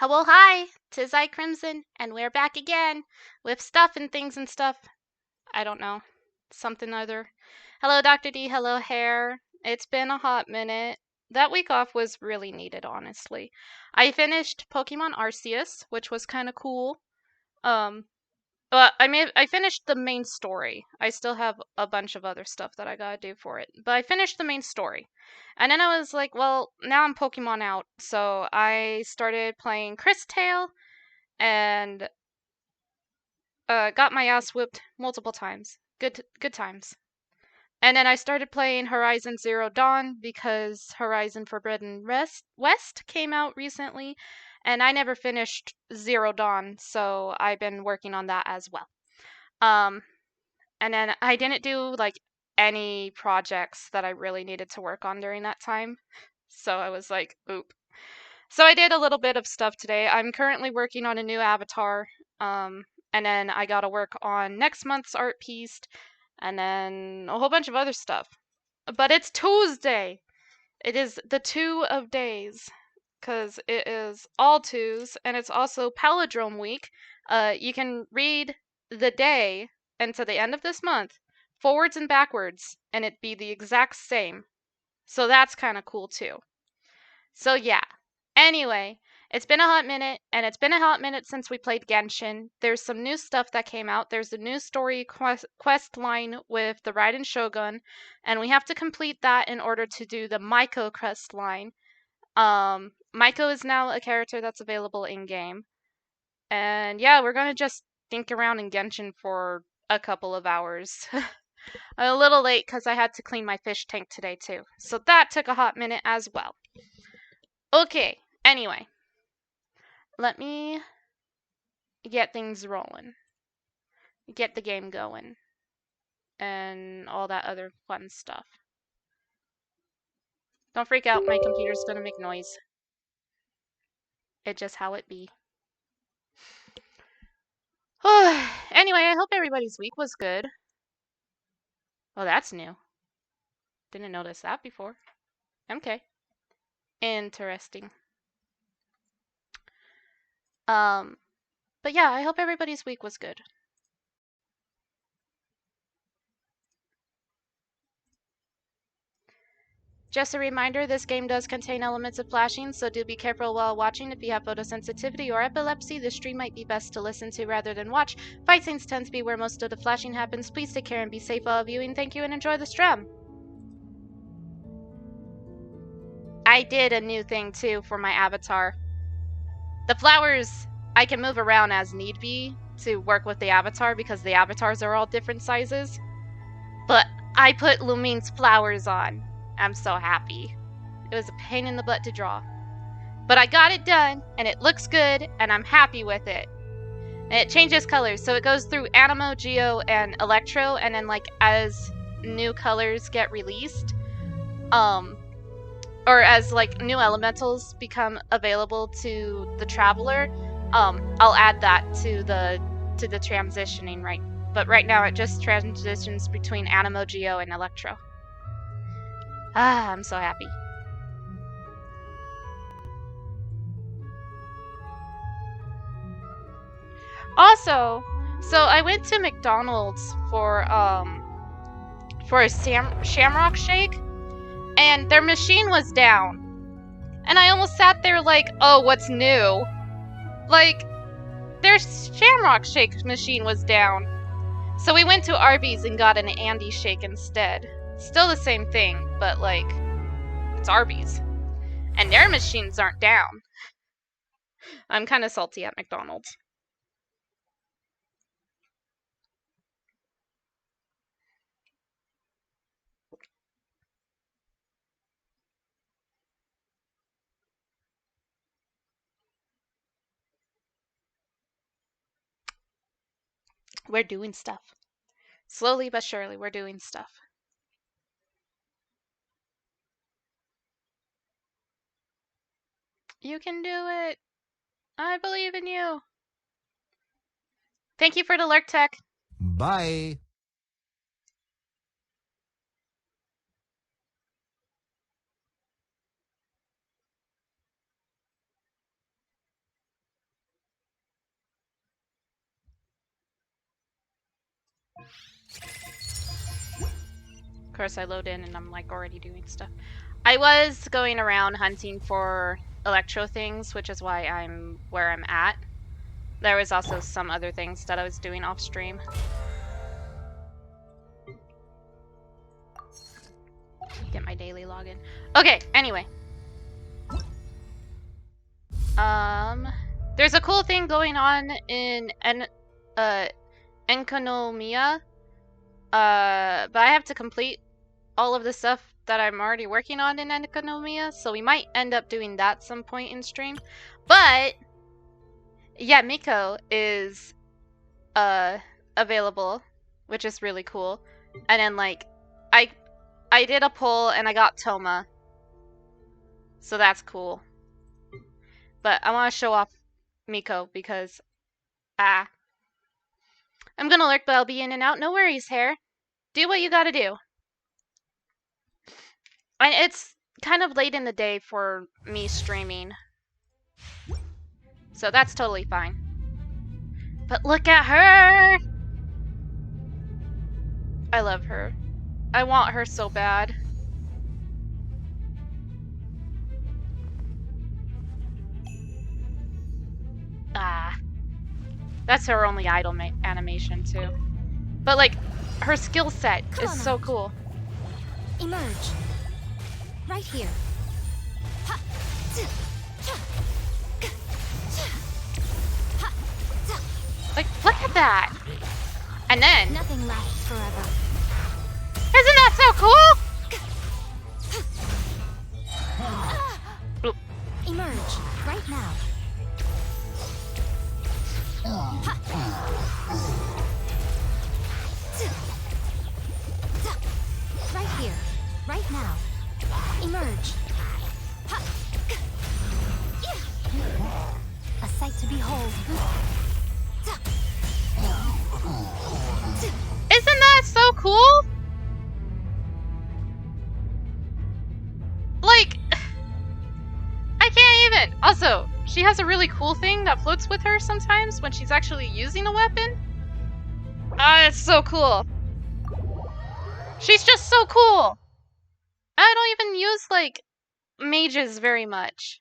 Hello, hi, 'tis I Crimson, and we're back again with stuff and things and stuff. I don't know, something other. Hello, Dr. D. Hello, Hair. It's been a hot minute. That week off was really needed, honestly. I finished Pokemon Arceus, which was kind of cool. But I finished the main story. I still have a bunch of other stuff that I gotta do for it. But I finished the main story. And then I was like, well, now I'm Pokemon out. So I started playing Chris Tail and got my ass whipped multiple times. Good times. And then I started playing Horizon Zero Dawn because Horizon Forbidden West came out recently, and I never finished Zero Dawn, so I've been working on that as well. Um, and then I didn't do like any projects that I really needed to work on during that time. So I was like, oop. So I did a little bit of stuff today. I'm currently working on a new avatar. And then I gotta work on next month's art piece and then a whole bunch of other stuff. But it's Tuesday. It is the 2 of days because it is all twos and it's also Palindrome week. You can read the day until the end of this month, forwards and backwards, and it'd be the exact same. So that's kind of cool too. So yeah. Anyway, it's been a hot minute, and it's been a hot minute since we played Genshin. There's some new stuff that came out. There's a new story quest line with the Raiden Shogun, and we have to complete that in order to do the Miko quest line. Miko is now a character that's available in-game. And yeah, we're gonna just think around in Genshin for a couple of hours. A little late because I had to clean my fish tank today too. So that took a hot minute as well. Okay, anyway. Let me get things rolling. Get the game going. And all that other fun stuff. Don't freak out, my computer's gonna make noise. It's just how it be. Anyway, I hope everybody's week was good. Oh, that's new. Didn't notice that before. Okay. Interesting. But yeah, I hope everybody's week was good. Just a reminder, this game does contain elements of flashing, so do be careful while watching. If you have photosensitivity or epilepsy, the stream might be best to listen to rather than watch. Fight scenes tend to be where most of the flashing happens. Please take care and be safe while viewing. Thank you and enjoy the stream. I did a new thing too for my avatar. The flowers, I can move around as need be to work with the avatar because the avatars are all different sizes. But I put Lumine's flowers on. I'm so happy. It was a pain in the butt to draw. But I got it done, and it looks good, and I'm happy with it. And it changes colors, so it goes through Animo, Geo, and Electro, and then like as new colors get released, or as like new elementals become available to the traveler, I'll add that to the transitioning, right? But right now it just transitions between Animo, Geo, and Electro. I'm so happy. Also, so I went to McDonald's for a Shamrock Shake, and their machine was down. And I almost sat there like, oh, what's new? Like, their Shamrock Shake machine was down. So we went to Arby's and got an Andy Shake instead. Still the same thing, but like, it's Arby's. And their machines aren't down. I'm kind of salty at McDonald's. We're doing stuff. Slowly but surely, we're doing stuff. You can do it. I believe in you. Thank you for the lurk tech. Bye. Of course, I load in and I'm like already doing stuff. I was going around hunting for electro things, which is why I'm where I'm at. There was also some other things that I was doing off stream. Get my daily login. Okay, anyway. There's a cool thing going on in Enkonomiya. But I have to complete all of the stuff that I'm already working on in Enkonomiya, so we might end up doing that some point in stream. But yeah, Miko is available, which is really cool. And then like I did a poll and I got Toma. So that's cool. But I want to show off Miko because I'm gonna lurk, but I'll be in and out. No worries, hair. Do what you gotta do. And it's kind of late in the day for me streaming. So that's totally fine. But look at her! I love her. I want her so bad. Ah. That's her only idle animation, too. But, like, her skill set is so cool. Emerge. Right here. Like, look at that! And then... Nothing lasts forever. Isn't that so cool? Bloop. Emerge. Right now. Right here. Right now. Emerge. A sight to behold. Isn't that so cool? Like, I can't even. Also, she has a really cool thing that floats with her sometimes when she's actually using a weapon. Ah, it's so cool. She's just so cool. I don't even use, like, mages very much.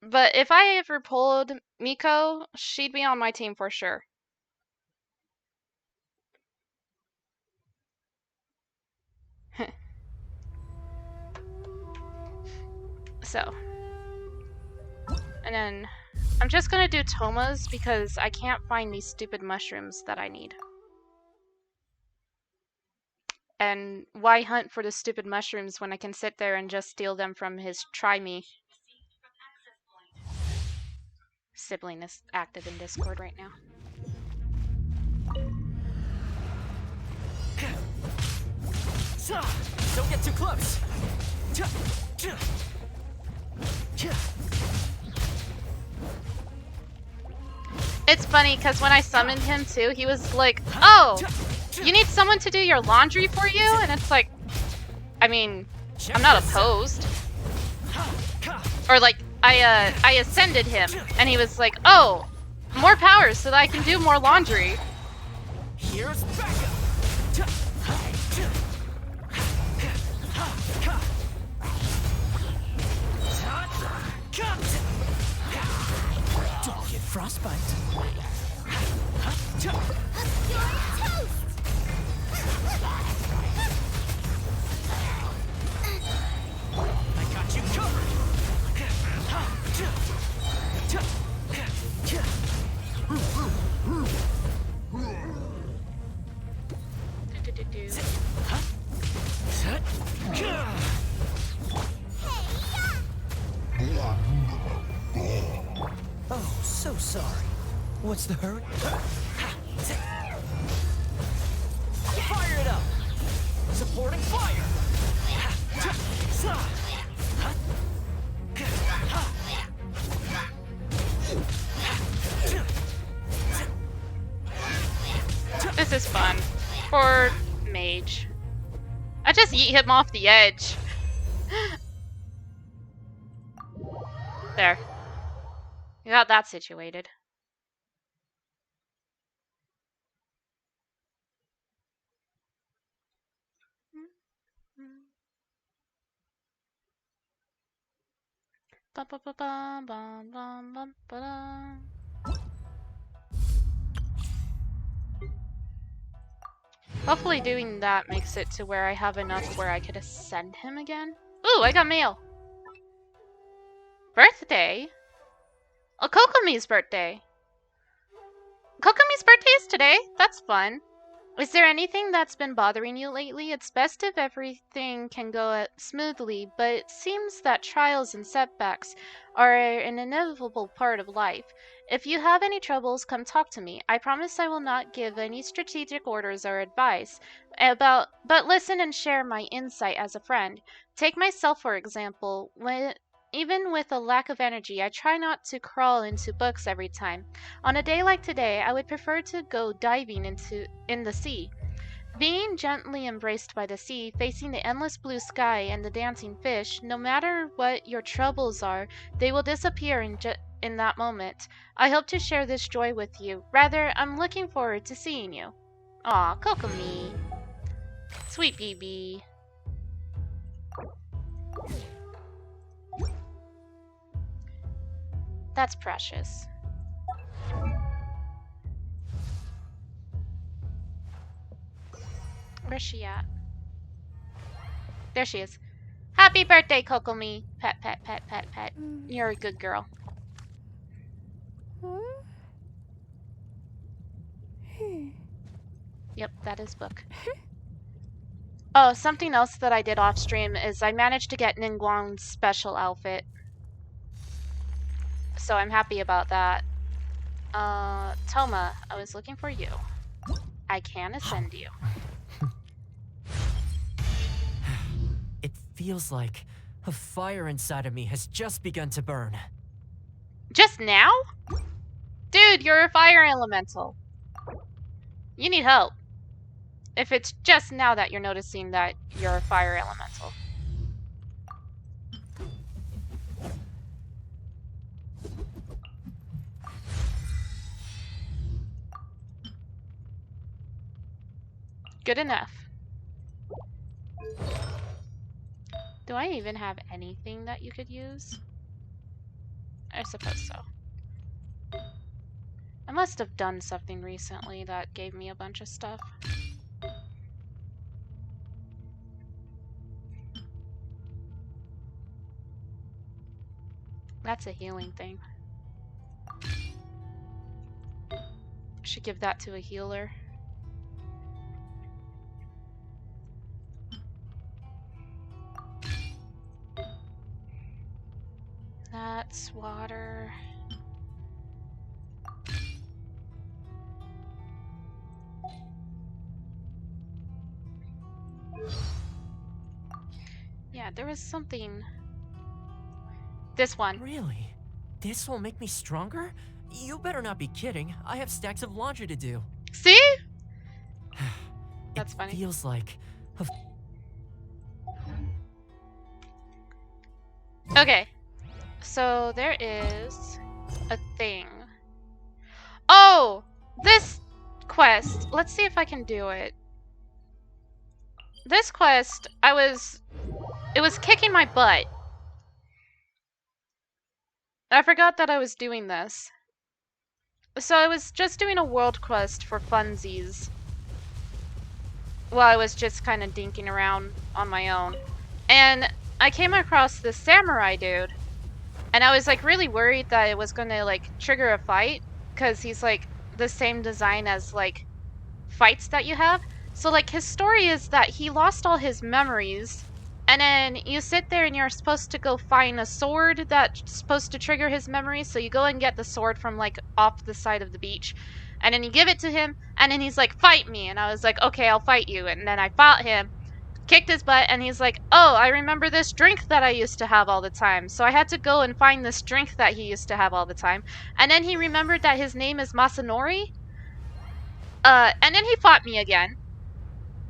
But if I ever pulled Miko, she'd be on my team for sure. So. And then I'm just gonna do Tomas because I can't find these stupid mushrooms that I need. And why hunt for the stupid mushrooms when I can sit there and just steal them from his try me? Sibling is active in Discord right now. Don't get too close. It's funny because when I summoned him too, he was like, "Oh, you need someone to do your laundry for you?" And it's like, I mean, I'm not opposed. Or like, I ascended him, and he was like, "Oh, more power so that I can do more laundry." Here's backup. Don't get frostbite. You're toast! I got you covered. Oh, so sorry. What's the hurry? Fire it up! Supporting fire! This is fun. For mage. I just yeet him off the edge. There. You got that situated. Hopefully doing that makes it to where I have enough where I could ascend him again. Ooh, I got mail. Birthday? Oh, Kokomi's birthday. Kokomi's birthday is today? That's fun. Is there anything that's been bothering you lately? It's best if everything can go smoothly, but it seems that trials and setbacks are an inevitable part of life. If you have any troubles, come talk to me. I promise I will not give any strategic orders or advice, but listen and share my insight as a friend. Take myself for example. Even with a lack of energy, I try not to crawl into books every time. On a day like today, I would prefer to go diving in the sea. Being gently embraced by the sea, facing the endless blue sky and the dancing fish, no matter what your troubles are, they will disappear in that moment. I hope to share this joy with you. Rather, I'm looking forward to seeing you. Aw, Kokomi. Sweet BB. That's precious. Where's she at? There she is. Happy birthday, Kokomi. Pet, pet, pet, pet, pet. You're a good girl. Yep, that is book. Oh, something else that I did off stream is I managed to get Ningguang's special outfit. So I'm happy about that. Toma, I was looking for you. I can ascend you. It feels like a fire inside of me has just begun to burn. Just now? Dude, you're a fire elemental. You need help. If it's just now that you're noticing that you're a fire elemental. Good enough. Do I even have anything that you could use? I suppose so. I must have done something recently that gave me a bunch of stuff. That's a healing thing. I should give that to a healer. That's water. Yeah, there was something. This one. Really? This will make me stronger? You better not be kidding. I have stacks of laundry to do. See? That's funny. It feels like Okay. So there is a thing. Oh! This quest. Let's see if I can do it. This quest, it was kicking my butt. I forgot that I was doing this. So I was just doing a world quest for funsies. Well, I was just kind of dinking around on my own. And I came across this samurai dude. And I was like really worried that it was gonna like trigger a fight. Because he's like the same design as like fights that you have. So like his story is that he lost all his memories. And then you sit there and you're supposed to go find a sword that's supposed to trigger his memories. So you go and get the sword from like off the side of the beach. And then you give it to him. And then he's like, fight me. And I was like, okay, I'll fight you. And then I fought him. Kicked his butt. And he's like, oh, I remember this drink that I used to have all the time. So I had to go and find this drink that he used to have all the time. And then he remembered that his name is Masanori. And then he fought me again.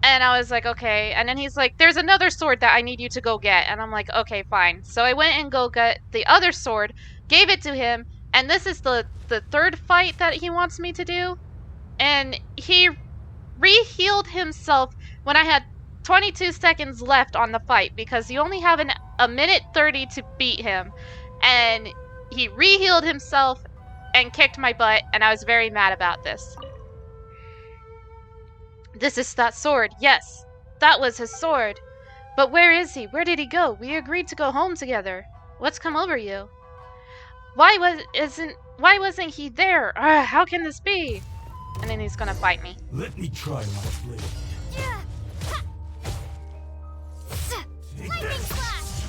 And I was like, okay. And then he's like, there's another sword that I need you to go get. And I'm like, okay, fine. So I went and go get the other sword, gave it to him, and this is the third fight that he wants me to do. And he re-healed himself when I had 22 seconds left on the fight because you only have a minute 30 to beat him. And he re-healed himself and kicked my butt, and I was very mad about this. This is that sword. Yes, that was his sword. But where is he? Where did he go? We agreed to go home together. What's come over you? Why wasn't he there? How can this be? And then he's gonna bite me. Let me try my blade. Lightning flash!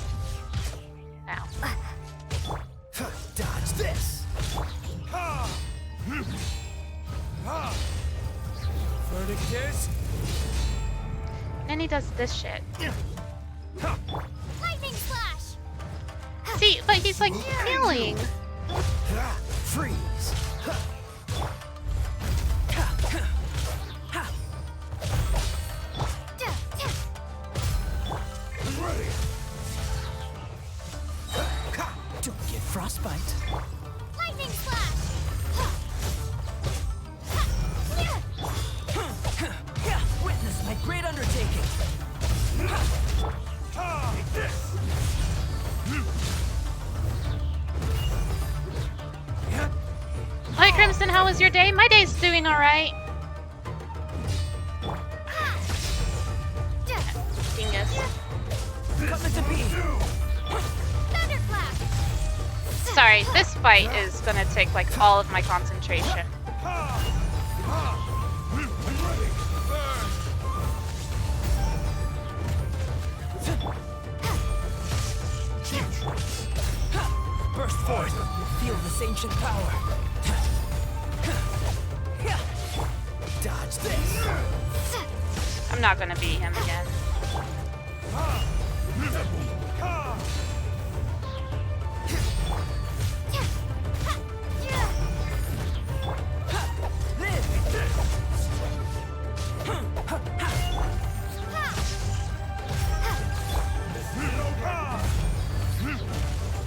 Ow. Dodge this! Verdict is... And he does this shit. Lightning flash! See, but he's like healing. Freeze! Ready. Don't get frostbite. Lightning flash! Witness my great undertaking. Take this. Hi, Crimson, how was your day? My day's doing alright. Dingus. Coming to be. Thunderclap! Sorry, this fight is gonna take like all of my concentration. Burst forth. Feel this ancient power. Dodge this. I'm not gonna beat him again.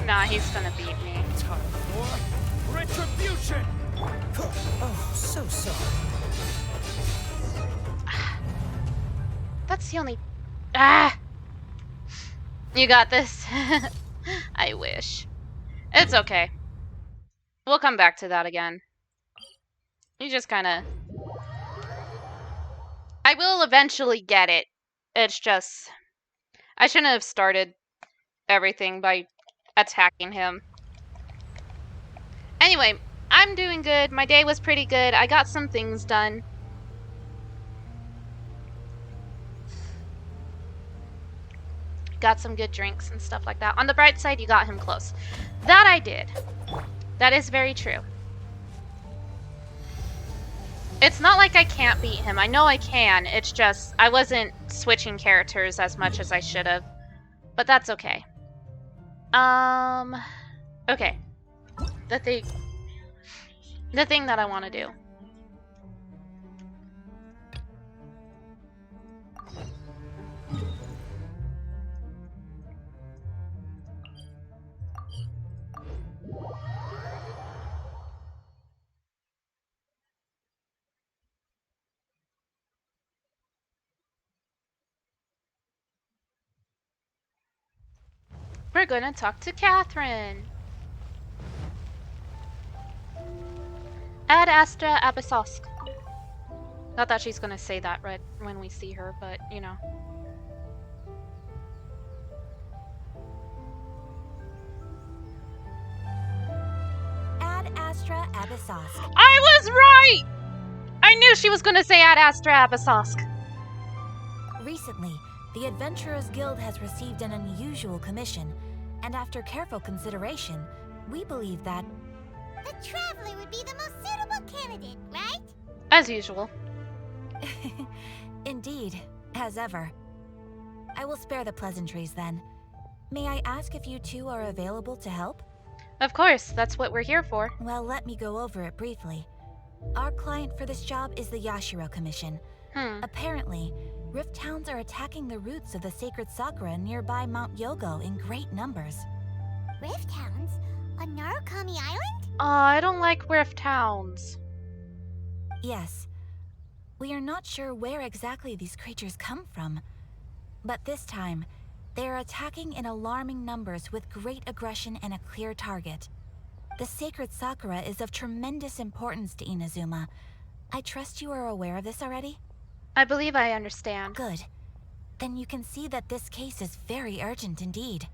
Nah, he's gonna beat me. Time for retribution. Oh, so sorry. That's the only... Ah! You got this. I wish. It's okay. We'll come back to that again. You just kinda... I will eventually get it. It's just... I shouldn't have started everything by attacking him. Anyway, I'm doing good. My day was pretty good. I got some things done. Got some good drinks and stuff like that. On the bright side, you got him close. That I did. That is very true. It's not like I can't beat him. I know I can. It's just I wasn't switching characters as much as I should have. But that's okay. Okay. The thing that I want to do. We're gonna talk to Catherine. Ad Astra Abyssosque. Not that she's gonna say that right when we see her, but you know. Ad Astra Abyssosque. I was right! I knew she was gonna say Ad Astra Abyssosque. Recently, the Adventurers Guild has received an unusual commission, and after careful consideration, we believe that the Traveler would be the most suitable candidate, right? As usual. Indeed, as ever. I will spare the pleasantries then. May I ask if you two are available to help? Of course, that's what we're here for. Well, let me go over it briefly. Our client for this job is the Yashiro Commission. Apparently, Rift Hounds are attacking the roots of the sacred Sakura nearby Mount Yogo in great numbers. Rift Hounds? On Narukami Island? I don't like Rift Hounds. Yes. We are not sure where exactly these creatures come from. But this time, They are attacking in alarming numbers with great aggression and a clear target. The sacred Sakura is of tremendous importance to Inazuma. I trust you are aware of this already? I believe I understand. Good. Then you can see that this case is very urgent indeed.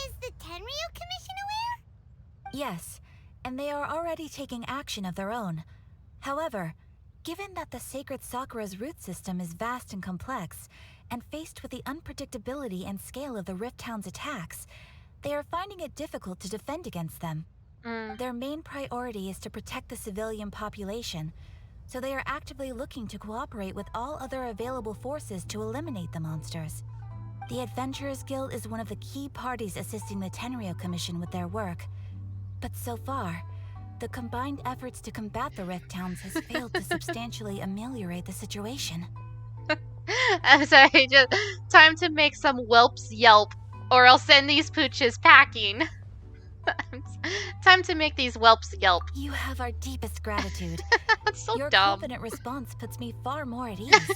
Is the Tenryu Commission aware? Yes, and they are already taking action of their own. However, given that the sacred Sakura's root system is vast and complex, and faced with the unpredictability and scale of the Rift Town's attacks, they are finding it difficult to defend against them. Their main priority is to protect the civilian population, so they are actively looking to cooperate with all other available forces to eliminate the monsters. The Adventurers Guild is one of the key parties assisting the Tenryu Commission with their work. But so far, the combined efforts to combat the Rift Towns has failed to substantially ameliorate the situation. I'm sorry, just time to make some whelps yelp, or I'll send these pooches packing. Time to make these whelps yelp. You have our deepest gratitude. That's so Your dumb. confident response puts me far more at ease.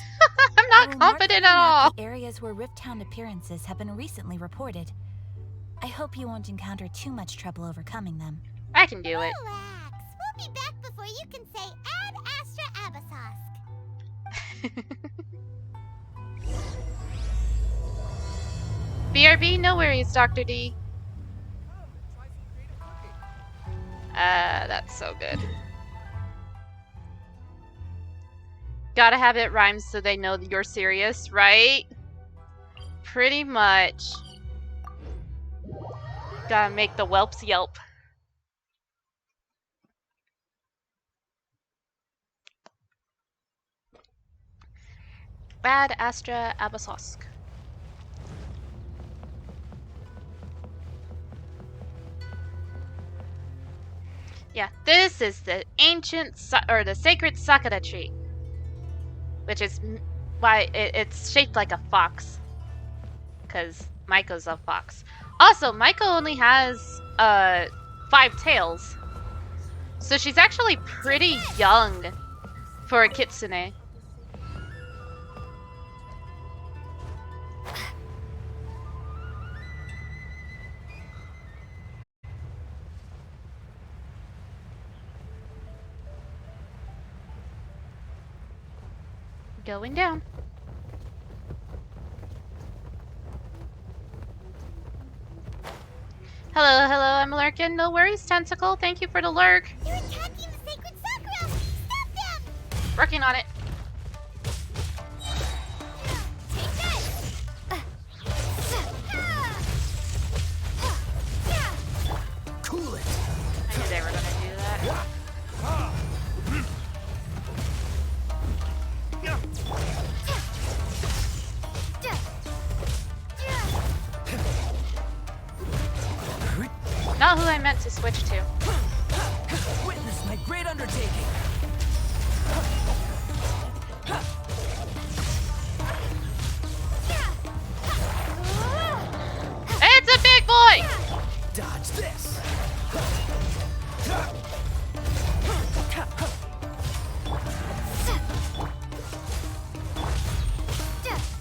I'm not confident at all. The areas where Rift Town appearances have been recently reported. I hope you won't encounter too much trouble overcoming them. I can do it. Relax. We'll be back before you can say Ad Astra Abasosk. BRB, no worries, Dr. D. That's so good. Gotta have it rhyme so they know that you're serious, right? Pretty much. Gotta make the whelps yelp. Ad Astra Abasosk. Yeah, this is the ancient, or the sacred Sakura tree. Which is why it's shaped like a fox. Because Miko's a fox. Also, Miko only has 5 tails. So she's actually pretty young for a kitsune. Going down. Hello, hello, I'm lurking. No worries, Tentacle. Thank you for the lurk. You're attacking the sacred Sakura! Stop them! Working on it. Take this! Cool it. I knew they were gonna do that. Not who I meant to switch to. Witness my great undertaking. It's a big boy! Dodge this.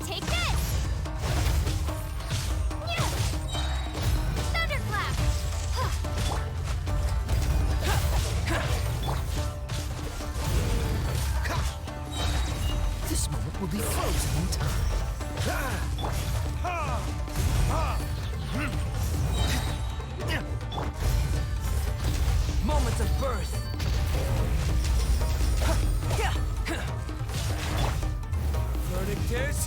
Take this! Thunderclap! This moment will be frozen in time. Moments of birth. Verdict is.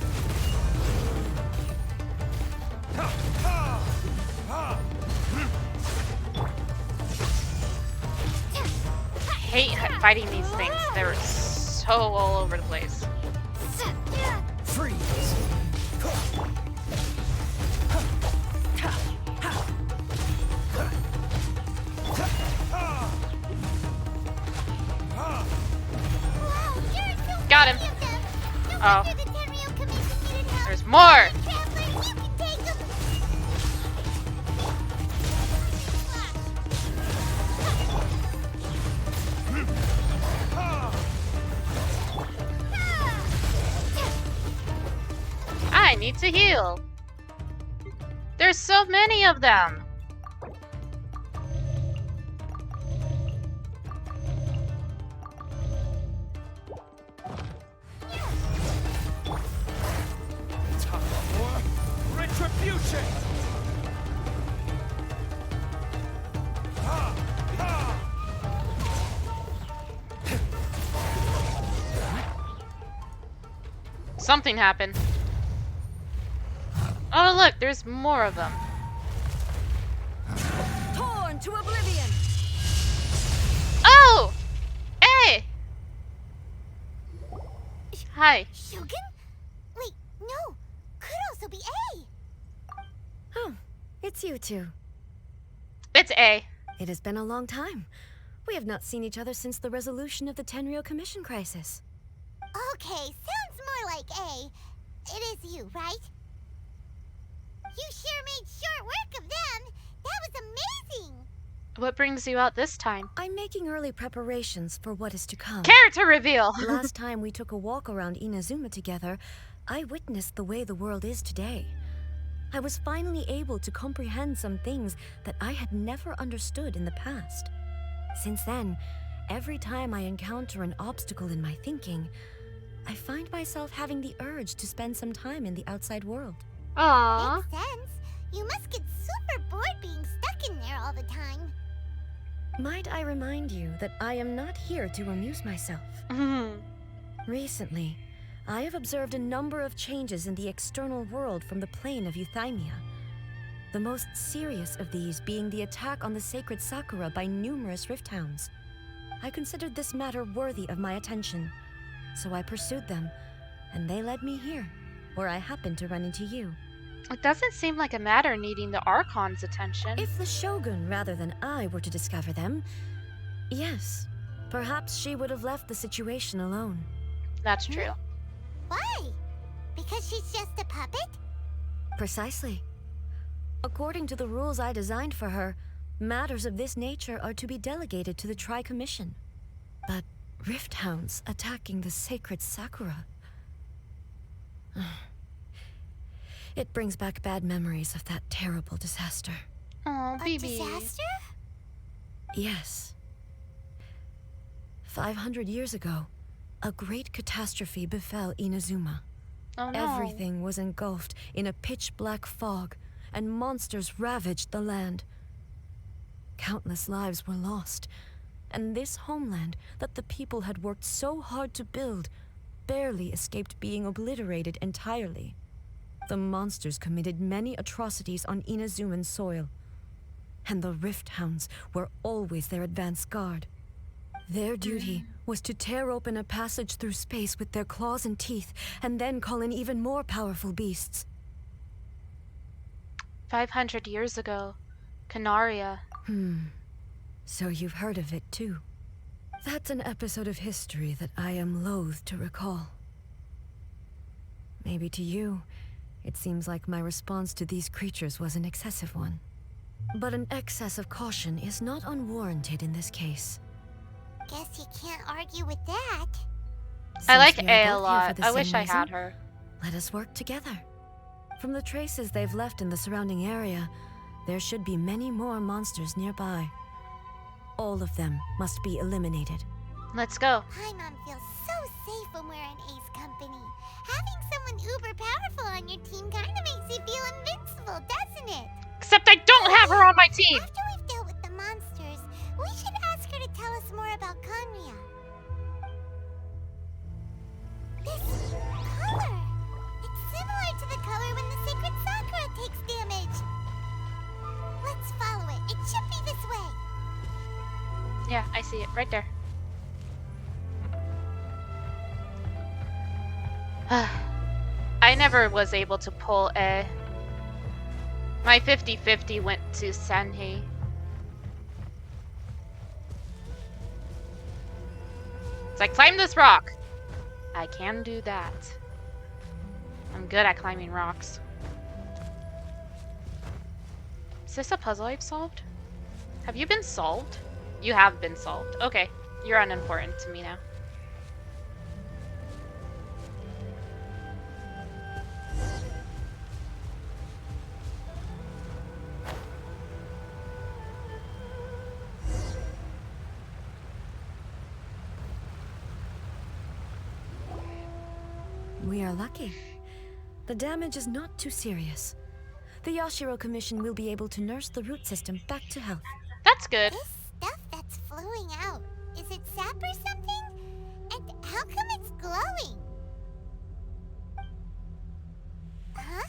I hate fighting these things. They're so all over the place. Freeze. Got him. Oh. There's more! I need to heal. There's so many of them! Time for retribution! Ha! Ha! Something happened. Oh look, there's more of them. Torn to oblivion! Oh! Hey! Hi. Shogun? Wait, no. Could also be A. Oh, it's you two. It's A. It has been a long time. We have not seen each other since the resolution of the Tenryou Commission crisis. Okay, sounds more like A. It is you, right? You sure made short work of them. That was amazing. What brings you out this time? I'm making early preparations for what is to come. Character reveal! Last time we took a walk around Inazuma together, I witnessed the way the world is today. I was finally able to comprehend some things that I had never understood in the past. Since then, every time I encounter an obstacle in my thinking, I find myself having the urge to spend some time in the outside world. Aww. Makes sense. You must get super bored being stuck in there all the time. Might I remind you that I am not here to amuse myself? Recently, I have observed a number of changes in the external world from the plane of Euthymia. The most serious of these being the attack on the sacred Sakura by numerous rift hounds. I considered this matter worthy of my attention, so I pursued them, and they led me here, where I happened to run into you. It doesn't seem like a matter needing the Archon's attention. If the Shogun rather than I were to discover them, yes, perhaps she would have left the situation alone. That's true. Why? Because she's just a puppet? Precisely. According to the rules I designed for her, matters of this nature are to be delegated to the Tri-Commission. But rift hounds attacking the sacred Sakura... It brings back bad memories of that terrible disaster. Oh, A baby. disaster? Yes. 500 years ago, a great catastrophe befell Inazuma. Oh no. Everything was engulfed in a pitch-black fog, and monsters ravaged the land. Countless lives were lost, and this homeland that the people had worked so hard to build barely escaped being obliterated entirely. The monsters committed many atrocities on Inazuman soil, and the Rift Hounds were always their advance guard. Their duty was to tear open a passage through space with their claws and teeth, and then call in even more powerful beasts. 500 years ago. Canaria. So you've heard of it too. That's an episode of history that I am loath to recall. Maybe to you, it seems like my response to these creatures was an excessive one. But an excess of caution is not unwarranted in this case. Guess you can't argue with that. I like Since we are A a both here lot. for the I same wish I reason, had her. let us work together. From the traces they've left in the surrounding area, there should be many more monsters nearby. All of them must be eliminated. Let's go. Paimon feels so safe when we're in Ace company. Having someone uber powerful on your team kinda makes you feel invincible, doesn't it? Except I don't have her on my team. After we've dealt with the monsters, we should ask her to tell us more about Konria. This color! It's similar to the color when the sacred Sakura takes damage. Let's follow it. It should be this way. Yeah, I see it right there. I never was able to pull A. My 50-50 went to Senhei. It's like, climb this rock. I can do that. I'm good at climbing rocks. Is this a puzzle I've solved? Have you been solved? You have been solved. Okay, you're unimportant to me now. We are lucky. The damage is not too serious. The Yashiro Commission will be able to nurse the root system back to health. That's good. This stuff that's flowing out, is it sap or something? And how come it's glowing? Huh?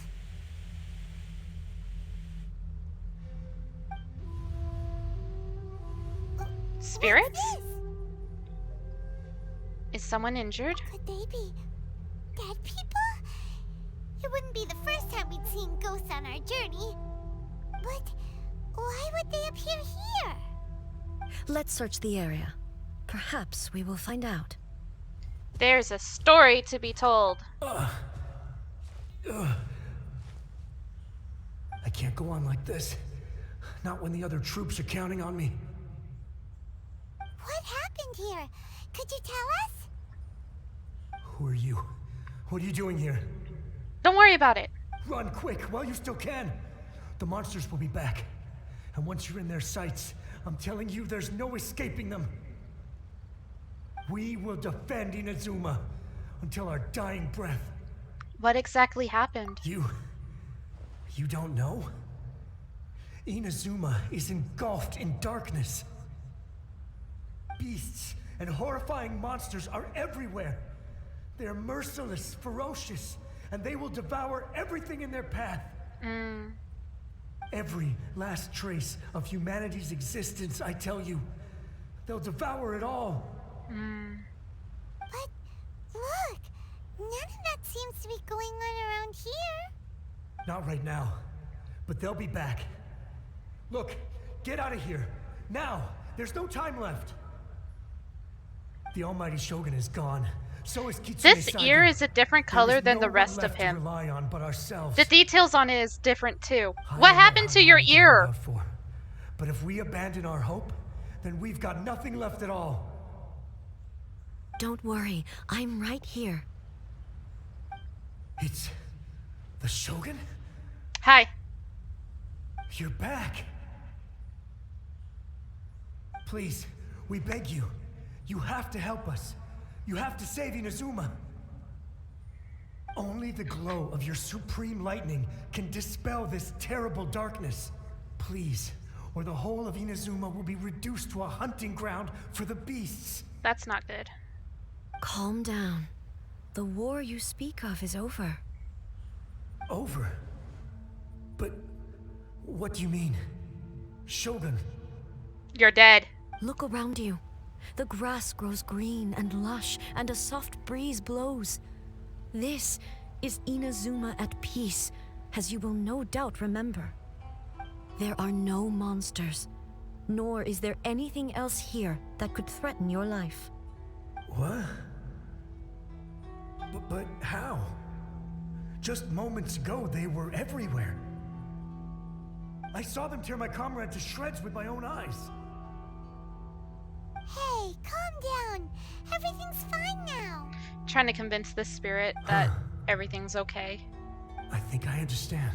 Spirits? What's this? Is someone injured? Could they be dead people? It wouldn't be the first time we'd seen ghosts on our journey. But why would they appear here? Let's search the area. Perhaps we will find out. There's a story to be told. I can't go on like this. Not when the other troops are counting on me. What happened here? Could you tell us? Who are you? What are you doing here? Don't worry about it. Run quick while you still can. The monsters will be back. And once you're in their sights, I'm telling you, there's no escaping them. We will defend Inazuma until our dying breath. What exactly happened? You don't know? Inazuma is engulfed in darkness. Beasts and horrifying monsters are everywhere. They are merciless, ferocious, and they will devour everything in their path. Every last trace of humanity's existence, I tell you. They'll devour it all. But look, none of that seems to be going on around here. Not right now, but they'll be back. Look, get out of here. Now, there's no time left. The almighty Shogun is gone. So is Kitsune This Saigo. ear is a different There color is than no the one rest of left to him. rely on but ourselves. The details on it is different too. I What don't know happened how to your long we ear? hold out for, but if we abandon our hope, then we've got nothing left at all. Don't worry, I'm right here. It's the Shogun? Hi. You're back. Please, we beg you. You have to help us. You have to save Inazuma. Only the glow of your supreme lightning can dispel this terrible darkness. Please, or the whole of Inazuma will be reduced to a hunting ground for the beasts. That's not good. Calm down. The war you speak of is over. Over? But what do you mean? Shogun? You're dead. Look around you. The grass grows green and lush, and a soft breeze blows. This is Inazuma at peace, as you will no doubt remember. There are no monsters, nor is there anything else here that could threaten your life. What? But how? Just moments ago, they were everywhere. I saw them tear my comrade to shreds with my own eyes. Hey, calm down. Everything's fine now. Trying to convince this spirit that everything's okay. I think I understand.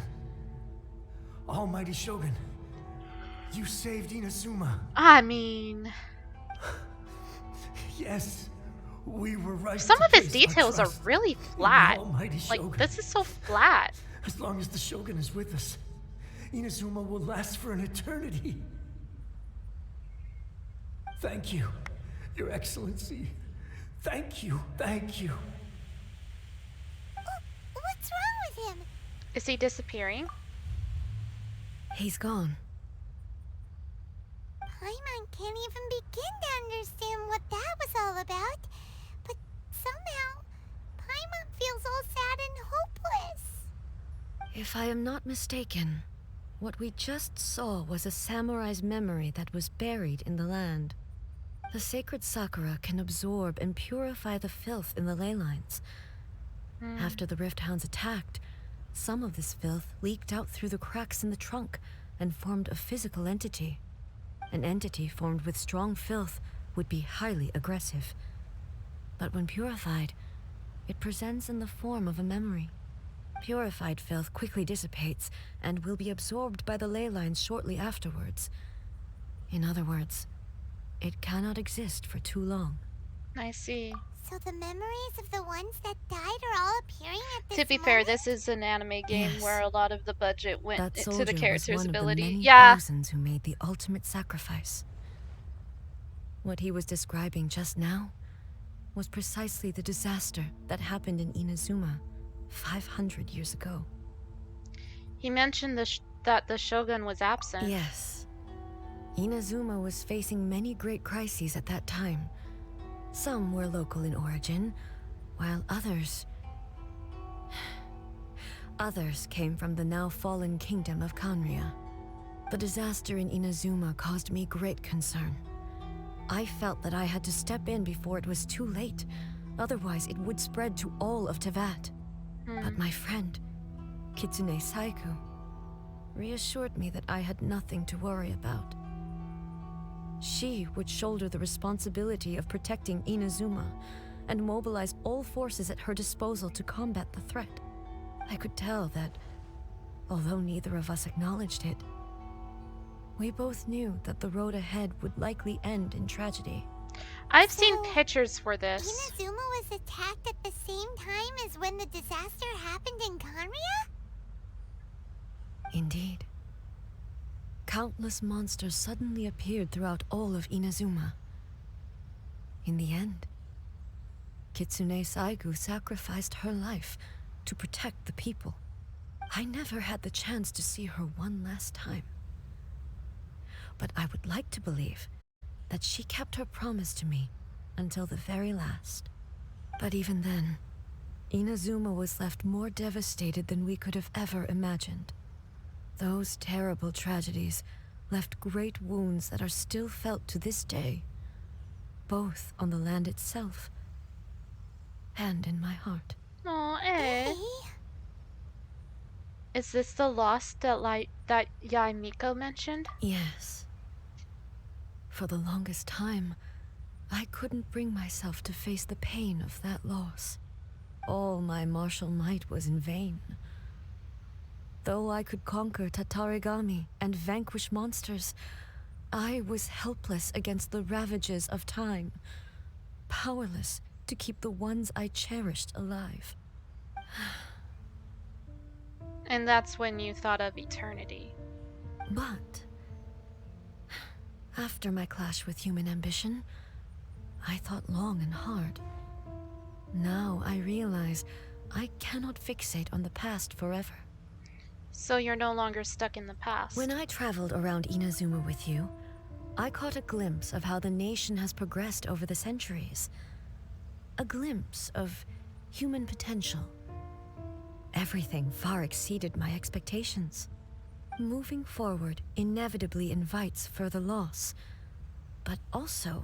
Almighty Shogun, you saved Inazuma. I mean, Yes, we were right. some to of his place our details are trust really in the flat. Almighty Like, Shogun. this is so flat. As long as the Shogun is with us, Inazuma will last for an eternity. Thank you, Your Excellency. Thank you, thank you. What's wrong with him? Is he disappearing? He's gone. Paimon can't even begin to understand what that was all about. But somehow, Paimon feels all sad and hopeless. If I am not mistaken, what we just saw was a samurai's memory that was buried in the land. The sacred sakura can absorb and purify the filth in the ley lines. After the Rift Hounds attacked, some of this filth leaked out through the cracks in the trunk and formed a physical entity. An entity formed with strong filth would be highly aggressive. But when purified, it presents in the form of a memory. Purified filth quickly dissipates and will be absorbed by the ley lines shortly afterwards. In other words, it cannot exist for too long. I see. So the memories of the ones that died are all appearing at this To be fair, this is an anime game Yes. where a lot of the budget went That to soldier the was character's one of the ability. many Yeah. thousands who made the ultimate sacrifice. What he was describing just now was precisely the disaster that happened in Inazuma 500 years ago. He mentioned that the shogun was absent. Yes. Inazuma was facing many great crises at that time. Some were local in origin, while others came from the now fallen kingdom of Kanria. The disaster in Inazuma caused me great concern. I felt that I had to step in before it was too late, otherwise it would spread to all of Tevat. But my friend, Kitsune Saiku, reassured me that I had nothing to worry about. She would shoulder the responsibility of protecting Inazuma and mobilize all forces at her disposal to combat the threat. I could tell that, although neither of us acknowledged it, we both knew that the road ahead would likely end in tragedy. I've seen pictures for this. Inazuma was attacked at the same time as when the disaster happened in Kanria? Indeed. Countless monsters suddenly appeared throughout all of Inazuma. In the end, Kitsune Saigu sacrificed her life to protect the people. I never had the chance to see her one last time. But I would like to believe that she kept her promise to me until the very last. But even then, Inazuma was left more devastated than we could have ever imagined. Those terrible tragedies left great wounds that are still felt to this day, both on the land itself and in my heart. Aw, Is this the loss that Yai Miko mentioned? Yes. For the longest time, I couldn't bring myself to face the pain of that loss. All my martial might was in vain. Though I could conquer Tatarigami and vanquish monsters, I was helpless against the ravages of time, powerless to keep the ones I cherished alive. And that's when you thought of eternity. But after my clash with human ambition, I thought long and hard. Now I realize I cannot fixate on the past forever. So you're no longer stuck in the past. When I traveled around Inazuma with you, I caught a glimpse of how the nation has progressed over the centuries. A glimpse of human potential. Everything far exceeded my expectations. Moving forward inevitably invites further loss, but also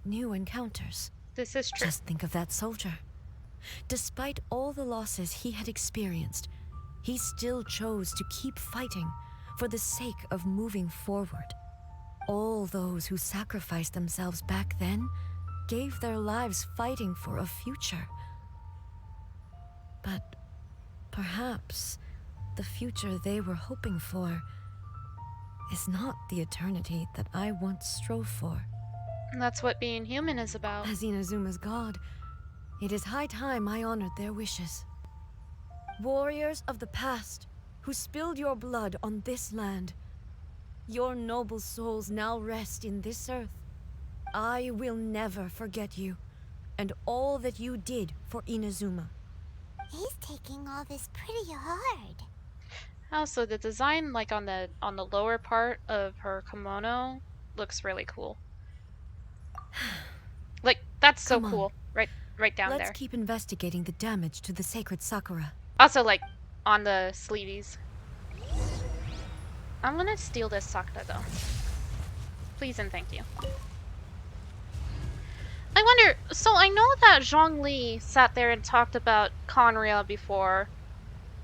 new encounters. This is true. Just think of that soldier. Despite all the losses he had experienced, he still chose to keep fighting for the sake of moving forward. All those who sacrificed themselves back then gave their lives fighting for a future. But perhaps the future they were hoping for is not the eternity that I once strove for. That's what being human is about. As Inazuma's god, it is high time I honored their wishes. Warriors of the past, who spilled your blood on this land, your noble souls now rest in this earth. I will never forget you, and all that you did for Inazuma. He's taking all this pretty hard. Also, the design, like on the lower part of her kimono, looks really cool. Like, that's so Come on. cool. Right down Let's there. keep investigating the damage to the sacred Sakura. Also, like, on the sleeveys. I'm gonna steal this Sakura, though. Please and thank you. I wonder, so I know that Zhongli sat there and talked about Conria before,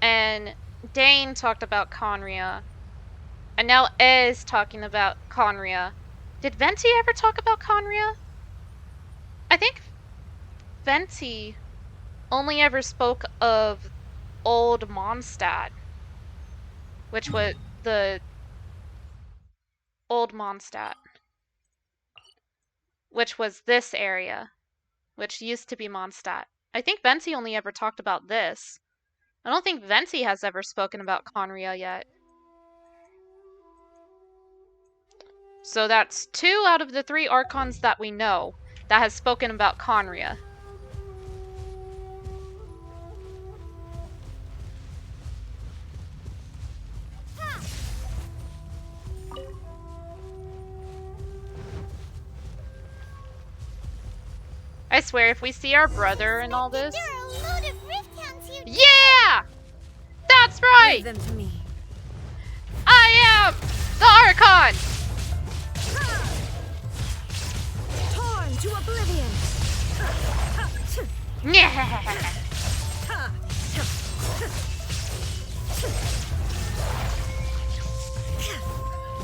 and Dane talked about Conria, and now Ez talking about Conria. Did Venti ever talk about Conria? I think Venti only ever spoke of Old Mondstadt, which was the Old Mondstadt, which was this area. which used to be Mondstadt. I think Venti only ever talked about this. I don't think Venti has ever spoken about Conria yet. So that's 2 out of the 3 Archons that we know that has spoken about Conria. I swear, if we see our brother and all this... There are a load of Rifthounds here. Yeah! That's right! Give them to me. I am the Archon! Torn to oblivion.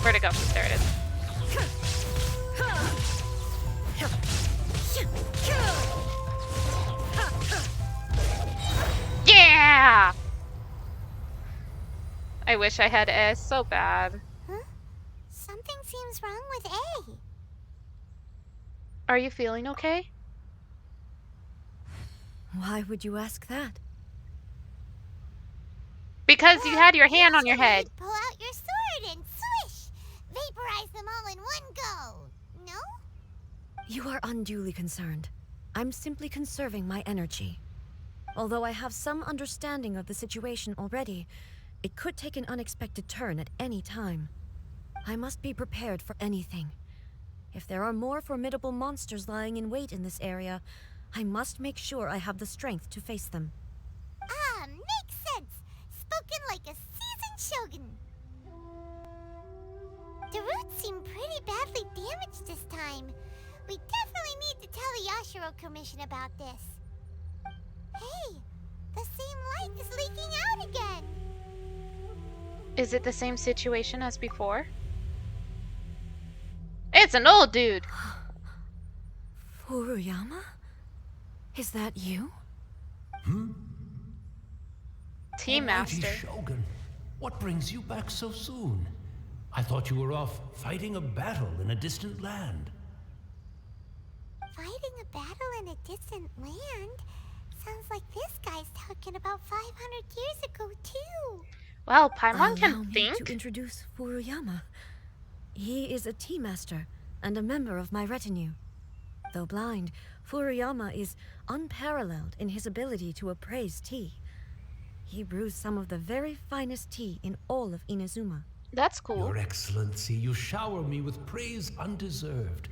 Where'd it go? There it is. Yeah! I wish I had S so bad. Huh? Something seems wrong with A. Are you feeling okay? Why would you ask that? Because you had your hand on your Usually head. you'd pull out your sword and swish! Vaporize them all in one go! No? You are unduly concerned. I'm simply conserving my energy. Although I have some understanding of the situation already, it could take an unexpected turn at any time. I must be prepared for anything. If there are more formidable monsters lying in wait in this area, I must make sure I have the strength to face them. Ah, makes sense! Spoken like a seasoned shogun. The roots seem pretty badly damaged this time. We definitely need to tell the Yashiro Commission about this. Hey, the same light is leaking out again. Is it the same situation as before? It's an old dude! Furuyama? Is that you? Team Master. Almighty Shogun, what brings you back so soon? I thought you were off fighting a battle in a distant land. Fighting a battle in a distant land? Sounds like this guy's talking about 500 years ago, too. Well, Paimon Allow can me think. to introduce Furuyama. He is a tea master and a member of my retinue. Though blind, Furuyama is unparalleled in his ability to appraise tea. He brews some of the very finest tea in all of Inazuma. That's cool. Your Excellency, you shower me with praise undeserved.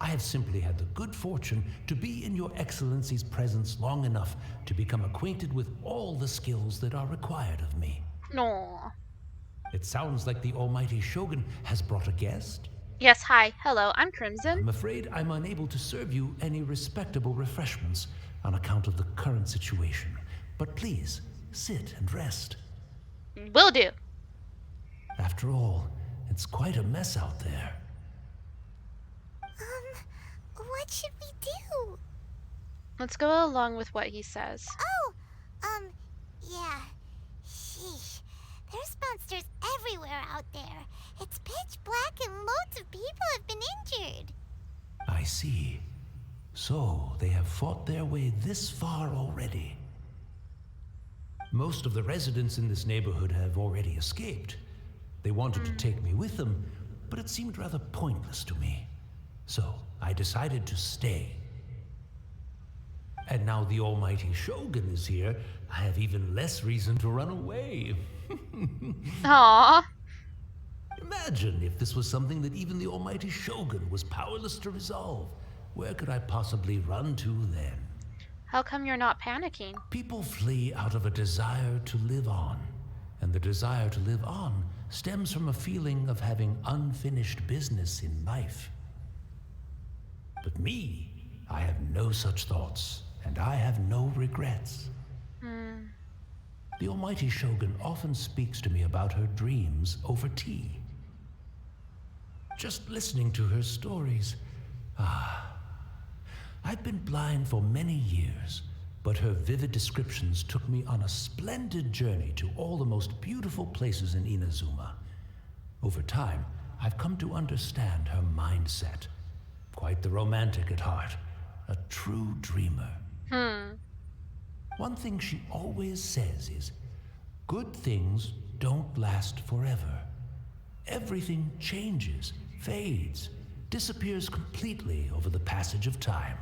I have simply had the good fortune to be in your Excellency's presence long enough to become acquainted with all the skills that are required of me. No. It sounds like the Almighty Shogun has brought a guest. Yes, hi. Hello, I'm Crimson. I'm afraid I'm unable to serve you any respectable refreshments on account of the current situation. But please, sit and rest. Will do. After all, it's quite a mess out there. What should we do? Let's go along with what he says. Oh, yeah. Sheesh. There's monsters everywhere out there. It's pitch black and loads of people have been injured. I see. So, they have fought their way this far already. Most of the residents in this neighborhood have already escaped. They wanted to take me with them, but it seemed rather pointless to me. So, I decided to stay. And now the Almighty Shogun is here, I have even less reason to run away. Aww. Imagine if this was something that even the Almighty Shogun was powerless to resolve. Where could I possibly run to then? How come you're not panicking? People flee out of a desire to live on. And the desire to live on stems from a feeling of having unfinished business in life. But me, I have no such thoughts, and I have no regrets. The Almighty Shogun often speaks to me about her dreams over tea. Just listening to her stories, I've been blind for many years, but her vivid descriptions took me on a splendid journey to all the most beautiful places in Inazuma. Over time, I've come to understand her mindset. Quite the romantic at heart, a true dreamer. One thing she always says is, good things don't last forever. Everything changes, fades, disappears completely over the passage of time.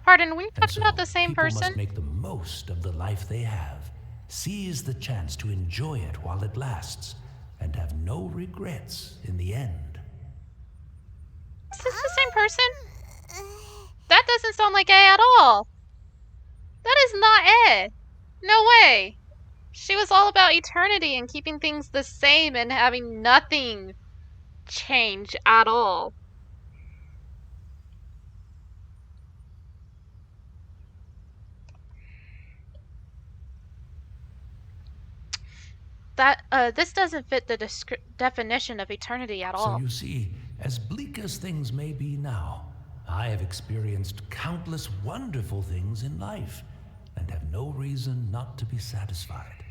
Pardon, are we And talking so, about the same people person? must make the most of the life they have, seize the chance to enjoy it while it lasts, and have no regrets in the end. Is this the same person? That doesn't sound like A at all. That is not A. No way. She was all about eternity and keeping things the same and having nothing change at all. This doesn't fit the definition of eternity at all. So you see, as bleak as things may be now, I have experienced countless wonderful things in life, and have no reason not to be satisfied.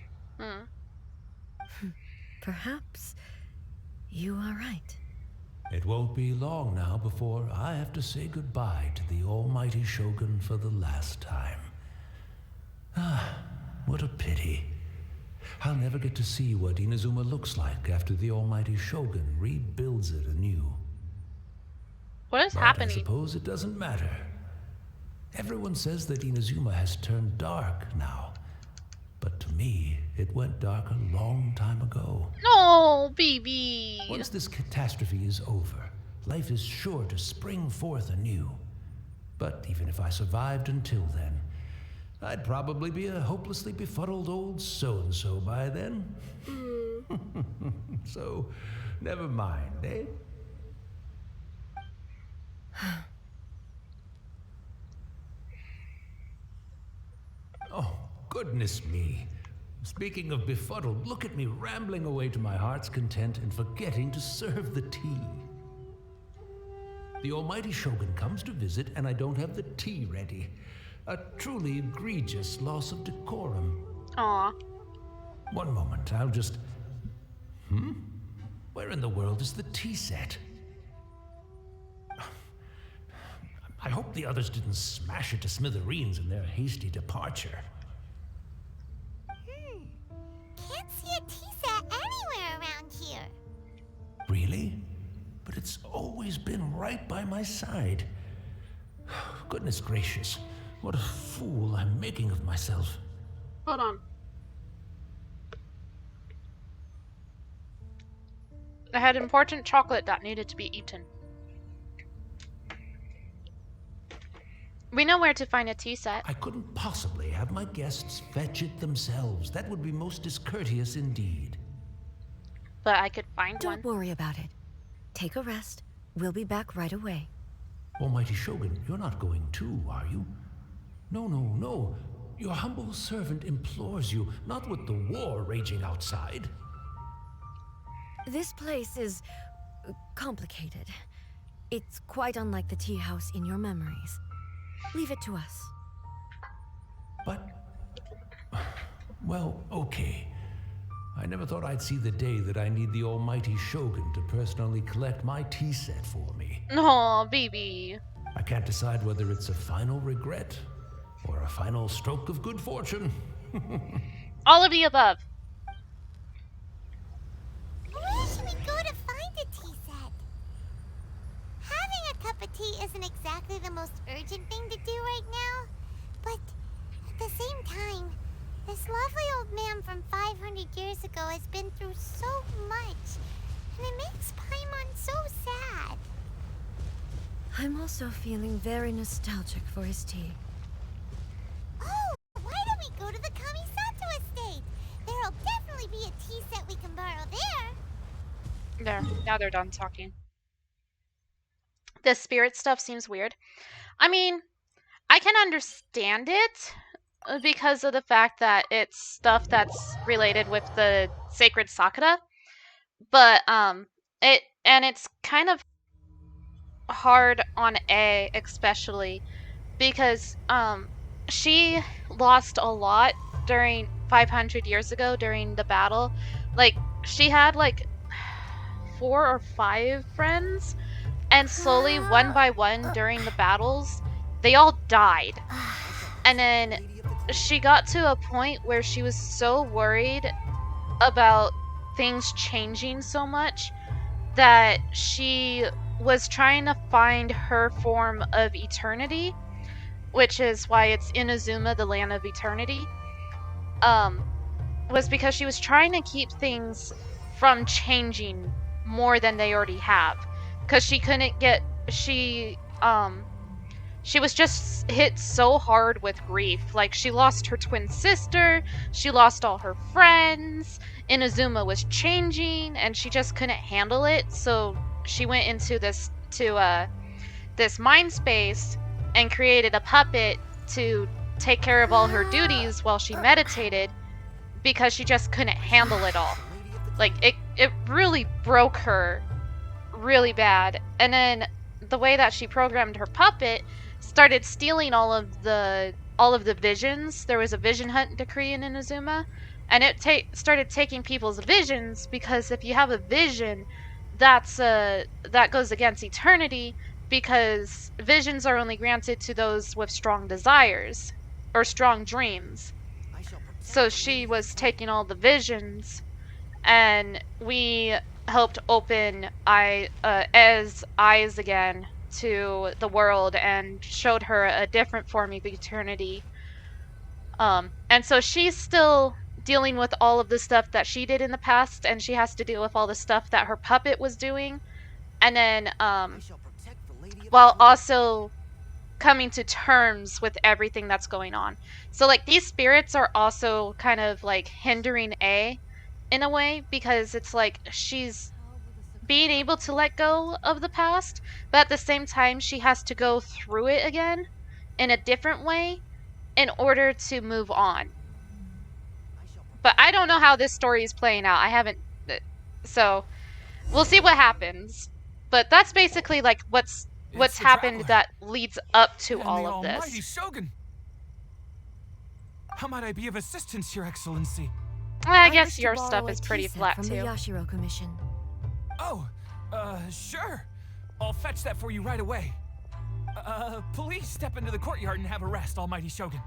Perhaps you are right. It won't be long now before I have to say goodbye to the almighty Shogun for the last time. Ah, what a pity. I'll never get to see what Inazuma looks like after the almighty Shogun rebuilds it anew. What is But happening? I suppose it doesn't matter. Everyone says that Inazuma has turned dark now. But to me, it went dark a long time ago. No, baby. Once this catastrophe is over, life is sure to spring forth anew. But even if I survived until then, I'd probably be a hopelessly befuddled old so-and-so by then. So, never mind, eh? Oh, goodness me. Speaking of befuddled, look at me rambling away to my heart's content and forgetting to serve the tea. The almighty Shogun comes to visit and I don't have the tea ready. A truly egregious loss of decorum. Aw. One moment, I'll just... Where in the world is the tea set? I hope the others didn't smash it to smithereens in their hasty departure. Can't see a tea set anywhere around here. Really? But it's always been right by my side. Goodness gracious, what a fool I'm making of myself. Hold on. I had important chocolate that needed to be eaten. We know where to find a tea set. I couldn't possibly have my guests fetch it themselves. That would be most discourteous indeed. But I could find one. Don't worry about it. Take a rest. We'll be back right away. Almighty Shogun, you're not going too, are you? No, no, no. Your humble servant implores you, not with the war raging outside. This place is complicated. It's quite unlike the tea house in your memories. Leave it to us. But... well, okay. I never thought I'd see the day that I need the almighty Shogun to personally collect my tea set for me. Aw, baby. I can't decide whether it's a final regret or a final stroke of good fortune. All of the above. Where should we go to find a tea set? Having a cup of tea isn't exactly the most urgent thing to do right now, but at the same time, this lovely old man from 500 years ago has been through so much, and it makes Paimon so sad. I'm also feeling very nostalgic for his tea. Oh, why don't we go to the Kamisato estate? There'll definitely be a tea set we can borrow there. There. Now they're done talking. The spirit stuff seems weird. I mean, I can understand it because of the fact that it's stuff that's related with the sacred Sakura. But it's kind of hard on A especially because she lost a lot during 500 years ago during the battle. Like she had like 4 or 5 friends, and slowly one by one during the battles they all died. And then she got to a point where she was so worried about things changing so much that she was trying to find her form of eternity, which is why it's Inazuma, the land of eternity. Was because she was trying to keep things from changing more than they already have, because she couldn't get she was just hit so hard with grief. Like, she lost her twin sister, she lost all her friends, Inazuma was changing, and she just couldn't handle it. So she went into this mind space and created a puppet to take care of all her duties while she meditated, because she just couldn't handle it all. Like, it really broke her really bad. And then the way that she programmed her puppet started stealing all of the visions. There was a vision hunt decree in Inazuma, and it started taking people's visions, because if you have a vision, that goes against eternity, because visions are only granted to those with strong desires or strong dreams. So she was taking all the visions, and we helped open as eyes again to the world and showed her a different form of eternity. And so she's still dealing with all of the stuff that she did in the past, and she has to deal with all the stuff that her puppet was doing. And then, while also coming to terms with everything that's going on. So, like, these spirits are also kind of like hindering A in a way, because it's like she's being able to let go of the past, but at the same time she has to go through it again in a different way in order to move on. But I don't know how this story is playing out. I haven't, so we'll see what happens. But that's basically like what's happened that leads up to all of this. Almighty Shogun. How might I be of assistance, Your Excellency? I guess your stuff is pretty flat from too. The Yashiro Commission. Oh, sure. I'll fetch that for you right away. Please step into the courtyard and have a rest, Almighty Shogun.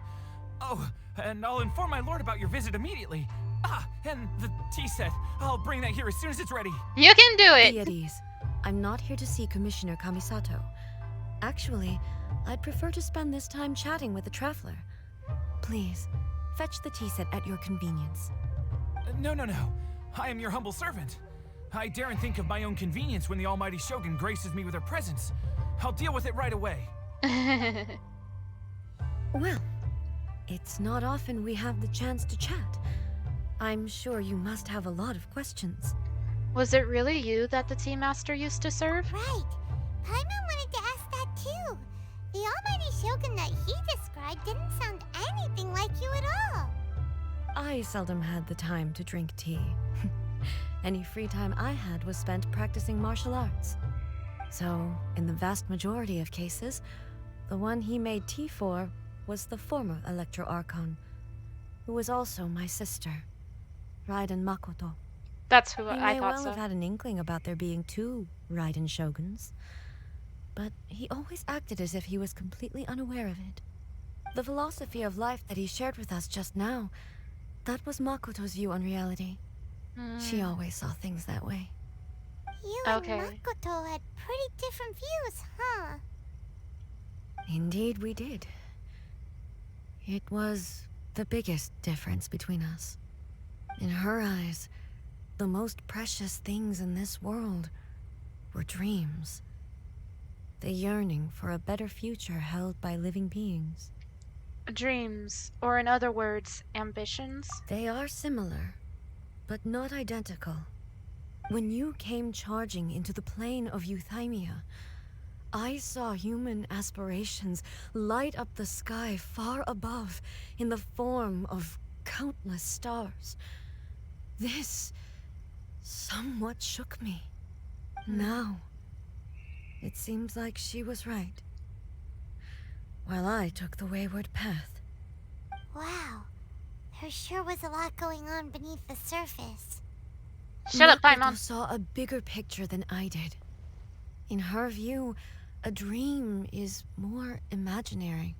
Oh, and I'll inform my lord about your visit immediately. Ah, and the tea set. I'll bring that here as soon as it's ready. You can do it. Be at ease. I'm not here to see Commissioner Kamisato. Actually, I'd prefer to spend this time chatting with the traveler. Please, fetch the tea set at your convenience. No. I am your humble servant. I daren't think of my own convenience when the Almighty Shogun graces me with her presence. I'll deal with it right away. Well, it's not often we have the chance to chat. I'm sure you must have a lot of questions. Was it really you that the tea master used to serve? Right. Paimon wanted to ask that too. The Almighty Shogun that he described didn't sound anything like you at all. I seldom had the time to drink tea. Any free time I had was spent practicing martial arts. So, in the vast majority of cases, the one he made tea for was the former Electro Archon, who was also my sister, Raiden Makoto. That's who He I may thought well so. have had an inkling about there being two Raiden Shoguns, but he always acted as if he was completely unaware of it. The philosophy of life that he shared with us just now, that was Makoto's view on reality. She always saw things that way. You Okay. and Makoto had pretty different views, huh? Indeed we did. It was the biggest difference between us. In her eyes, the most precious things in this world were dreams. The yearning for a better future held by living beings. Dreams, or in other words, ambitions. They are similar, but not identical. When you came charging into the plane of Euthymia, I saw human aspirations light up the sky far above in the form of countless stars. This somewhat shook me. Now, it seems like she was right, while I took the wayward path. Wow. There sure was a lot going on beneath the surface. Shut up, Makoto Paimon. saw a bigger picture than I did. In her view, A dream is more imaginary,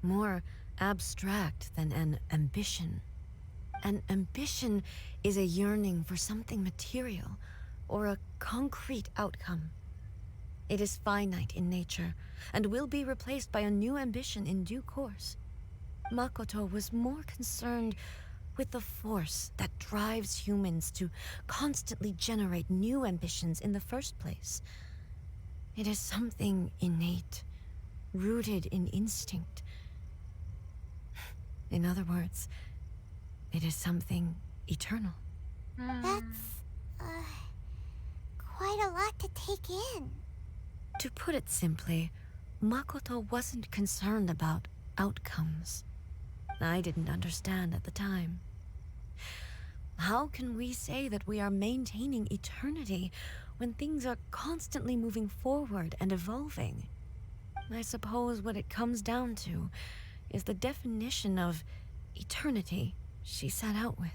more abstract than an ambition. An ambition is a yearning for something material, or a concrete outcome. It is finite in nature, and will be replaced by a new ambition in due course. Makoto was more concerned with the force that drives humans to constantly generate new ambitions in the first place. It is something innate, rooted in instinct. In other words, it is something eternal. That's, quite a lot to take in. To put it simply, Makoto wasn't concerned about outcomes. I didn't understand at the time. How can we say that we are maintaining eternity when things are constantly moving forward and evolving? I suppose what it comes down to is the definition of eternity she set out with.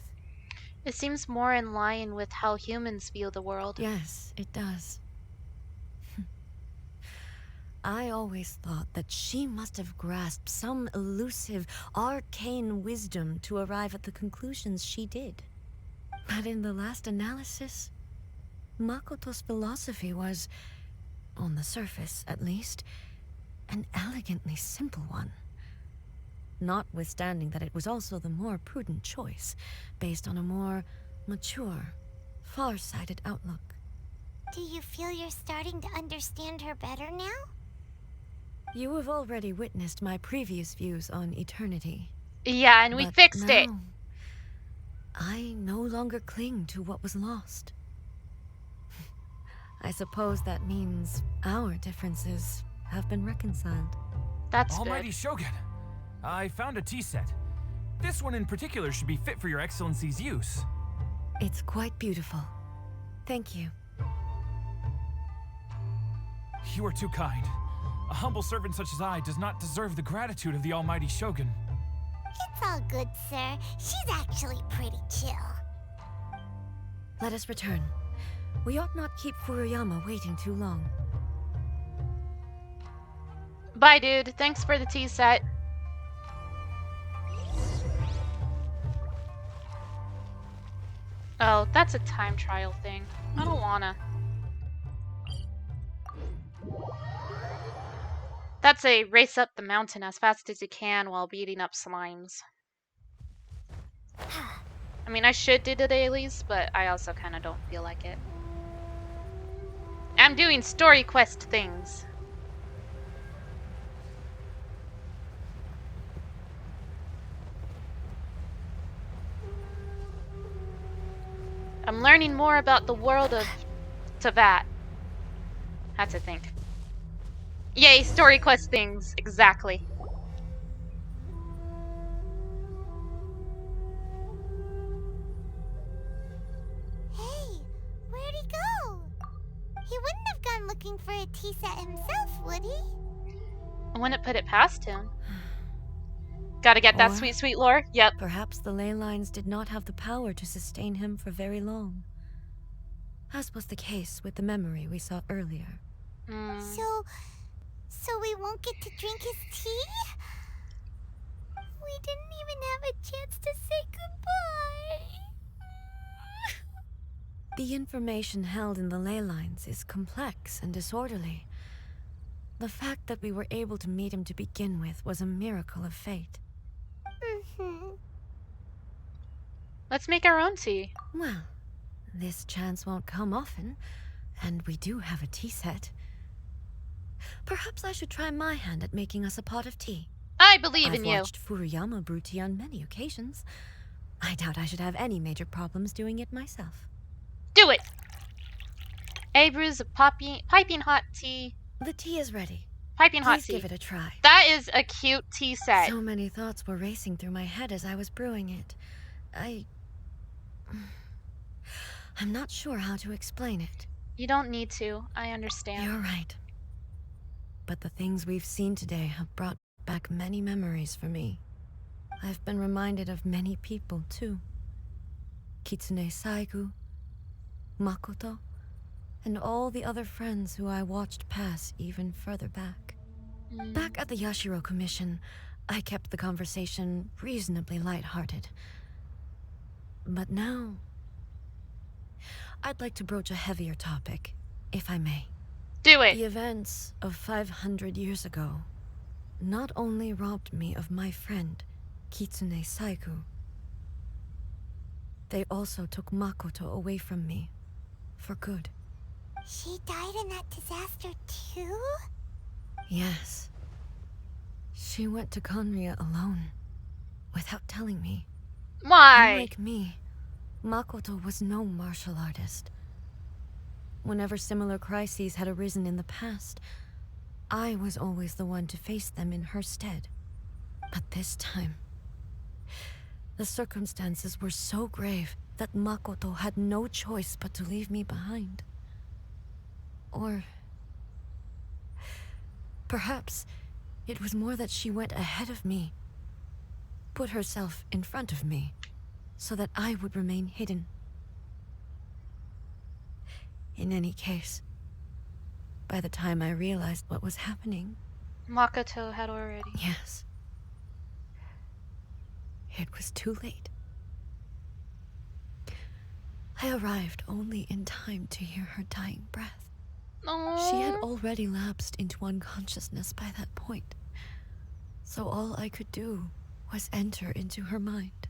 It seems more in line with how humans view the world. Yes, it does. I always thought that she must have grasped some elusive, arcane wisdom to arrive at the conclusions she did. But in the last analysis, Makoto's philosophy was, on the surface at least, an elegantly simple one. Notwithstanding that it was also the more prudent choice, based on a more mature, far-sighted outlook. Do you feel you're starting to understand her better now? You have already witnessed my previous views on eternity. Yeah, and we But fixed it. now, I no longer cling to what was lost. I suppose that means our differences have been reconciled. That's Almighty good. Shogun, I found a tea set. This one in particular should be fit for your excellency's use. It's quite beautiful. Thank you. You are too kind. A humble servant such as I does not deserve the gratitude of the Almighty Shogun. It's all good, sir. She's actually pretty chill. Let us return. We ought not keep Furuyama waiting too long. Bye, dude. Thanks for the tea set. Oh, that's a time trial thing. I don't wanna. That's a race up the mountain as fast as you can while beating up slimes. I mean, I should do the dailies, but I also kind of don't feel like it. I'm doing story quest things. I'm learning more about the world of Tavat. Had to think. Yay, story quest things. Exactly. Hey, where'd he go? He wouldn't have gone looking for a tea set himself, would he? I wouldn't put it past him. Gotta get that Or sweet, sweet lore? Yep. Perhaps the ley lines did not have the power to sustain him for very long. As was the case with the memory we saw earlier. So we won't get to drink his tea? We didn't even have a chance to say goodbye. The information held in the ley lines is complex and disorderly. The fact that we were able to meet him to begin with was a miracle of fate. Let's make our own tea. Well, this chance won't come often, and we do have a tea set. Perhaps I should try my hand at making us a pot of tea. I believe in I've you. watched Furuyama brew tea on many occasions. I doubt I should have any major problems doing it myself. Do it! A brews of piping hot tea. The tea is ready. Piping hot Please tea. give it a try. That is a cute tea set. So many thoughts were racing through my head as I was brewing it. I'm not sure how to explain it. You don't need to. I understand. You're right. But the things we've seen today have brought back many memories for me. I've been reminded of many people, too. Kitsune Saigu, Makoto, and all the other friends who I watched pass even further back. Back at the Yashiro Commission, I kept the conversation reasonably lighthearted. But now, I'd like to broach a heavier topic, if I may. Do it. The events of 500 years ago not only robbed me of my friend, Kitsune Saiku, they also took Makoto away from me for good. She died in that disaster too? Yes. She went to Conria alone, without telling me. Why? Unlike me, Makoto was no martial artist. Whenever similar crises had arisen in the past, I was always the one to face them in her stead. But this time, the circumstances were so grave that Makoto had no choice but to leave me behind. Or perhaps it was more that she went ahead of me, put herself in front of me, so that I would remain hidden. In any case, by the time I realized what was happening... Makoto had already... Yes. It was too late. I arrived only in time to hear her dying breath. Aww. She had already lapsed into unconsciousness by that point, so all I could do was enter into her mind.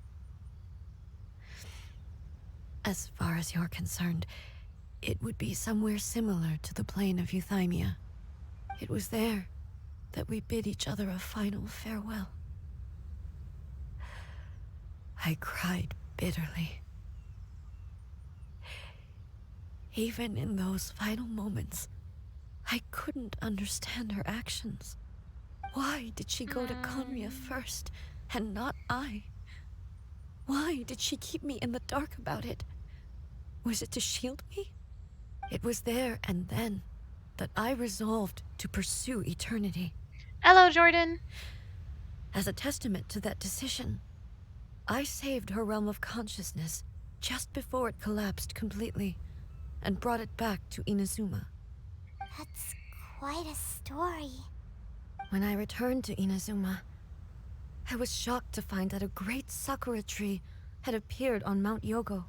As far as you're concerned, it would be somewhere similar to the plane of Euthymia. It was there that we bid each other a final farewell. I cried bitterly. Even in those final moments, I couldn't understand her actions. Why did she go to Conria first, and not I? Why did she keep me in the dark about it? Was it to shield me? It was there and then that I resolved to pursue eternity. Hello, Jordan. As a testament to that decision, I saved her realm of consciousness just before it collapsed completely, and brought it back to Inazuma. That's quite a story. When I returned to Inazuma, I was shocked to find that a great sakura tree had appeared on Mount Yogo.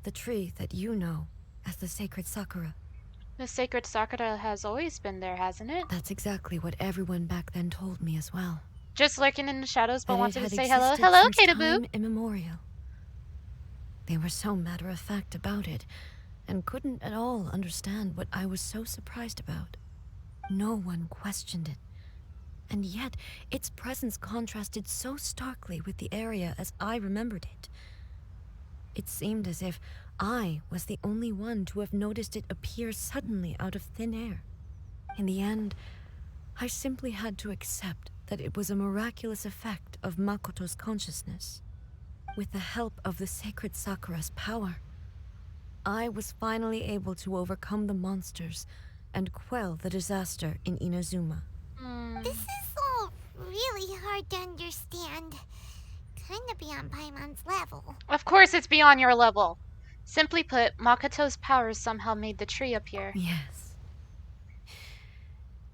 The tree that you know as the sacred sakura. The sacred sakura has always been there, hasn't it? That's exactly what everyone back then told me as well. Just lurking in the shadows, but That wanted it to had say hello. existed Hello, since Kataboo. time immemorial. They were so matter-of-fact about it, and couldn't at all understand what I was so surprised about. No one questioned it, and yet its presence contrasted so starkly with the area as I remembered it. It seemed as if I was the only one to have noticed it appear suddenly out of thin air. In the end, I simply had to accept that it was a miraculous effect of Makoto's consciousness. With the help of the sacred sakura's power, I was finally able to overcome the monsters and quell the disaster in Inazuma. This is all really hard to understand. Kinda beyond Paimon's level. Of course it's beyond your level. Simply put, Makoto's powers somehow made the tree appear. Yes.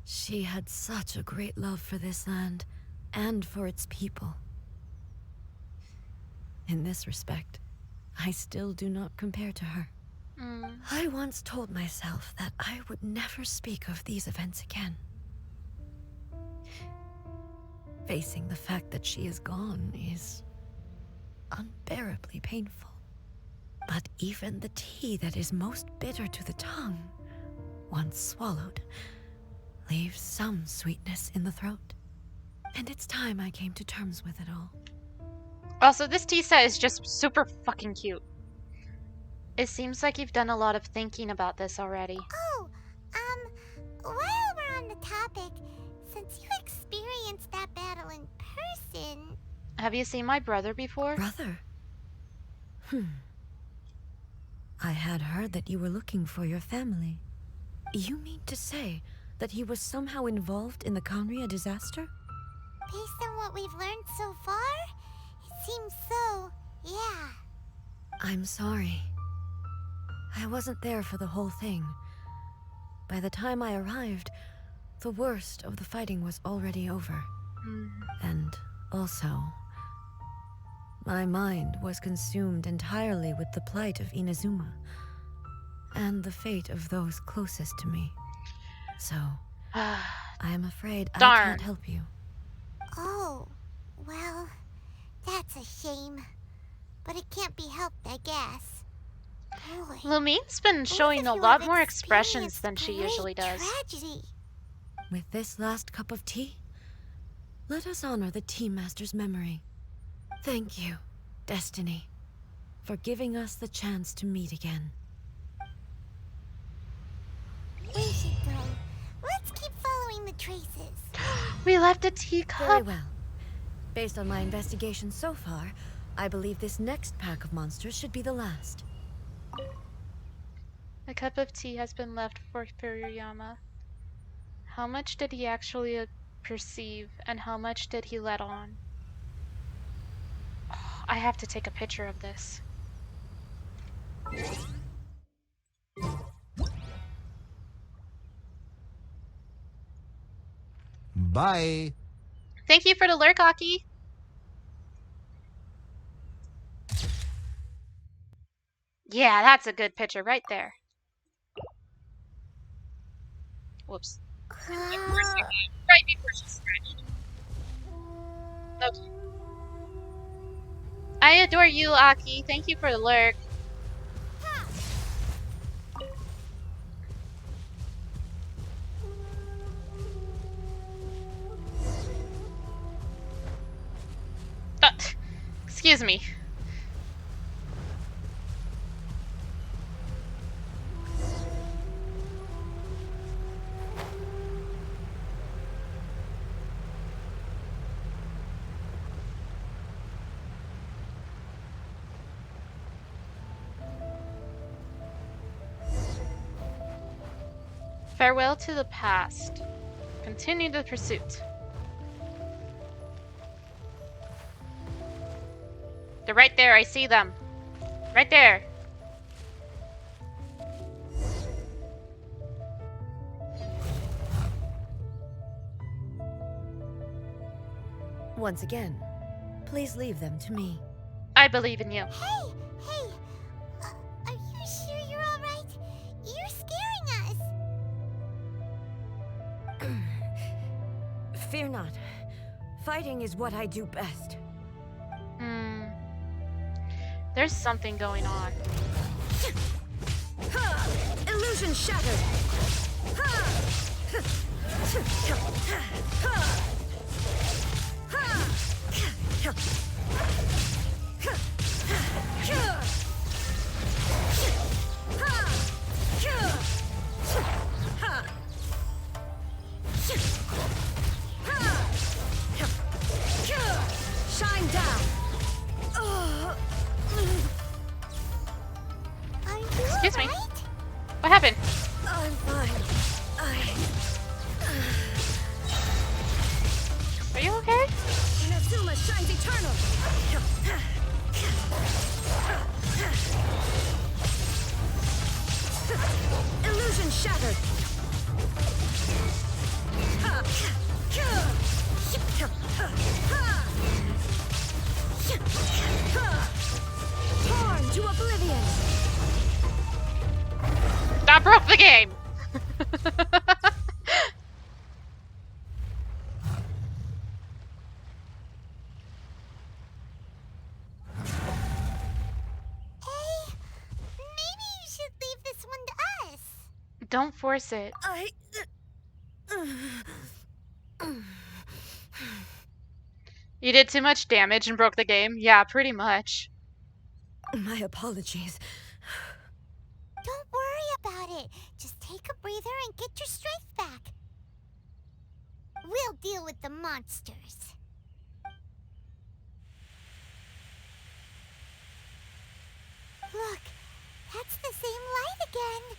She had such a great love for this land, and for its people. In this respect, I still do not compare to her. I once told myself that I would never speak of these events again. Facing the fact that she is gone is unbearably painful. But even the tea that is most bitter to the tongue, once swallowed, leaves some sweetness in the throat. And it's time I came to terms with it all. Also, this tea set is just super fucking cute. It seems like you've done a lot of thinking about this already. Oh, while we're on the topic, since you experienced that battle in person... Have you seen my brother before? Brother? I had heard that you were looking for your family. You mean to say that he was somehow involved in the Conria disaster? Based on what we've learned so far, it seems so, yeah. I'm sorry. I wasn't there for the whole thing. By the time I arrived, the worst of the fighting was already over. And also, my mind was consumed entirely with the plight of Inazuma and the fate of those closest to me. So, I am afraid I Darn. can't help you. Oh, well, that's a shame. But it can't be helped, I guess. Boy, Lumine's been both showing of a you lot have more expressions experienced than she great usually does. Tragedy. With this last cup of tea, let us honor the Tea Master's memory. Thank you, Destiny, for giving us the chance to meet again. We should go. Let's keep following the traces. We left a Very teacup. well. Based on my investigation so far, I believe this next pack of monsters should be the last. A cup of tea has been left for Furuyama. How much did he actually perceive, and how much did he let on? Oh, I have to take a picture of this. Bye. Thank you for the lurk, Aki. Yeah, that's a good picture right there. Whoops. Right before she stretched. Okay. I adore you, Aki. Thank you for the lurk. Excuse me. Farewell to the past. Continue the pursuit. They're right there, I see them. Right there. Once again, please leave them to me. I believe in you. Hey! Are you sure you're alright? You're scaring us. Fear not. Fighting is what I do best. There's something going on. Illusion shattered! Shine down! Are you Excuse me. alright? What happened? I'm fine. Are you okay? Inazuma shines eternal! Illusion shattered! Torn to oblivion! That broke the game! Hey, maybe you should leave this one to us. Don't force it. You did too much damage and broke the game? Yeah, pretty much. My apologies. Don't worry about it. Just take a breather and get your strength back. We'll deal with the monsters. Look, that's the same light again.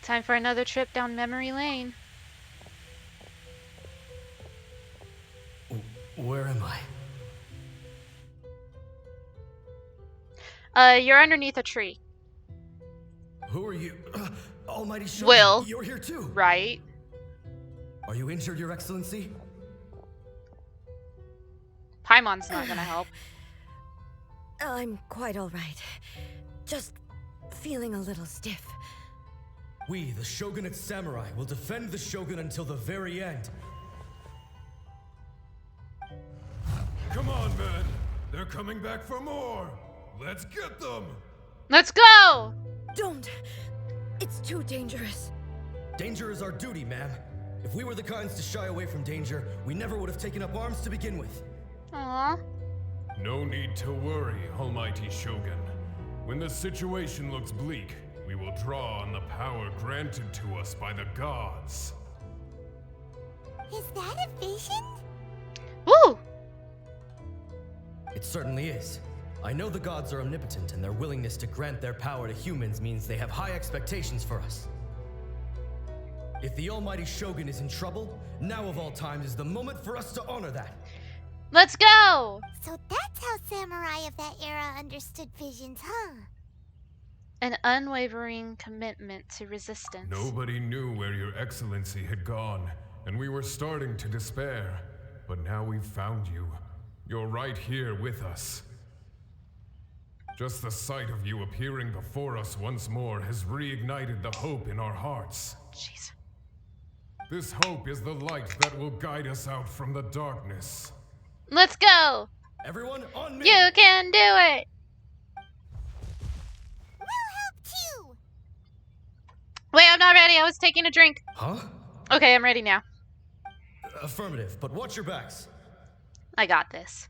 Time for another trip down memory lane. Where am I? You're underneath a tree. Who Who are you? Almighty Shogun, Will. you're here too. Right? Are you injured, Your Excellency? Paimon's not gonna help. I'm quite all right. Just feeling a little stiff. We, the Shogunate Samurai, will defend the Shogun until the very end. Come on, men. They're coming back for more. Let's get them. Let's go! Don't! It's too dangerous. Danger is our duty, ma'am. If we were the kinds to shy away from danger, we never would have taken up arms to begin with. Aww. No need to worry, Almighty Shogun. When the situation looks bleak, we will draw on the power granted to us by the gods. Is that a vision? Woo! It certainly is. I know the gods are omnipotent, and their willingness to grant their power to humans means they have high expectations for us. If the Almighty Shogun is in trouble, now of all times is the moment for us to honor that. Let's go! So that's how samurai of that era understood visions, huh? An unwavering commitment to resistance. Nobody knew where Your Excellency had gone, and we were starting to despair. But now we've found you. You're right here with us. Just the sight of you appearing before us once more has reignited the hope in our hearts. Jeez. This hope is the light that will guide us out from the darkness. Let's go! Everyone on me! You can do it! We'll help too! Wait, I'm not ready. I was taking a drink. Huh? Okay, I'm ready now. Affirmative, but watch your backs. I got this.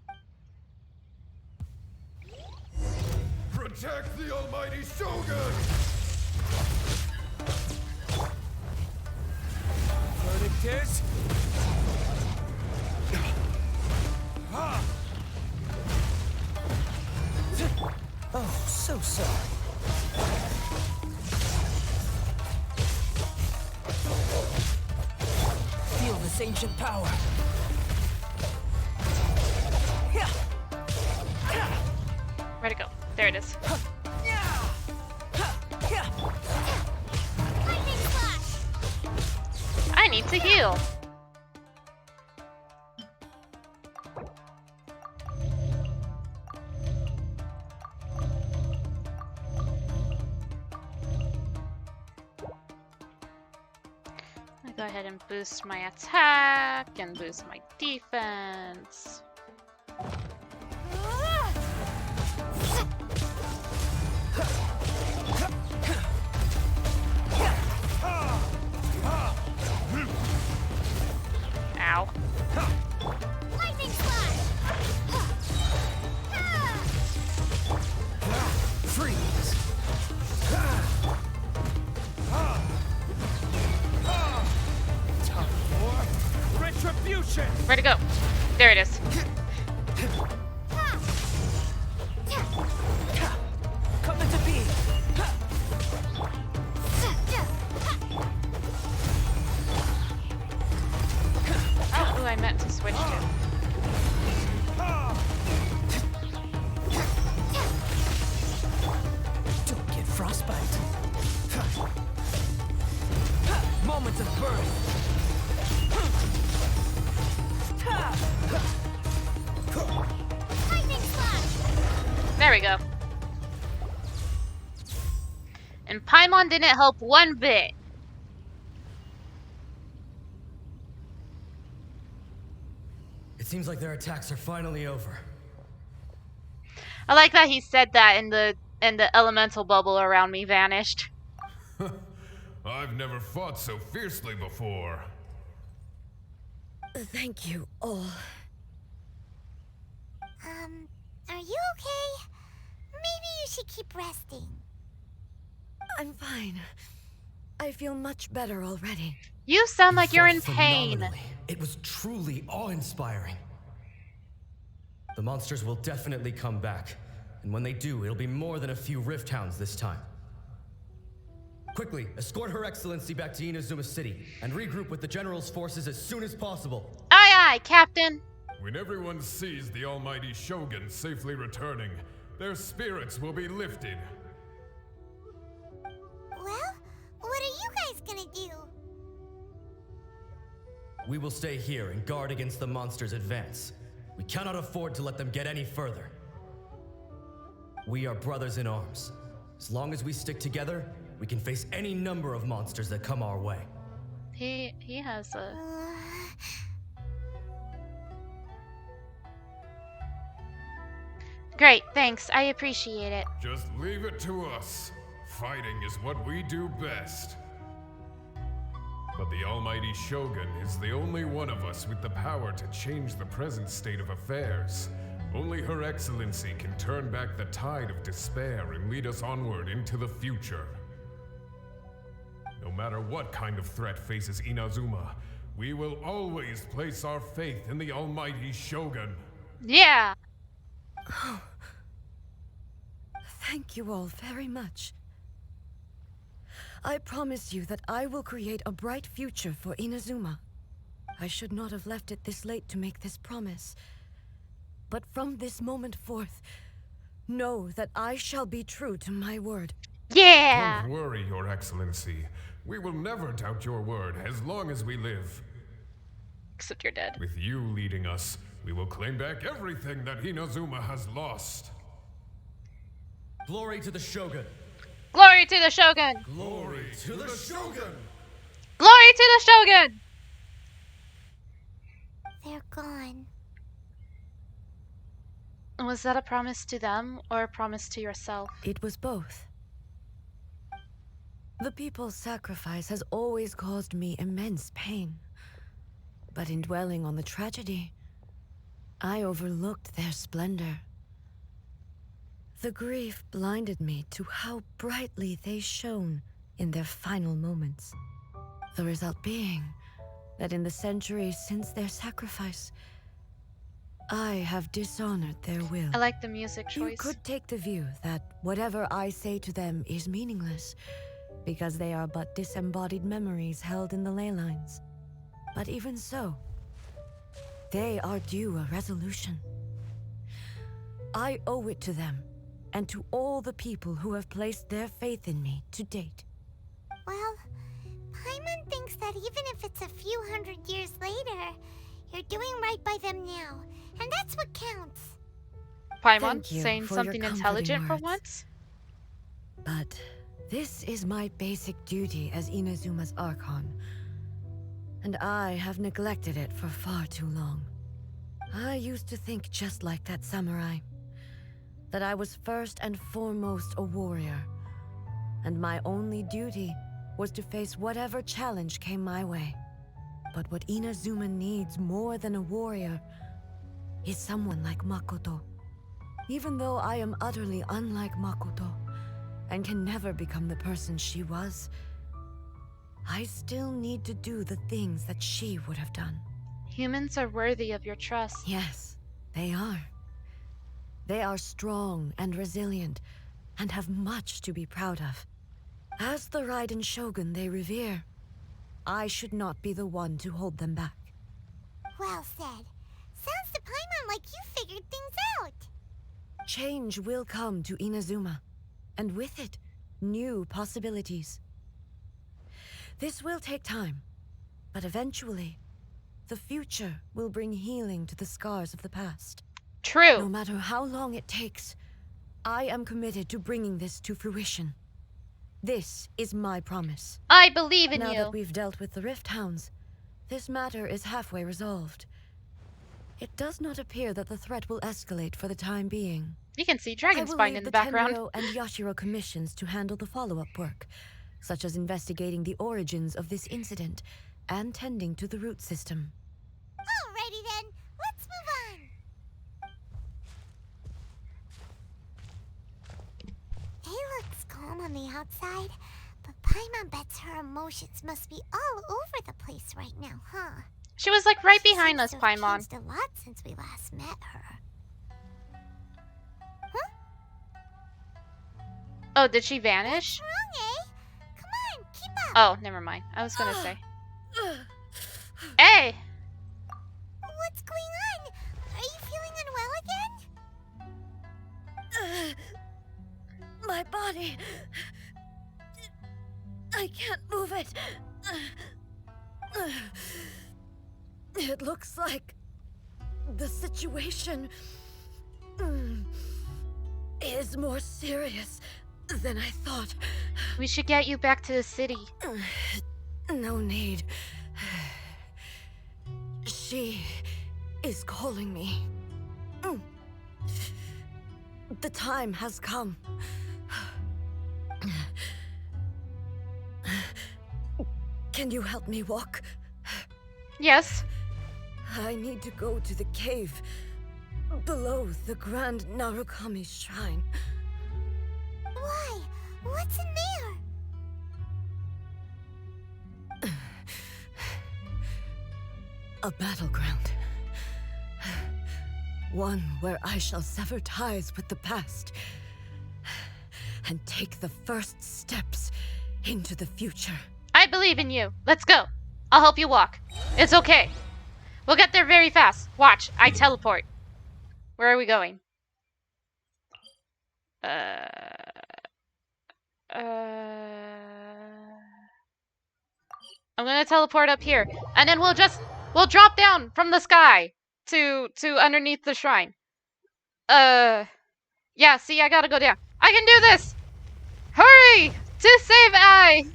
Protect the Almighty Shogun! Verdict is... Oh, so sorry. Feel this ancient power. Where'd it go? There it is. Lightning flash! I need to heal. I go ahead and boost my attack and boost my defense. Ow. Lightning flash! Freeze! Time for retribution! Where'd it go? There it is. Come into being! Oh, who I meant to switch to. Don't get frostbite. Moment of birth. Lightning flash! There we go. And Paimon didn't help one bit. It seems like their attacks are finally over. I like that he said that and the elemental bubble around me vanished. I've never fought so fiercely before. Thank you all. Are you okay? Maybe you should keep resting. I'm fine. I feel much better already. You sound like you're Fought in pain. phenomenally. It was truly awe-inspiring. The monsters will definitely come back, and when they do, it'll be more than a few Rift Hounds this time. Quickly, escort Her Excellency back to Inazuma City, and regroup with the General's forces as soon as possible. Aye, aye, Captain. When everyone sees the Almighty Shogun safely returning, their spirits will be lifted. we will stay here and guard against the monsters' advance. We cannot afford to let them get any further. We are brothers in arms. As long as we stick together, we can face any number of monsters that come our way. He has a... Great, thanks. I appreciate it. Just leave it to us. Fighting is what we do best. But the almighty Shogun is the only one of us with the power to change the present state of affairs. Only Her Excellency can turn back the tide of despair and lead us onward into the future. No matter what kind of threat faces Inazuma, we will always place our faith in the almighty Shogun. Yeah! Oh. Thank you all very much. I promise you that I will create a bright future for Inazuma. I should not have left it this late to make this promise. But from this moment forth, know that I shall be true to my word. Yeah! Don't worry, Your Excellency. We will never doubt your word as long as we live. Except you're dead. With you leading us, we will claim back everything that Inazuma has lost. Glory to the Shogun! Glory to the Shogun! Glory to the Shogun! Glory to the Shogun! They're gone. Was that a promise to them or a promise to yourself? It was both. The people's sacrifice has always caused me immense pain. But in dwelling on the tragedy, I overlooked their splendor. The grief blinded me to how brightly they shone in their final moments. The result being that in the centuries since their sacrifice, I have dishonored their will. I like the music choice. You could take the view that whatever I say to them is meaningless, because they are but disembodied memories held in the ley lines. But even so, they are due a resolution. I owe it to them, and to all the people who have placed their faith in me to date. Well, Paimon thinks that even if it's a few hundred years later, you're doing right by them now, and that's what counts. Paimon Thank you saying for something your intelligent for comforting words. once? But this is my basic duty as Inazuma's Archon, and I have neglected it for far too long. I used to think just like that samurai, that I was first and foremost a warrior, and my only duty was to face whatever challenge came my way. But what Inazuma needs more than a warrior is someone like Makoto. Even though I am utterly unlike Makoto, and can never become the person she was, I still need to do the things that she would have done. Humans are worthy of your trust. Yes, they are. They are strong and resilient, and have much to be proud of. As the Raiden Shogun they revere, I should not be the one to hold them back. Well said. Sounds to Paimon like you figured things out. Change will come to Inazuma, and with it, new possibilities. This will take time, but eventually, the future will bring healing to the scars of the past. True. No matter how long it takes, I am committed to bringing this to fruition. This is my promise. I believe in Now you. that we've dealt with the Rift Hounds, this matter is halfway resolved. It does not appear that the threat will escalate for the time being. You can see Dragonspine in the background. I will leave the Tenryo and Yashiro commissions to handle the follow-up work, such as investigating the origins of this incident and tending to the root system. Alrighty then, let's move on. It looks calm on the outside, but Paimon bets her emotions must be all over the place right now, huh? She was like right She behind seems us, to have Paimon. changed a lot since we last met her. Huh? Oh, did she vanish? What's wrong, eh? Come on, keep up. Oh, never mind. I was gonna say. Hey! What's going on? Are you feeling unwell again? My body... I can't move it. It looks like the situation is more serious than I thought. We should get you back to the city. No need. She is calling me. The time has come. Can you help me walk? Yes. I need to go to the cave below the Grand Narukami Shrine. Why? What's in there? A battleground. One where I shall sever ties with the past and take the first steps into the future. I believe in you. Let's go. I'll help you walk. It's okay. We'll get there very fast. Watch, I teleport. Where are we going? I'm gonna teleport up here, and then we'll drop down from the sky to underneath the shrine. Yeah, see, I gotta go down. I can do this! Hurry! To save I!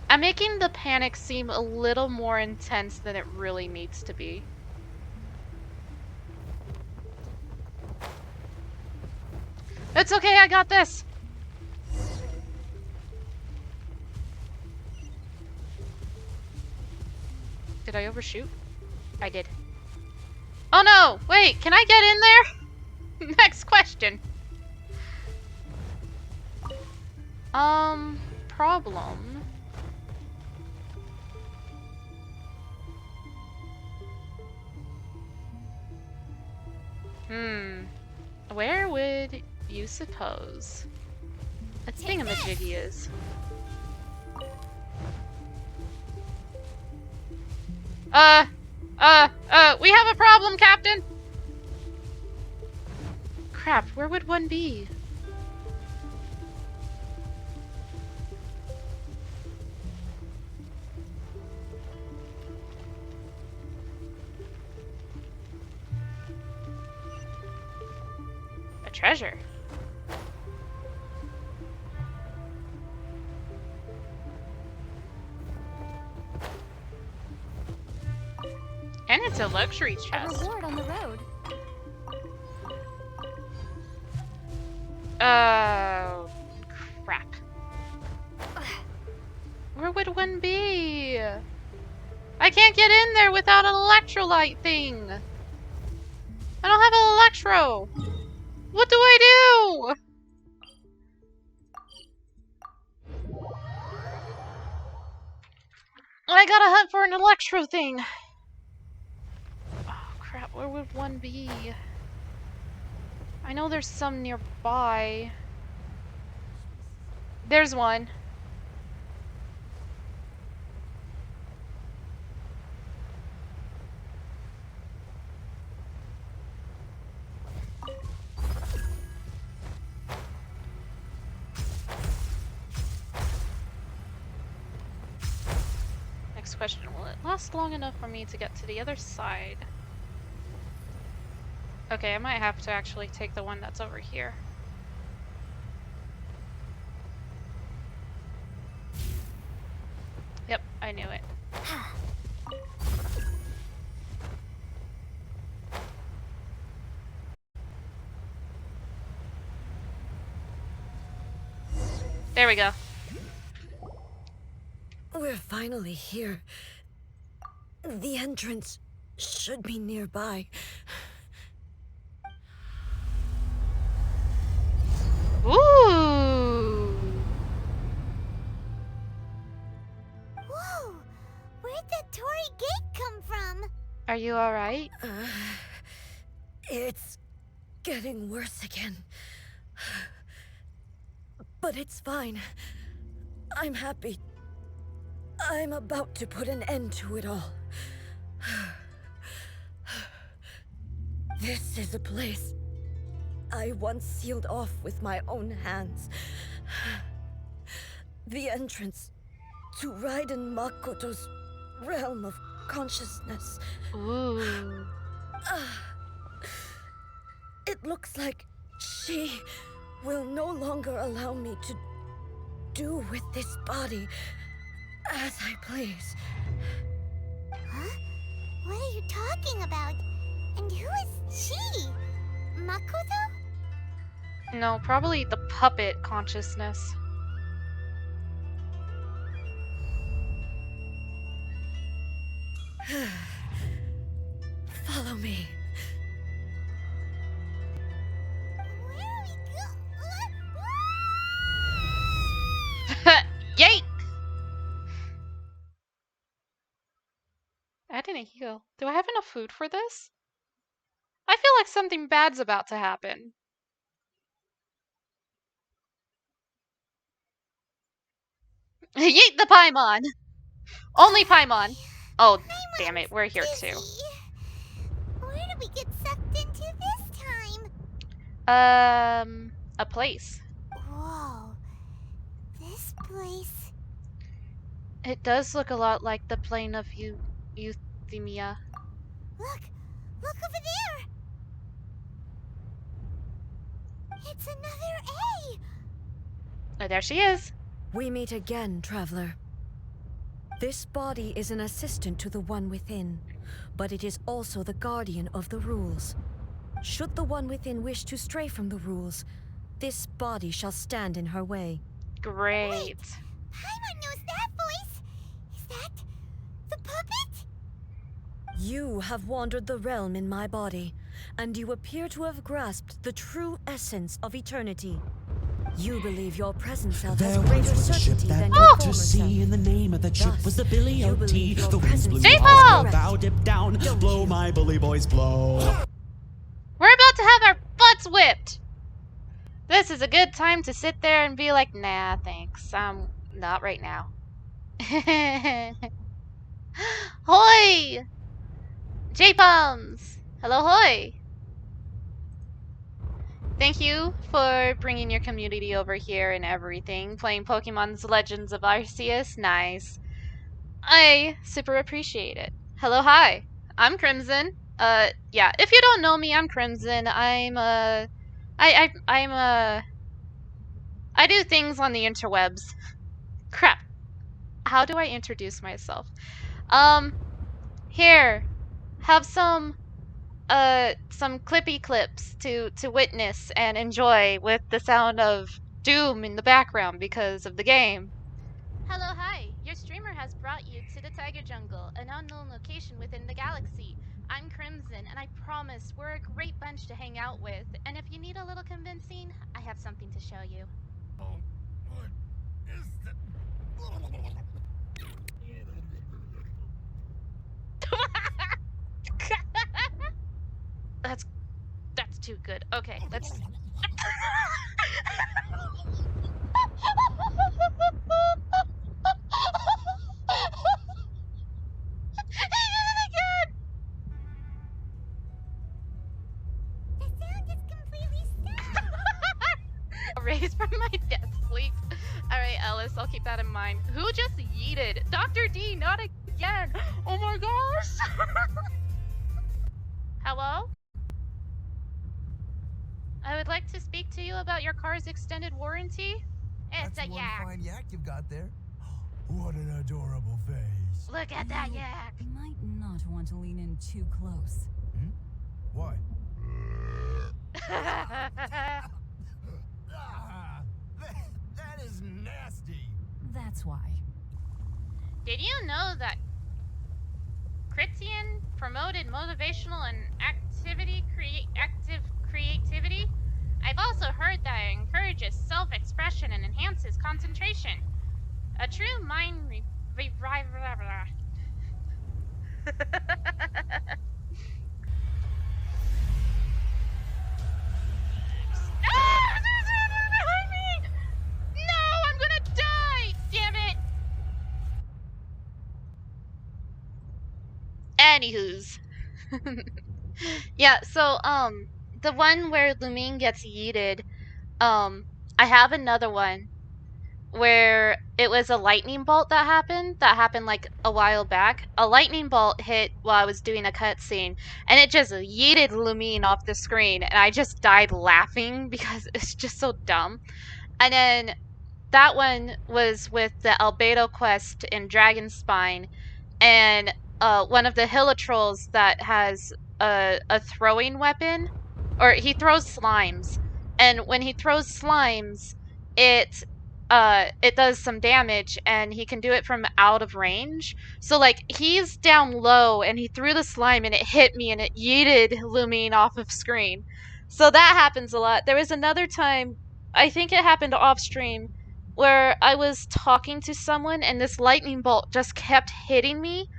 I'm making the panic seem a little more intense than it really needs to be. It's okay, I got this! Did I overshoot? I did. Oh no! Wait, can I get in there? Next question. Problem. Where would you suppose a thingamajiggy is? We have a problem, Captain! Crap, where would one be? A treasure. And it's a luxury chest. A reward on the road. Oh, crap. Where would one be? I can't get in there without an electrolyte thing. I don't have an electro. What do I do? I gotta hunt for an electro thing. Oh crap, where would one be? I know there's some nearby. There's one. Next question, will it last long enough for me to get to the other side? Okay, I might have to actually take the one that's over here. Yep, I knew it. There we go. We're finally here. The entrance should be nearby. Ooh! Whoa! Where'd that Torii gate come from? Are you alright? It's getting worse again. But it's fine. I'm happy. I'm about to put an end to it all. This is a place I once sealed off with my own hands. the entrance to Raiden Makoto's realm of consciousness. Ooh. It looks like she will no longer allow me to do with this body as I please. Huh? What are you talking about? And who is she? Makoto? No, probably the puppet consciousness. Follow me. Where are we Yay! I didn't heal. Do I have enough food for this? I feel like something bad's about to happen. Yeet the Paimon! Only Paimon! Oh, damn it, we're here too. Where did we get sucked into this time? A place. Whoa. This place... It does look a lot like the plane of Euthymia. Look! Look over there! It's another A! Oh, there she is. We meet again, traveler. This body is an assistant to the one within, but it is also the guardian of the rules. Should the one within wish to stray from the rules, this body shall stand in her way. Great. Wait, Paimon knows that voice! Is that the puppet? You have wandered the realm in my body, and you appear to have grasped the true essence of eternity. You believe your present self has greater certainty than your former self. In the name of the ship was the Billy O.T. The winds blew J-Pop! bow dip down, blow my bully boys blow. We're about to have our butts whipped. This is a good time to sit there and be like, nah, thanks. Not right now. Hoi! J-Pums! Hello, hoi! Thank you for bringing your community over here and everything. Playing Pokemon's Legends of Arceus. Nice. I super appreciate it. Hello, hi. I'm Crimson. Yeah, if you don't know me, I'm Crimson. I do things on the interwebs. Crap. How do I introduce myself? Here. Have some clippy clips to witness and enjoy with the sound of doom in the background because of the game. Hello, hi. Your streamer has brought you to the Tiger Jungle, an unknown location within the galaxy. I'm Crimson, and I promise we're a great bunch to hang out with. And if you need a little convincing, I have something to show you. Oh, what is that? That's too good. Okay, let's. The sound is completely stopped! Raised from my death sleep. Alright, Ellis, I'll keep that in mind. Who just yeeted? Dr. D, not again! Oh my gosh! Hello? I would like to speak to you about your car's extended warranty. It's That's a one yak. fine yak you've got there. What an adorable face. Look at that yak. You might not want to lean in too close. Hmm? Why? That is nasty. That's why. Did you know that Critian promoted motivational and active creativity? I've also heard that it encourages self-expression and enhances concentration. A true mind behind me! No, I'm gonna die! Damn it! Anywho's. Yeah, so, the one where Lumine gets yeeted, I have another one where it was a lightning bolt that happened like a while back. A lightning bolt hit while I was doing a cutscene, and it just yeeted Lumine off the screen, and I just died laughing because it's just so dumb. And then that one was with the Albedo quest in Dragonspine, and one of the Hilitrolls that has a throwing weapon, or he throws slimes, and when he throws slimes, it does some damage, and he can do it from out of range. So like he's down low, and he threw the slime, and it hit me, and it yeeted Lumine off of screen. So that happens a lot. There was another time, I think it happened off stream, where I was talking to someone, and this lightning bolt just kept hitting me.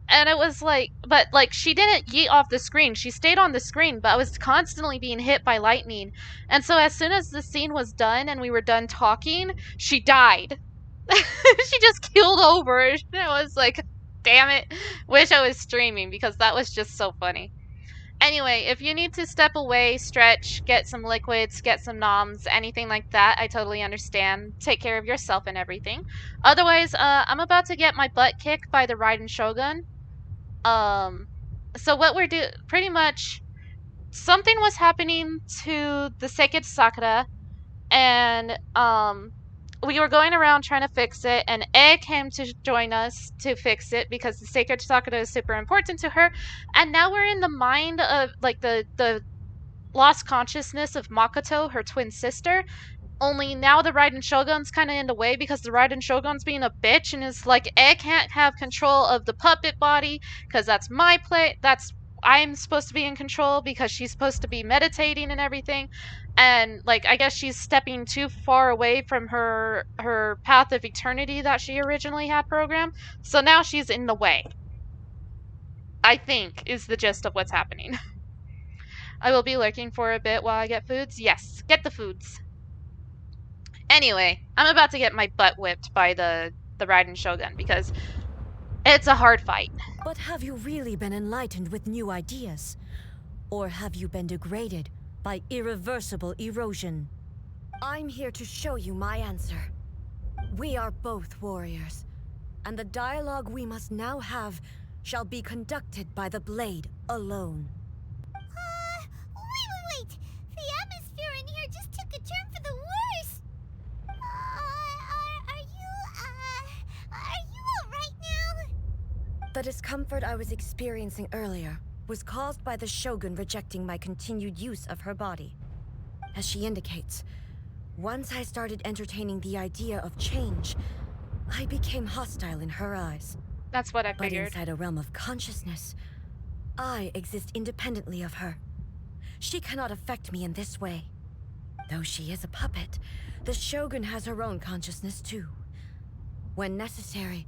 And it was like, but like she didn't yeet off the screen. She stayed on the screen, but I was constantly being hit by lightning. And so as soon as the scene was done and we were done talking, she died. She just keeled over. And I was like, damn it. Wish I was streaming because that was just so funny. Anyway, if you need to step away, stretch, get some liquids, get some noms, anything like that, I totally understand. Take care of yourself and everything. Otherwise, I'm about to get my butt kicked by the Raiden Shogun. So what we're doing, pretty much, something was happening to the Sacred Sakura, and, we were going around trying to fix it, and A came to join us to fix it because the Sacred Sakura is super important to her, and now we're in the mind of, like, the lost consciousness of Makoto, her twin sister. Only now the Raiden Shogun's kind of in the way because the Raiden Shogun's being a bitch and is like, I can't have control of the puppet body because that's my play. I'm supposed to be in control because she's supposed to be meditating and everything. And like, I guess she's stepping too far away from her path of eternity that she originally had programmed. So now she's in the way, I think, is the gist of what's happening. I will be lurking for a bit while I get foods. Yes, get the foods. Anyway, I'm about to get my butt whipped by the Raiden Shogun because it's a hard fight. But have you really been enlightened with new ideas? Or have you been degraded by irreversible erosion? I'm here to show you my answer. We are both warriors, and the dialogue we must now have shall be conducted by the blade alone. Wait. The atmosphere in here just took a turn for the worse. Are you alright now? The discomfort I was experiencing earlier was caused by the Shogun rejecting my continued use of her body. As she indicates, once I started entertaining the idea of change, I became hostile in her eyes. That's what I figured. But inside a realm of consciousness, I exist independently of her. She cannot affect me in this way. Though she is a puppet, the Shogun has her own consciousness too. When necessary,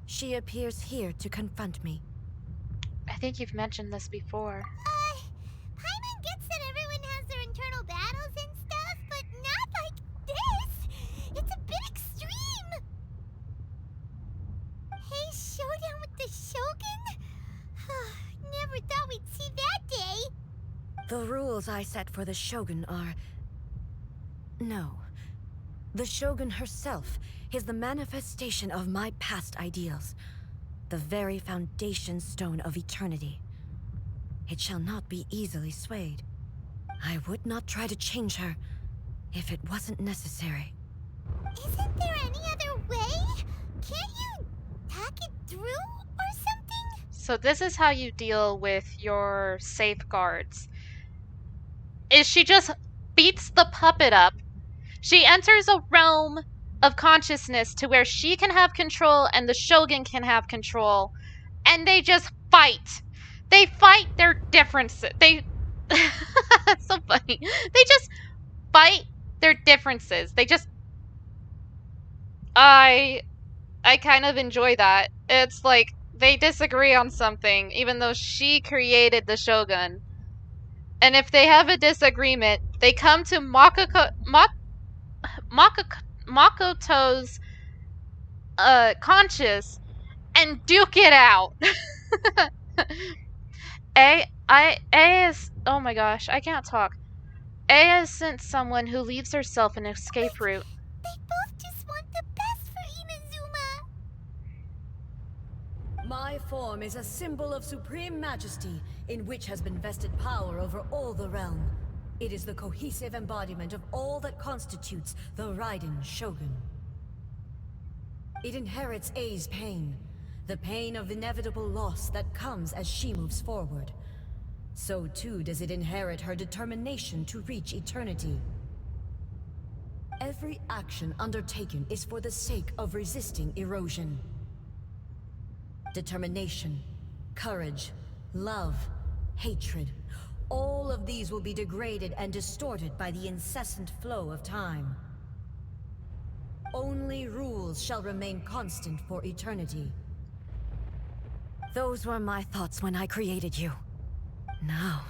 she appears here to confront me. I think you've mentioned this before. Paimon gets that everyone has their internal battles and stuff, but not like this. It's a bit extreme. Hey, showdown with the Shogun? Never thought we'd see that day. The rules I set for the Shogun are... No. The Shogun herself is the manifestation of my past ideals. The very foundation stone of eternity. It shall not be easily swayed. I would not try to change her if it wasn't necessary. Isn't there any other way? Can't you talk it through or something? So this is how you deal with your safeguards. Is she just beats the puppet up. She enters a realm of consciousness to where she can have control and the Shogun can have control. And they just fight. They fight their differences. It's so funny. They just fight their differences. They just... I kind of enjoy that. It's like they disagree on something, even though she created the Shogun. And if they have a disagreement, they come to Makoto's conscious and duke it out. A is, oh my gosh, I can't talk. A has sent someone who leaves herself an escape route. They both just My form is a symbol of supreme majesty, in which has been vested power over all the realm. It is the cohesive embodiment of all that constitutes the Raiden Shogun. It inherits Ei's pain, the pain of inevitable loss that comes as she moves forward. So too does it inherit her determination to reach eternity. Every action undertaken is for the sake of resisting erosion. Determination, courage, love, hatred, all of these will be degraded and distorted by the incessant flow of time. Only rules shall remain constant for eternity. Those were my thoughts when I created you. Now,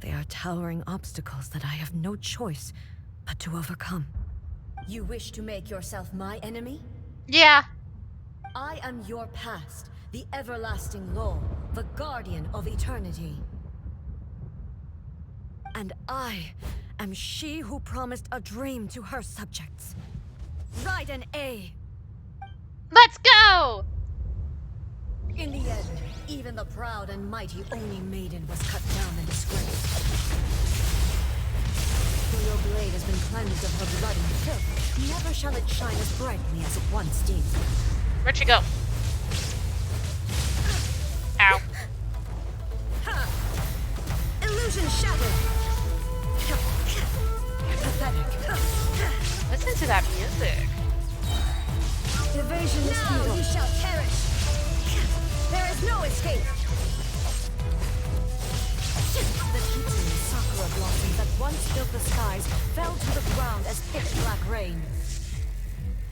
they are towering obstacles that I have no choice but to overcome. You wish to make yourself my enemy? Yeah. I am your past, the everlasting law, the guardian of eternity. And I am she who promised a dream to her subjects. Raiden A. Let's go! In the end, even the proud and mighty Oni Maiden was cut down and disgraced. Though your blade has been cleansed of her blood and filth, never shall it shine as brightly as it once did. Where'd she go? Ow. Illusion shattered! Pathetic. Listen to that music. Evasion is futile. You shall perish! There is no escape! The Kitsune sakura blossoms that once filled the skies fell to the ground as pitch black rain.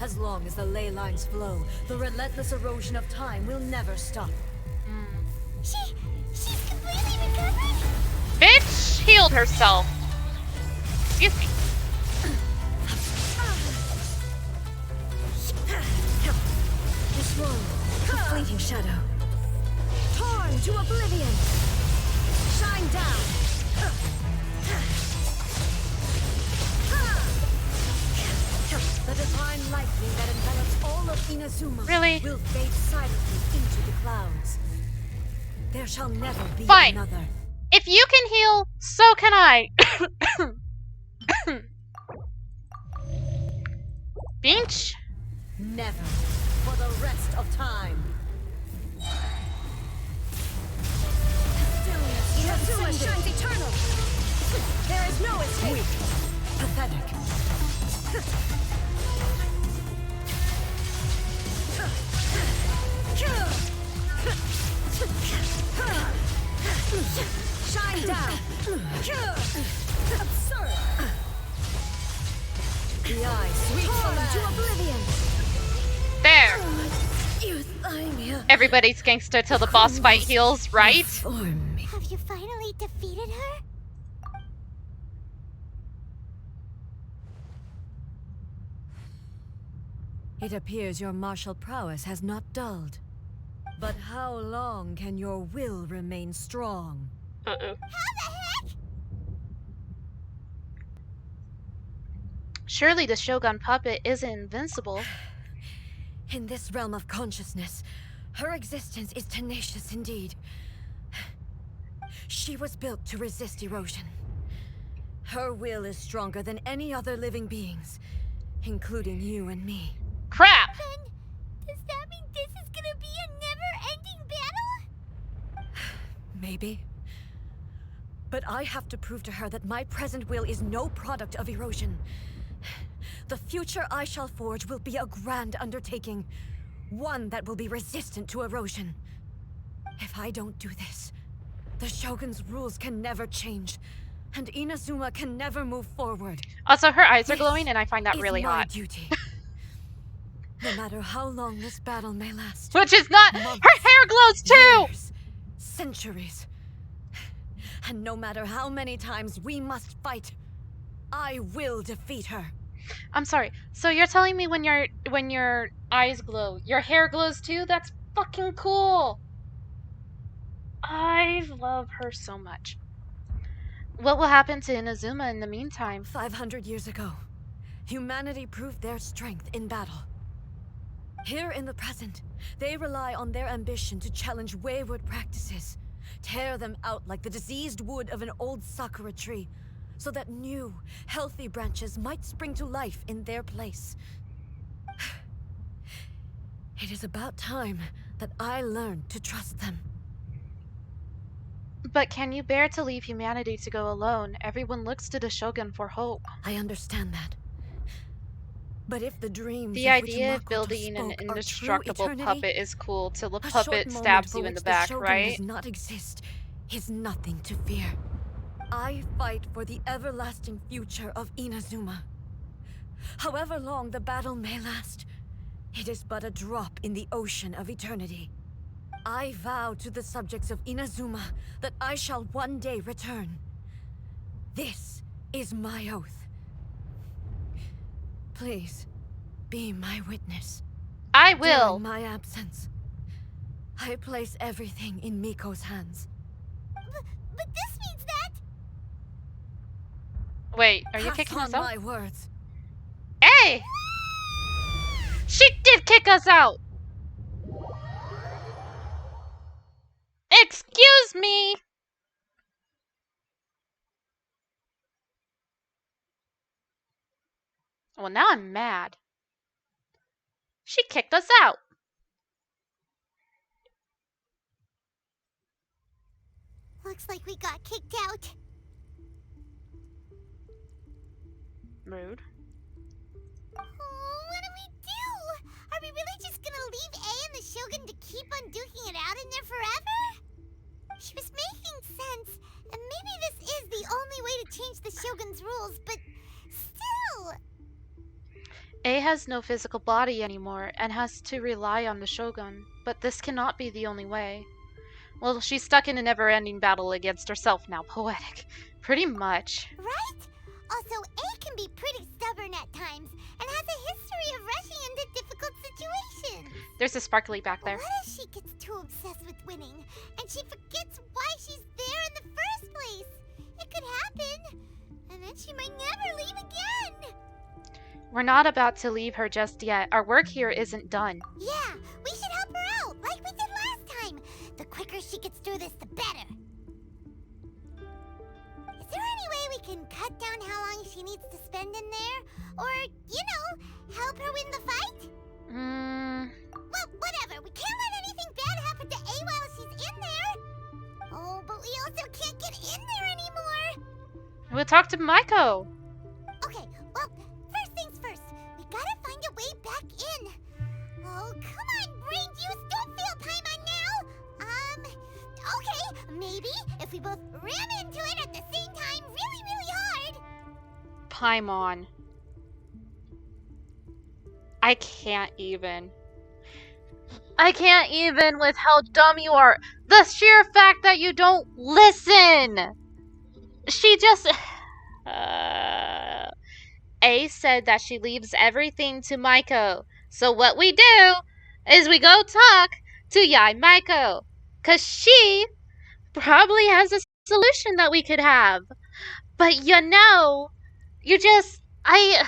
As long as the ley lines flow, the relentless erosion of time will never stop. She's completely recovered? Bitch healed herself. Excuse me. This one, a fleeting shadow. Torn to oblivion! Shine down! The divine lightning that envelops all of Inazuma Really? will fade silently into the clouds. There shall never be Fine. another. If you can heal, so can I. Beach? Never. For the rest of time. Inazuma shines eternal. There is no escape. Weak. Pathetic. Shine down. Absurd. The eye sweeps to oblivion. There. You Thymia. Everybody's gangster till the boss fight heals, right? Have you finally defeated her? It appears your martial prowess has not dulled. But how long can your will remain strong? Uh-oh. How the heck? Surely the Shogun puppet isn't invincible. In this realm of consciousness, her existence is tenacious indeed. She was built to resist erosion. Her will is stronger than any other living beings, including you and me. Crap! Then, does that mean this is gonna be a never-ending battle? Maybe. But I have to prove to her that my present will is no product of erosion. The future I shall forge will be a grand undertaking, one that will be resistant to erosion. If I don't do this, the Shogun's rules can never change, and Inazuma can never move forward. Also, her eyes are glowing, and I find that It's really my hot. duty. No matter how long this battle may last. Which is not. Her hair glows too! Years, centuries. And no matter how many times we must fight, I will defeat her. I'm sorry. So you're telling me when your eyes glow, your hair glows too? That's fucking cool. I love her so much. What will happen to Inazuma in the meantime? 500 years ago, humanity proved their strength in battle. Here in the present, They rely on their ambition to challenge wayward practices, tear them out like the diseased wood of an old sakura tree, so that new, healthy branches might spring to life in their place. It is about time that I learned to trust them. But can you bear to leave humanity to go alone? Everyone looks to the Shogun for hope. I understand that. But if the dreams The of which idea of Makoto building an spoke are indestructible true eternity, puppet is cool till the a puppet short moment stabs for you in which the back, Shogun right? does not exist is nothing to fear. I fight for the everlasting future of Inazuma. However long the battle may last, it is but a drop in the ocean of eternity. I vow to the subjects of Inazuma that I shall one day return. This is my oath. Please, be my witness. I will. During my absence, I place everything in Miko's hands. But this means that... Wait, are you Pass kicking on us out? my words. Hey! She did kick us out! Excuse me! Well, now I'm mad. She kicked us out. Looks like we got kicked out. Rude. Oh, what do we do? Are we really just gonna leave A and the Shogun to keep on duking it out in there forever? She was making sense, and maybe this is the only way to change the Shogun's rules, but still... A has no physical body anymore and has to rely on the Shogun, but this cannot be the only way. Well, she's stuck in a never-ending battle against herself now. Poetic. Pretty much. Right? Also, A can be pretty stubborn at times, and has a history of rushing into difficult situations. There's a sparkly back there. What if she gets too obsessed with winning, and she forgets why she's there in the first place? It could happen, and then she might never leave again. We're not about to leave her just yet. Our work here isn't done. Yeah, we should help her out, like we did last time. The quicker she gets through this, the better. Is there any way we can cut down how long she needs to spend in there? Or, you know, help her win the fight? Well, whatever. We can't let anything bad happen to A while she's in there. Oh, but we also can't get in there anymore. We'll talk to Miko. Okay, well, first things first. We gotta find a way back in. Oh, come on, brain juice. Don't feel Paimon now. Okay, maybe if we both ram into it at the same time really, really hard. Paimon. I can't even. I can't even with how dumb you are. The sheer fact that you don't listen. She just... A said that she leaves everything to Miko. So what we do is we go talk to Yai Miko. Because she probably has a solution that we could have. But you know, you just... I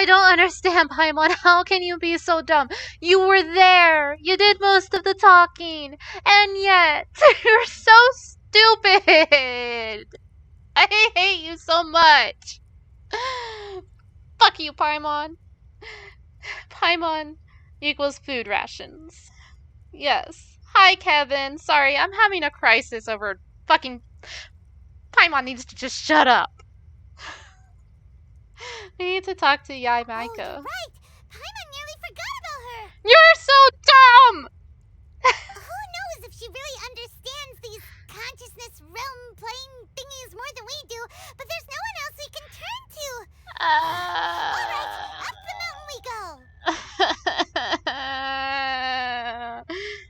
don't understand, Paimon. How can you be so dumb? You were there. You did most of the talking. And yet, you're so stupid. I hate you so much. Fuck you, Paimon. Paimon equals food rations. Yes. Hi, Kevin. Sorry, I'm having a crisis over fucking... Paimon needs to just shut up. We need to talk to Yai Miko. Oh, you're right. Paimon nearly forgot about her. You're so dumb! Who knows if she really understands these consciousness realm plane thingies more than we do, but there's no one else we can turn to. Alright, up the mountain we go.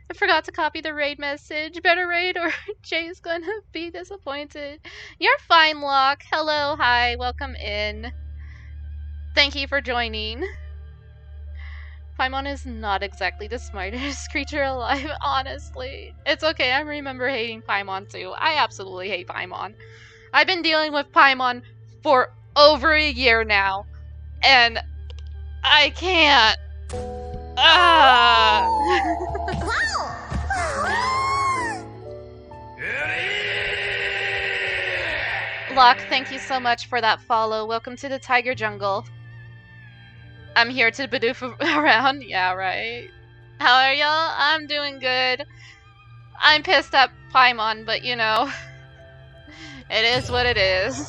I forgot to copy the raid message. Better raid or Jay's gonna be disappointed. You're fine, Locke. Hello, hi, welcome in. Thank you for joining. Paimon is not exactly the smartest creature alive, honestly. It's okay, I remember hating Paimon too. I absolutely hate Paimon. I've been dealing with Paimon for over a year now, and I can't. Ah! Locke, thank you so much for that follow. Welcome to the Tiger Jungle. I'm here to badoof around. Yeah, right. How are y'all? I'm doing good. I'm pissed at Paimon, but you know, it is what it is.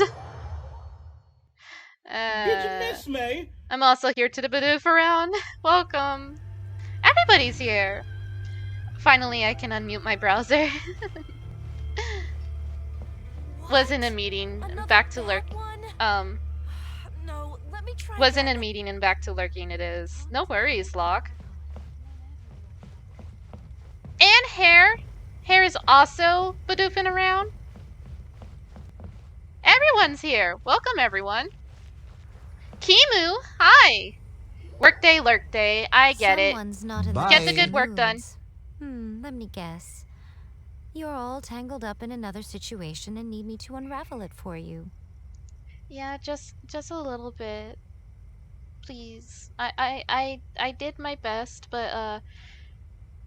Did you miss me? I'm also here to badoof around. Welcome. Everybody's here. Finally, I can unmute my browser. Was in a meeting, back to lurk. No, let me try Was in a again. meeting and back to lurking it is. No worries, Locke. And Hair. Hair is also badoofing around. Everyone's here. Welcome, everyone. Kimu, hi. Workday, lurk day. I get Someone's not in the Get the best good work done. moods. Let me guess. You're all tangled up in another situation and need me to unravel it for you. Yeah, just a little bit. Please. I did my best, but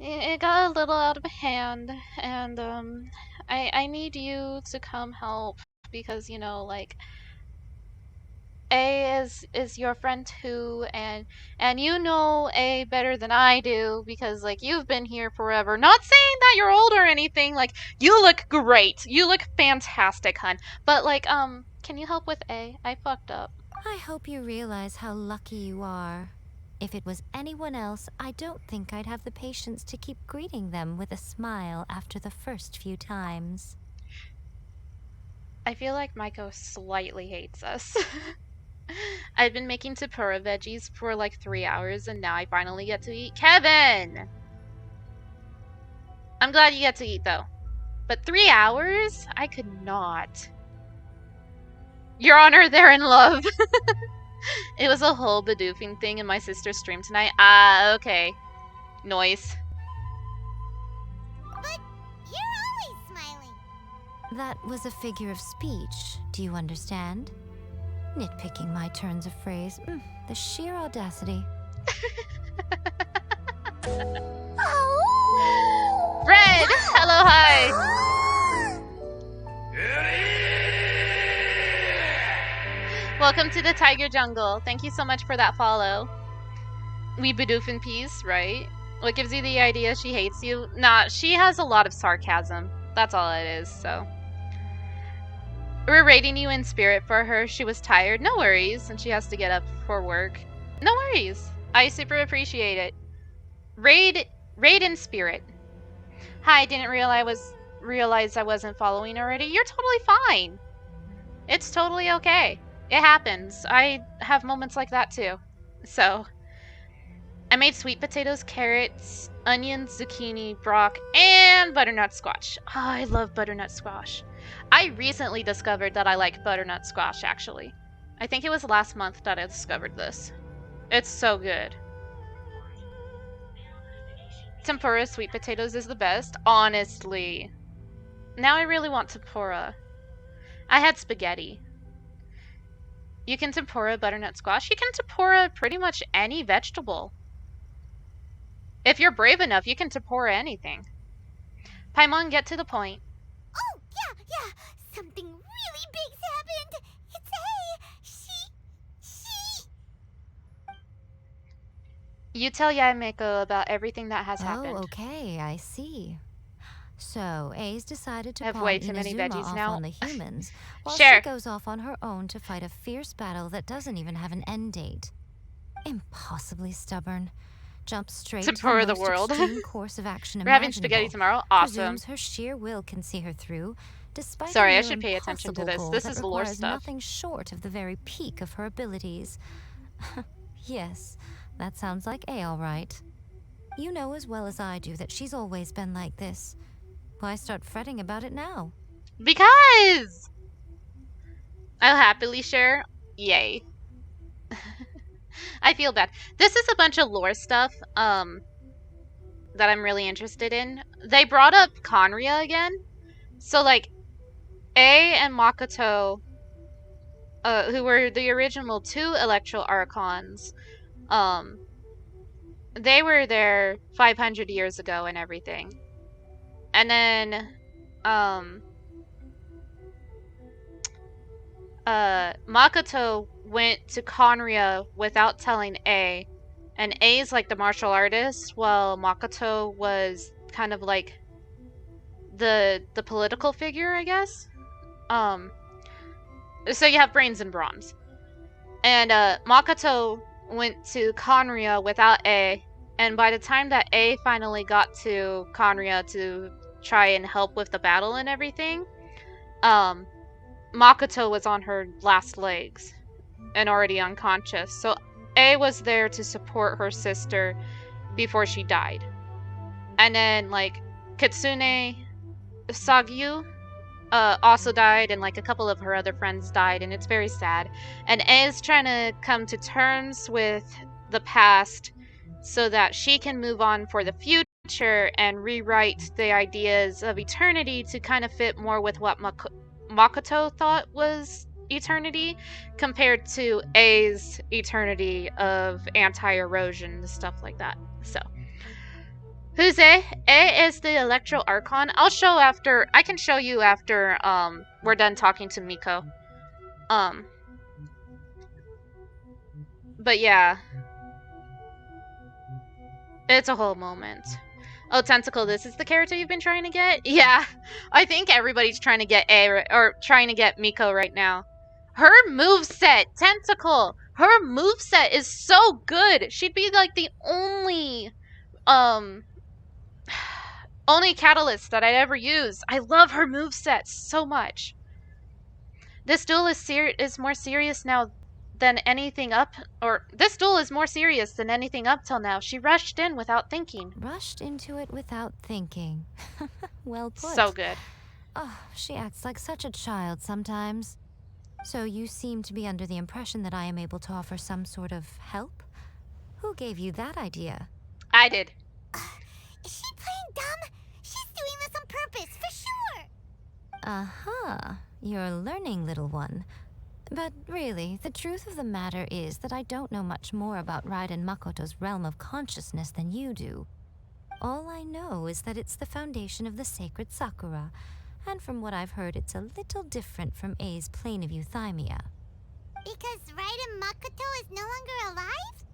it got a little out of hand, and I need you to come help because you know, like, A is your friend too, and you know A better than I do because like you've been here forever. Not saying that you're old or anything. Like, you look great. You look fantastic, hun. But like, can you help with A? I fucked up. I hope you realize how lucky you are. If it was anyone else, I don't think I'd have the patience to keep greeting them with a smile after the first few times. I feel like Miko slightly hates us. I've been making tempura veggies for like 3 hours and now I finally get to eat. Kevin! I'm glad you get to eat though. But 3 hours? I could not. Your Honor, they're in love. It was a whole badoofing thing in my sister's stream tonight. Ah, okay. Noise. But you're always smiling. That was a figure of speech, do you understand? Nitpicking my turns of phrase. The sheer audacity. Red! Hello, hi! Welcome to the Tiger Jungle. Thank you so much for that follow. We badoof in peace, right? What gives you the idea she hates you? Nah, she has a lot of sarcasm. That's all it is, so. We're rating you in spirit for her. She was tired. No worries, and she has to get up for work. No worries. I super appreciate it. Raid in spirit. Hi, didn't realize I wasn't following already. You're totally fine. It's totally okay. It happens. I have moments like that too. So, I made sweet potatoes, carrots, onions, zucchini, brock, and butternut squash. Oh, I love butternut squash. I recently discovered that I like butternut squash, actually. I think it was last month that I discovered this. It's so good. Tempura sweet potatoes is the best, honestly. Now I really want tempura. I had spaghetti. You can tempura butternut squash. You can tempura pretty much any vegetable. If you're brave enough, you can tempura anything. Paimon, get to the point. Oh, yeah. Something really big's happened. It's she. You tell Miko about everything that has happened. Oh, okay, I see. So, A's decided to I have pawn way too many Inazuma veggies off now. on the humans, while Sure. she goes off on her own to fight a fierce battle that doesn't even have an end date. Impossibly stubborn. Jumps straight to Tempura the the most world. extreme course of action We're having spaghetti imaginable. tomorrow. Awesome. Presumes her sheer will can see her through, despite Sorry, a I near should pay attention to impossible this. goal This that is lore requires stuff. nothing short of the very peak of her abilities. Yes, that sounds like A, all right. You know as well as I do that she's always been like this. Why start fretting about it now? Because I'll happily share. Yay. I feel bad. This is a bunch of lore stuff that I'm really interested in. They brought up Conria again. So like A and Makoto, who were the original 2 Electro Archons, they were there 500 years ago and everything. And then, Makoto went to Conria without telling A. And A's like the martial artist, while Makoto was kind of like the political figure, I guess. So you have brains and bronze. And Makoto went to Conria without A, and by the time that A finally got to Conria to try and help with the battle and everything, Makoto was on her last legs and already unconscious. So A was there to support her sister before she died. And then like Kitsune Sagyu also died, and like a couple of her other friends died, and it's very sad. And A is trying to come to terms with the past so that she can move on for the future and rewrite the ideas of eternity to kind of fit more with what Makoto thought was eternity compared to A's eternity of anti-erosion and stuff like that. So who's A? A is the Electro Archon. I can show you after we're done talking to Miko. But yeah. It's a whole moment. Oh, Tentacle, this is the character you've been trying to get? Yeah. I think everybody's trying to get A or trying to get Miko right now. Her moveset, Tentacle. Her moveset is so good. She'd be like the only catalyst that I'd ever use. I love her moveset so much. This duel is more serious now than anything up, or this duel is more serious than anything up till now. She rushed in without thinking. Rushed into it without thinking. Well put. So good. Oh, she acts like such a child sometimes. So you seem to be under the impression that I am able to offer some sort of help? Who gave you that idea? I did. Is she playing dumb? She's doing this on purpose, for sure! Uh-huh. You're learning, little one. But really, the truth of the matter is that I don't know much more about Raiden Makoto's realm of consciousness than you do. All I know is that it's the foundation of the sacred Sakura, and from what I've heard, it's a little different from A's plane of euthymia. Because Raiden Makoto is no longer alive?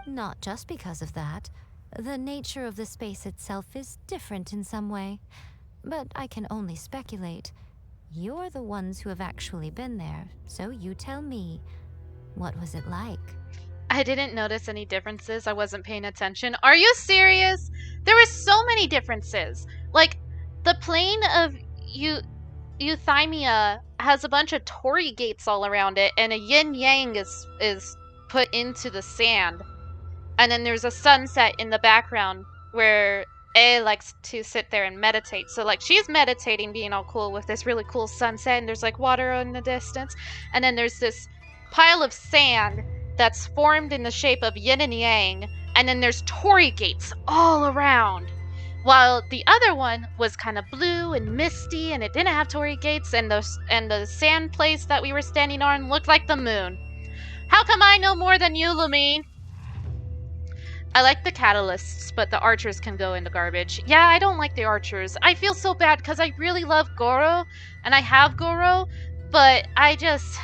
Not just because of that. The nature of the space itself is different in some way. But I can only speculate. You're the ones who have actually been there, so you tell me. What was it like? I didn't notice any differences. I wasn't paying attention. Are you serious? There were so many differences. Like, the plane of euthymia has a bunch of torii gates all around it, and a yin-yang is put into the sand. And then there's a sunset in the background where A likes to sit there and meditate. So, like, she's meditating, being all cool with this really cool sunset, and there's, like, water in the distance. And then there's this pile of sand that's formed in the shape of yin and yang, and then there's torii gates all around. While the other one was kind of blue and misty, and it didn't have torii gates, and the sand place that we were standing on looked like the moon. How come I know more than you, Lumine? I like the catalysts, but the archers can go in the garbage. Yeah, I don't like the archers. I feel so bad because I really love Goro, and I have Goro, but I just...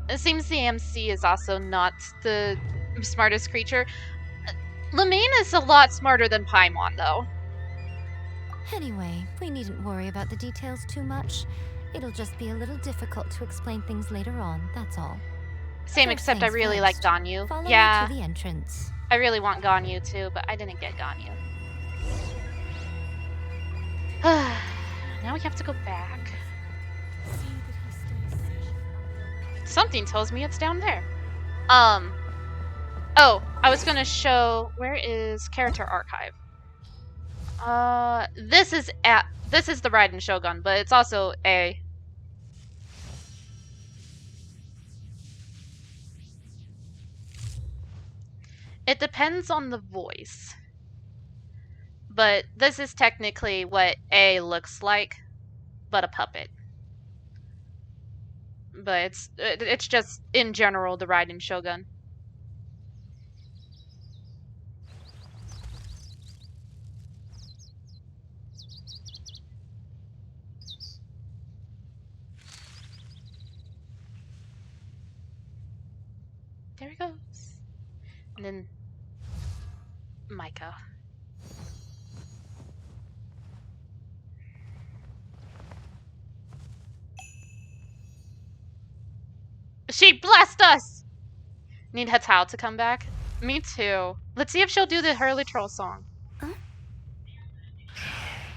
It seems the MC is also not the smartest creature. Lumine is a lot smarter than Paimon, though. Anyway, we needn't worry about the details too much. It'll just be a little difficult to explain things later on, that's all. Same, except I really like Ganyu. Follow Yeah, me to the entrance. I really want Ganyu too, but I didn't get Ganyu. Now we have to go back. Something tells me it's down there. Oh, I was gonna show, where is character archive? This is the Raiden Shogun, but it's also A. It depends on the voice. But this is technically what A looks like, but a puppet. but it's just in general the Raiden Shogun. There he goes. And then Miko. She blessed us! Need Hatao to come back? Me too. Let's see if she'll do the Hurley Troll song.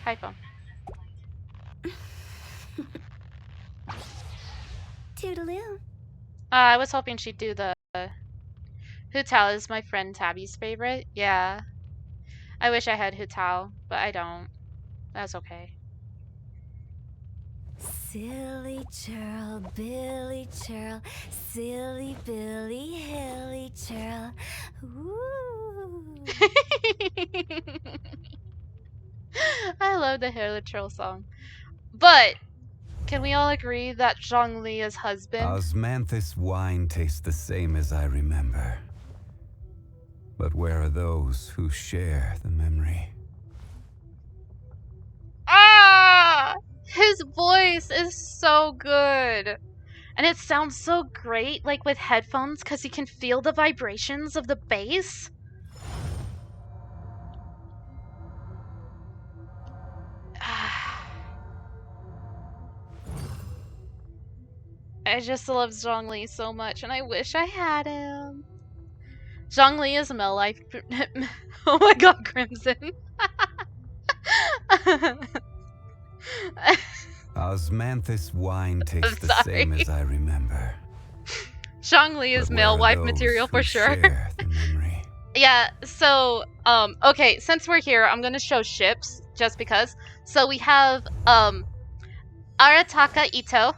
Hi, phone. Toodaloo. I was hoping she'd do the Hutao is my friend Tabby's favorite. Yeah. I wish I had Hutao, but I don't. That's okay. Silly churl, Billy churl, silly Billy, hilly churl. Ooh. I love the Hurley Troll song. But can we all agree that Zhongli's husband? Osmanthus wine tastes the same as I remember. But where are those who share the memory? Ah! His voice is so good. And it sounds so great, like with headphones, because he can feel the vibrations of the bass. I just love Zhongli so much, and I wish I had him. Zhongli is Mel Life. Oh my god, Crimson. Osmanthus wine tastes the same as I remember. Zhongli is male wife material for sure. Yeah, so, okay, since we're here, I'm gonna show ships, just because. So we have, Arataka Ito.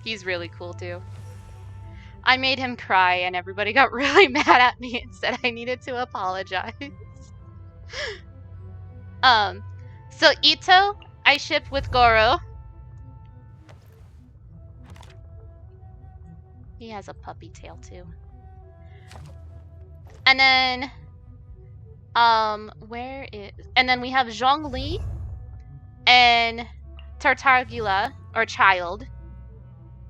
He's really cool, too. I made him cry, and everybody got really mad at me and said I needed to apologize. So Ito, I ship with Goro. He has a puppy tail, too. And then, and then we have Zhongli and Tartargula, or Child.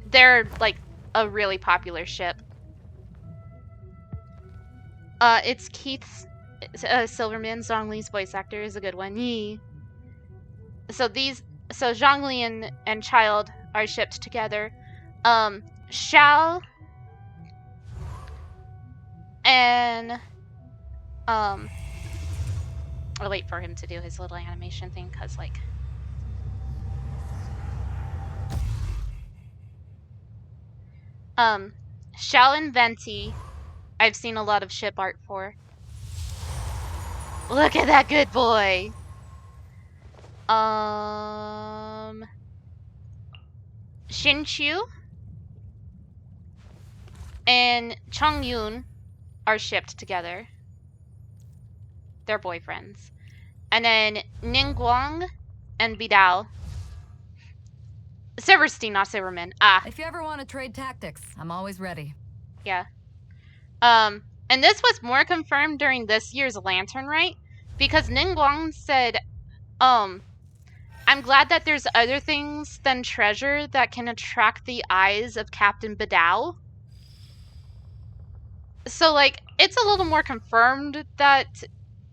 They're, like, a really popular ship. It's Keith Silverman, Zhongli's voice actor, is a good one. Yee. So Zhongli and Child are shipped together. Xiao and I'll wait for him to do his little animation thing, cause like Xiao and Venti, I've seen a lot of ship art for. Look at that good boy. Xinqiu and Chongyun are shipped together. They're boyfriends. And then Ningguang and Bidao. Silverstein, not Silverman. Ah. If you ever want to trade tactics, I'm always ready. Yeah. And this was more confirmed during this year's Lantern Rite, because Ningguang said, I'm glad that there's other things than treasure that can attract the eyes of Captain Bidao. So, like, it's a little more confirmed that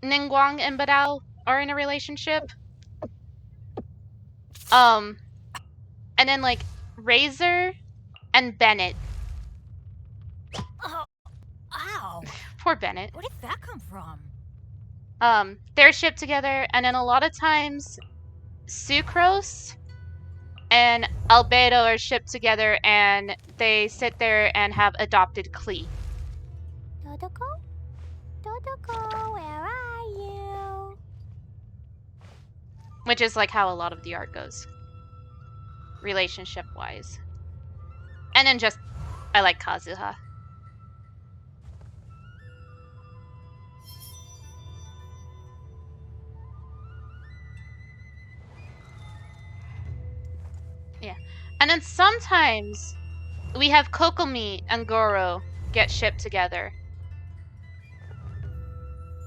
Ningguang and Bidao are in a relationship. And then, like, Razor and Bennett. Oh, ow. Poor Bennett. Where did that come from? They're shipped together, and then a lot of times Sucrose and Albedo are shipped together, and they sit there and have adopted Klee. Dodoko? Dodoko, where are you? Which is like how a lot of the art goes. Relationship-wise. And then just, I like Kazuha. And then sometimes we have Kokomi and Goro get shipped together.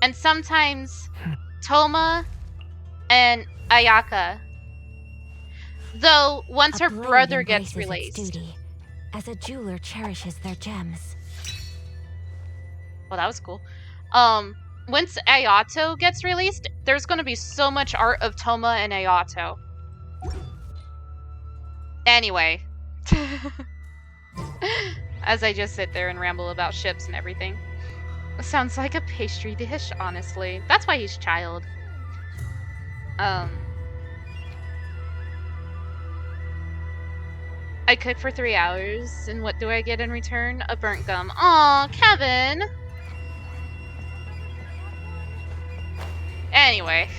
And sometimes Toma and Ayaka. Though once her brother gets released. Duty, as a jeweler cherishes their gems. Well, that was cool. Once Ayato gets released, there's gonna be so much art of Toma and Ayato. Anyway. As I just sit there and ramble about ships and everything. Sounds like a pastry dish, honestly. That's why he's child. I cook for 3 hours, and what do I get in return? A burnt gum. Aw, Kevin! Anyway.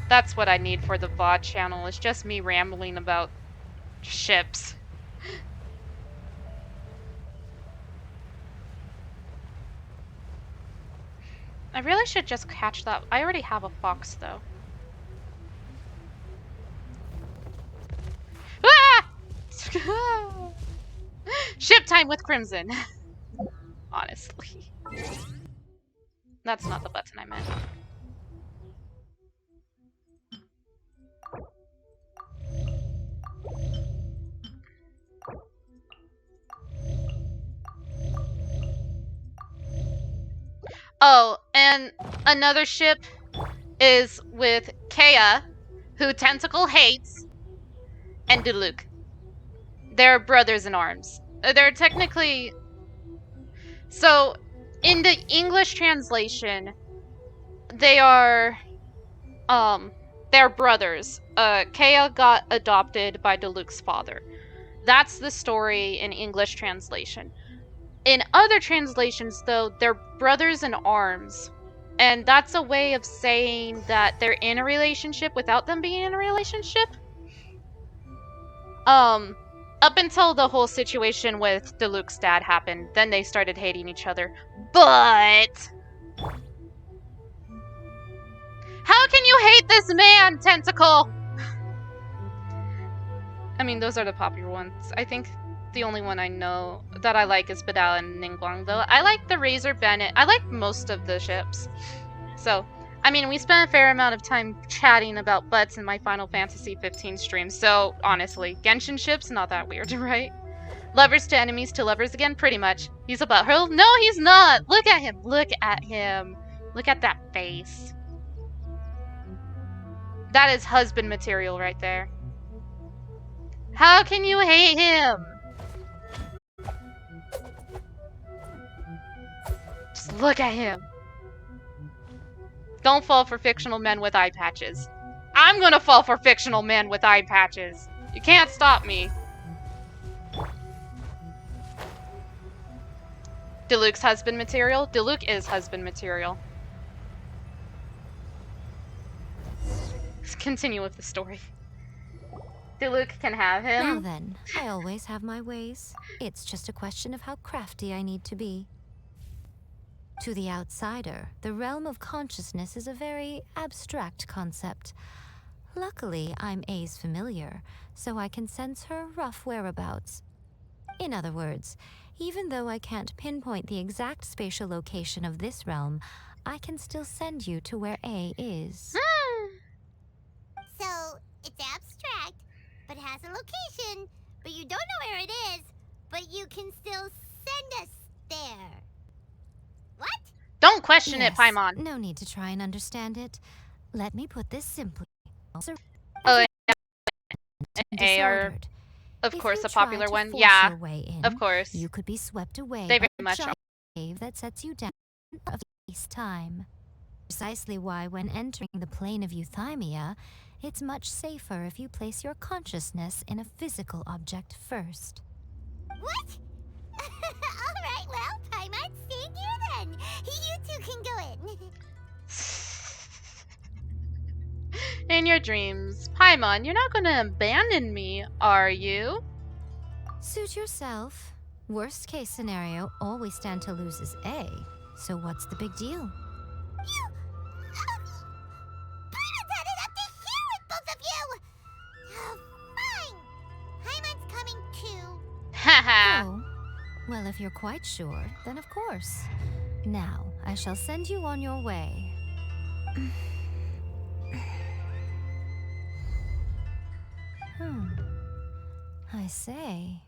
That's what I need for the VOD channel. It's just me rambling about ships. I really should just catch that. I already have a fox, though. Ah! Ship time with Crimson. Honestly. That's not the button I meant. Oh, and another ship is with Kea, who Tentacle hates, and Diluc. They're brothers in arms. They're technically... So, in the English translation, they're brothers. Kea got adopted by Diluc's father. That's the story in English translation. In other translations, though, they're brothers in arms. And that's a way of saying that they're in a relationship without them being in a relationship. Up until the whole situation with Diluc's dad happened, then they started hating each other. But... how can you hate this man, Tentacle? I mean, those are the popular ones. I think the only one I know that I like is Badal and Ningguang, though. I like the Razor Bennett. I like most of the ships. So, I mean, we spent a fair amount of time chatting about butts in my Final Fantasy 15 stream, so honestly, Genshin ships, not that weird, right? Lovers to enemies to lovers again? Pretty much. He's a butthole? No, he's not! Look at him! Look at him! Look at that face. That is husband material right there. How can you hate him? Just look at him. Don't fall for fictional men with eye patches. I'm gonna fall for fictional men with eye patches. You can't stop me. Diluc's husband material? Diluc is husband material. Let's continue with the story. Diluc can have him. Now then, I always have my ways. It's just a question of how crafty I need to be. To the outsider, the realm of consciousness is a very abstract concept. Luckily, I'm A's familiar, so I can sense her rough whereabouts. In other words, even though I can't pinpoint the exact spatial location of this realm, I can still send you to where A is. So, it's abstract, but has a location, but you don't know where it is, but you can still send us there. What? Don't question Yes, it, Paimon. No need to try and understand it. Let me put this simply. Oh, A are, of course, a popular one. Yeah, of course. You could be swept away They by very much a are. giant wave that sets you down of space-time. Precisely why, when entering the plane of euthymia, it's much safer if you place your consciousness in a physical object first. What? Alright, well, Paimon, stay here then. You two can go in. In your dreams. Paimon, you're not gonna abandon me, are you? Suit yourself. Worst case scenario, all we stand to lose is A. So what's the big deal? Paimon's had it up to here with both of you! Oh, well, if you're quite sure, then of course. Now, I shall send you on your way. I say.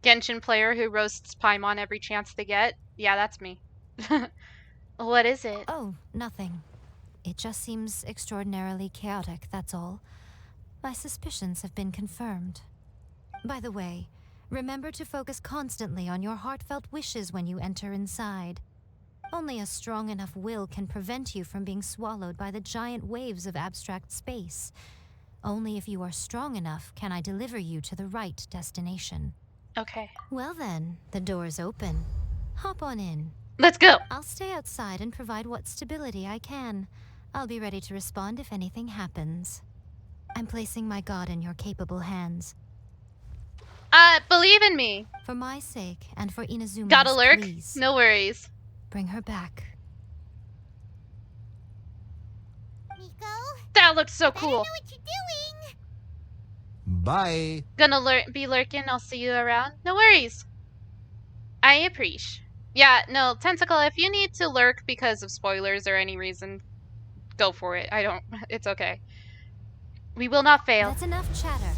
Genshin player who roasts Paimon every chance they get. Yeah, that's me. What is it? Oh, nothing. It just seems extraordinarily chaotic, that's all. My suspicions have been confirmed. By the way, remember to focus constantly on your heartfelt wishes when you enter inside. Only a strong enough will can prevent you from being swallowed by the giant waves of abstract space. Only if you are strong enough can I deliver you to the right destination. Okay. Well then, the door is open. Hop on in. Let's go! I'll stay outside and provide what stability I can. I'll be ready to respond if anything happens. I'm placing my god in your capable hands. Believe in me. For my sake and for Inazuma's, Gotta lurk? please. No worries. Bring her back. Miko? That looks so I cool. know what you're doing. Bye. Gonna be lurking. I'll see you around. No worries. I appreciate. Yeah, no, Tentacle, if you need to lurk because of spoilers or any reason, go for it. I don't. It's okay. We will not fail. That's enough chatter.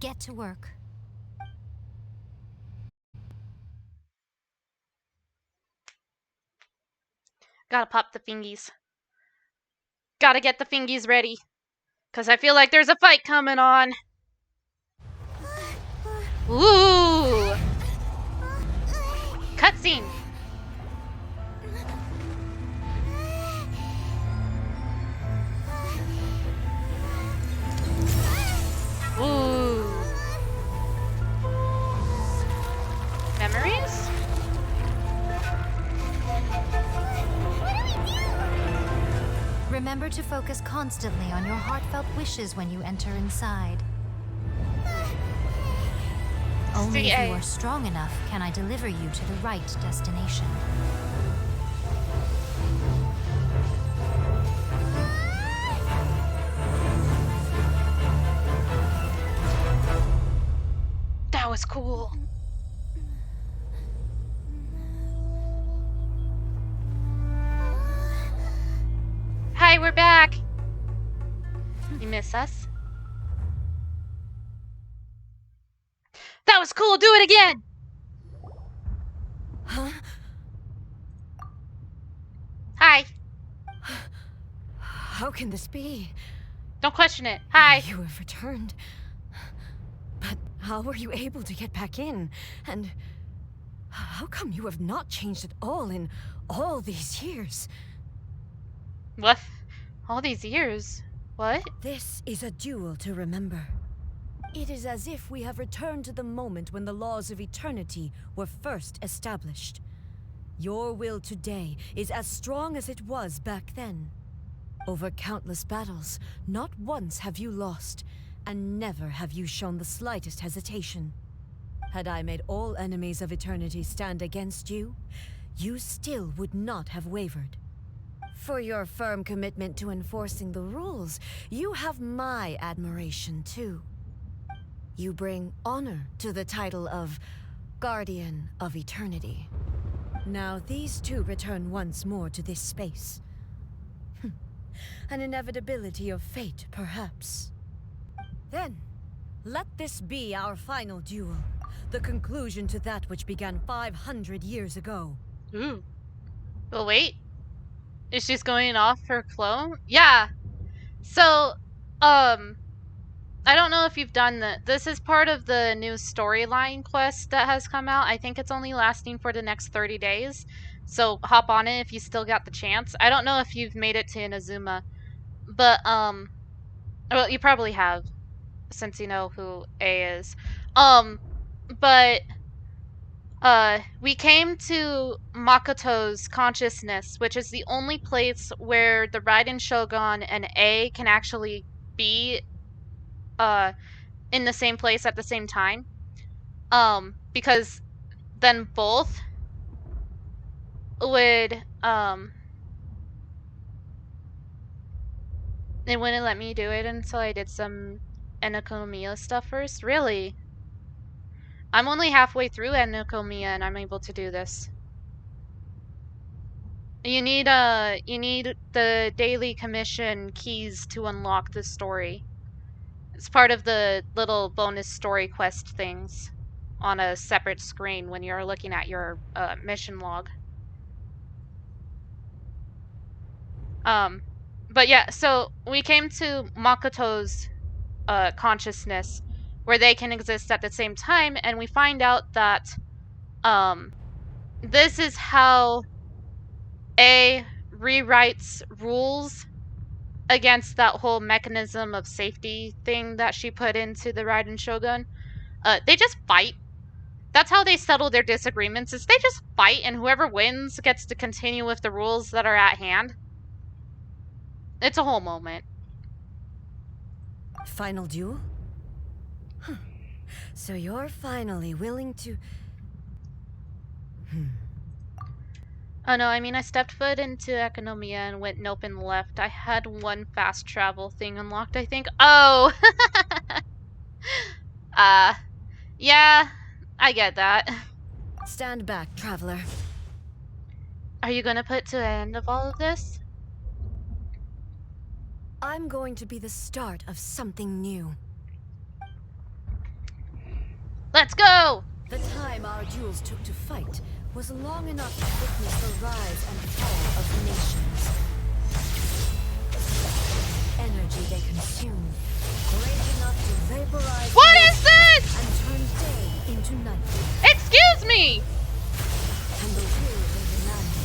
Get to work. Gotta pop the fingies. Gotta get the fingies ready. Because I feel like there's a fight coming on. Ooh! Cutscene. Ooh. Memories? Remember to focus constantly on your heartfelt wishes when you enter inside. Only if you are strong enough can I deliver you to the right destination. That was cool. Hi, we're back. You miss us? That was cool. Do it again. Huh? Hi. How can this be? Don't question it. Hi. You have returned. But how were you able to get back in? And how come you have not changed at all in all these years? What? All these years? What? This is a duel to remember. It is as if we have returned to the moment when the laws of eternity were first established. Your will today is as strong as it was back then. Over countless battles, not once have you lost, and never have you shown the slightest hesitation. Had I made all enemies of eternity stand against you, you still would not have wavered. For your firm commitment to enforcing the rules, you have my admiration too. You bring honor to the title of Guardian of Eternity. Now these two return once more to this space. An inevitability of fate, perhaps. Then, let this be our final duel. The conclusion to that which began 500 years ago. Ooh. But wait. Is she going off her clone? Yeah. So, I don't know if you've done that. This is part of the new storyline quest that has come out. I think it's only lasting for the next 30 days. So hop on it if you still got the chance. I don't know if you've made it to Inazuma. But, well, you probably have, since you know who A is. But, we came to Makoto's consciousness, which is the only place where the Raiden Shogun and A can actually be, in the same place at the same time. Because then both would, they wouldn't let me do it until I did some Enekonomiya stuff first. Really? I'm only halfway through Enokomiya and I'm able to do this. You need the daily commission keys to unlock this story. It's part of the little bonus story quest things on a separate screen when you're looking at your mission log. But yeah, so we came to Makoto's consciousness where they can exist at the same time, and we find out that this is how A rewrites rules against that whole mechanism of safety thing that she put into the Raiden Shogun. They just fight. That's how they settle their disagreements, is they just fight, and whoever wins gets to continue with the rules that are at hand. It's a whole moment. Final duel? Huh. So you're finally willing to... Oh no, I mean, I stepped foot into Economia and went nope and left. I had one fast travel thing unlocked, I think. Oh! Yeah, I get that. Stand back, traveler. Are you gonna put to the end of all of this? I'm going to be the start of something new. Let's go! The time our duels took to fight was long enough to witness the rise and fall of nations. Energy they consume, great enough to vaporize. What is this? And turn day into night. Excuse me! And the will they demanded,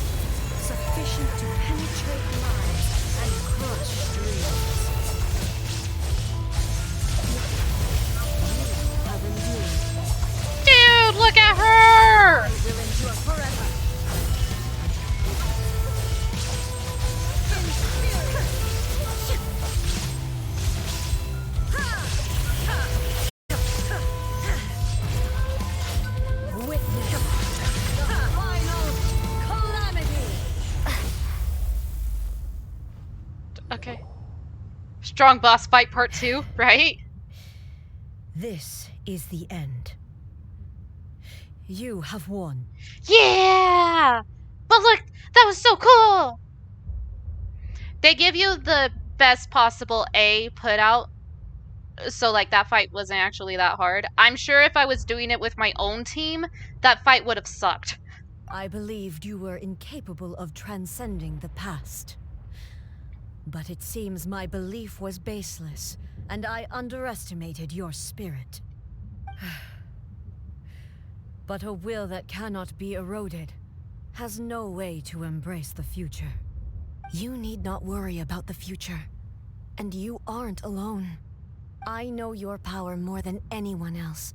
sufficient to penetrate lives and crush dreams. You have endured. Dude, look at her! I will endure forever. Witness the final calamity. Okay. Strong boss fight part 2, right? This is the end. You have won. Yeah! But look, that was so cool! They give you the best possible A put out, so like that fight wasn't actually that hard. I'm sure if I was doing it with my own team, that fight would have sucked. I believed you were incapable of transcending the past. But it seems my belief was baseless, and I underestimated your spirit. But a will that cannot be eroded has no way to embrace the future. You need not worry about the future, and you aren't alone. I know your power more than anyone else.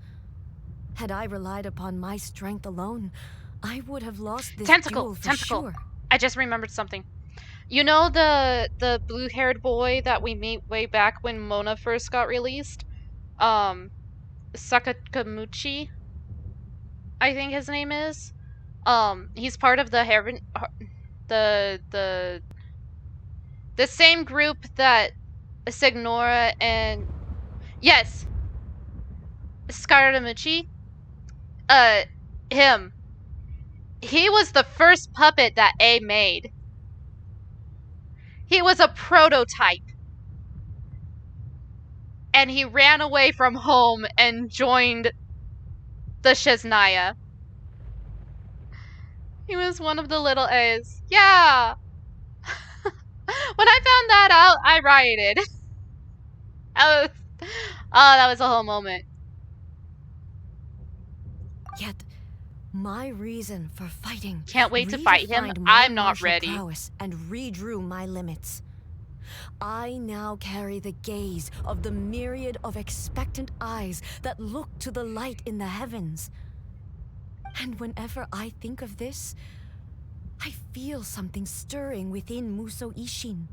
Had I relied upon my strength alone, I would have lost this duel for sure. I just remembered something. You know the blue-haired boy that we meet way back when Mona first got released? Sakakamuchi, I think his name is. He's part of the the same group that Signora and yes, Scaramucci. Him. He was the first puppet that A made. He was a prototype. And he ran away from home and joined the Shiznaya. He was one of the little A's. Yeah! When I found that out, I rioted. That was a whole moment. Yet, my reason for fighting can't wait to fight him. I'm not ready. And redrew my limits. I now carry the gaze of the myriad of expectant eyes that look to the light in the heavens. And whenever I think of this, I feel something stirring within Muso Ishin.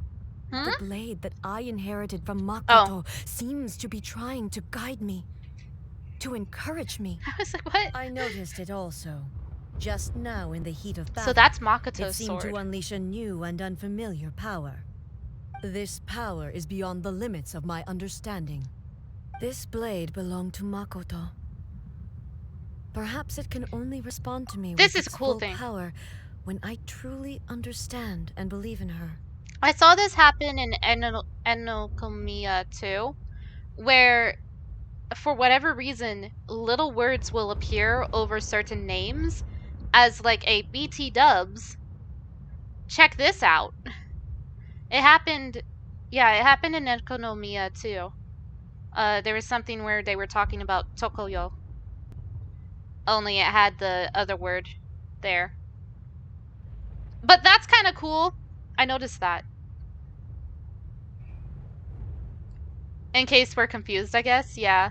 The blade that I inherited from Makoto seems to be trying to guide me, to encourage me. I was like, what? I noticed it also, just now in the heat of battle. So that's Makoto's sword. It seemed sword. to unleash a new and unfamiliar power. This power is beyond the limits of my understanding. This blade belonged to Makoto. Perhaps it can only respond to me This with is a its cool full thing. power when I truly understand and believe in her. I saw this happen in Enokomia too, where for whatever reason, little words will appear over certain names as like a BT dubs. Check this out. It happened, yeah, it happened in Economia too. There was something where they were talking about Tokoyo. Only it had the other word there. But that's kind of cool. I noticed that. In case we're confused, I guess, yeah.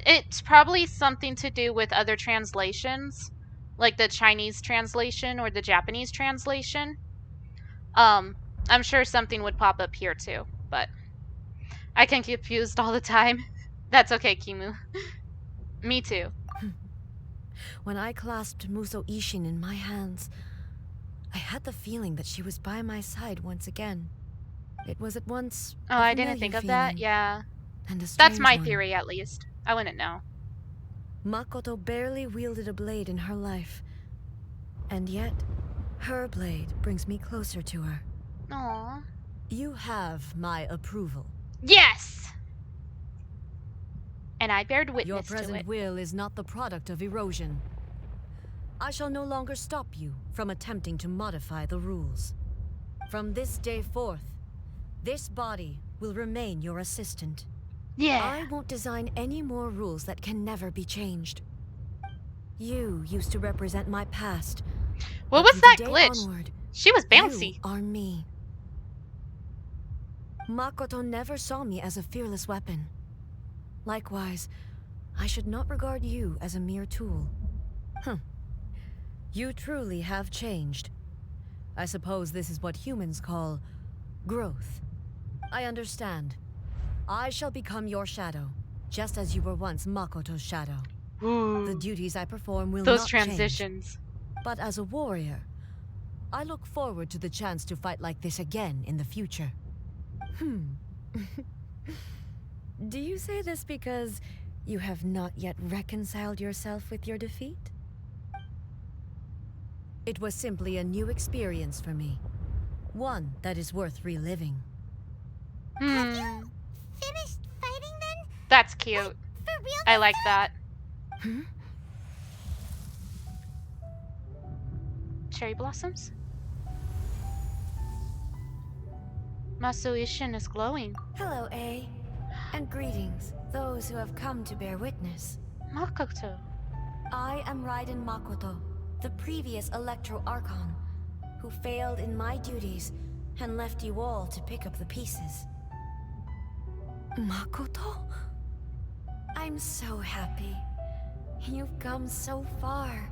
It's probably something to do with other translations, like the Chinese translation or the Japanese translation. I'm sure something would pop up here too, but I get confused all the time. That's okay, Kimu. Me too. When I clasped Muso Ishin in my hands, I had the feeling that she was by my side once again. It was at once Oh, I didn't think of that. Yeah. And a That's my one. theory, at least. I wouldn't know. Makoto barely wielded a blade in her life. And yet, her blade brings me closer to her. Aww. You have my approval. Yes! And I bared witness Your to present it. will is not the product of erosion. I shall no longer stop you from attempting to modify the rules. From this day forth, this body will remain your assistant. Yeah. I won't design any more rules that can never be changed. You used to represent my past. What was that glitch? Onward, she was bouncy. You are me. Makoto never saw me as a fearless weapon. Likewise, I should not regard you as a mere tool. You truly have changed. I suppose this is what humans call growth. I understand. I shall become your shadow, just as you were once Makoto's shadow. Ooh. The duties I perform will Those not transitions. change. But as a warrior, I look forward to the chance to fight like this again in the future. Do you say this because you have not yet reconciled yourself with your defeat? It was simply a new experience for me. One that is worth reliving. Have you finished fighting then? That's cute. Like, for real? I like that. Cherry blossoms? Maso Ishin is glowing. Hello, A. And greetings, those who have come to bear witness. Makoto. I am Raiden Makoto, the previous Electro Archon, who failed in my duties and left you all to pick up the pieces. Makoto? I'm so happy. You've come so far.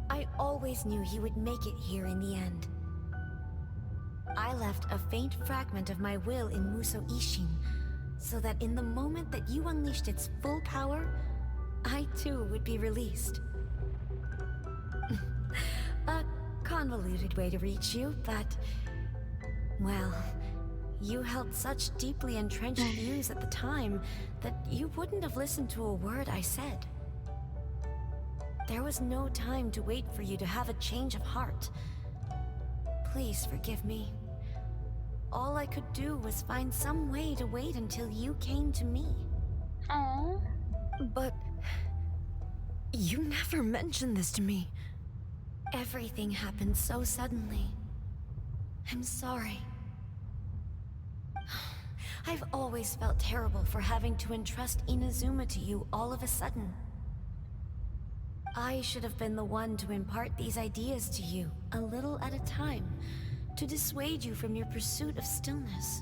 I always knew you would make it here in the end. I left a faint fragment of my will in Muso Ishin, so that in the moment that you unleashed its full power, I too would be released. A convoluted way to reach you, but... well, you held such deeply entrenched views at the time that you wouldn't have listened to a word I said. There was no time to wait for you to have a change of heart. Please forgive me. All I could do was find some way to wait until you came to me. Aww. But... you never mentioned this to me. Everything happened so suddenly. I'm sorry. I've always felt terrible for having to entrust Inazuma to you all of a sudden. I should have been the one to impart these ideas to you, a little at a time, to dissuade you from your pursuit of stillness.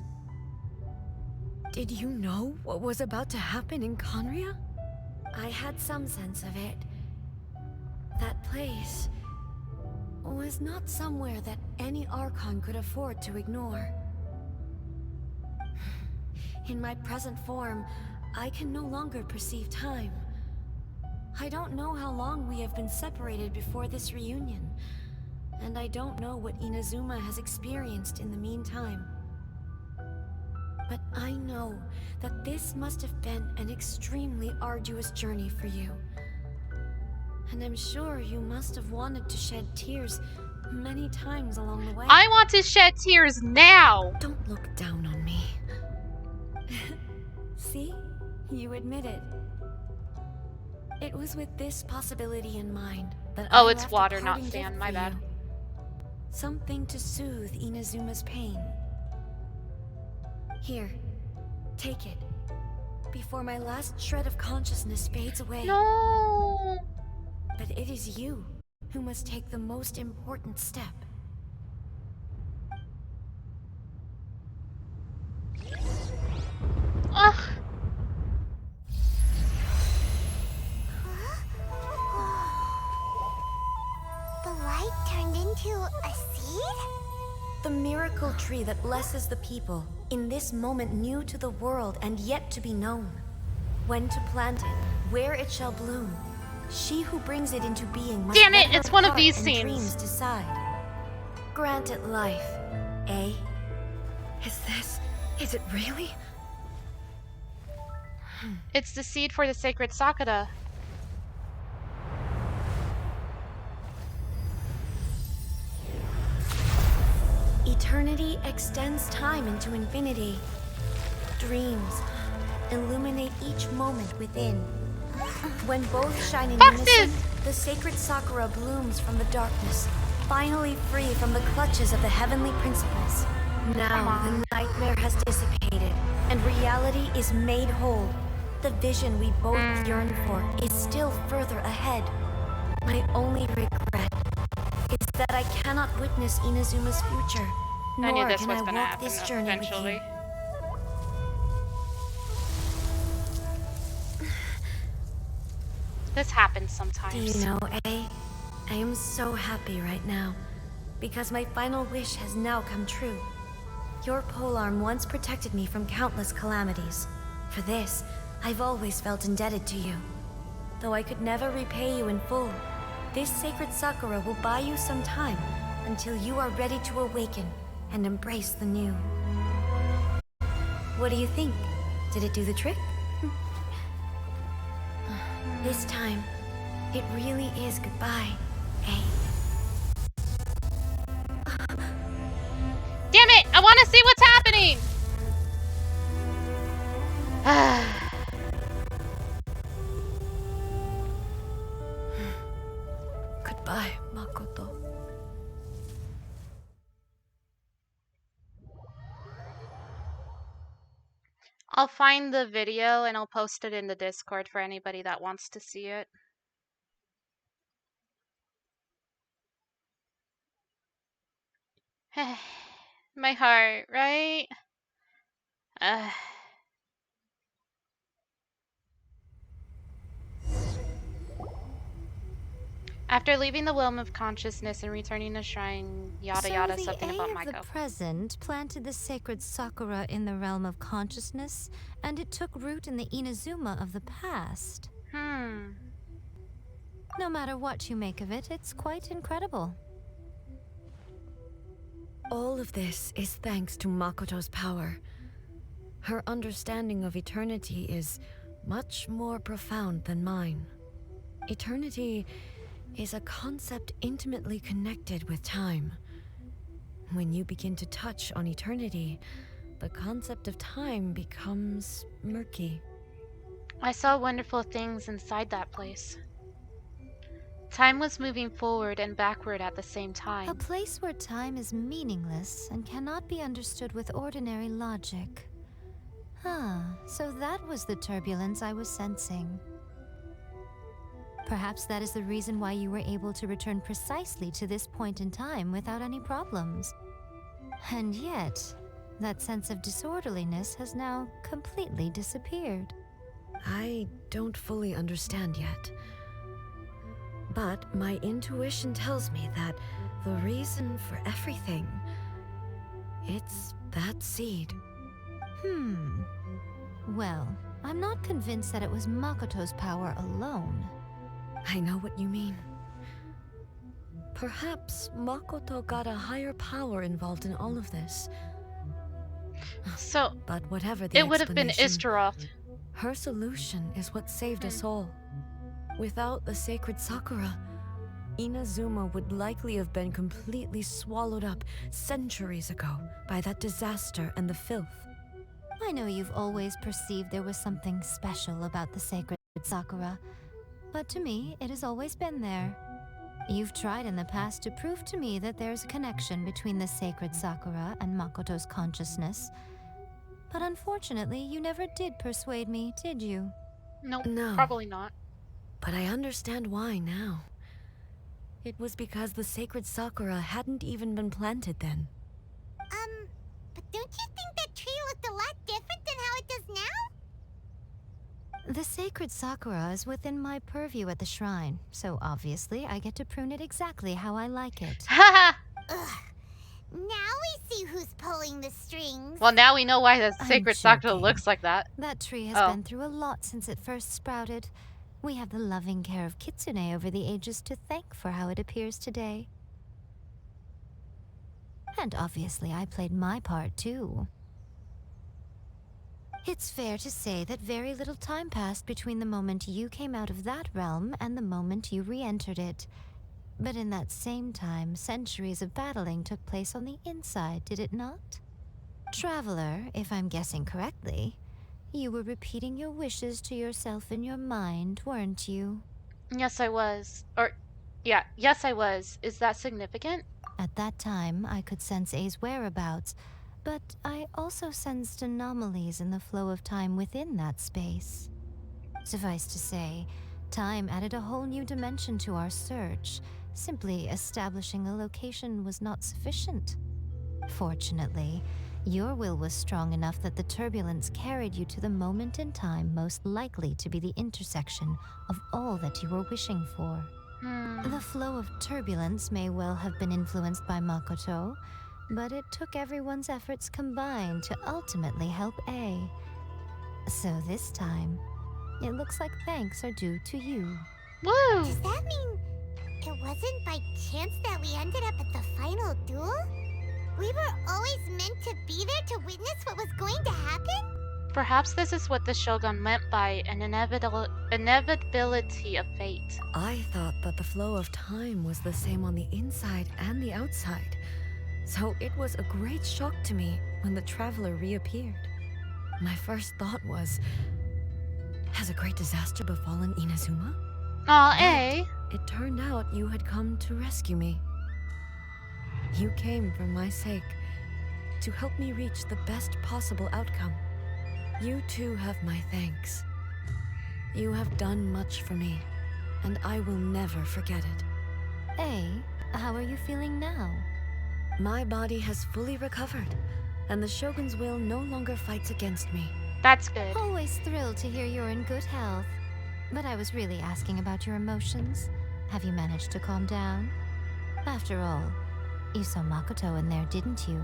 Did you know what was about to happen in Conria? I had some sense of it. That place was not somewhere that any Archon could afford to ignore. In my present form, I can no longer perceive time. I don't know how long we have been separated before this reunion, and I don't know what Inazuma has experienced in the meantime. But I know that this must have been an extremely arduous journey for you, And I'm sure you must have wanted to shed tears many times along the way. I want to shed tears now! Don't look down on me. See? You admit it. It was with this possibility in mind that Oh, I it's left water, a not parting sand. gift My for bad. you. Something to soothe Inazuma's pain. Here, take it. Before my last shred of consciousness fades away. No! But it is you who must take the most important step. Ugh. The light turned into a seed? The miracle tree that blesses the people, in this moment new to the world and yet to be known. When to plant it, where it shall bloom. She who brings it into being must Damn it, let her it's one of heart these and scenes. dreams decide. Grant it life, eh? Is it really? It's the seed for the sacred Sakura. Eternity extends time into infinity. Dreams illuminate each moment within. When both shine in unison, the sacred Sakura blooms from the darkness, finally free from the clutches of the heavenly principles. Now the nightmare has dissipated, and reality is made whole. The vision we both yearn for is still further ahead. My only regret is that I cannot witness Inazuma's future, I knew nor this can was I gonna walk happen this journey eventually. with you. This happens sometimes. Do you know, A? I am so happy right now, because my final wish has now come true. Your polearm once protected me from countless calamities. For this, I've always felt indebted to you. Though I could never repay you in full, this sacred Sakura will buy you some time until you are ready to awaken and embrace the new. What do you think? Did it do the trick? This time, it really is goodbye, eh? Damn it! I want to see what's happening! Goodbye, Makoto. I'll find the video and I'll post it in the Discord for anybody that wants to see it. My heart, right? After leaving the realm of consciousness and returning to shrine, yada yada, So something the about A Miko. of the present planted the sacred Sakura in the realm of consciousness, and it took root in the Inazuma of the past. No matter what you make of it, it's quite incredible. All of this is thanks to Makoto's power. Her understanding of eternity is much more profound than mine. Eternity is a concept intimately connected with time. When you begin to touch on eternity, the concept of time becomes murky. I saw wonderful things inside that place. Time was moving forward and backward at the same time. A place where time is meaningless and cannot be understood with ordinary logic. So that was the turbulence I was sensing. Perhaps that is the reason why you were able to return precisely to this point in time without any problems. And yet, that sense of disorderliness has now completely disappeared. I don't fully understand yet. But my intuition tells me that the reason for everything, it's that seed. Well, I'm not convinced that it was Makoto's power alone. I know what you mean. Perhaps Makoto got a higher power involved in all of this. So, but whatever the it would have been explanation, Istaroth. her solution is what saved us all. Without the sacred Sakura, Inazuma would likely have been completely swallowed up centuries ago by that disaster and the filth. I know you've always perceived there was something special about the sacred Sakura, but to me, it has always been there. You've tried in the past to prove to me that there's a connection between the sacred Sakura and Makoto's consciousness, but unfortunately, you never did persuade me, did you? Nope, No. probably not. But I understand why now. It was because the sacred Sakura hadn't even been planted then. But don't you think that tree looked a lot different than how it does now? The sacred Sakura is within my purview at the shrine, so obviously I get to prune it exactly how I like it. Haha! Ugh. Now we see who's pulling the strings. Well, now we know why the I'm sacred Sakura joking. looks like that. That tree has Oh. been through a lot since it first sprouted. We have the loving care of Kitsune over the ages to thank for how it appears today. And obviously I played my part too. It's fair to say that very little time passed between the moment you came out of that realm and the moment you re-entered it. But in that same time, centuries of battling took place on the inside, did it not? Traveler, if I'm guessing correctly, you were repeating your wishes to yourself in your mind, weren't you? Yes, I was. Yeah, yes, I was. Is that significant? At that time, I could sense A's whereabouts, but I also sensed anomalies in the flow of time within that space. Suffice to say, time added a whole new dimension to our search. Simply establishing a location was not sufficient. Fortunately, your will was strong enough that the turbulence carried you to the moment in time most likely to be the intersection of all that you were wishing for. The flow of turbulence may well have been influenced by Makoto, but it took everyone's efforts combined to ultimately help A. So this time, it looks like thanks are due to you. Woo! Does that mean it wasn't by chance that we ended up at the final duel? We were always meant to be there to witness what was going to happen? Perhaps this is what the Shogun meant by an inevitability of fate. I thought that the flow of time was the same on the inside and the outside. So it was a great shock to me when the traveler reappeared. My first thought was, has a great disaster befallen Inazuma? Aw, A. It turned out you had come to rescue me. You came for my sake, to help me reach the best possible outcome. You too have my thanks. You have done much for me, and I will never forget it. A, how are you feeling now? My body has fully recovered, and the Shogun's will no longer fights against me. That's good. Always thrilled to hear you're in good health. But I was really asking about your emotions. Have you managed to calm down? After all, you saw Makoto in there, didn't you?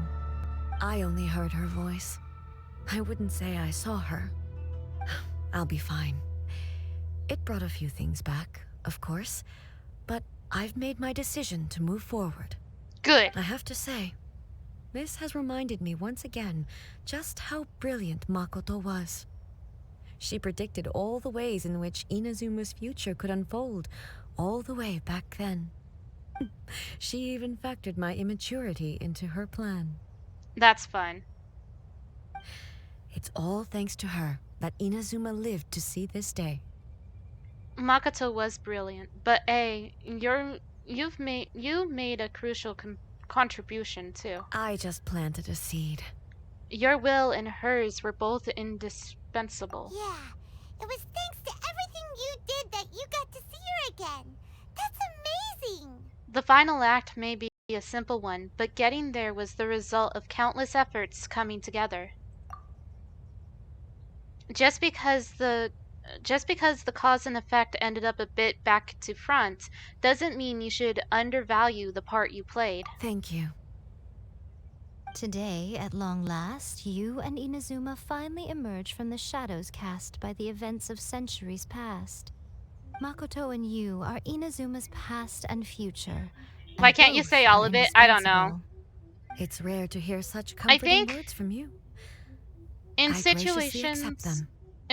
I only heard her voice. I wouldn't say I saw her. I'll be fine. It brought a few things back, of course, but I've made my decision to move forward. Good. I have to say, this has reminded me once again just how brilliant Makoto was. She predicted all the ways in which Inazuma's future could unfold, all the way back then. She even factored my immaturity into her plan. That's fun. It's all thanks to her that Inazuma lived to see this day. Makoto was brilliant, but A, you made a crucial contribution too. I just planted a seed. Your will and hers were both indispensable. Yeah, it was thanks to everything you did that you got to see her again. That's amazing! The final act may be a simple one, but getting there was the result of countless efforts coming together. Just because the cause and effect ended up a bit back to front doesn't mean you should undervalue the part you played. Thank you. Today, at long last, you and Inazuma finally emerge from the shadows cast by the events of centuries past. Makoto and you are Inazuma's past and future. Why can't you say all of it? I don't know. It's rare to hear such comforting words from you. In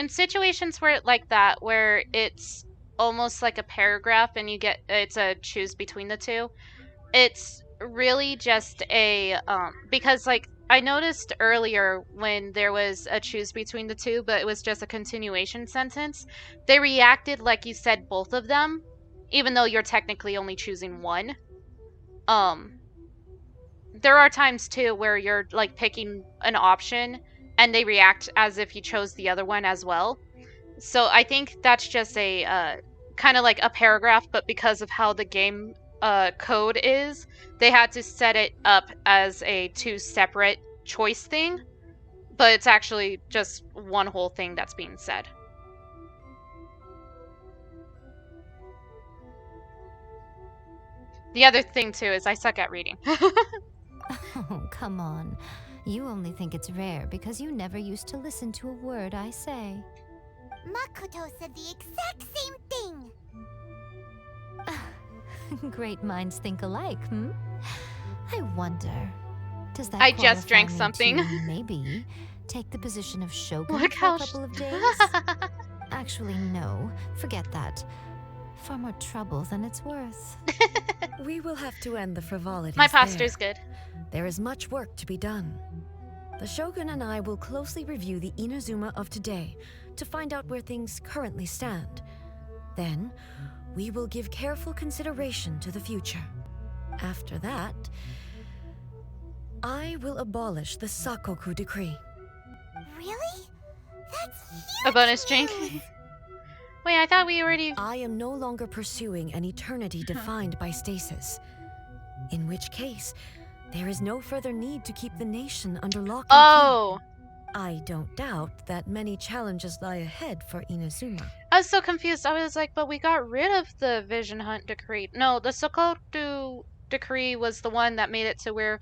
situations where like that, where it's almost like a paragraph and it's a choose between the two. It's really just a because like I noticed earlier when there was a choose between the two, but it was just a continuation sentence, they reacted like you said both of them, even though you're technically only choosing one. There are times too where you're like picking an option and they react as if you chose the other one as well. So I think that's just a kind of like a paragraph, but because of how the game code is, they had to set it up as a two separate choice thing, but it's actually just one whole thing that's being said. The other thing too is I suck at reading. Oh, come on. You only think it's rare because you never used to listen to a word I say. Makoto said the exact same thing. Great minds think alike, hmm? I wonder, does that I just drank qualify me something. to maybe take the position of shogun Look for how a couple of days? Actually, no. Forget that. Far more trouble than it's worth. We will have to end the frivolities. My posture's good. There is much work to be done. The Shogun and I will closely review the Inazuma of today to find out where things currently stand. Then, we will give careful consideration to the future. After that, I will abolish the Sakoku decree. Really? That's huge. A bonus drink. Wait, I thought we already... I am no longer pursuing an eternity defined by stasis. In which case, there is no further need to keep the nation under lock and key. Oh! I don't doubt that many challenges lie ahead for Inazuma. I was so confused. I was like, but we got rid of the Vision Hunt decree. No, the Sokotu decree was the one that made it to where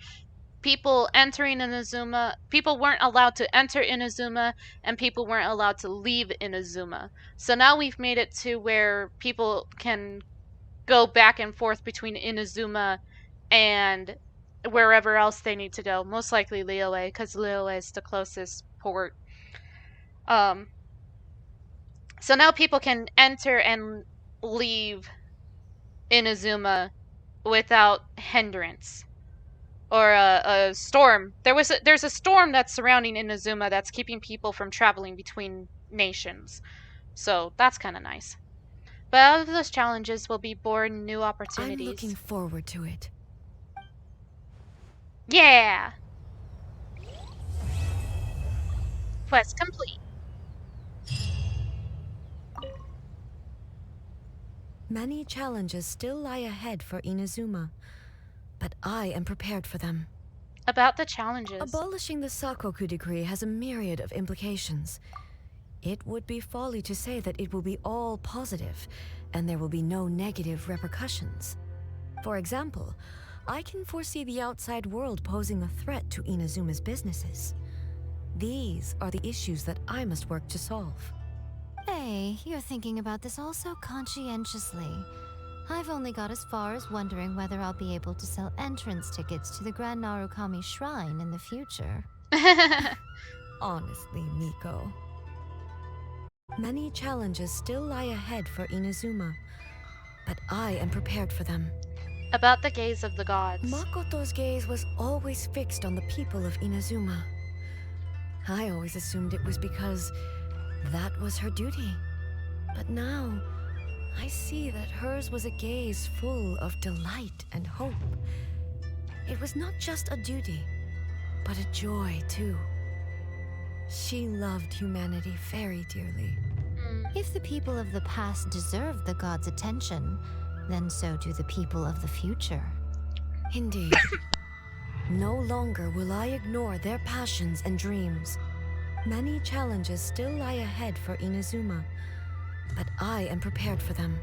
people entering Inazuma, people weren't allowed to enter Inazuma, and people weren't allowed to leave Inazuma. So now we've made it to where people can go back and forth between Inazuma and wherever else they need to go. Most likely Liyue, because Liyue is the closest port. So now people can enter and leave Inazuma without hindrance. Or a storm. There's a storm that's surrounding Inazuma that's keeping people from traveling between nations. So that's kind of nice. But out of those challenges will be born new opportunities. I'm looking forward to it. Yeah! Quest complete. Many challenges still lie ahead for Inazuma, but I am prepared for them. About the challenges. Abolishing the Sakoku decree has a myriad of implications. It would be folly to say that it will be all positive, and there will be no negative repercussions. For example, I can foresee the outside world posing a threat to Inazuma's businesses. These are the issues that I must work to solve. Hey, you're thinking about this all so conscientiously. I've only got as far as wondering whether I'll be able to sell entrance tickets to the Grand Narukami Shrine in the future. Honestly, Miko. Many challenges still lie ahead for Inazuma, but I am prepared for them. About the gaze of the gods. Makoto's gaze was always fixed on the people of Inazuma. I always assumed it was because that was her duty. But now, I see that hers was a gaze full of delight and hope. It was not just a duty, but a joy too. She loved humanity very dearly. If the people of the past deserve the gods' attention, then so do the people of the future. Indeed. No longer will I ignore their passions and dreams. Many challenges still lie ahead for Inazuma, but I am prepared for them.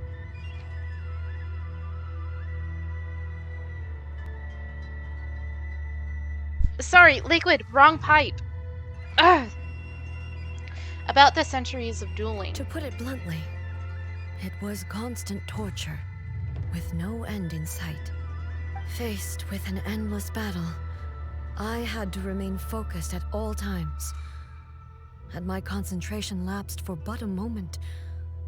Sorry, Liquid, wrong pipe. Ugh. About the centuries of dueling. To put it bluntly, it was constant torture, with no end in sight. Faced with an endless battle, I had to remain focused at all times. Had my concentration lapsed for but a moment,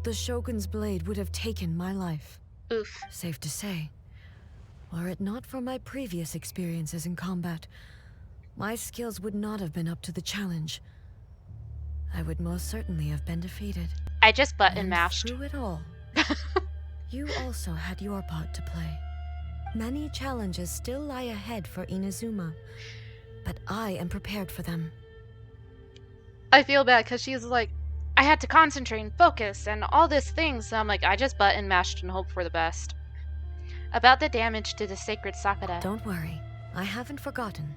The Shogun's blade would have taken my life. Oof. Safe to say. Were it not for my previous experiences in combat, my skills would not have been up to the challenge. I would most certainly have been defeated. I just button mashed. Through it all, you also had your part to play. Many challenges still lie ahead for Inazuma, but I am prepared for them. I feel bad because she's like, I had to concentrate and focus and all these things. So I'm like, I just button mashed and hope for the best. About the damage to the sacred Sakura. Don't worry, I haven't forgotten.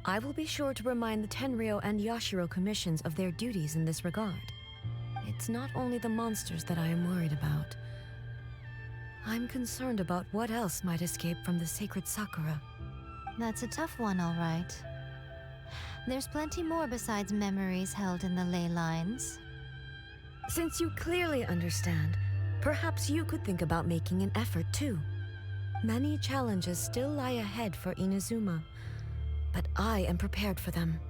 I will be sure to remind the Tenryou and Yashiro commissions of their duties in this regard. It's not only the monsters that I am worried about. I'm concerned about what else might escape from the sacred Sakura. That's a tough one, all right. There's plenty more besides memories held in the ley lines. Since you clearly understand, perhaps you could think about making an effort too. Many challenges still lie ahead for Inazuma, but I am prepared for them.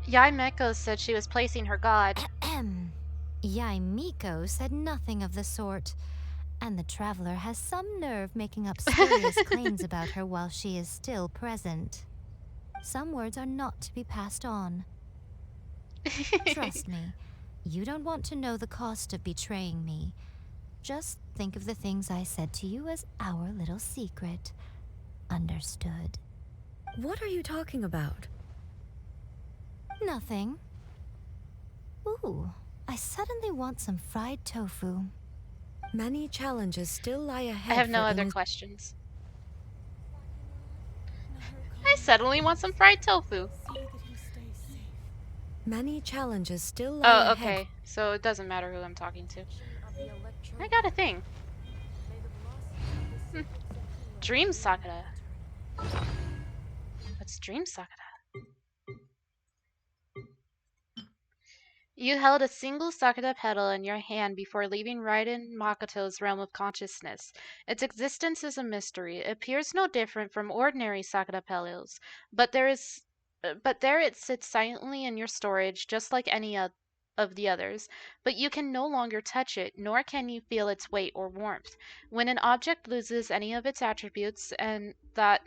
Yai Miko said she was placing her god. Yai Miko said nothing of the sort. And the traveler has some nerve making up spurious claims about her while she is still present. Some words are not to be passed on. Trust me, you don't want to know the cost of betraying me. Just think of the things I said to you as our little secret. Understood? What are you talking about? Nothing. Ooh, I suddenly want some fried tofu. Many challenges still lie ahead. I have no other questions. I suddenly want some fried tofu. Many challenges still lie ahead. Okay. So it doesn't matter who I'm talking to. I got a thing. Dream Sakura. What's Dream Sakura? You held a single Sakura petal in your hand before leaving Raiden Makoto's realm of consciousness. Its existence is a mystery. It appears no different from ordinary Sakura petals, but there it sits silently in your storage, just like any of the others. But you can no longer touch it, nor can you feel its weight or warmth. When an object loses any of its attributes, and that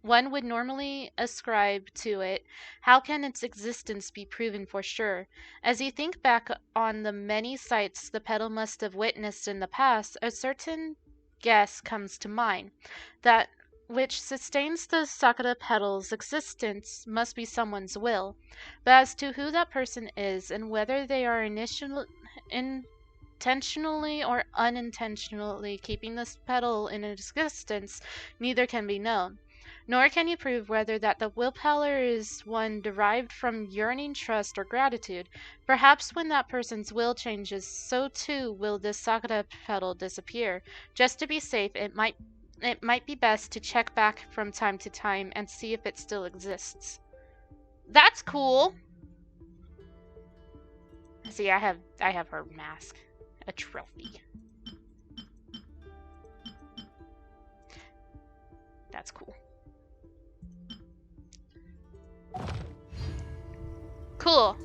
one would normally ascribe to it, how can its existence be proven for sure? As you think back on the many sights the petal must have witnessed in the past, a certain guess comes to mind. That which sustains the Sakura petal's existence must be someone's will. But as to who that person is, and whether they are intentionally or unintentionally keeping this petal in existence, neither can be known. Nor can you prove whether that the willpower is one derived from yearning, trust, or gratitude. Perhaps when that person's will changes, so too will this Sakura petal disappear. Just to be safe, it might be best to check back from time to time and see if it still exists. That's cool. See, I have her mask, a trophy. That's cool. Cool.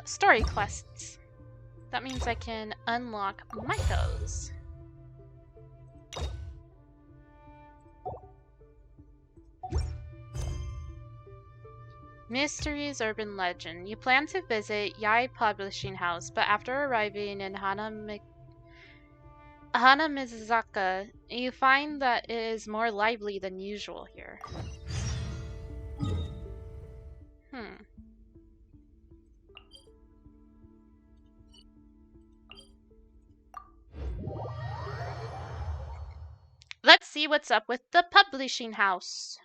Story quests. That means I can unlock Miko's. Mysteries Urban Legend. You plan to visit Yai Publishing House, but after arriving in Hanamizaka, you find that it is more lively than usual here. Let's see what's up with the publishing house.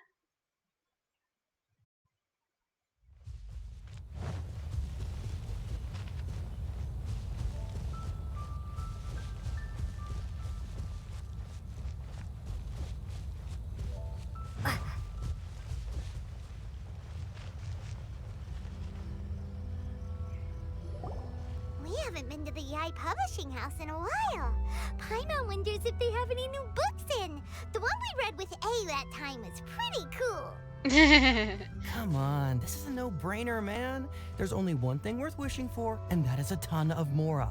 We haven't been to the Yai Publishing House in a while. Paimon wonders if they have any new books in. The one we read with A that time was pretty cool. Come on, this is a no-brainer, man. There's only one thing worth wishing for, and that is a ton of Mora.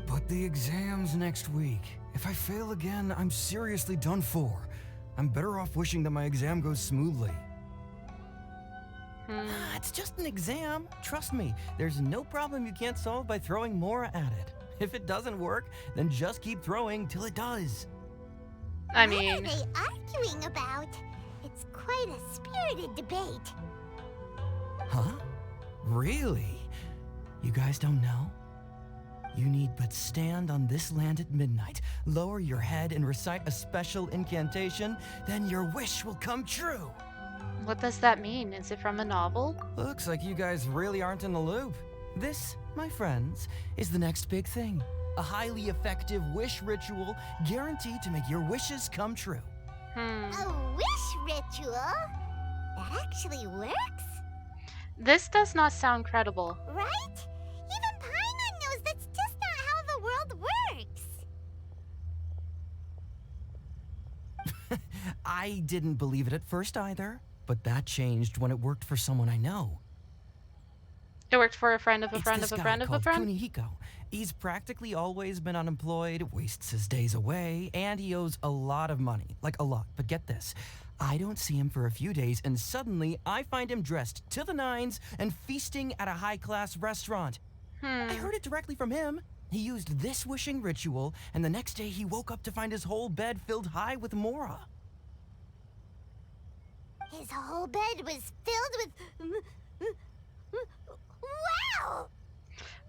But the exam's next week. If I fail again, I'm seriously done for. I'm better off wishing that my exam goes smoothly. It's just an exam. Trust me, there's no problem you can't solve by throwing Mora at it. If it doesn't work, then just keep throwing till it does. I mean... What are they arguing about? It's quite a spirited debate. Huh? Really? You guys don't know? You need but stand on this land at midnight, lower your head and recite a special incantation, then your wish will come true. What does that mean? Is it from a novel? Looks like you guys really aren't in the loop. This, my friends, is the next big thing. A highly effective wish ritual guaranteed to make your wishes come true. A wish ritual? That actually works? This does not sound credible. Right? Even Paimon knows that's just not how the world works. I didn't believe it at first either, but that changed when it worked for someone I know. It worked for a friend of a friend of a friend of a friend? Kunihiko. He's practically always been unemployed, wastes his days away, and he owes a lot of money. Like a lot. But get this. I don't see him for a few days, and suddenly I find him dressed to the nines and feasting at a high-class restaurant. I heard it directly from him. He used this wishing ritual, and the next day he woke up to find his whole bed filled high with Mora. His whole bed was filled with... Wow!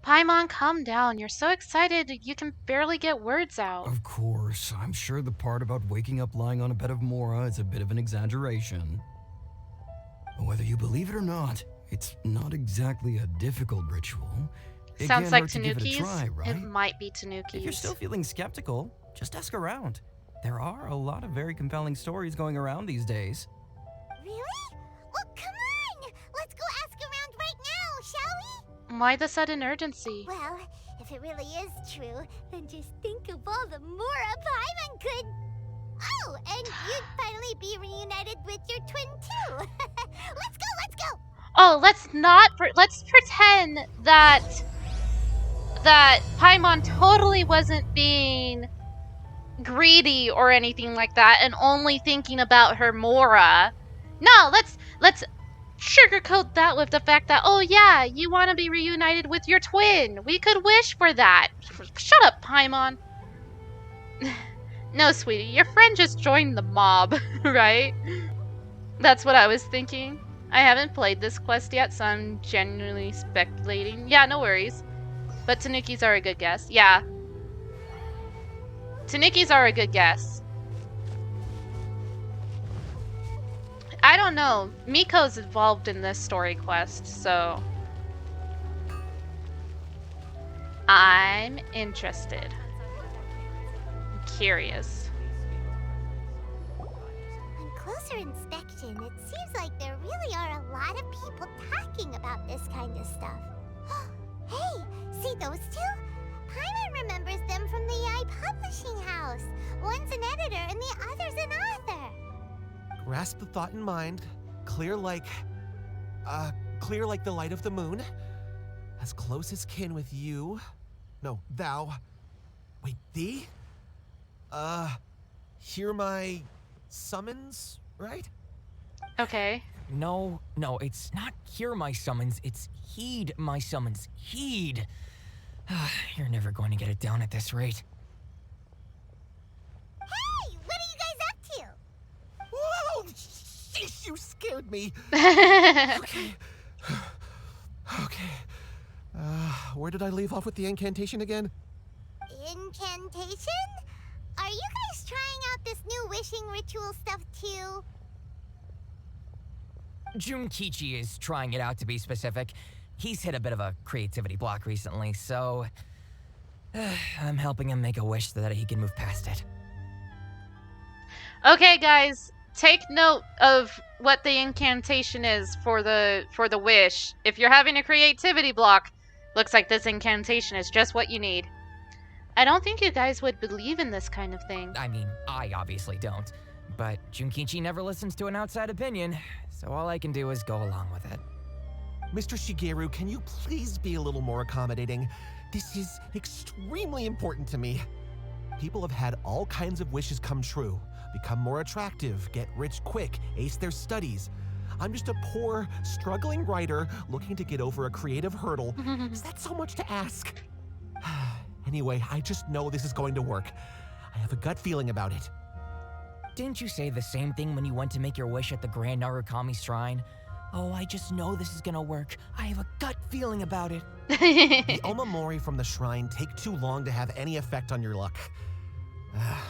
Paimon, calm down. You're so excited you can barely get words out. Of course, I'm sure the part about waking up lying on a bed of Mora is a bit of an exaggeration. But whether you believe it or not, it's not exactly a difficult ritual. It Sounds can't like hurt to give it a Tanukis. try, right? It might be Tanukis. If you're still feeling skeptical, just ask around. There are a lot of very compelling stories going around these days. Really? Well, come on! Let's go ask around right now, shall we? Why the sudden urgency? Well, if it really is true, then just think of all the Mora Paimon could... Oh, and you'd finally be reunited with your twin too. Let's go, let's go! Oh, let's pretend that Paimon totally wasn't being greedy or anything like that and only thinking about her Mora. No, let's sugarcoat that with the fact that, oh yeah, you want to be reunited with your twin. We could wish for that. Shut up, Paimon. No, sweetie, your friend just joined the mob, right? That's what I was thinking. I haven't played this quest yet, so I'm genuinely speculating. Yeah, no worries. But Tanukis are a good guess. Yeah. Tanukis are a good guess. I don't know. Miko's involved in this story quest, so... I'm interested. I'm curious. On closer inspection, it seems like there really are a lot of people talking about this kind of stuff. Hey, see those two? Paimon remembers them from the AI publishing house. One's an editor and the other's an author. Grasp the thought in mind. Clear like the light of the moon. As close as kin with you. No, thou. Wait, thee? Hear my summons, right? Okay. No, it's not hear my summons, it's heed my summons. Heed! You're never going to get it down at this rate. Hey, what are you guys up to? Whoa! Sheesh, you scared me. Okay. Where did I leave off with the incantation again? Incantation? Are you guys trying out this new wishing ritual stuff too? Junkichi is trying it out, to be specific. He's hit a bit of a creativity block recently, so... I'm helping him make a wish so that he can move past it. Okay, guys, take note of what the incantation is for the wish. If you're having a creativity block, looks like this incantation is just what you need. I don't think you guys would believe in this kind of thing. I mean, I obviously don't. But Junkichi never listens to an outside opinion, so all I can do is go along with it. Mr. Shigeru, can you please be a little more accommodating? This is extremely important to me. People have had all kinds of wishes come true. Become more attractive, get rich quick, ace their studies. I'm just a poor, struggling writer looking to get over a creative hurdle. Is that so much to ask? Anyway, I just know this is going to work. I have a gut feeling about it. Didn't you say the same thing when you went to make your wish at the Grand Narukami Shrine? Oh, I just know this is gonna work. I have a gut feeling about it. The Omamori from the shrine take too long to have any effect on your luck.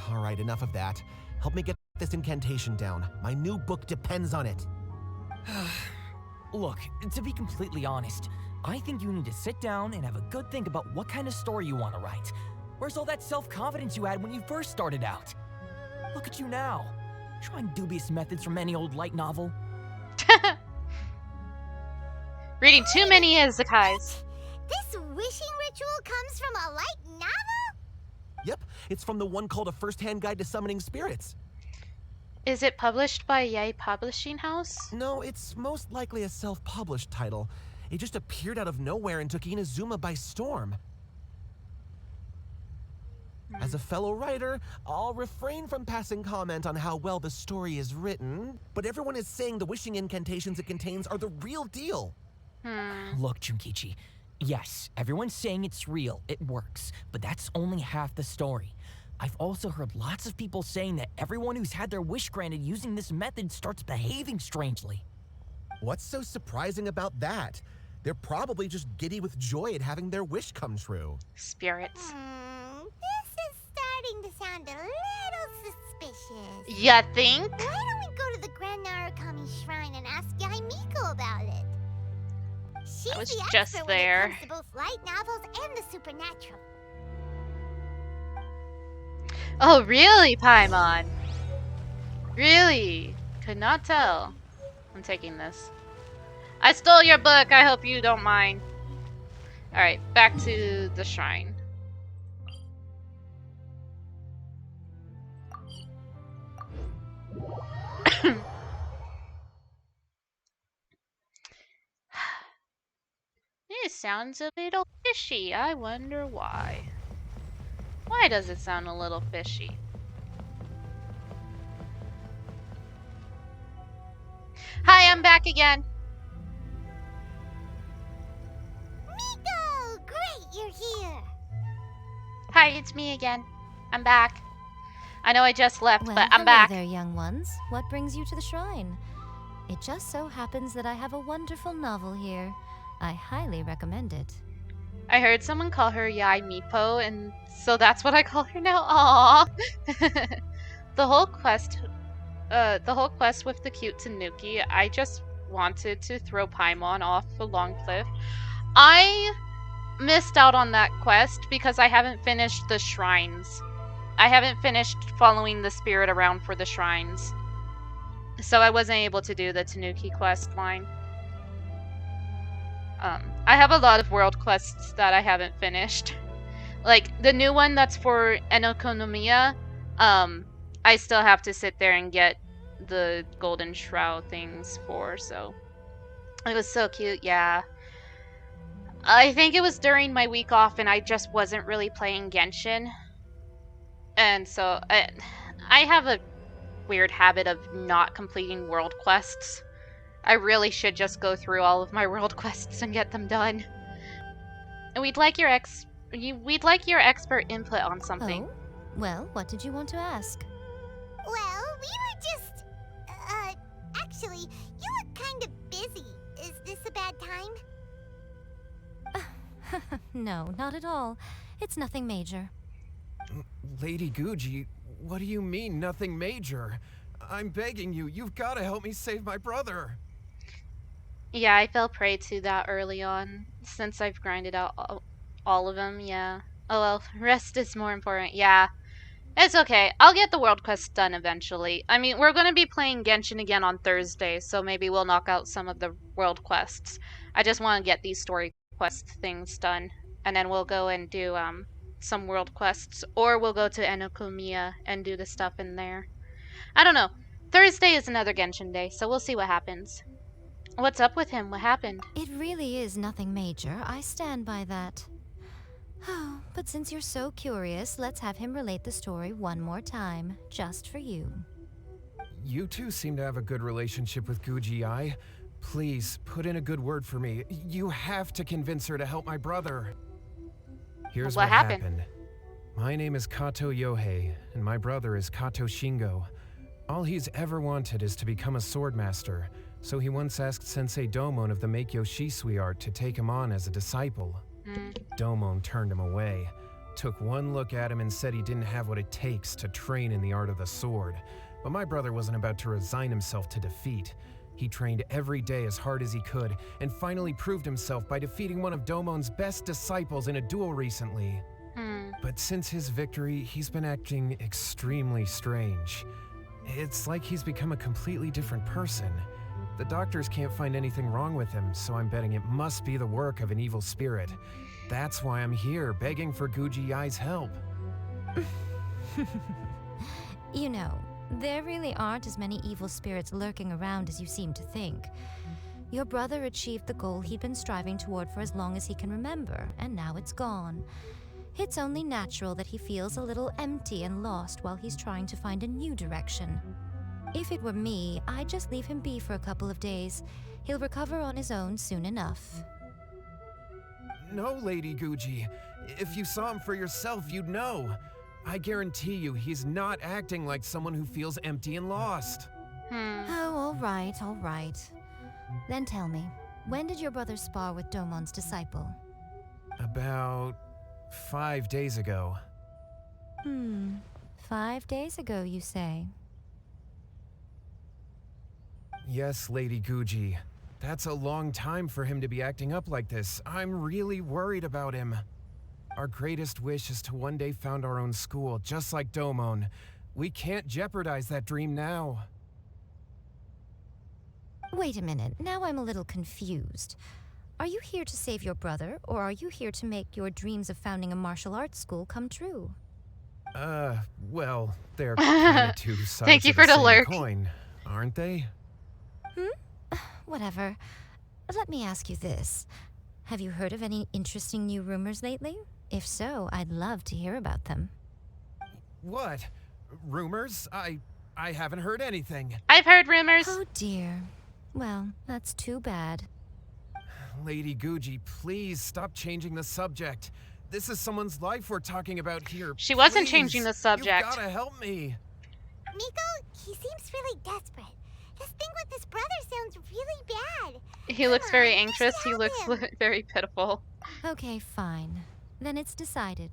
All right, enough of that. Help me get this incantation down. My new book depends on it. Look, to be completely honest, I think you need to sit down and have a good think about what kind of story you want to write. Where's all that self-confidence you had when you first started out? Look at you now, trying dubious methods from any old light novel. Reading too many izakais. This wishing ritual comes from a light novel? Yep, it's from the one called A First-Hand Guide to Summoning Spirits. Is it published by Yay Publishing House? No, it's most likely a self-published title. It just appeared out of nowhere and took Inazuma by storm. As a fellow writer, I'll refrain from passing comment on how well the story is written, but everyone is saying the wishing incantations it contains are the real deal. Look, Junkichi, yes, everyone's saying it's real, it works, but that's only half the story. I've also heard lots of people saying that everyone who's had their wish granted using this method starts behaving strangely. What's so surprising about that? They're probably just giddy with joy at having their wish come true. Spirits. This is starting to sound a little suspicious. Ya think? Why don't we go to the Grand Narukami Shrine and ask Yai Miko about it? She's I was the just expert there. when it comes to both light novels and the supernatural. Oh, really, Paimon? Really? Could not tell. I'm taking this. I stole your book. I hope you don't mind. Alright, back to the shrine. It sounds a little fishy. I wonder why. Why does it sound a little fishy? Hi, I'm back again. Miko! Great, you're here. Hi, it's me again. I'm back. I know I just left, Well, but I'm hello back. there, young ones. What brings you to the shrine? It just so happens that I have a wonderful novel here. I highly recommend it. I heard someone call her Yai Mipo, and so that's what I call her now. Aww. the whole quest with the cute Tanuki, I just wanted to throw Paimon off a long cliff. I missed out on that quest because I haven't finished the shrines. I haven't finished following the spirit around for the shrines. So I wasn't able to do the Tanuki quest line. I have a lot of world quests that I haven't finished. Like, the new one that's for Enokonomiya, I still have to sit there and get the golden shroud things for, so... It was so cute, yeah. I think it was during my week off and I just wasn't really playing Genshin. And so, I have a weird habit of not completing world quests. I really should just go through all of my world quests and get them done. And we'd like your expert input on something. Oh? Well, what did you want to ask? Well, we were just... actually, you look kind of busy. Is this a bad time? No, not at all. It's nothing major. Lady Guji, what do you mean, nothing major? I'm begging you, you've got to help me save my brother. Yeah, I fell prey to that early on, since I've grinded out all of them, yeah. Oh well, rest is more important, yeah. It's okay, I'll get the world quest done eventually. I mean, we're gonna be playing Genshin again on Thursday, so maybe we'll knock out some of the world quests. I just want to get these story quest things done, and then we'll go and do some world quests, or we'll go to Enokonomiya and do the stuff in there. I don't know. Thursday is another Genshin day, so we'll see what happens. What's up with him? What happened? It really is nothing major. I stand by that. Oh, but since you're so curious, let's have him relate the story one more time, just for you. You two seem to have a good relationship with Guji-ai. Please, put in a good word for me. You have to convince her to help my brother. Here's what happened. My name is Kato Yohei, and my brother is Kato Shingo. All he's ever wanted is to become a swordmaster, so he once asked Sensei Domon of the Meikyo Shisui art to take him on as a disciple. Domon turned him away, took one look at him and said he didn't have what it takes to train in the art of the sword. But my brother wasn't about to resign himself to defeat. He trained every day as hard as he could, and finally proved himself by defeating one of Domon's best disciples in a duel recently. But since his victory, he's been acting extremely strange. It's like he's become a completely different person. The doctors can't find anything wrong with him, so I'm betting it must be the work of an evil spirit. That's why I'm here, begging for Guji-ai's help. You know, there really aren't as many evil spirits lurking around as you seem to think. Your brother achieved the goal he'd been striving toward for as long as he can remember, and now it's gone. It's only natural that he feels a little empty and lost while he's trying to find a new direction. If it were me, I'd just leave him be for a couple of days. He'll recover on his own soon enough. No, Lady Guji. If you saw him for yourself, you'd know. I guarantee you he's not acting like someone who feels empty and lost. Oh, all right. Then tell me, when did your brother spar with Domon's disciple? About 5 days ago. 5 days ago, you say? Yes, Lady Guji. That's a long time for him to be acting up like this. I'm really worried about him. Our greatest wish is to one day found our own school, just like Domon. We can't jeopardize that dream now. Wait a minute, now I'm a little confused. Are you here to save your brother, or are you here to make your dreams of founding a martial arts school come true? Well, they're kinda two sides Thank you of for the the same lurk. coin, aren't they? Whatever. Let me ask you this. Have you heard of any interesting new rumors lately? If so, I'd love to hear about them. What? Rumors? I haven't heard anything. I've heard rumors. Oh dear. Well, that's too bad. Lady Guji, please stop changing the subject. This is someone's life we're talking about here. She wasn't Please, changing the subject. You've gotta help me. Miko, he seems really desperate. This thing with his brother sounds really bad. He looks very anxious. He looks very pitiful. Okay, fine. Then it's decided.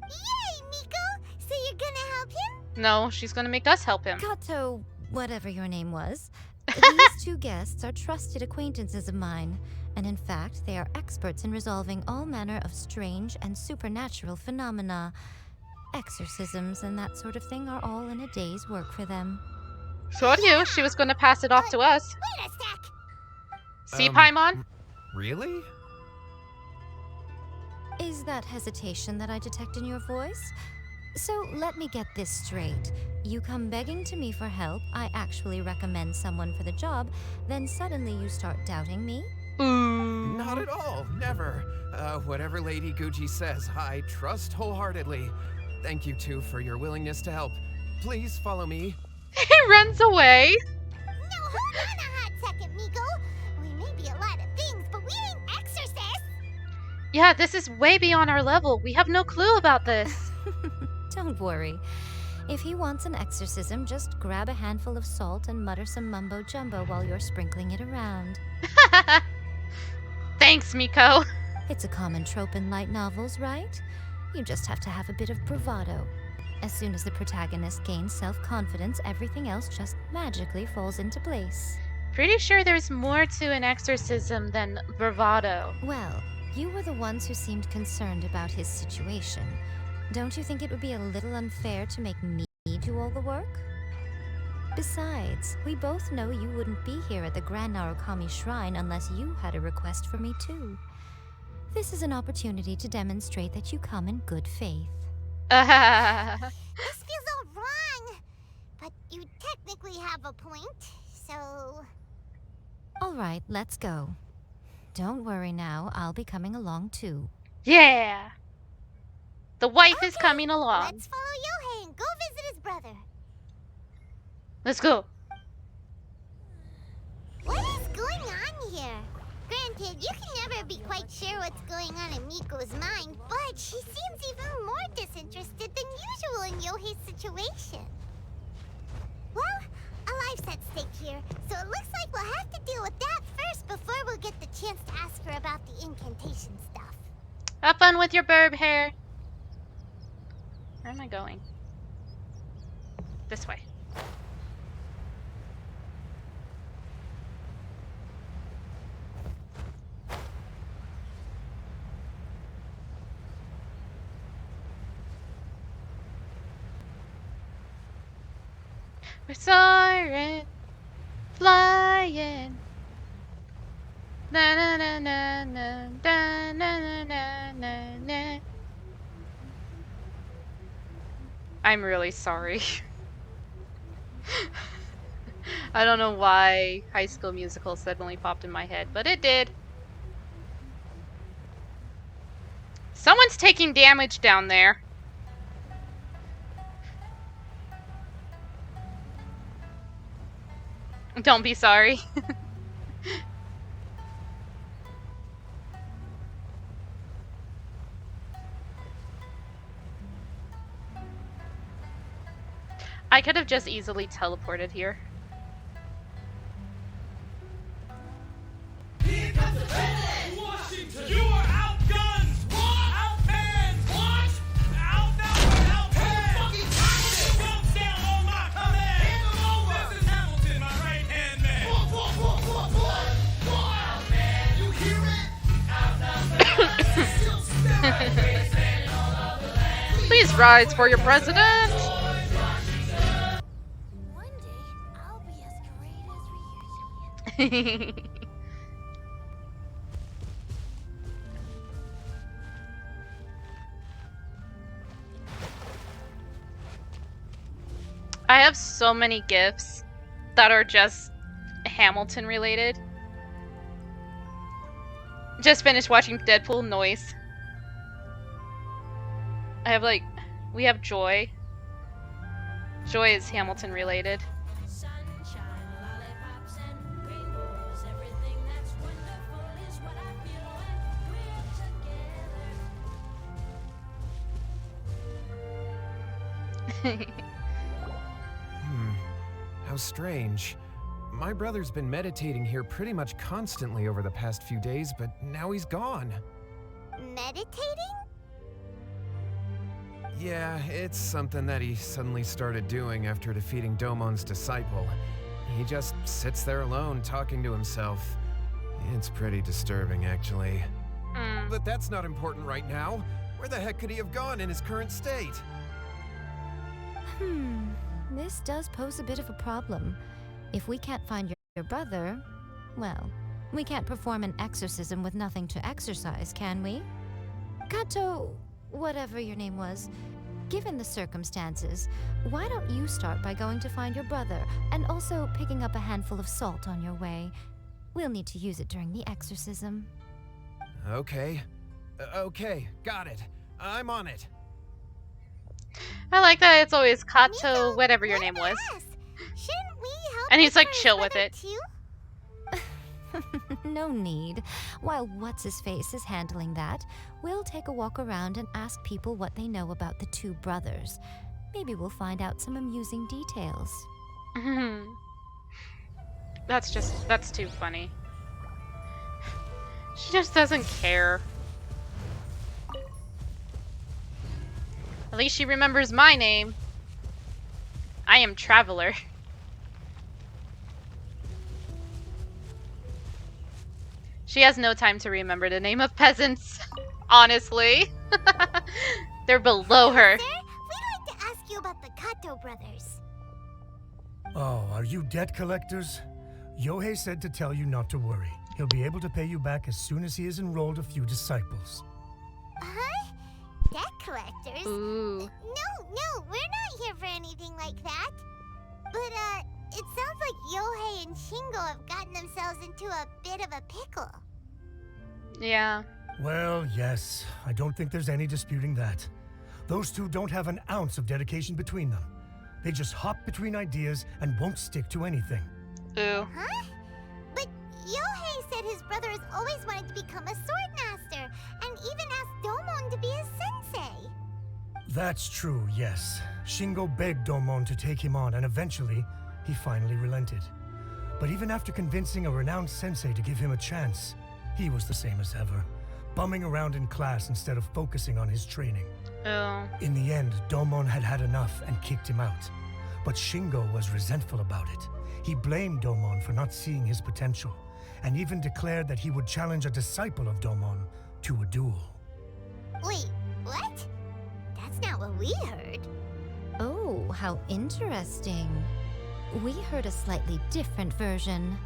Yay, Miko! So you're gonna help him? No, she's gonna make us help him. Kato, whatever your name was. These two guests are trusted acquaintances of mine, and in fact, they are experts in resolving all manner of strange and supernatural phenomena. Exorcisms and that sort of thing are all in a day's work for them. So you. She was gonna pass it off to us. Wait a sec! See, Paimon? Really? Is that hesitation that I detect in your voice? So let me get this straight. You come begging to me for help, I actually recommend someone for the job, then suddenly you start doubting me? Not at all. Never. Whatever Lady Guji says, I trust wholeheartedly. Thank you two for your willingness to help. Please follow me. He runs away. No, hold on a hot second, Miko. We may be a lot of things, but we ain't exorcists. Yeah, this is way beyond our level. We have no clue about this. Don't worry. If he wants an exorcism, just grab a handful of salt and mutter some mumbo-jumbo while you're sprinkling it around. Thanks, Miko. It's a common trope in light novels, right? You just have to have a bit of bravado. As soon as the protagonist gains self-confidence, everything else just magically falls into place. Pretty sure there's more to an exorcism than bravado. Well, you were the ones who seemed concerned about his situation. Don't you think it would be a little unfair to make me do all the work? Besides, we both know you wouldn't be here at the Grand Narukami Shrine unless you had a request for me too. This is an opportunity to demonstrate that you come in good faith. This feels all wrong. you technically have a point, so... All right, let's go. Don't worry now, I'll be coming along too. Yeah! The wife is coming along. Let's follow Yohei and go visit his brother. Let's go. What is going on here? Granted, you can never be quite sure what's going on in Miko's mind, but she seems even more disinterested than usual in Yohei's situation. Well, a life's at stake here, so it looks like we'll have to deal with that first before we'll get the chance to ask her about the incantation stuff. Have fun with your burb hair. Where am I going? This way. We're soaring, flying. Na na na na na na na na na na. I'm really sorry. I don't know why High School Musical suddenly popped in my head, but it did. Someone's taking damage down there. Don't be sorry. I could have just easily teleported here. Here comes the president! Washington! You are outgunned! What? Outmanned! What? Outnumbered! Outpanned! Fucking confident! Thumbs down on my command! Hand them over! This is Hamilton, my right-hand man! What? Outmanned! You hear it? Please rise for your president! I have so many GIFs that are just Hamilton related. Just finished watching Deadpool. Noise. I have like, we have Joy. Joy is Hamilton related. How strange. My brother's been meditating here pretty much constantly over the past few days, but now he's gone. Meditating? Yeah, it's something that he suddenly started doing after defeating Domon's disciple. He just sits there alone, talking to himself. It's pretty disturbing, actually. But that's not important right now. Where the heck could he have gone in his current state? This does pose a bit of a problem. If we can't find your brother, well, we can't perform an exorcism with nothing to exorcise, can we? Kato, whatever your name was, given the circumstances, why don't you start by going to find your brother and also picking up a handful of salt on your way? We'll need to use it during the exorcism. Okay. Okay, got it. I'm on it. I like that it's always Kato, whatever your name was. Shouldn't we help And he's like with chill with it. too? No need. While What's-His-Face is handling that, we'll take a walk around and ask people what they know about the two brothers. Maybe we'll find out some amusing details. That's too funny. She just doesn't care. At least she remembers my name. I am Traveler. She has no time to remember the name of peasants. Honestly. They're below her. Sir, we'd like to ask you about the Kato brothers. Oh, are you debt collectors? Yohei said to tell you not to worry. He'll be able to pay you back as soon as he has enrolled a few disciples. Huh? Debt collectors? Ooh. No, we're not here for anything like that. But, it sounds like Yohei and Shingo have gotten themselves into a bit of a pickle. Yeah. Well, yes. I don't think there's any disputing that. Those two don't have an ounce of dedication between them. They just hop between ideas and won't stick to anything. Ooh. Huh? But Yohei said his brother has always wanted to become a sword master, and even asked Domon to be his sensei. That's true, yes. Shingo begged Domon to take him on, and eventually, he finally relented. But even after convincing a renowned sensei to give him a chance, he was the same as ever, bumming around in class instead of focusing on his training. Oh. In the end, Domon had had enough and kicked him out. But Shingo was resentful about it. He blamed Domon for not seeing his potential, and even declared that he would challenge a disciple of Domon to a duel. Wait, what? That's not what we heard. Oh, how interesting. We heard a slightly different version.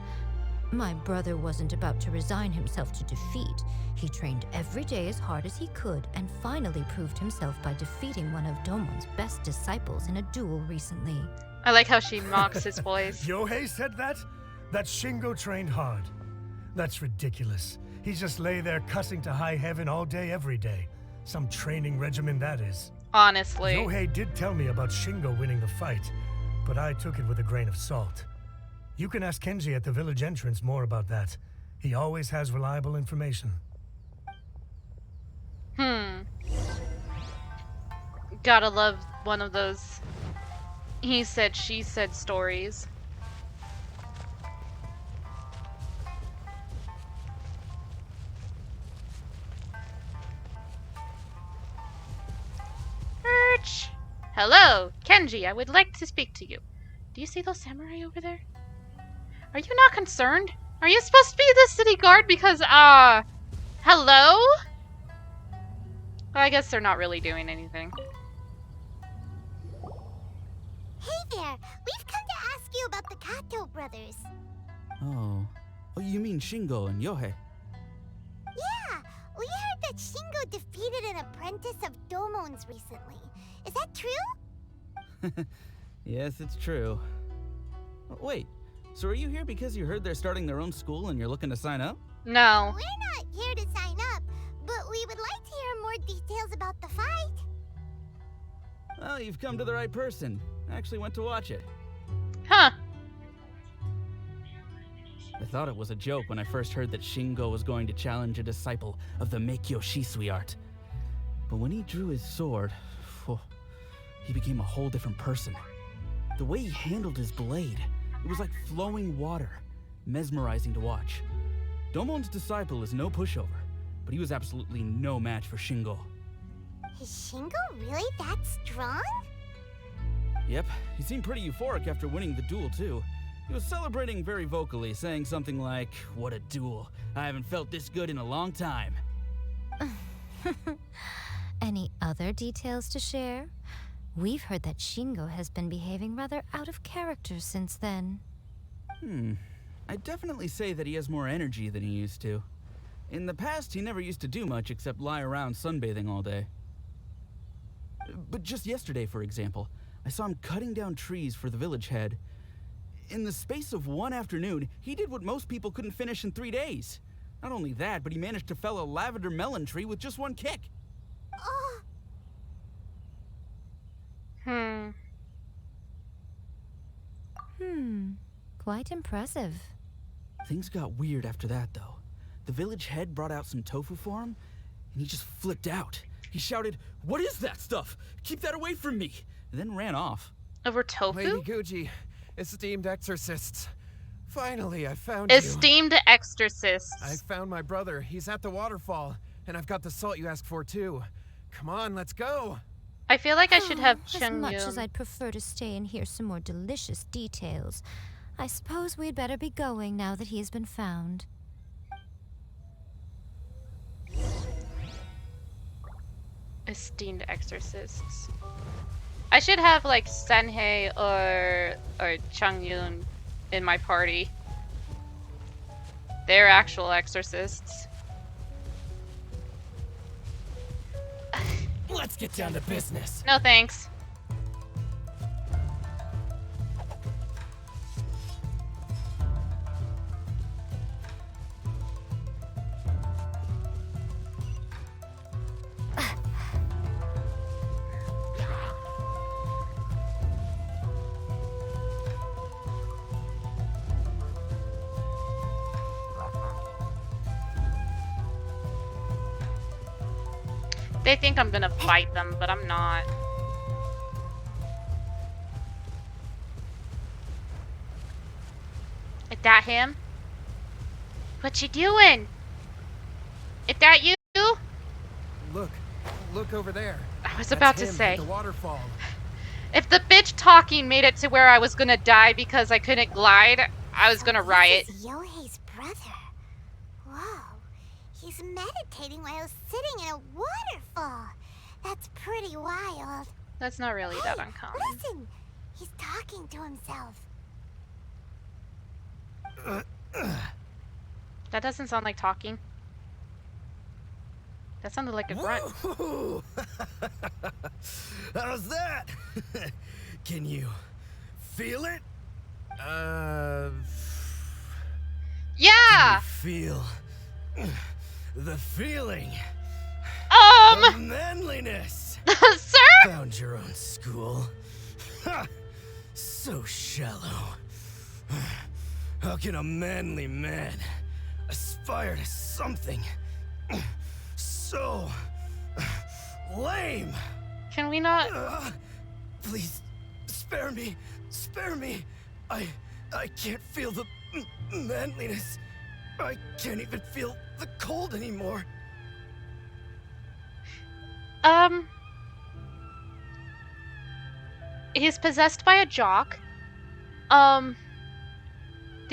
My brother wasn't about to resign himself to defeat. He trained every day as hard as he could and finally proved himself by defeating one of Domon's best disciples in a duel recently. I like how she mocks his voice. Yohei said that? That Shingo trained hard. That's ridiculous. He just lay there cussing to high heaven all day, every day. Some training regimen that is. Honestly. Yohei did tell me about Shingo winning the fight, but I took it with a grain of salt. You can ask Kenji at the village entrance more about that. He always has reliable information. Gotta love one of those he said, she said stories. Hello, Kenji, I would like to speak to you. Do you see those samurai over there? Are you not concerned? Are you supposed to be the city guard because, hello? Well, I guess they're not really doing anything. Hey there, we've come to ask you about the Kato brothers. Oh, you mean Shingo and Yohei? Yeah, we heard that Shingo defeated an apprentice of Domon's recently. Is that true? Yes, it's true. Wait, so are you here because you heard they're starting their own school and you're looking to sign up? No. We're not here to sign up, but we would like to hear more details about the fight. Well, you've come to the right person. I actually went to watch it. Huh. I thought it was a joke when I first heard that Shingo was going to challenge a disciple of the Meikyo Shisui art. But when he drew his sword, he became a whole different person. The way he handled his blade, it was like flowing water, mesmerizing to watch. Domon's disciple is no pushover, but he was absolutely no match for Shingo. Is Shingo really that strong? Yep, he seemed pretty euphoric after winning the duel too. He was celebrating very vocally, saying something like, "What a duel. I haven't felt this good in a long time." Any other details to share? We've heard that Shingo has been behaving rather out of character since then. I'd definitely say that he has more energy than he used to. In the past, he never used to do much except lie around sunbathing all day. But just yesterday, for example, I saw him cutting down trees for the village head. In the space of one afternoon, he did what most people couldn't finish in 3 days. Not only that, but he managed to fell a lavender melon tree with just one kick. Oh. Quite impressive. Things got weird after that, though. The village head brought out some tofu for him, and he just flipped out. He shouted, "What is that stuff? Keep that away from me!" and then ran off. Over tofu? Lady Guji, esteemed exorcists. Finally, I found you. Esteemed exorcists. I found my brother. He's at the waterfall, and I've got the salt you asked for, too. Come on, let's go. I feel like I should have As much as I'd prefer to stay and hear some more delicious details, I suppose we'd better be going now that he has been found. Esteemed exorcists. I should have like Senhei or Changyun in my party. They're actual exorcists. Let's get down to business. No thanks. They think I'm gonna fight them, but I'm not. Is that him? What you doing? Is that you? Look over there. I was That's about to him say. at the waterfall. If the bitch talking made it to where I was gonna die because I couldn't glide, I was gonna riot. This is Yohei's brother. Whoa. He's meditating while sitting in a waterfall. That's pretty wild. That's not really that uncommon. Listen. He's talking to himself. That doesn't sound like talking. That sounded like a grunt. How's that? Can you feel it? Yeah! Can you feel the feeling of manliness? Sir? Found your own school. So shallow. How can a manly man aspire to something so lame? Can we not? Please, spare me. Spare me. I can't feel the manliness. I can't even feel the cold anymore. He's possessed by a jock. The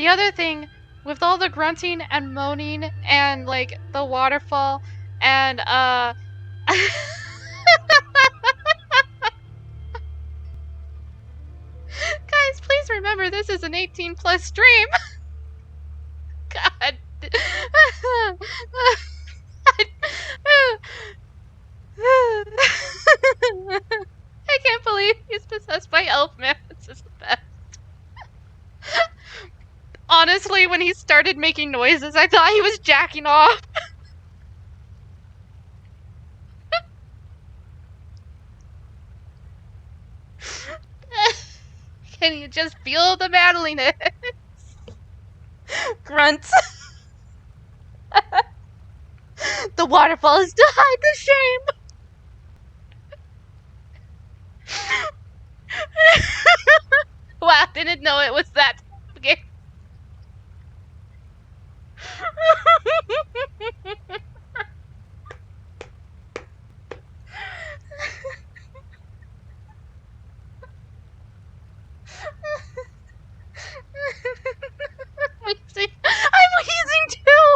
other thing, with all the grunting and moaning and, like, the waterfall and, Guys, please remember this is an 18+ stream. God. I can't believe he's possessed by Elfman. This is the best. Honestly, when he started making noises, I thought he was jacking off. Can you just feel the manliness? Grunts. The waterfall is to hide the shame. Wow, didn't know it was that. Okay. I'm wheezing too.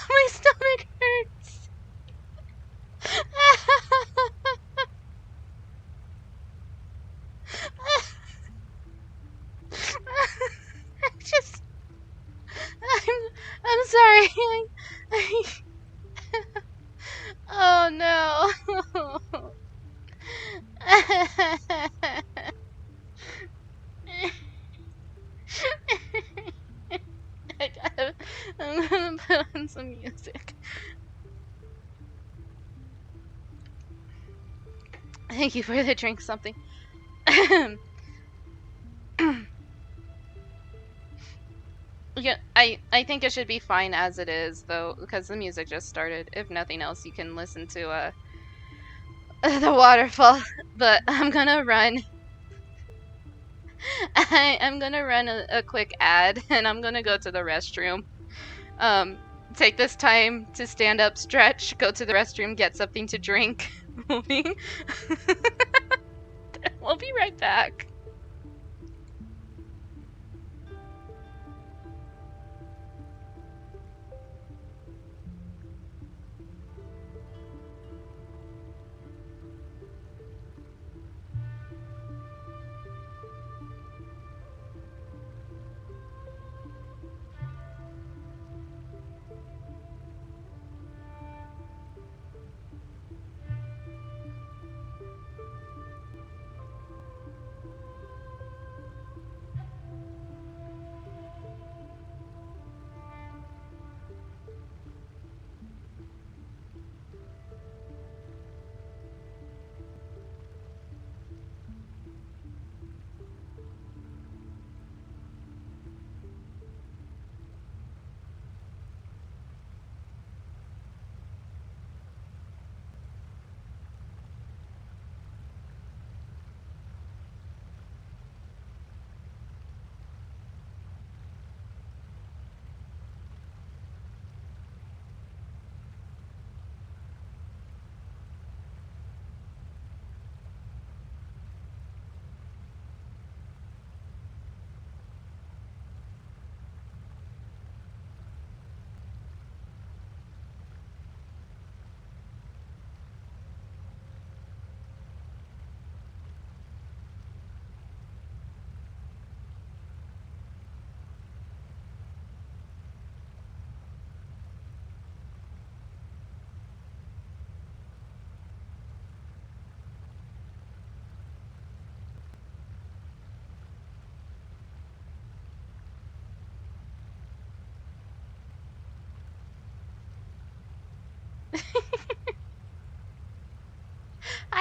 My stomach hurts. I'm sorry. Oh no. I'm gonna put on some music. Thank you for the drink something. Yeah, I think it should be fine as it is though, because the music just started. If nothing else, you can listen to the waterfall. But I'm gonna run. I'm gonna run a quick ad, and I'm gonna go to the restroom. Take this time to stand up, stretch, go to the restroom, get something to drink. We'll be right back.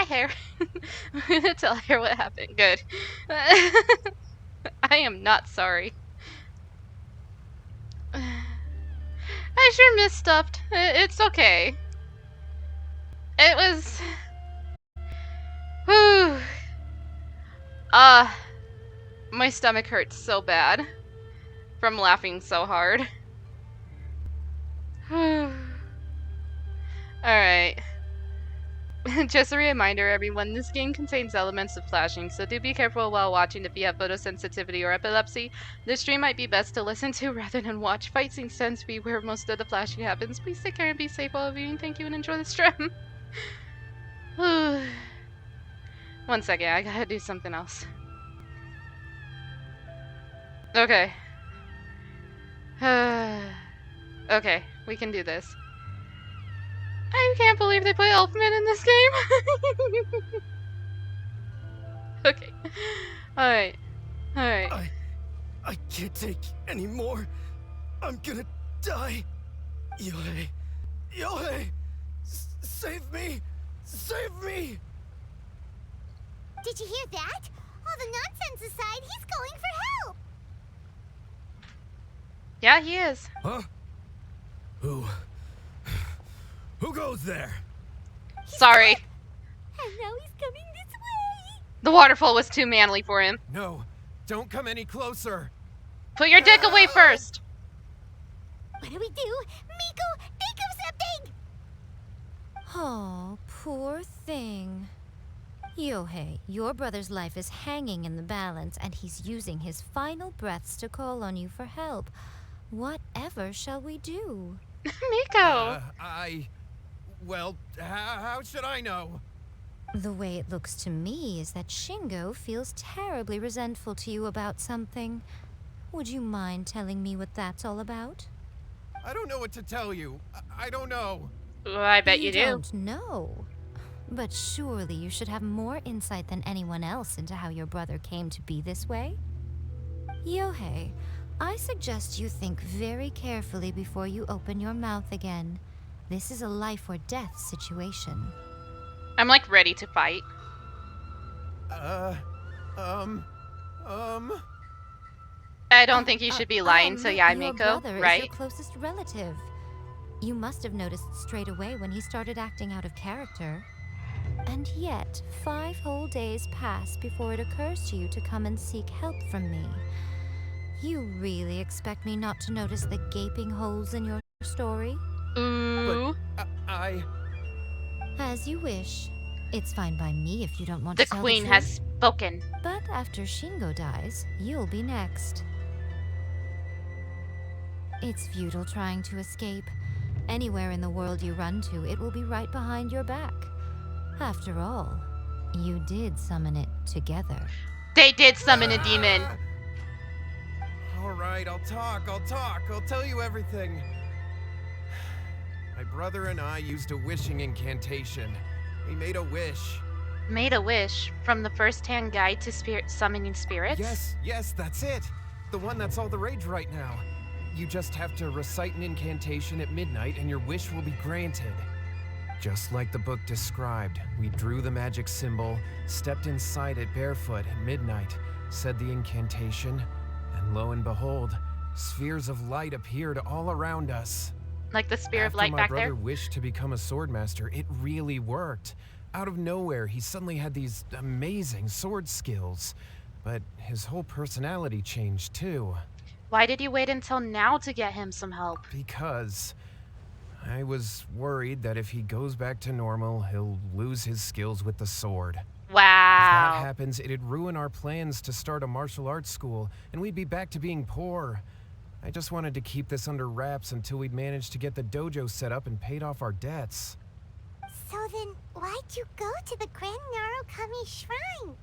Hair. I'm gonna tell Hair what happened. Good. I am not sorry. I sure misstuffed. It's okay. It was... Whew. My stomach hurts so bad from laughing so hard. Alright. Just a reminder, everyone, this game contains elements of flashing, so do be careful while watching if you have photosensitivity or epilepsy. This stream might be best to listen to rather than watch. Fight scenes tend to be where most of the flashing happens. Please take care and be safe while viewing. Thank you and enjoy the stream. 1 second, I gotta do something else. Okay. Okay, we can do this. I can't believe they put Elfman in this game. Okay. Alright. Alright. I can't take any more. I'm gonna die. Yohei. Yohei! Save me! Save me! Did you hear that? All the nonsense aside, he's calling for help! Yeah, he is. Huh? Who goes there? Sorry. And now he's coming this way! The waterfall was too manly for him. No, don't come any closer. Put your dick away first. What do we do? Miko, think of something! Oh, poor thing. Yohei, your brother's life is hanging in the balance, and he's using his final breaths to call on you for help. Whatever shall we do? Miko! Well, how should I know? The way it looks to me is that Shingo feels terribly resentful to you about something. Would you mind telling me what that's all about? I don't know what to tell you. I don't know. Well, I bet you do. You don't know. But surely you should have more insight than anyone else into how your brother came to be this way. Yohei, I suggest you think very carefully before you open your mouth again. This is a life or death situation. I'm like ready to fight. I don't think you should be lying to Yae Miko, your brother right? is your closest relative. You must have noticed straight away when he started acting out of character. And yet, 5 whole days pass before it occurs to you to come and seek help from me. You really expect me not to notice the gaping holes in your story? Ooh. But As you wish. It's fine by me if you don't want to The tell queen the has truth. spoken. But after Shingo dies, you'll be next. It's futile trying to escape. Anywhere in the world you run to, it will be right behind your back. After all, you did summon it together. They did summon a demon. All right, I'll talk. I'll tell you everything. My brother and I used a wishing incantation. We made a wish. Made a wish from the first-hand guide to summoning spirits? Yes, that's it. The one that's all the rage right now. You just have to recite an incantation at midnight and your wish will be granted. Just like the book described, we drew the magic symbol, stepped inside it barefoot at midnight, said the incantation, and lo and behold, spheres of light appeared all around us. Like the spear of light After back my there? brother wished to become a swordmaster, it really worked. Out of nowhere, he suddenly had these amazing sword skills. But his whole personality changed too. Why did you wait until now to get him some help? Because I was worried that if he goes back to normal, he'll lose his skills with the sword. Wow. If that happens, it'd ruin our plans to start a martial arts school, and we'd be back to being poor. I just wanted to keep this under wraps until we'd managed to get the dojo set up and paid off our debts. So then, why'd you go to the Grand Narukami Shrine?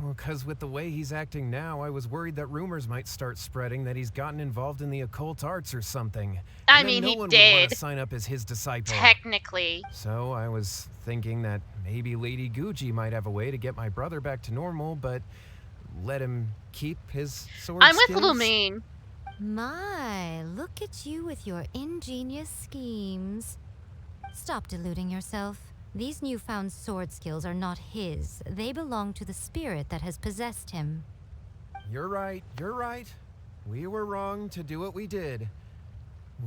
Well, because with the way he's acting now, I was worried that rumors might start spreading that he's gotten involved in the occult arts or something. I And mean, then he no one would want did. to sign up as his disciple. Technically. So I was thinking that maybe Lady Guji might have a way to get my brother back to normal, but let him keep his sword I'm with skills. Lumine. My, look at you with your ingenious schemes. Stop deluding yourself. These newfound sword skills are not his. They belong to the spirit that has possessed him. You're right, you're right. We were wrong to do what we did.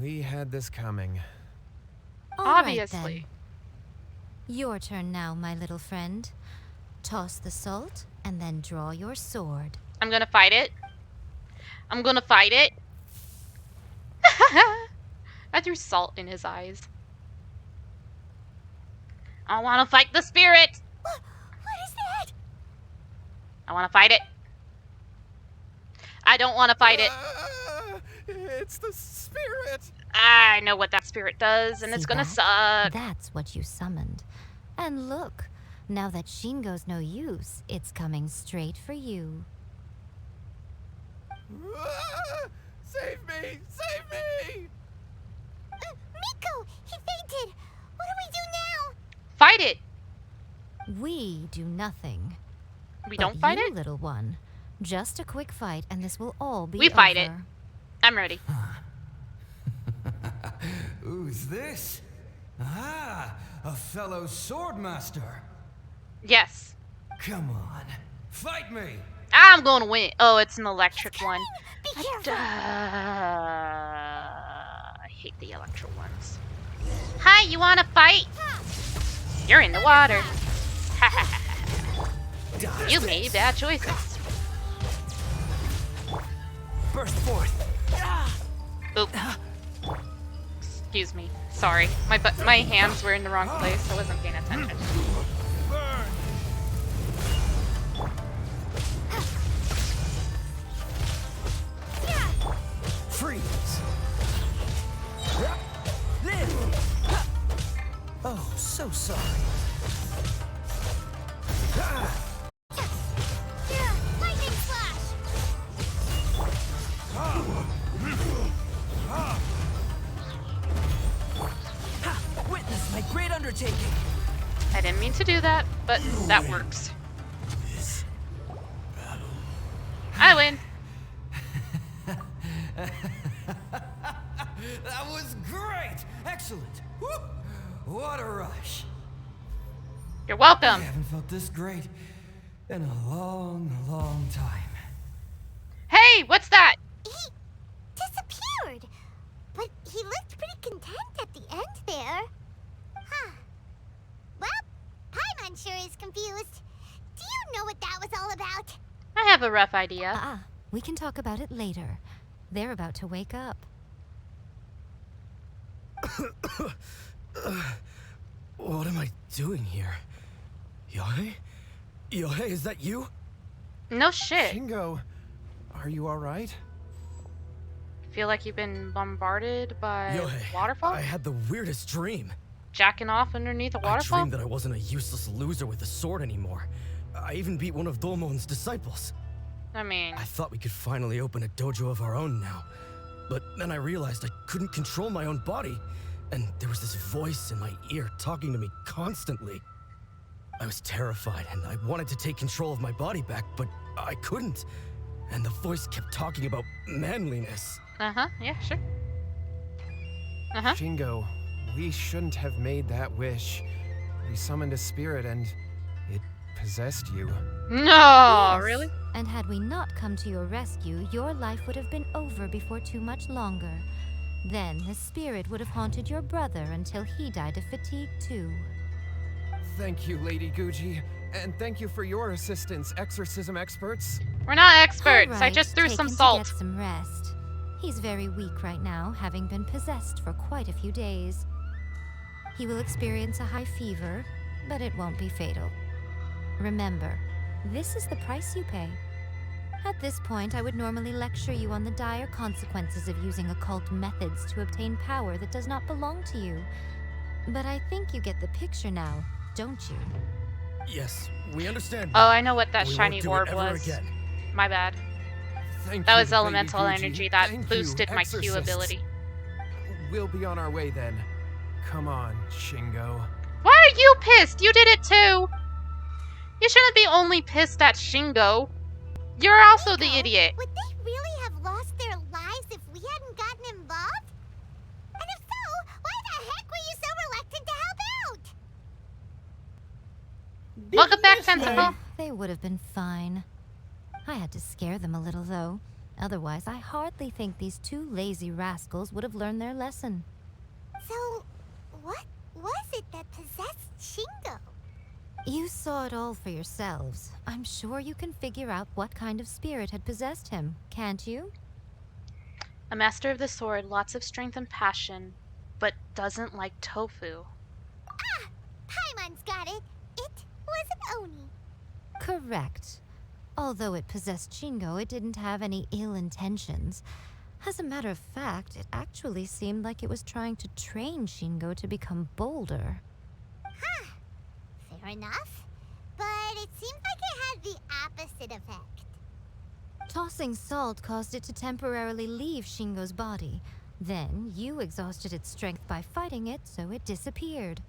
We had this coming. Obviously. Your turn now, my little friend. Toss the salt and then draw your sword. I'm gonna fight it. I'm gonna fight it. I threw salt in his eyes. I wanna fight the spirit! What is that? I wanna fight it. I don't wanna fight it. It's the spirit! I know what that spirit does, and it's gonna suck. That's what you summoned. And look, now that Shingo's no use, it's coming straight for you. Save me! Save me! Miko! He fainted! What do we do now? Fight it! We do nothing. We But don't fight you, it? little one. Just a quick fight and this will all be We fight it. over. I'm ready. Who's this? Ah, a fellow swordmaster. Yes. Come on, fight me. I'm gonna win. Oh, it's an electric one. Be careful! I hate the electric ones. Hi, you wanna fight? You're in the water. You made bad choices. Burst forth. Oop. Excuse me. Sorry. My hands were in the wrong place. I wasn't paying attention. Freeze. Oh, so sorry. Lightning flash! Witness my great undertaking. I didn't mean to do that, but that works. I win. That was great! Excellent! Woo! What a rush! You're I welcome. haven't felt this great in a long, long time. Hey, what's that? He disappeared! But he looked pretty content at the end there. Huh. Well, Paimon sure is confused. Do you know what that was all about? I have a rough idea. We can talk about it later. They're about to wake up. What am I doing here? Yohei? Yohei, is that you? No shit. Shingo, are you alright? Feel like you've been bombarded by Yohei, waterfall? I had the weirdest dream. Jacking off underneath a waterfall? I dreamed that I wasn't a useless loser with a sword anymore. I even beat one of Domon's disciples. I mean... I thought we could finally open a dojo of our own now. But then I realized I couldn't control my own body. And there was this voice in my ear talking to me constantly. I was terrified and I wanted to take control of my body back, but I couldn't. And the voice kept talking about manliness. Uh-huh, yeah, sure. Shingo, we shouldn't have made that wish. We summoned a spirit and it possessed you. No, Yes. really? And had we not come to your rescue, your life would have been over before too much longer. Then the spirit would have haunted your brother until he died of fatigue too. Thank you, Lady Guji. And thank you for your assistance, exorcism experts. We're not experts. All I right, just threw take some him to salt. get some rest. He's very weak right now, having been possessed for quite a few days. He will experience a high fever, but it won't be fatal. Remember, this is the price you pay. At this point, I would normally lecture you on the dire consequences of using occult methods to obtain power that does not belong to you. But I think you get the picture now, don't you? Yes, we understand. Oh, I know what that We shiny won't do orb it ever was. again. My bad. Thank That you, was Lady elemental Guji. energy that Thank boosted you, my Q exorcists. ability. We'll be on our way then. Come on, Shingo. Why are you pissed? You did it too. You shouldn't be only pissed at Shingo. You're also the idiot. Would they really have lost their lives if we hadn't gotten involved? And if so, why the heck were you so reluctant to help out? Welcome back, Tentacle. They would have been fine. I had to scare them a little, though. Otherwise, I hardly think these two lazy rascals would have learned their lesson. So, what was it that possessed Shingo? You saw it all for yourselves. I'm sure you can figure out what kind of spirit had possessed him, can't you? A master of the sword, lots of strength and passion, but doesn't like tofu. Ah! Paimon's got it. It was an Oni. Correct. Although it possessed Shingo, it didn't have any ill intentions. As a matter of fact, it actually seemed like it was trying to train Shingo to become bolder. Huh. Fair enough. But it seemed like it had the opposite effect. Tossing salt caused it to temporarily leave Shingo's body. Then, you exhausted its strength by fighting it, so it disappeared.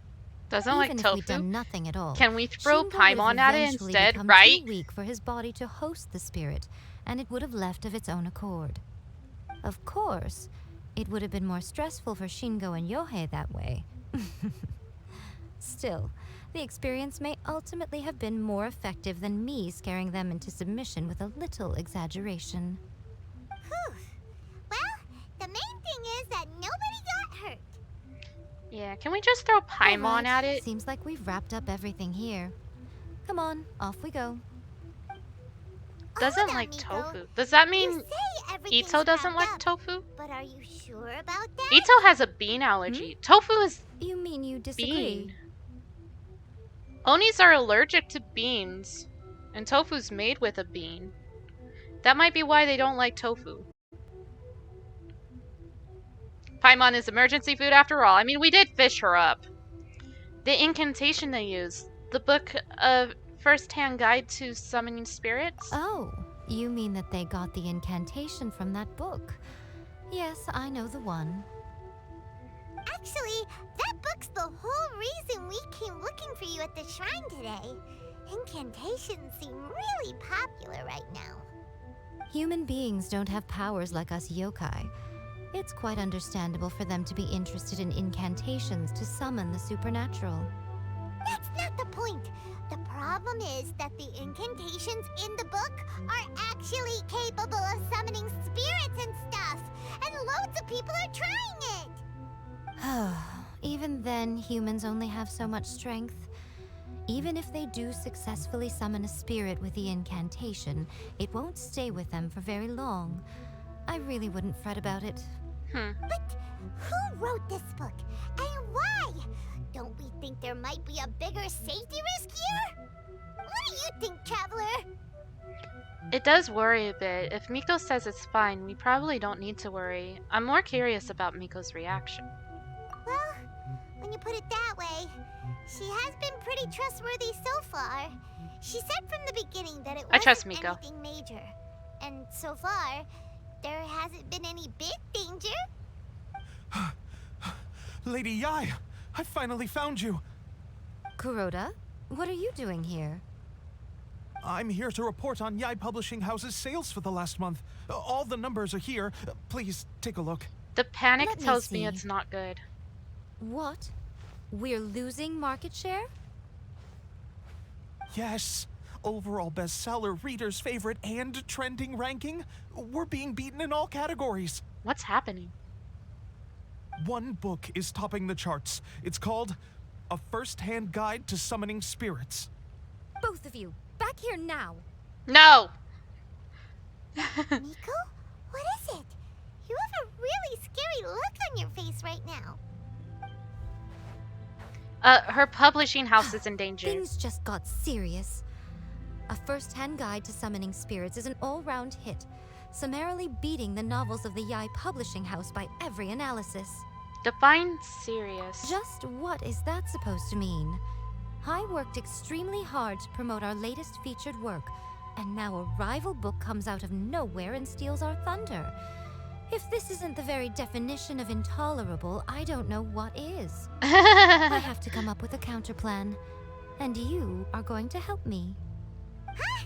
Doesn't like Even if tofu? we'd done nothing at all, Can we throw Shingo would Paimon have at it eventually instead, become right? too weak for his body to host the spirit, and it would have left of its own accord. Of course, it would have been more stressful for Shingo and Yohei that way. Still, the experience may ultimately have been more effective than me scaring them into submission with a little exaggeration. Whew. Well, the main thing is that nobody got hurt. Yeah, can we just throw Paimon Alright, at it? Seems like we've wrapped up everything here. Come on, off we go. Doesn't like tofu. Does that mean Ito doesn't like tofu? But are you sure about that? Ito has a bean allergy. Tofu is You mean you disagree? bean. Onis are allergic to beans, and tofu's made with a bean. That might be why they don't like tofu. Paimon is emergency food after all. I mean, we did fish her up. The incantation they use. The book of first-hand guide to summoning spirits. Oh, you mean that they got the incantation from that book? Yes, I know the one. Actually, that book's the whole reason we came looking for you at the shrine today. Incantations seem really popular right now. Human beings don't have powers like us yokai. It's quite understandable for them to be interested in incantations to summon the supernatural. That's not the point. The problem is that the incantations in the book are actually capable of summoning spirits and stuff, and loads of people are trying it. Even then, humans only have so much strength. Even if they do successfully summon a spirit with the incantation, it won't stay with them for very long. I really wouldn't fret about it. But who wrote this book, and why? Don't we think there might be a bigger safety risk here? What do you think, Traveler? It does worry a bit. If Miko says it's fine, we probably don't need to worry. I'm more curious about Miko's reaction. Well, when you put it that way, she has been pretty trustworthy so far. She said from the beginning that it I trust wasn't Miko. anything major. And so far, there hasn't been any big danger. Lady Yai, I finally found you. Kuroda, what are you doing here? I'm here to report on Yai Publishing House's sales for the last month. All the numbers are here. Please take a look. The panic Let me tells me see. it's not good. What? We're losing market share? Yes. Overall bestseller, readers' favorite, and trending ranking. We're being beaten in all categories. What's happening? One book is topping the charts. It's called A First-Hand Guide to Summoning Spirits. Both of you, back here now. No! Miko? What is it? You have a really scary look on your face right now. Her publishing house is in danger. Things just got serious. A first-hand guide to summoning spirits is an all-round hit, summarily beating the novels of the Yai Publishing House by every analysis. Define serious. Just what is that supposed to mean? I worked extremely hard to promote our latest featured work, and now a rival book comes out of nowhere and steals our thunder. If this isn't the very definition of intolerable, I don't know what is. I have to come up with a counterplan, and you are going to help me. Huh?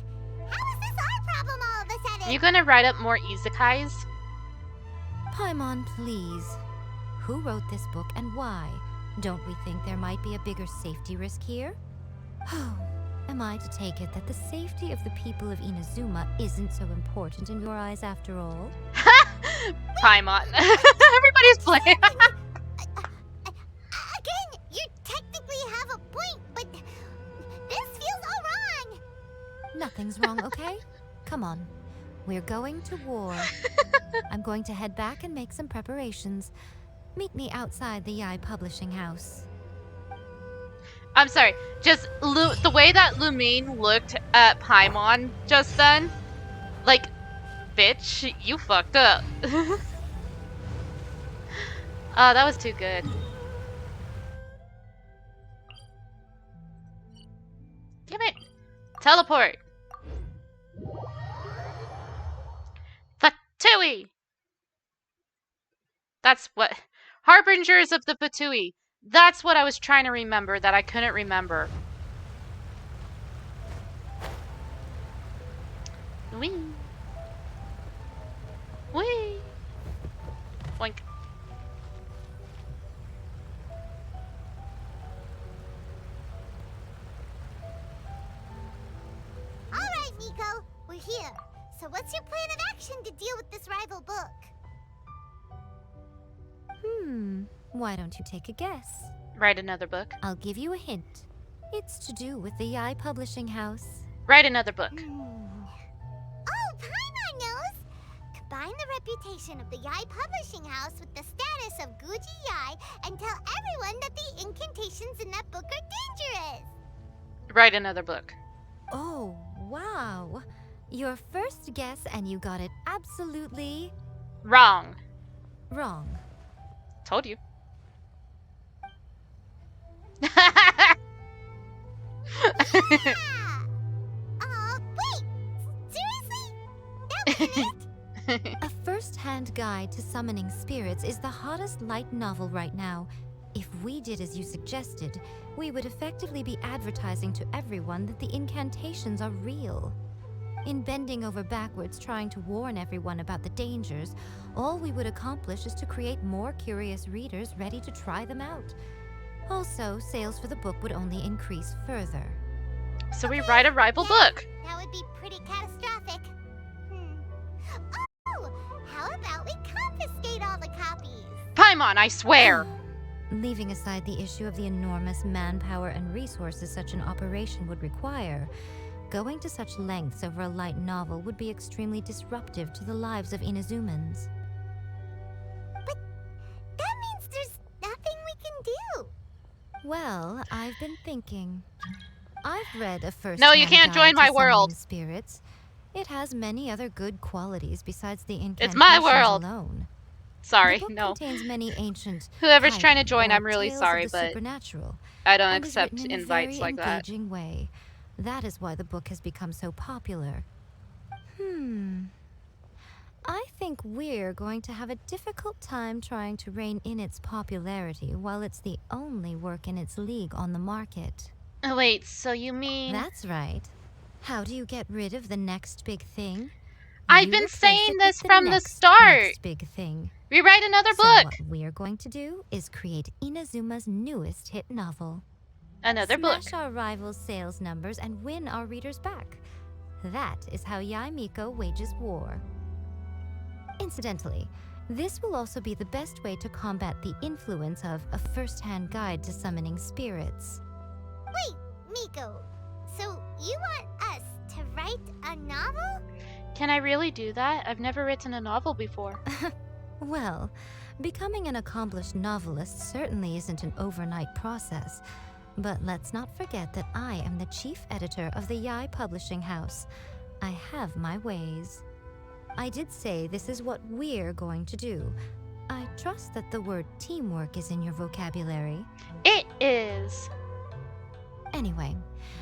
How is this our problem all of a sudden? You gonna write up more isekais? Paimon, please. Who wrote this book and why? Don't we think there might be a bigger safety risk here? Am I to take it that the safety of the people of Inazuma isn't so important in your eyes after all? Paimon. Everybody's playing. Again, you technically have a point, but this feels all wrong. Nothing's wrong, okay? Come on. We're going to war. I'm going to head back and make some preparations. Meet me outside the Yae Publishing House. I'm sorry, just the way that Lumine looked at Paimon just then, like, bitch, you fucked up. That was too good. Damn it! Teleport! Fatui! That's what... Harbingers of the Fatui. That's what I was trying to remember that I couldn't remember. Whee! Whee! Boink. Alright, Miko. We're here. So what's your plan of action to deal with this rival book? Why don't you take a guess? Write another book. I'll give you a hint. It's to do with the Yae Publishing House. Write another book. Oh, Paimon knows! Combine the reputation of the Yae Publishing House with the status of Guji Yae and tell everyone that the incantations in that book are dangerous! Write another book. Oh, wow. Your first guess and you got it absolutely... Wrong. Wrong. Told you. Yeah! Wait! Seriously? That wasn't it? A first-hand guide to summoning spirits is the hottest light novel right now. If we did as you suggested, we would effectively be advertising to everyone that the incantations are real. In bending over backwards trying to warn everyone about the dangers, all we would accomplish is to create more curious readers ready to try them out. Also, sales for the book would only increase further. So we write a rival book. That would be pretty catastrophic. Oh! How about we confiscate all the copies? Paimon, I swear! Leaving aside the issue of the enormous manpower and resources such an operation would require, going to such lengths over a light novel would be extremely disruptive to the lives of Inazumans. But that means there's nothing we can do. Well, I've been thinking. I've read a first. No, you can't join my world. Spirits. It has many other good qualities besides the incantations It's my world. alone. Sorry, the book no. contains many ancient. Whoever's trying to join, or I'm really tales sorry, of the but supernatural, I don't and is accept written in a invites very like that. engaging way. That is why the book has become so popular. I think we're going to have a difficult time trying to rein in its popularity while it's the only work in its league on the market. Oh, wait, so you mean... That's right. How do you get rid of the next big thing? I've been saying this from the start. Next big thing. Rewrite another So book. what we're going to do is create Inazuma's newest hit novel. Another book. Smash our rivals' sales numbers and win our readers back. That is how Yae Miko wages war. Incidentally, this will also be the best way to combat the influence of a first-hand guide to summoning spirits. Wait, Miko. So you want us to write a novel? Can I really do that? I've never written a novel before. Well, becoming an accomplished novelist certainly isn't an overnight process. But let's not forget that I am the chief editor of the Yae Publishing House. I have my ways. I did say this is what we're going to do. I trust that the word teamwork is in your vocabulary. It is. Anyway,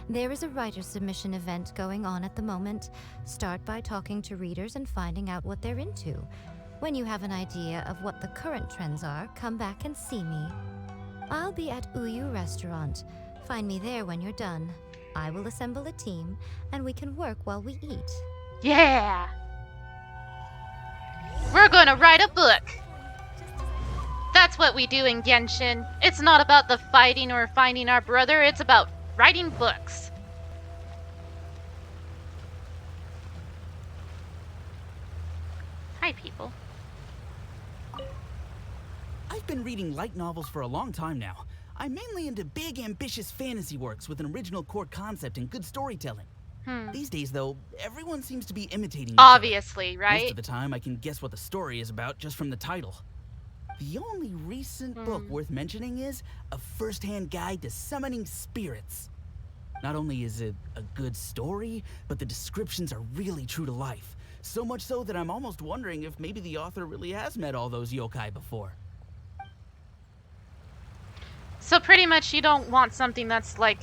there is a writer submission event going on at the moment. Start by talking to readers and finding out what they're into. When you have an idea of what the current trends are, come back and see me. I'll be at Uyu Restaurant. Find me there when you're done. I will assemble a team, and we can work while we eat. Yeah! We're gonna write a book! That's what we do in Genshin. It's not about the fighting or finding our brother, it's about writing books. Hi, people. I've been reading light novels for a long time now. I'm mainly into big, ambitious fantasy works with an original core concept and good storytelling. These days, though, everyone seems to be imitating each Obviously, other. right? Most of the time, I can guess what the story is about just from the title. The only recent book worth mentioning is A First-Hand Guide to Summoning Spirits. Not only is it a good story, but the descriptions are really true to life. So much so that I'm almost wondering if maybe the author really has met all those yokai before. So pretty much you don't want something that's like,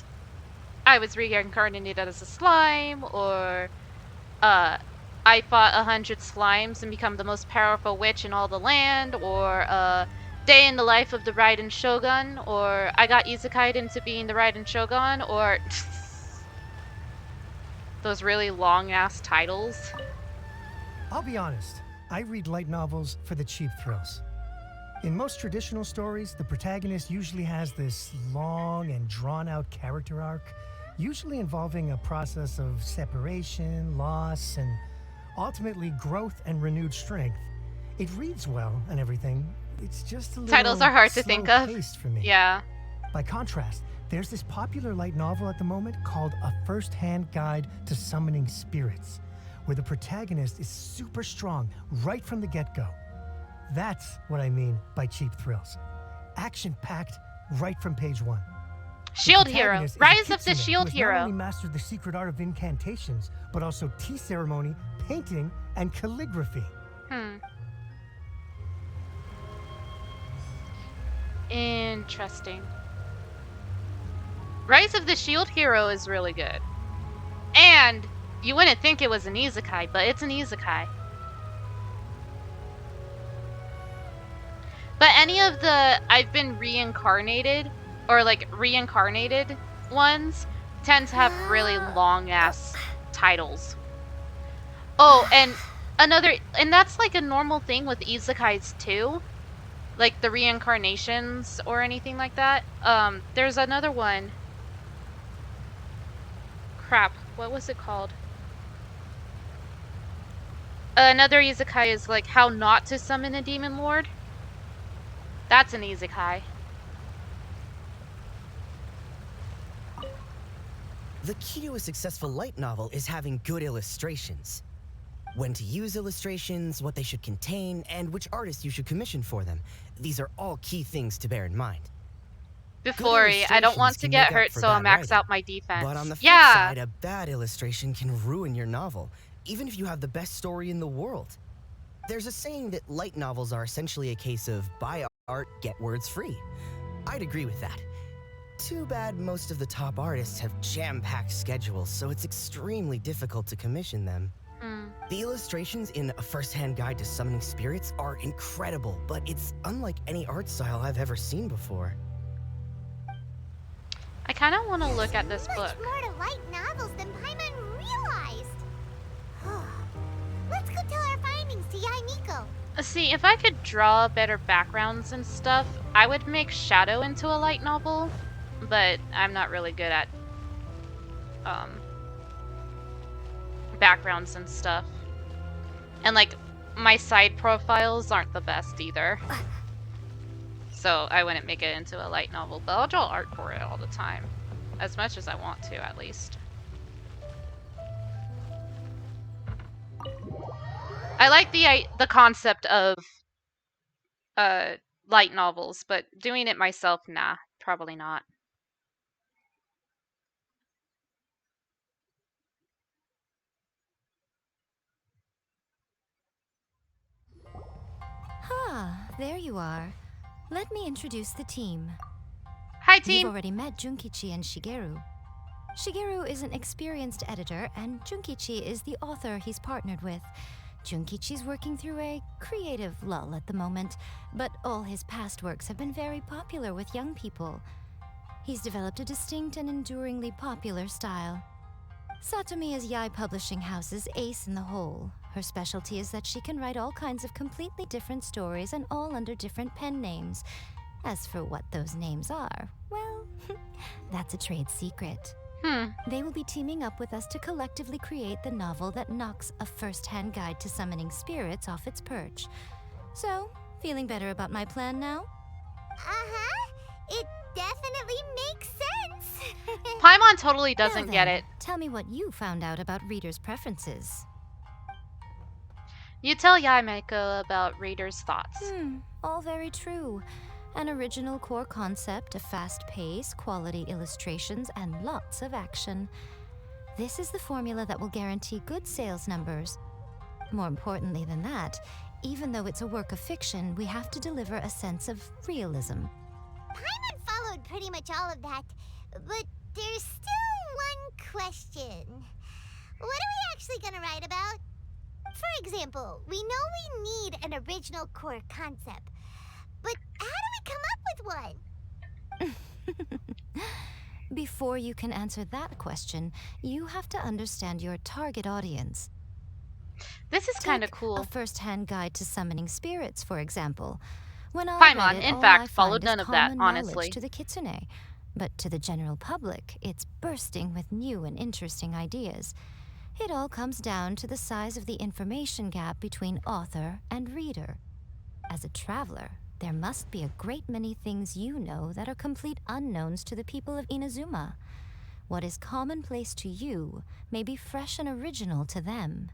I was reincarnated as a slime, or I fought 100 slimes and become the most powerful witch in all the land, or day in the life of the Raiden Shogun, or I got isekai'd into being the Raiden Shogun, or those really long-ass titles. I'll be honest, I read light novels for the cheap thrills. In most traditional stories, the protagonist usually has this long and drawn-out character arc, usually involving a process of separation, loss, and ultimately growth and renewed strength. It reads well and everything. It's just a little Titles are hard to think of. slow-paced for me. Yeah. By contrast, there's this popular light novel at the moment called A First-Hand Guide to Summoning Spirits, where the protagonist is super strong right from the get-go. That's what I mean by cheap thrills. Action-packed right from page 1. Shield Hero. protagonist is a Rise of the kitsune Shield who has not only Hero. mastered the secret art of incantations, but also tea ceremony, painting, and calligraphy. Interesting. Rise of the Shield Hero is really good. And you wouldn't think it was an isekai, but it's an isekai. But any of the I've been reincarnated, or like reincarnated ones, tend to have really long ass titles. Oh, and that's like a normal thing with isekais too. Like the reincarnations or anything like that. There's another one. Crap, what was it called? Another isekai is like how not to summon a demon lord. That's an isekai. The key to a successful light novel is having good illustrations. When to use illustrations, what they should contain, and which artist you should commission for them. These are all key things to bear in mind. Before, I don't want to get hurt, so I'll max out my defense. But on the flip side, a bad illustration can ruin your novel, even if you have the best story in the world. There's a saying that light novels are essentially a case of buy art, get words free. I'd agree with that. Too bad most of the top artists have jam-packed schedules, so it's extremely difficult to commission them. The illustrations in A First-Hand Guide to Summoning Spirits are incredible, but it's unlike any art style I've ever seen before. I kind of want to look at this book. Much more to light novels than Paimon realized. Let's go tell our findings to Yai Miko. See, if I could draw better backgrounds and stuff, I would make Shadow into a light novel, but I'm not really good at backgrounds and stuff. And like, my side profiles aren't the best either. So I wouldn't make it into a light novel, but I'll draw art for it all the time. As much as I want to, at least. I like the concept of light novels, but doing it myself, nah, probably not. There you are. Let me introduce the team. Hi, team! You've already met Junkichi and Shigeru. Shigeru is an experienced editor, and Junkichi is the author he's partnered with. Junkichi's working through a creative lull at the moment, but all his past works have been very popular with young people. He's developed a distinct and enduringly popular style. Satomi is Yai Publishing House's ace in the hole. Her specialty is that she can write all kinds of completely different stories and all under different pen names. As for what those names are, well, that's a trade secret. They will be teaming up with us to collectively create the novel that knocks a first-hand guide to summoning spirits off its perch. So, feeling better about my plan now? It definitely makes sense. Paimon totally Now doesn't then, get it. Tell me what you found out about readers' preferences. You tell Miko about readers' thoughts. All very true. An original core concept, a fast pace, quality illustrations, and lots of action. This is the formula that will guarantee good sales numbers. More importantly than that, even though it's a work of fiction, we have to deliver a sense of realism. Paimon followed pretty much all of that, but there's still one question. What are we actually gonna write about? For example, we know we need an original core concept, but how do we come up with one? Before you can answer that question, you have to understand your target audience. This is kind of cool. A first-hand guide to summoning spirits, for example. When I Paimon, read it, in all fact, I followed find none is of that, common honestly. knowledge to the kitsune. But to the general public, it's bursting with new and interesting ideas. It all comes down to the size of the information gap between author and reader. As a traveler, there must be a great many things you know that are complete unknowns to the people of Inazuma. What is commonplace to you may be fresh and original to them.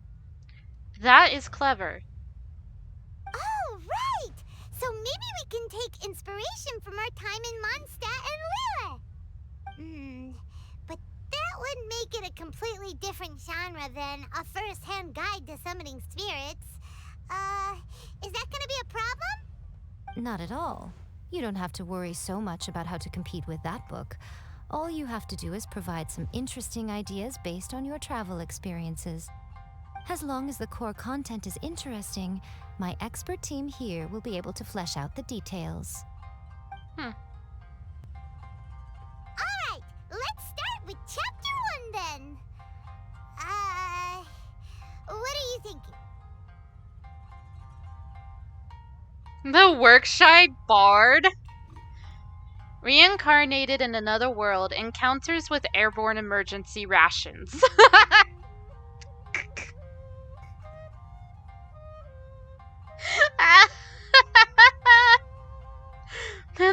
That is clever. Oh, right! So maybe we can take inspiration from our time in Mondstadt and Lille. But that would make it a completely different genre than a first-hand guide to summoning spirits. Is that gonna be a problem? Not at all. You don't have to worry so much about how to compete with that book. All you have to do is provide some interesting ideas based on your travel experiences. As long as the core content is interesting, my expert team here will be able to flesh out the details. Alright, let's start with chapter 1 then. What are you thinking? The Work-shy Bard? Reincarnated in another world, encounters with airborne emergency rations.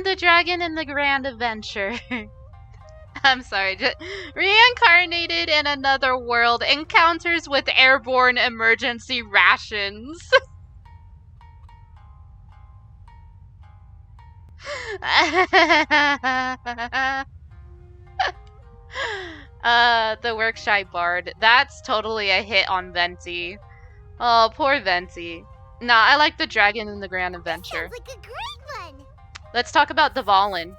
The Dragon and the Grand Adventure. I'm sorry. Reincarnated in another world, encounters with airborne emergency rations. The Work-shy Bard. That's totally a hit on Venti. Oh, poor Venti. Nah, I like the Dragon and the Grand Adventure. Sounds like a great one! Let's talk about Dvalin.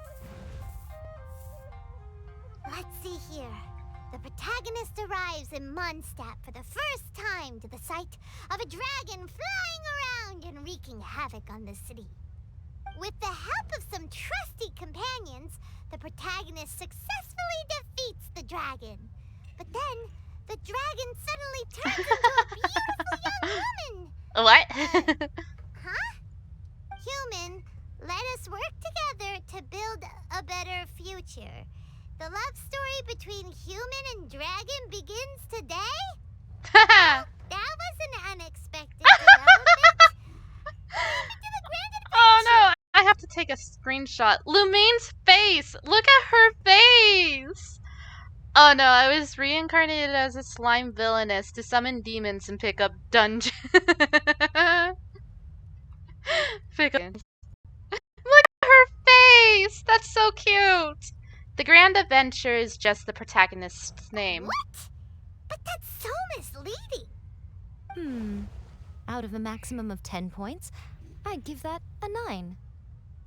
Let's see here. The protagonist arrives in Mondstadt for the first time to the sight of a dragon flying around and wreaking havoc on the city. With the help of some trusty companions, the protagonist successfully defeats the dragon. But then, the dragon suddenly turns into a beautiful young woman. What? Huh? Human, let us work together to build a better future. The love story between human and dragon begins today? That was an unexpected development. Oh no, I have to take a screenshot. Lumine's face! Look at her face! Oh no, I was reincarnated as a slime villainess to summon demons and pick up dungeons. Look at her face! That's so cute! The Grand Adventure is just the protagonist's name. What? But that's so misleading. Out of a maximum of 10 points, I'd give that a 9.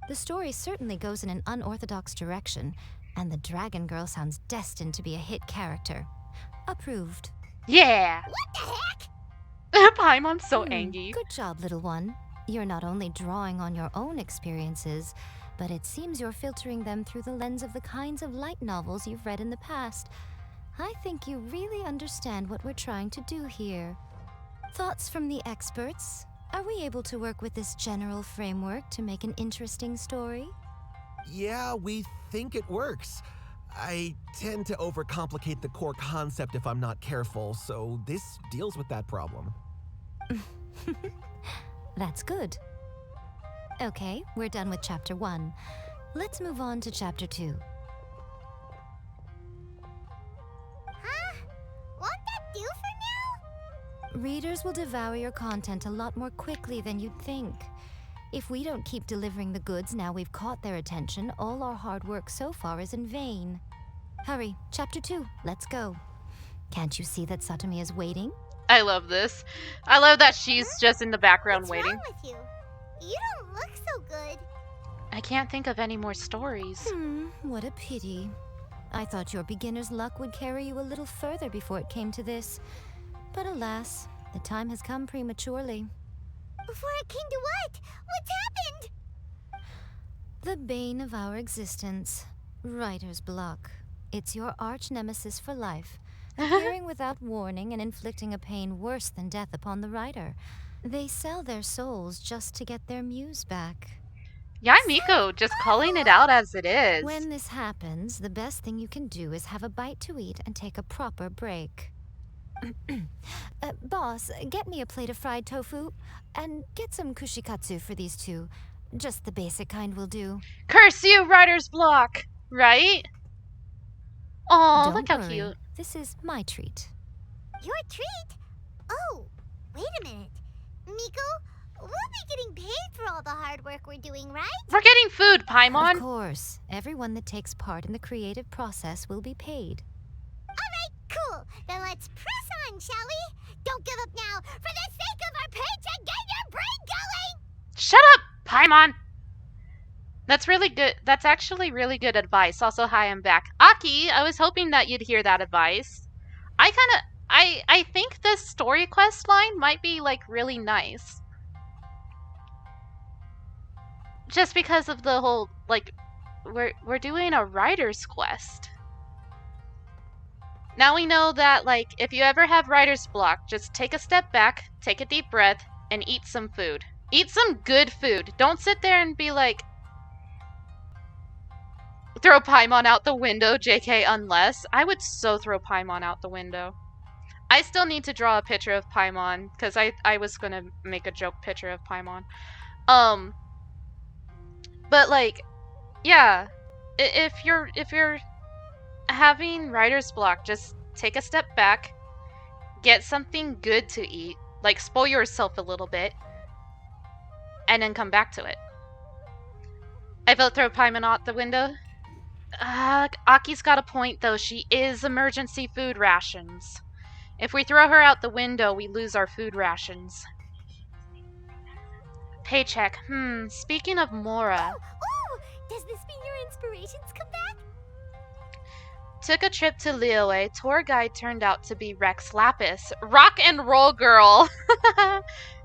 The story certainly goes in an unorthodox direction, and the Dragon Girl sounds destined to be a hit character. Approved. Yeah! What the heck? Paimon's so angry. Good job, little one. You're not only drawing on your own experiences, but it seems you're filtering them through the lens of the kinds of light novels you've read in the past. I think you really understand what we're trying to do here. Thoughts from the experts? Are we able to work with this general framework to make an interesting story? Yeah, we think it works. I tend to overcomplicate the core concept if I'm not careful, so this deals with that problem. That's good. Okay, we're done with Chapter 1. Let's move on to Chapter 2. Huh? Won't that do for now? Readers will devour your content a lot more quickly than you'd think. If we don't keep delivering the goods now we've caught their attention, all our hard work so far is in vain. Hurry, Chapter 2, let's go. Can't you see that Satomi is waiting? I love this. I love that she's just in the background waiting. What's wrong with you? You don't look so good. I can't think of any more stories. What a pity. I thought your beginner's luck would carry you a little further before it came to this. But alas, the time has come prematurely. Before it came to what? What's happened? The bane of our existence. Writer's block. It's your arch nemesis for life, appearing without warning and inflicting a pain worse than death upon the writer. They sell their souls just to get their muse back. Yeah, Miko, just calling it out as it is. When this happens, the best thing you can do is have a bite to eat and take a proper break. Boss, get me a plate of fried tofu, and get some kushikatsu for these two. Just the basic kind will do. Curse you, writer's block! Right? Oh, look how worry. cute. This is my treat. Your treat? Oh, wait a minute. Miko, we'll be getting paid for all the hard work we're doing, right? We're getting food, Paimon. Of course. Everyone that takes part in the creative process will be paid. Alright, cool. Then let's press on, shall we? Don't give up now. For the sake of our paycheck, get your brain going! Shut up, Paimon! That's really good. That's actually really good advice. Also, hi, I'm back. Aki, I was hoping that you'd hear that advice. I think this story quest line might be, like, really nice. Just because of the whole, like, we're doing a writer's quest. Now we know that, like, if you ever have writer's block, just take a step back, take a deep breath, and eat some food. Eat some good food. Don't sit there and be like, throw Paimon out the window, JK, unless. I would so throw Paimon out the window. I still need to draw a picture of Paimon, because I was gonna make a joke picture of Paimon. But, like, yeah. If you're having writer's block, just take a step back, get something good to eat, like spoil yourself a little bit, and then come back to it. I vote throw Paimon out the window. Aki's got a point though, she is emergency food rations. If we throw her out the window, we lose our food rations. Paycheck. Speaking of Mora. Oh, does this mean your inspirations come back? Took a trip to Liyue. Tour guide turned out to be Rex Lapis. Rock and roll girl.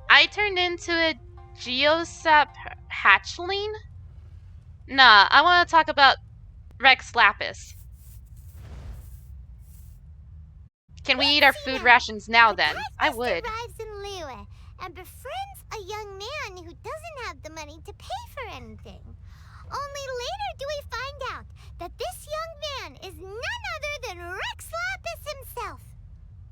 I turned into a Geosap hatchling? Nah, I want to talk about Rex Lapis. Can we eat our food rations now then? I would. Arrives in Liyue and befriends a young man who doesn't have the money to pay for anything. Only later do we find out that this young man is none other than Rex Lapis himself.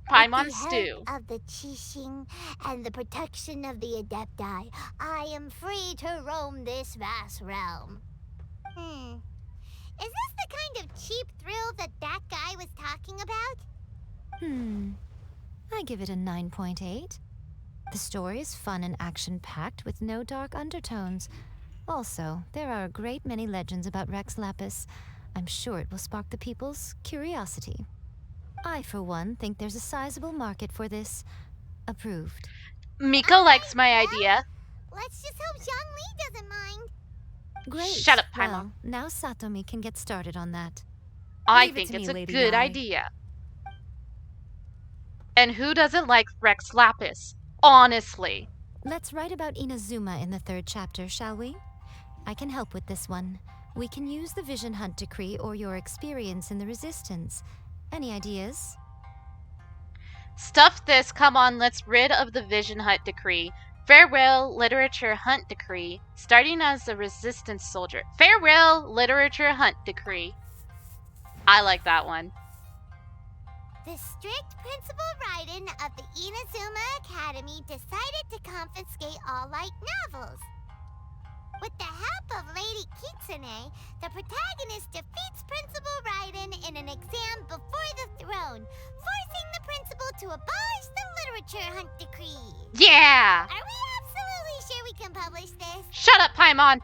Paimon With the stew. help of the Qixing and the protection of the Adepti, I am free to roam this vast realm. Is this the kind of cheap thrill that guy was talking about? I give it a 9.8. The story is fun and action-packed with no dark undertones. Also, there are a great many legends about Rex Lapis. I'm sure it will spark the people's curiosity. I, for one, think there's a sizable market for this. Approved. Miko likes my idea. Let's just hope Zhongli doesn't mind. Great. Shut up, Paimon. Well, now Satomi can get started on that. I Leave it think to it's me, a Lady good Ai. idea. And who doesn't like Rex Lapis? Honestly. Let's write about Inazuma in the 3rd chapter, shall we? I can help with this one. We can use the Vision Hunt Decree or your experience in the Resistance. Any ideas? Stuff this, come on, let's rid of the Vision Hunt Decree. Farewell, Literature Hunt Decree. Starting as a Resistance soldier. Farewell, Literature Hunt Decree. I like that one. The strict Principal Raiden of the Inazuma Academy decided to confiscate all light novels. With the help of Lady Kitsune, the protagonist defeats Principal Raiden in an exam before the throne, forcing the principal to abolish the literature hunt decree. Yeah! Are we absolutely sure we can publish this? Shut up, Paimon!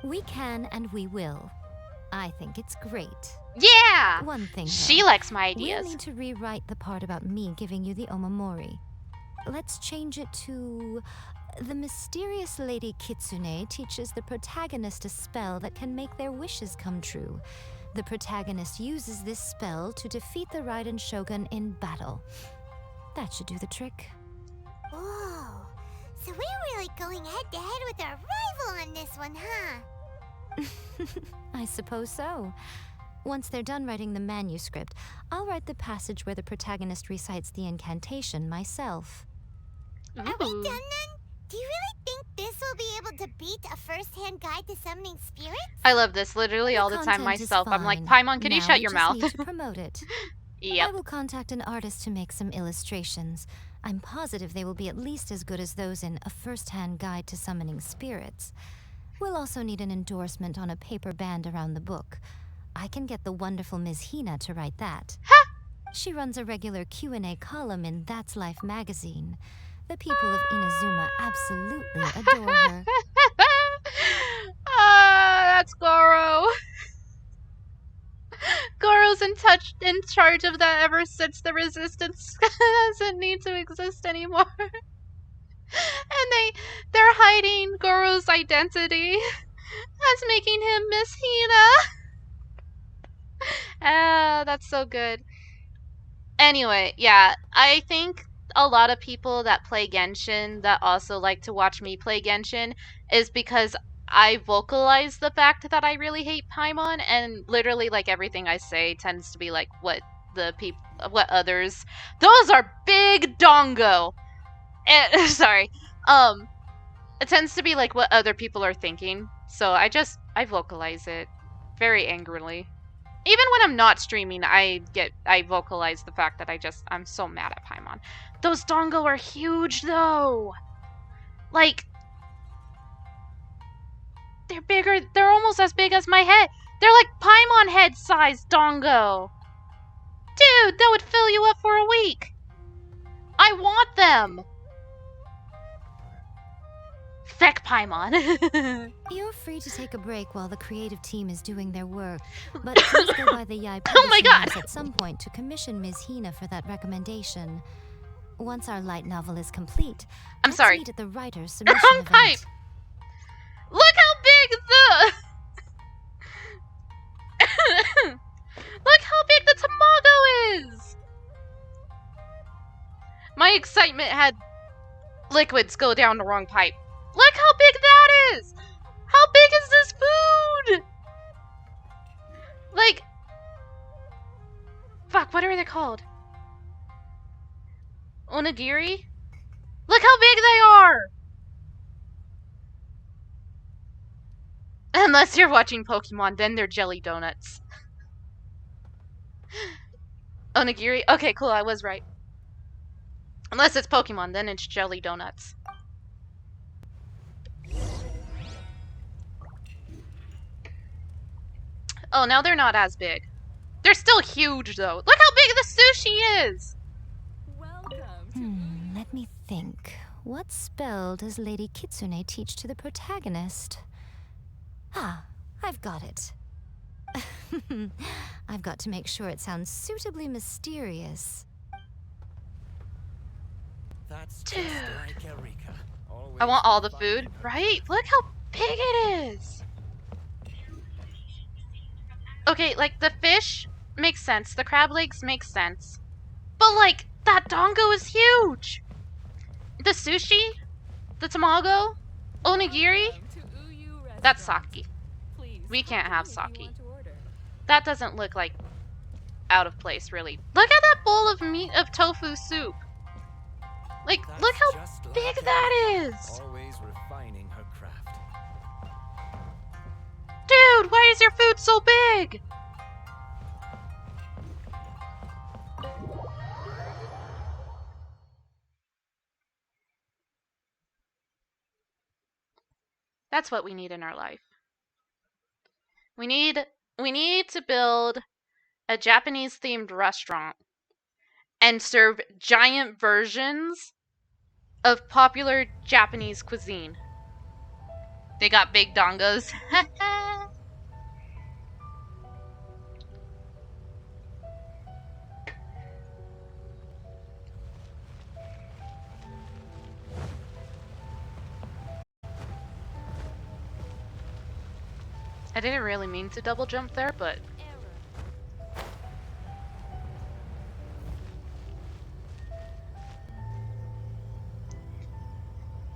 We can and we will. I think it's great. Yeah! One thing, She though, likes my ideas. we'll need to rewrite the part about me giving you the Omamori. Let's change it to... The mysterious Lady Kitsune teaches the protagonist a spell that can make their wishes come true. The protagonist uses this spell to defeat the Raiden Shogun in battle. That should do the trick. Whoa, so we're really going head-to-head with our rival on this one, huh? I suppose so. Once they're done writing the manuscript, I'll write the passage where the protagonist recites the incantation myself. Are we done then? Do you really think this will be able to beat a first-hand guide to summoning spirits? I love this literally all the time myself. I'm like, Paimon, can you shut your mouth? Need to promote it. Yep. I will contact an artist to make some illustrations. I'm positive they will be at least as good as those in A First-Hand Guide to Summoning Spirits. We'll also need an endorsement on a paper band around the book. I can get the wonderful Ms. Hina to write that. She runs a regular Q&A column in That's Life magazine. The people of Inazuma absolutely adore her. That's Goro. Goro's in charge of that ever since the resistance doesn't need to exist anymore. And they're hiding Goro's identity as making him Miss Hina. That's so good. Anyway, yeah, I think a lot of people that play Genshin that also like to watch me play Genshin is because I vocalize the fact that I really hate Paimon, and literally like everything I say tends to be like what others. Those are big dongo. Sorry. It tends to be like what other people are thinking. So I vocalize it very angrily. Even when I'm not streaming, I vocalize the fact that I'm so mad at Paimon. Those dongo are huge though. Like, they're bigger, they're almost as big as my head. They're like Paimon head size dongo. Dude, that would fill you up for a week. I want them. Feck Paimon. You're free to take a break while the creative team is doing their work, but please go by the Yai Oh my God. at some point to commission Ms. Hina for that recommendation. Once our light novel is complete, let's meet at the writer's submission Wrong event. pipe. Look how big Look how big the Tamago is. My excitement had liquids go down the wrong pipe. Look how big that is! How big is this food? Like, fuck, what are they called? Onigiri? Look how big they are! Unless you're watching Pokemon, then they're jelly donuts. Onigiri? Okay, cool, I was right. Unless it's Pokemon, then it's jelly donuts. Oh, now they're not as big. They're still huge, though. Look how big the sushi is! Let me think. What spell does Lady Kitsune teach to the protagonist? Ah, I've got it. I've got to make sure it sounds suitably mysterious. That's Dude. like Eureka. I want all the food, right? Look how big it is! Okay, like, the fish makes sense. The crab legs make sense. But, like, that dongo is huge! The sushi? The tamago? Onigiri? That's sake. We can't have sake. That doesn't look, like, out of place, really. Look at that bowl of meat of tofu soup! Like, look how big that is! Always refining her craft. Dude, why is your food so big? That's what we need in our life. We need to build a Japanese themed restaurant and serve giant versions of popular Japanese cuisine. They got big dongos. I didn't really mean to double jump there, but...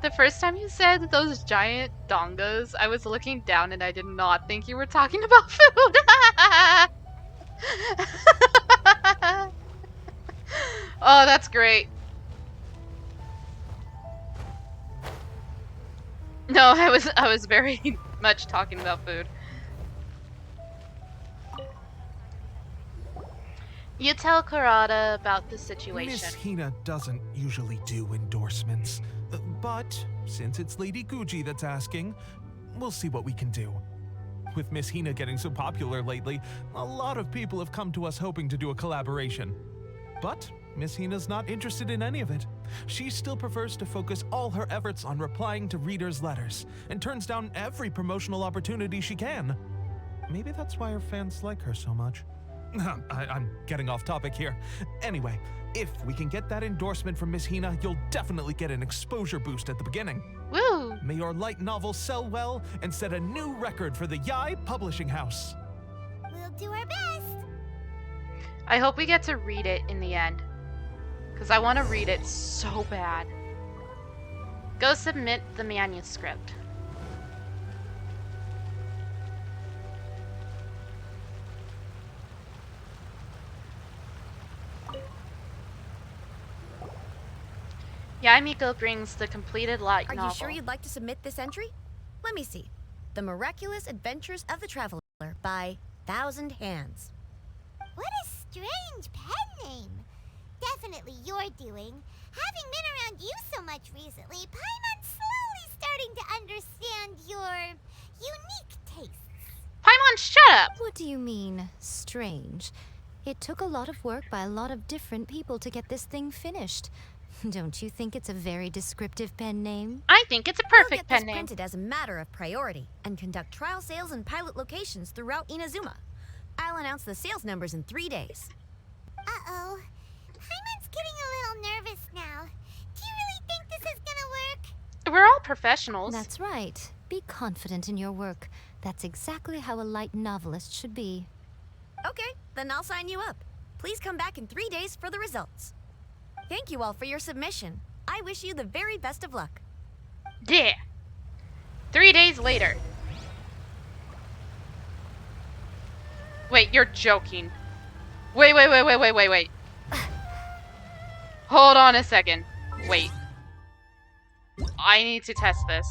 The first time you said those giant dongos, I was looking down and I did not think you were talking about food. Oh, that's great. No, I was very much talking about food. You tell Kurata about the situation. Miss Hina doesn't usually do endorsements, but since it's Lady Guji that's asking, we'll see what we can do. With Miss Hina getting so popular lately, a lot of people have come to us hoping to do a collaboration. But Miss Hina's not interested in any of it. She still prefers to focus all her efforts on replying to readers' letters, and turns down every promotional opportunity she can. Maybe that's why her fans like her so much. I'm getting off topic here. Anyway, if we can get that endorsement from Miss Hina, you'll definitely get an exposure boost at the beginning. Woo! May your light novel sell well and set a new record for the Yai Publishing House. We'll do our best. I hope we get to read it in the end, because I want to read it so bad. Go submit the manuscript. Yai Miko brings the completed light novel. Are you sure you'd like to submit this entry? Let me see. The Miraculous Adventures of the Traveler by Thousand Hands. What a strange pen name. Definitely your doing. Having been around you so much recently, Paimon's slowly starting to understand your unique tastes. Paimon, shut up! What do you mean, strange? It took a lot of work by a lot of different people to get this thing finished. Don't you think it's a very descriptive pen name? I think it's a perfect pen name. name. Printed as a matter of priority and conduct trial sales and pilot locations throughout Inazuma. I'll announce the sales numbers in 3 days. Uh-oh. Paimon's getting a little nervous now. Do you really think this is gonna work? We're all professionals. That's right. Be confident in your work. That's exactly how a light novelist should be. Okay, then I'll sign you up. Please come back in 3 days for the results. Thank you all for your submission. I wish you the very best of luck. Yeah. 3 days later. Wait, you're joking. Wait. Hold on a second. Wait. I need to test this.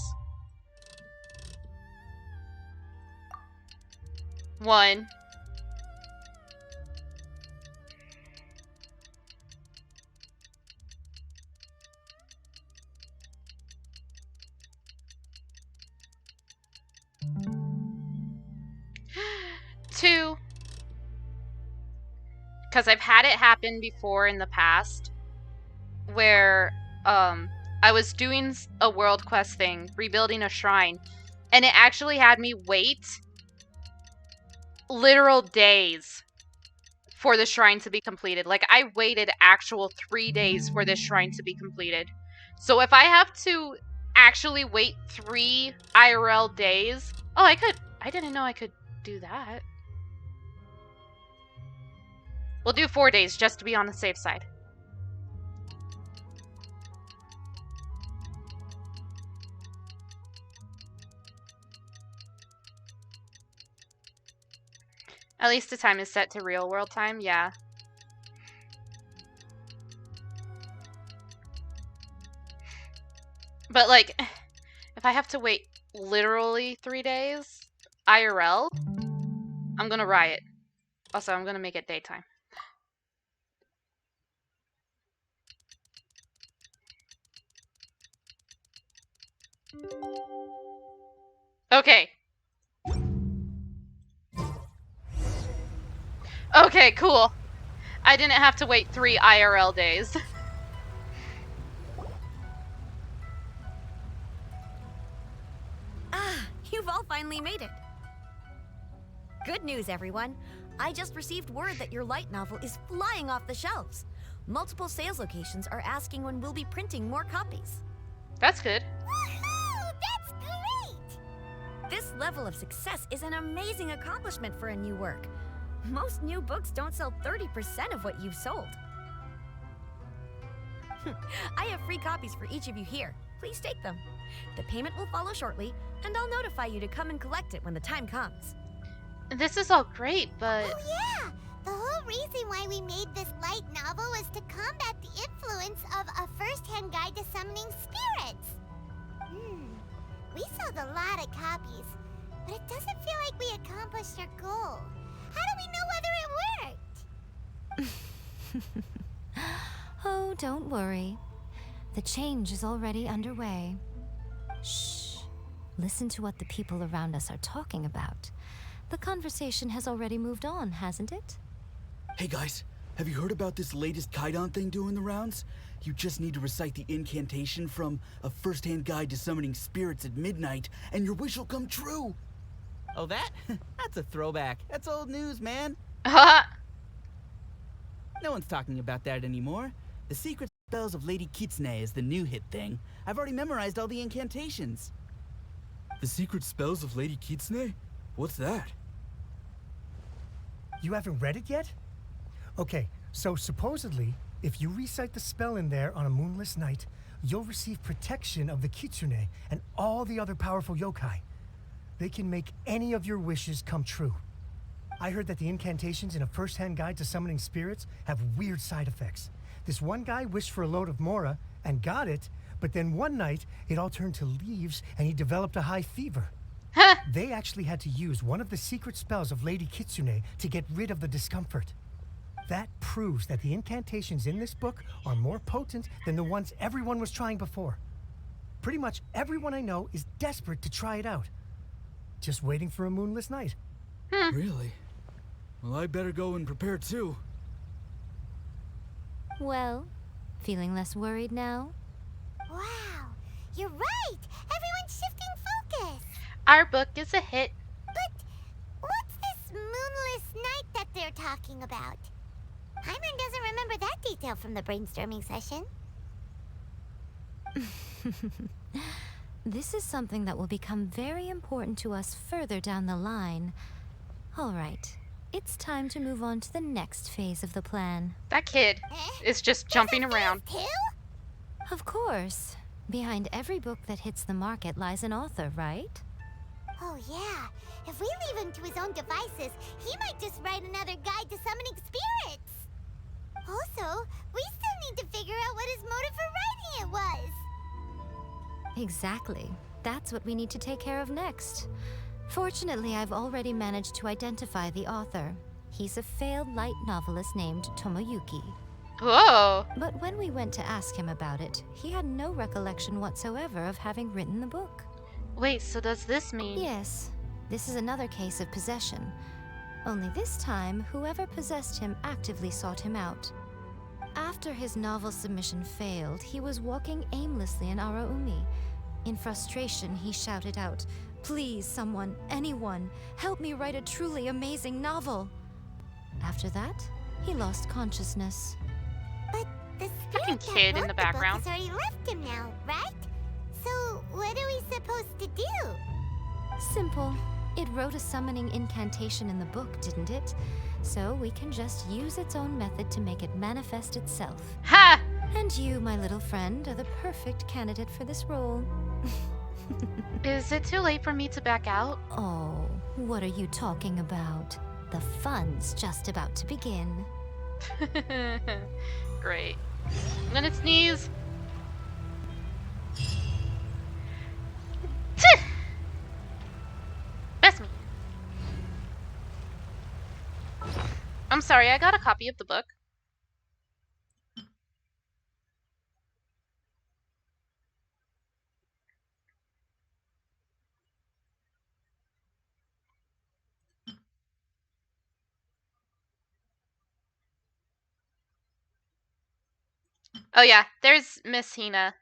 1. 2. Because I've had it happen before in the past where I was doing a world quest thing, rebuilding a shrine, and it actually had me wait literal days for the shrine to be completed. Like, I waited actual 3 days for this shrine to be completed. So if I have to actually wait 3 IRL days... Oh, I didn't know I could do that. We'll do 4 days just to be on the safe side. At least the time is set to real world time, yeah. But like, if I have to wait literally 3 days, IRL, I'm gonna riot. Also, I'm gonna make it daytime. Okay. Okay, cool. I didn't have to wait 3 IRL days. Ah, you've all finally made it. Good news, everyone. I just received word that your light novel is flying off the shelves. Multiple sales locations are asking when we'll be printing more copies. That's good. Woohoo! That's great! This level of success is an amazing accomplishment for a new work. Most new books don't sell 30% of what you've sold. I have free copies for each of you here. Please take them. The payment will follow shortly, and I'll notify you to come and collect it when the time comes. This is all great, but... Oh yeah! The whole reason why we made this light novel was to combat the influence of a first-hand guide to summoning spirits. We sold a lot of copies, but it doesn't feel like we accomplished our goal. How do we know whether it worked? Oh, don't worry. The change is already underway. Shh. Listen to what the people around us are talking about. The conversation has already moved on, hasn't it? Hey guys, have you heard about this latest Kaidan thing doing the rounds? You just need to recite the incantation from A First-Hand Guide to Summoning Spirits at midnight, and your wish will come true! Oh, that? That's a throwback. That's old news, man. No one's talking about that anymore. The Secret Spells of Lady Kitsune is the new hit thing. I've already memorized all the incantations. The Secret Spells of Lady Kitsune? What's that? You haven't read it yet? Okay, so supposedly, if you recite the spell in there on a moonless night, you'll receive protection of the Kitsune and all the other powerful yokai. They can make any of your wishes come true. I heard that the incantations in A First-Hand Guide to Summoning Spirits have weird side effects. This one guy wished for a load of Mora and got it, but then one night it all turned to leaves and he developed a high fever. They actually had to use one of the secret spells of Lady Kitsune to get rid of the discomfort. That proves that the incantations in this book are more potent than the ones everyone was trying before. Pretty much everyone I know is desperate to try it out. Just waiting for a moonless night. Really? Well, I better go and prepare too. Well, feeling less worried now? Wow, you're right! Everyone's shifting focus! Our book is a hit. But what's this moonless night that they're talking about? Hyman doesn't remember that detail from the brainstorming session. This is something that will become very important to us further down the line. All right, it's time to move on to the next phase of the plan. That kid is just jumping around. Of course. Behind every book that hits the market lies an author, right? Oh yeah, if we leave him to his own devices, he might just write another guide to summoning spirits. Also, we still need to figure out what his motive for writing it was. Exactly. That's what we need to take care of next. Fortunately, I've already managed to identify the author. He's a failed light novelist named Tomoyuki. Whoa! But when we went to ask him about it, he had no recollection whatsoever of having written the book. Wait, so does this mean... Yes, this is another case of possession. Only this time, whoever possessed him actively sought him out. After his novel submission failed, he was walking aimlessly in Araumi. In frustration, he shouted out, "Please, someone, anyone, help me write a truly amazing novel." After that, he lost consciousness. But the Fucking spirit kid that in the wrote background. book has already left him now, right? So what are we supposed to do? Simple. It wrote a summoning incantation in the book, didn't it? So we can just use its own method to make it manifest itself. Ha! And you, my little friend, are the perfect candidate for this role. Is it too late for me to back out? Oh, what are you talking about? The fun's just about to begin. Great. I'm gonna sneeze. Best me. I'm sorry, I got a copy of the book. Oh yeah, there's Miss Hina.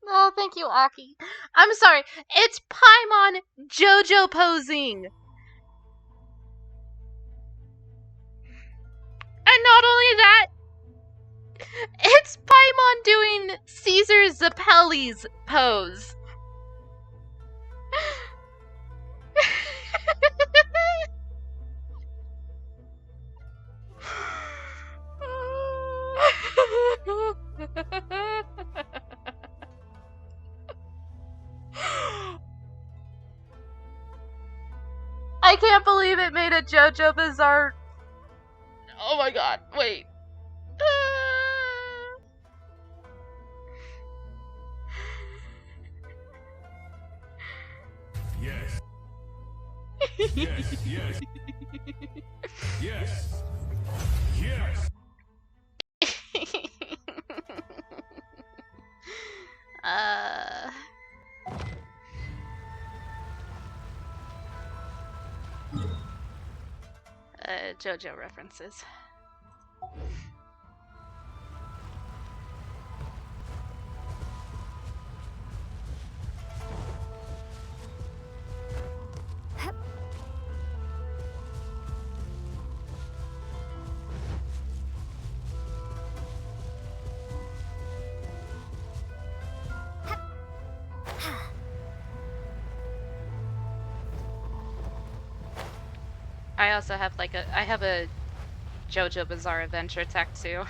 Oh, thank you, Aki. I'm sorry. It's Paimon JoJo posing. And not only that, it's Paimon doing Caesar Zappelli's pose. I can't believe it made a JoJo Bizarre. Oh my god, wait. Yes. Yes, yes. Yes. Yes. JoJo references. I also have like I have a JoJo Bizarre Adventure tech too.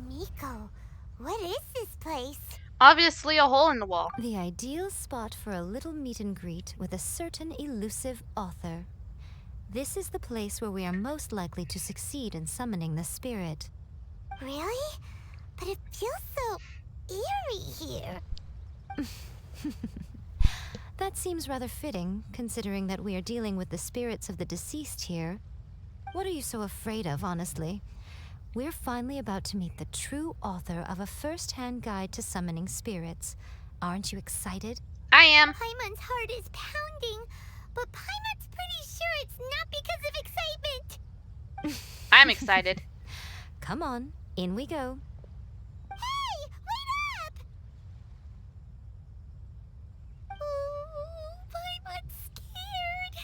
Miko, what is this place? Obviously a hole in the wall. The ideal spot for a little meet and greet with a certain elusive author. This is the place where we are most likely to succeed in summoning the spirit. Really? But it feels so eerie here. That seems rather fitting, considering that we are dealing with the spirits of the deceased here. What are you so afraid of, honestly? We're finally about to meet the true author of a first-hand guide to summoning spirits. Aren't you excited? I am. Paimon's heart is pounding, but Paimon's pretty sure it's not because of excitement. I'm excited. Come on, in we go. Hey, wait up! Ooh, Paimon's scared.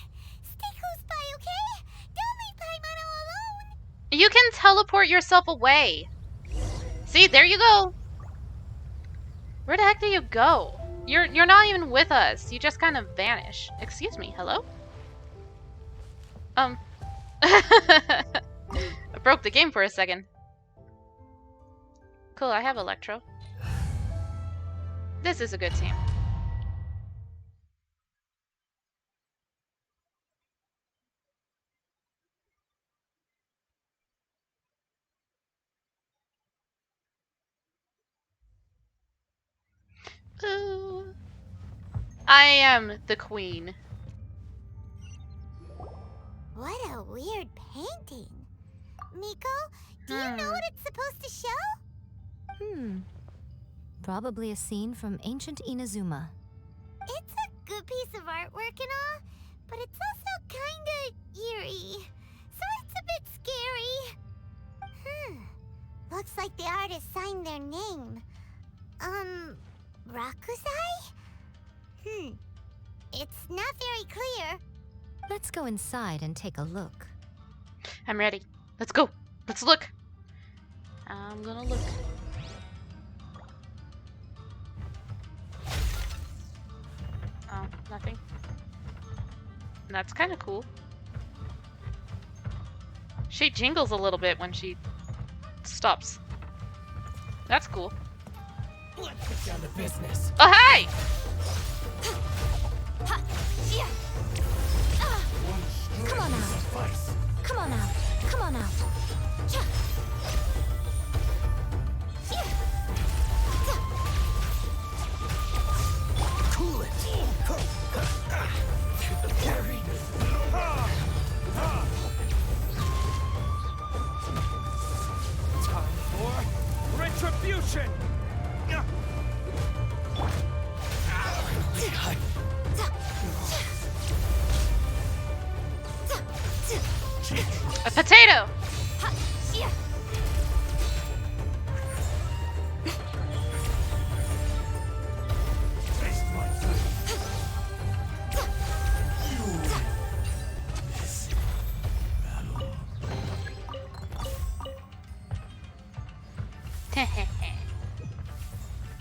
Stay close by, okay? Don't leave Paimon all alone. You can teleport yourself away. See, there you go. Where the heck do you go? You're not even with us. You just kind of vanish. Excuse me, hello? I broke the game for a second. Cool, I have Electro. This is a good team. Ooh. I am the queen. What a weird painting. Miko, do you know what it's supposed to show? Probably a scene from ancient Inazuma. It's a good piece of artwork and all, but it's also kinda eerie. So it's a bit scary. Looks like the artist signed their name. Rakusai? It's not very clear. Let's go inside and take a look. I'm ready. Let's go. Let's look. I'm gonna look. Oh, nothing. That's kind of cool. She jingles a little bit when she stops. That's cool. Let's get down to business. Oh, hi! Come on out. Come on out. Come on out. Cool it. Potato!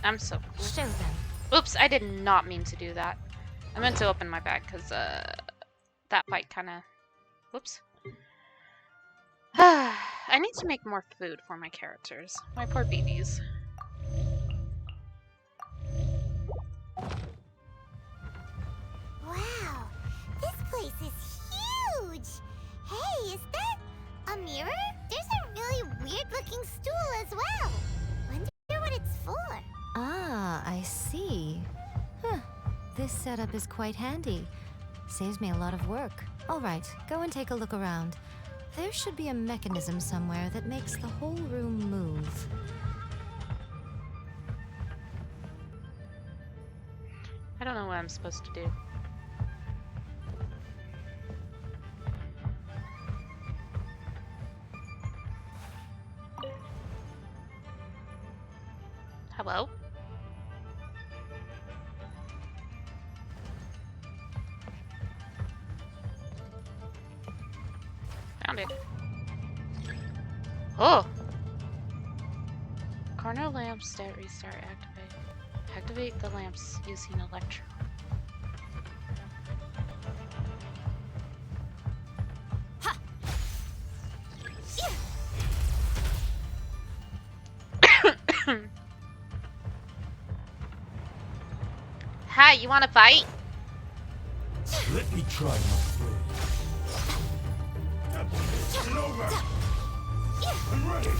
I'm so cool. Show them. Oops, I did not mean to do that. I meant to open my bag because that fight kind of. Whoops. I need to make more food for my characters. My poor babies. Wow, this place is huge! Hey, is that a mirror? There's a really weird-looking stool as well. Wonder what it's for. Ah, I see. Huh. This setup is quite handy. Saves me a lot of work. All right, go and take a look around. There should be a mechanism somewhere that makes the whole room move. I don't know what I'm supposed to do. Hello? Found it. Oh! Corner lamps, stat restart, activate. Activate the lamps using electro. Hi, you wanna fight? Let me try my throw. Get over. I'm ready.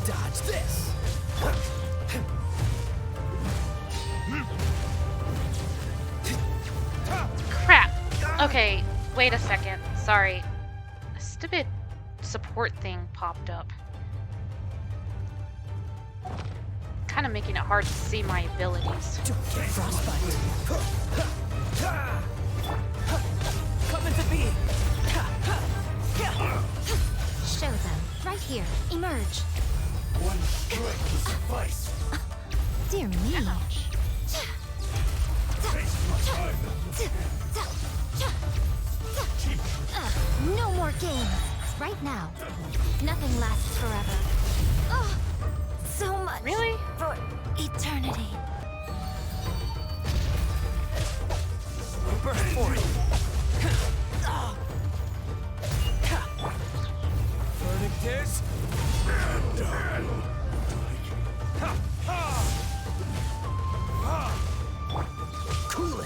Dodge this. Crap. Okay, wait a second. Sorry. A stupid support thing popped up. Kind of making it hard to see my abilities. Frostbite. Coming to be. Show them. Right here. Emerge. One strike will suffice. Dear me. No more games. Right now. Nothing lasts forever. Oh, so much. Really? For eternity. Burst forth. Verdict is. Cool it.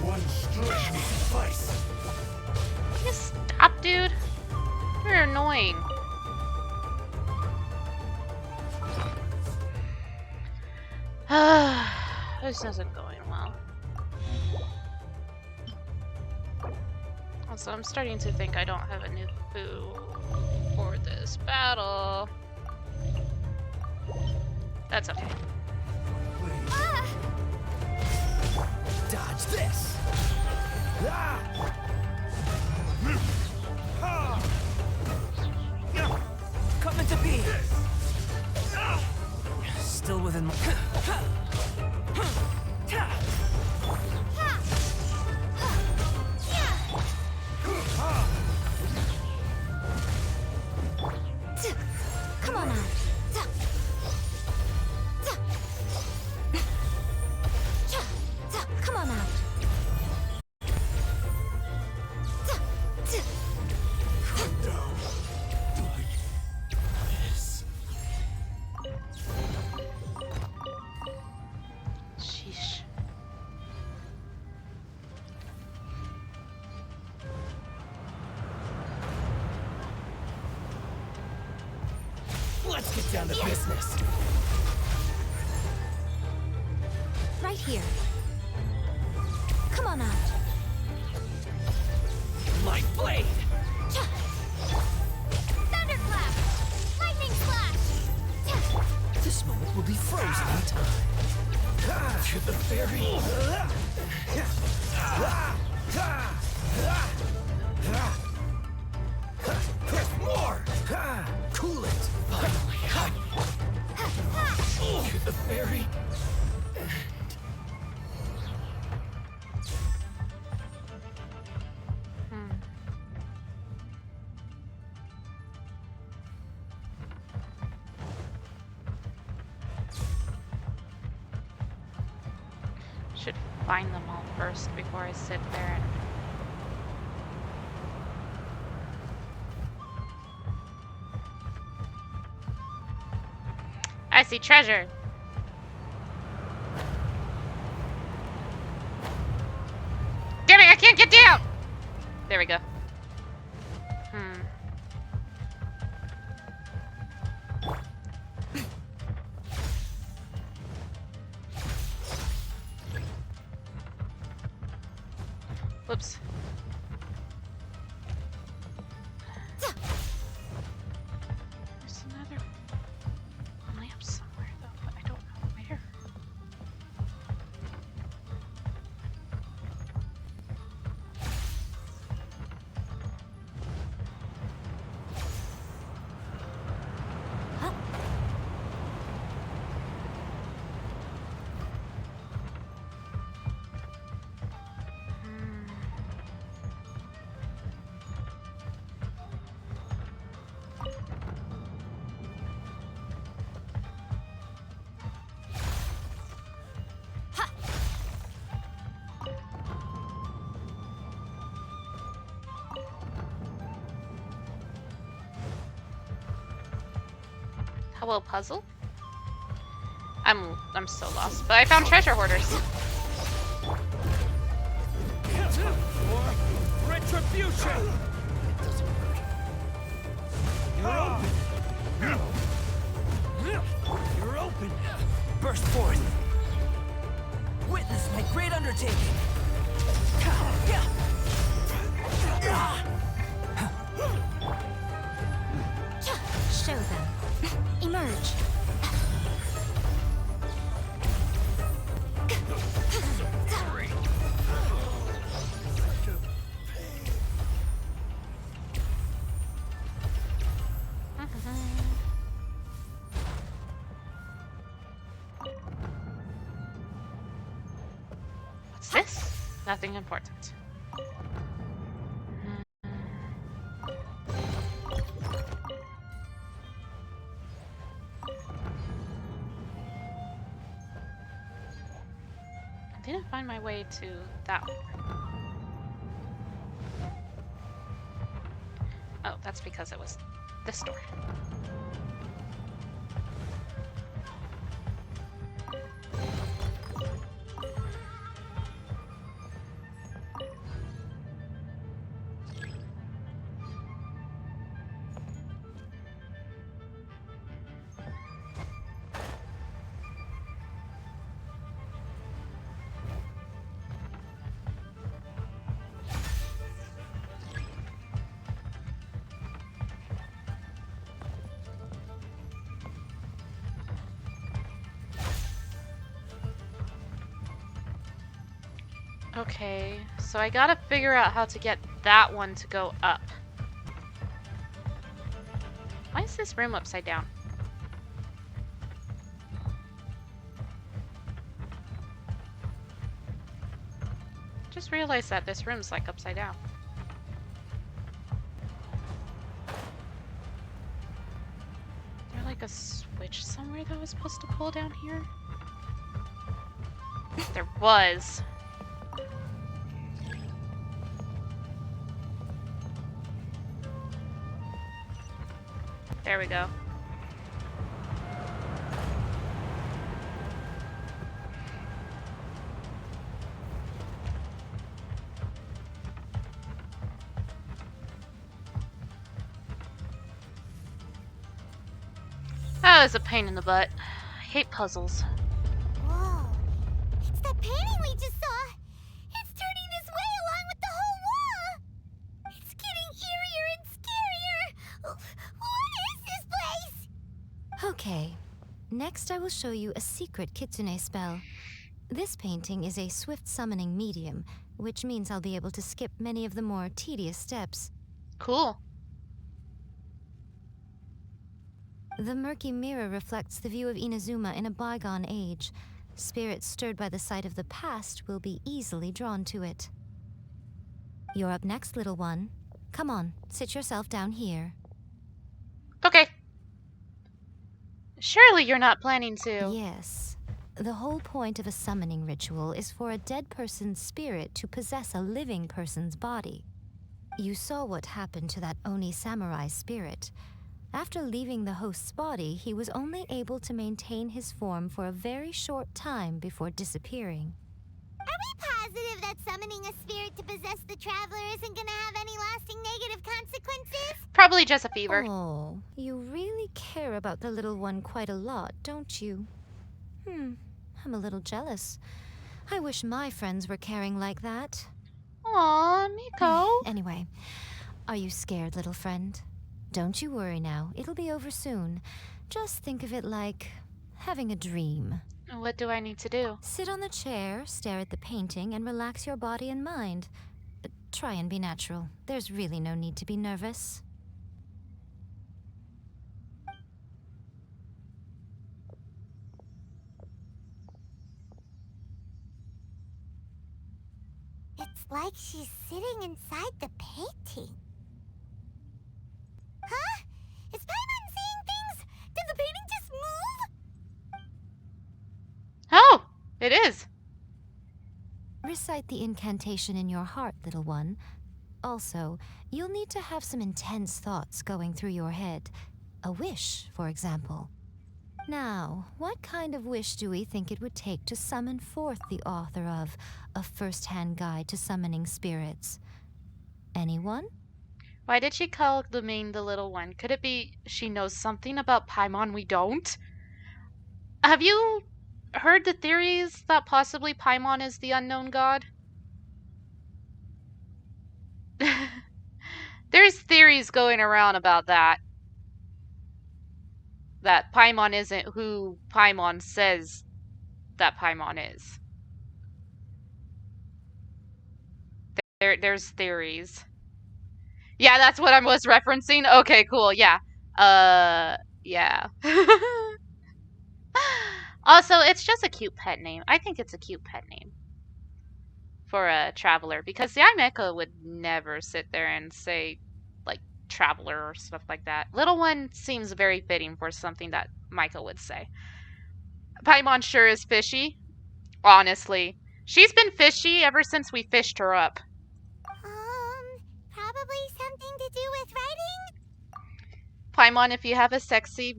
One strike will suffice. Can you stop, dude? You're annoying. This isn't going well. Also, I'm starting to think I don't have a new food for this battle. That's okay. Dodge this. Coming to be. Still within my. Come on out. Come on out. Sheesh. Let's get down to business. Right here. Come on out. Light blade. Thunderclap! Lightning slash! This moment will be frozen in time. To the very More! Cool it! Finally. To the very end. Should find them all first before I sit there and... I see treasure. Damn it, I can't get down! There we go. Whoops. There's another lamp somewhere though, but I don't know where. Hello, puzzle? I'm so lost, but I found treasure hoarders. Retribution! It doesn't work. You're open! You're open! Burst forth! Witness my great undertaking! Show them. Emerge. What's this? Nothing important. I didn't find my way to that one. Oh, that's because it was this door. Okay, so I gotta figure out how to get that one to go up. Why is this room upside down? Just realized that this room's like upside down. Is there like a switch somewhere that I was supposed to pull down here? There was. There we go. That was a pain in the butt. I hate puzzles. Whoa. It's that painting we just saw. It's turning this way along with the whole wall. It's getting eerier and scarier. What is this place? Okay. Next I will show you a secret kitsune spell. This painting is a swift summoning medium, which means I'll be able to skip many of the more tedious steps. Cool. The murky mirror reflects the view of Inazuma in a bygone age. Spirits stirred by the sight of the past will be easily drawn to it. You're up next, little one. Come on, sit yourself down here. Okay. Surely you're not planning to. Yes. The whole point of a summoning ritual is for a dead person's spirit to possess a living person's body. You saw what happened to that Oni samurai spirit. After leaving the host's body, he was only able to maintain his form for a very short time before disappearing. Are we positive that summoning a spirit to possess the traveler isn't gonna have any lasting negative consequences? Probably just a fever. Oh, you really care about the little one quite a lot, don't you? I'm a little jealous. I wish my friends were caring like that. Aw, Miko. Anyway, are you scared, little friend? Don't you worry now, it'll be over soon. Just think of it like having a dream. What do I need to do? Sit on the chair, stare at the painting, and relax your body and mind. But try and be natural. There's really no need to be nervous. It's like she's sitting inside the painting. Huh? Is Paimon seeing things? Did the painting just move? Oh, it is. Recite the incantation in your heart, little one. Also, you'll need to have some intense thoughts going through your head. A wish, for example. Now, what kind of wish do we think it would take to summon forth the author of A First-Hand Guide to Summoning Spirits? Anyone? Why did she call Lumine the little one? Could it be she knows something about Paimon we don't? Have you heard the theories that possibly Paimon is the unknown god? There's theories going around about that. That Paimon isn't who Paimon says that Paimon is. There's theories. Yeah, that's what I was referencing. Okay, cool. Yeah. Yeah. Also, it's just a cute pet name. I think it's a cute pet name for a traveler, because the Miko would never sit there and say like traveler or stuff like that. Little one seems very fitting for something that Miko would say. Paimon sure is fishy. Honestly, she's been fishy ever since we fished her up. Probably something to do with writing? Paimon, if you have a sexy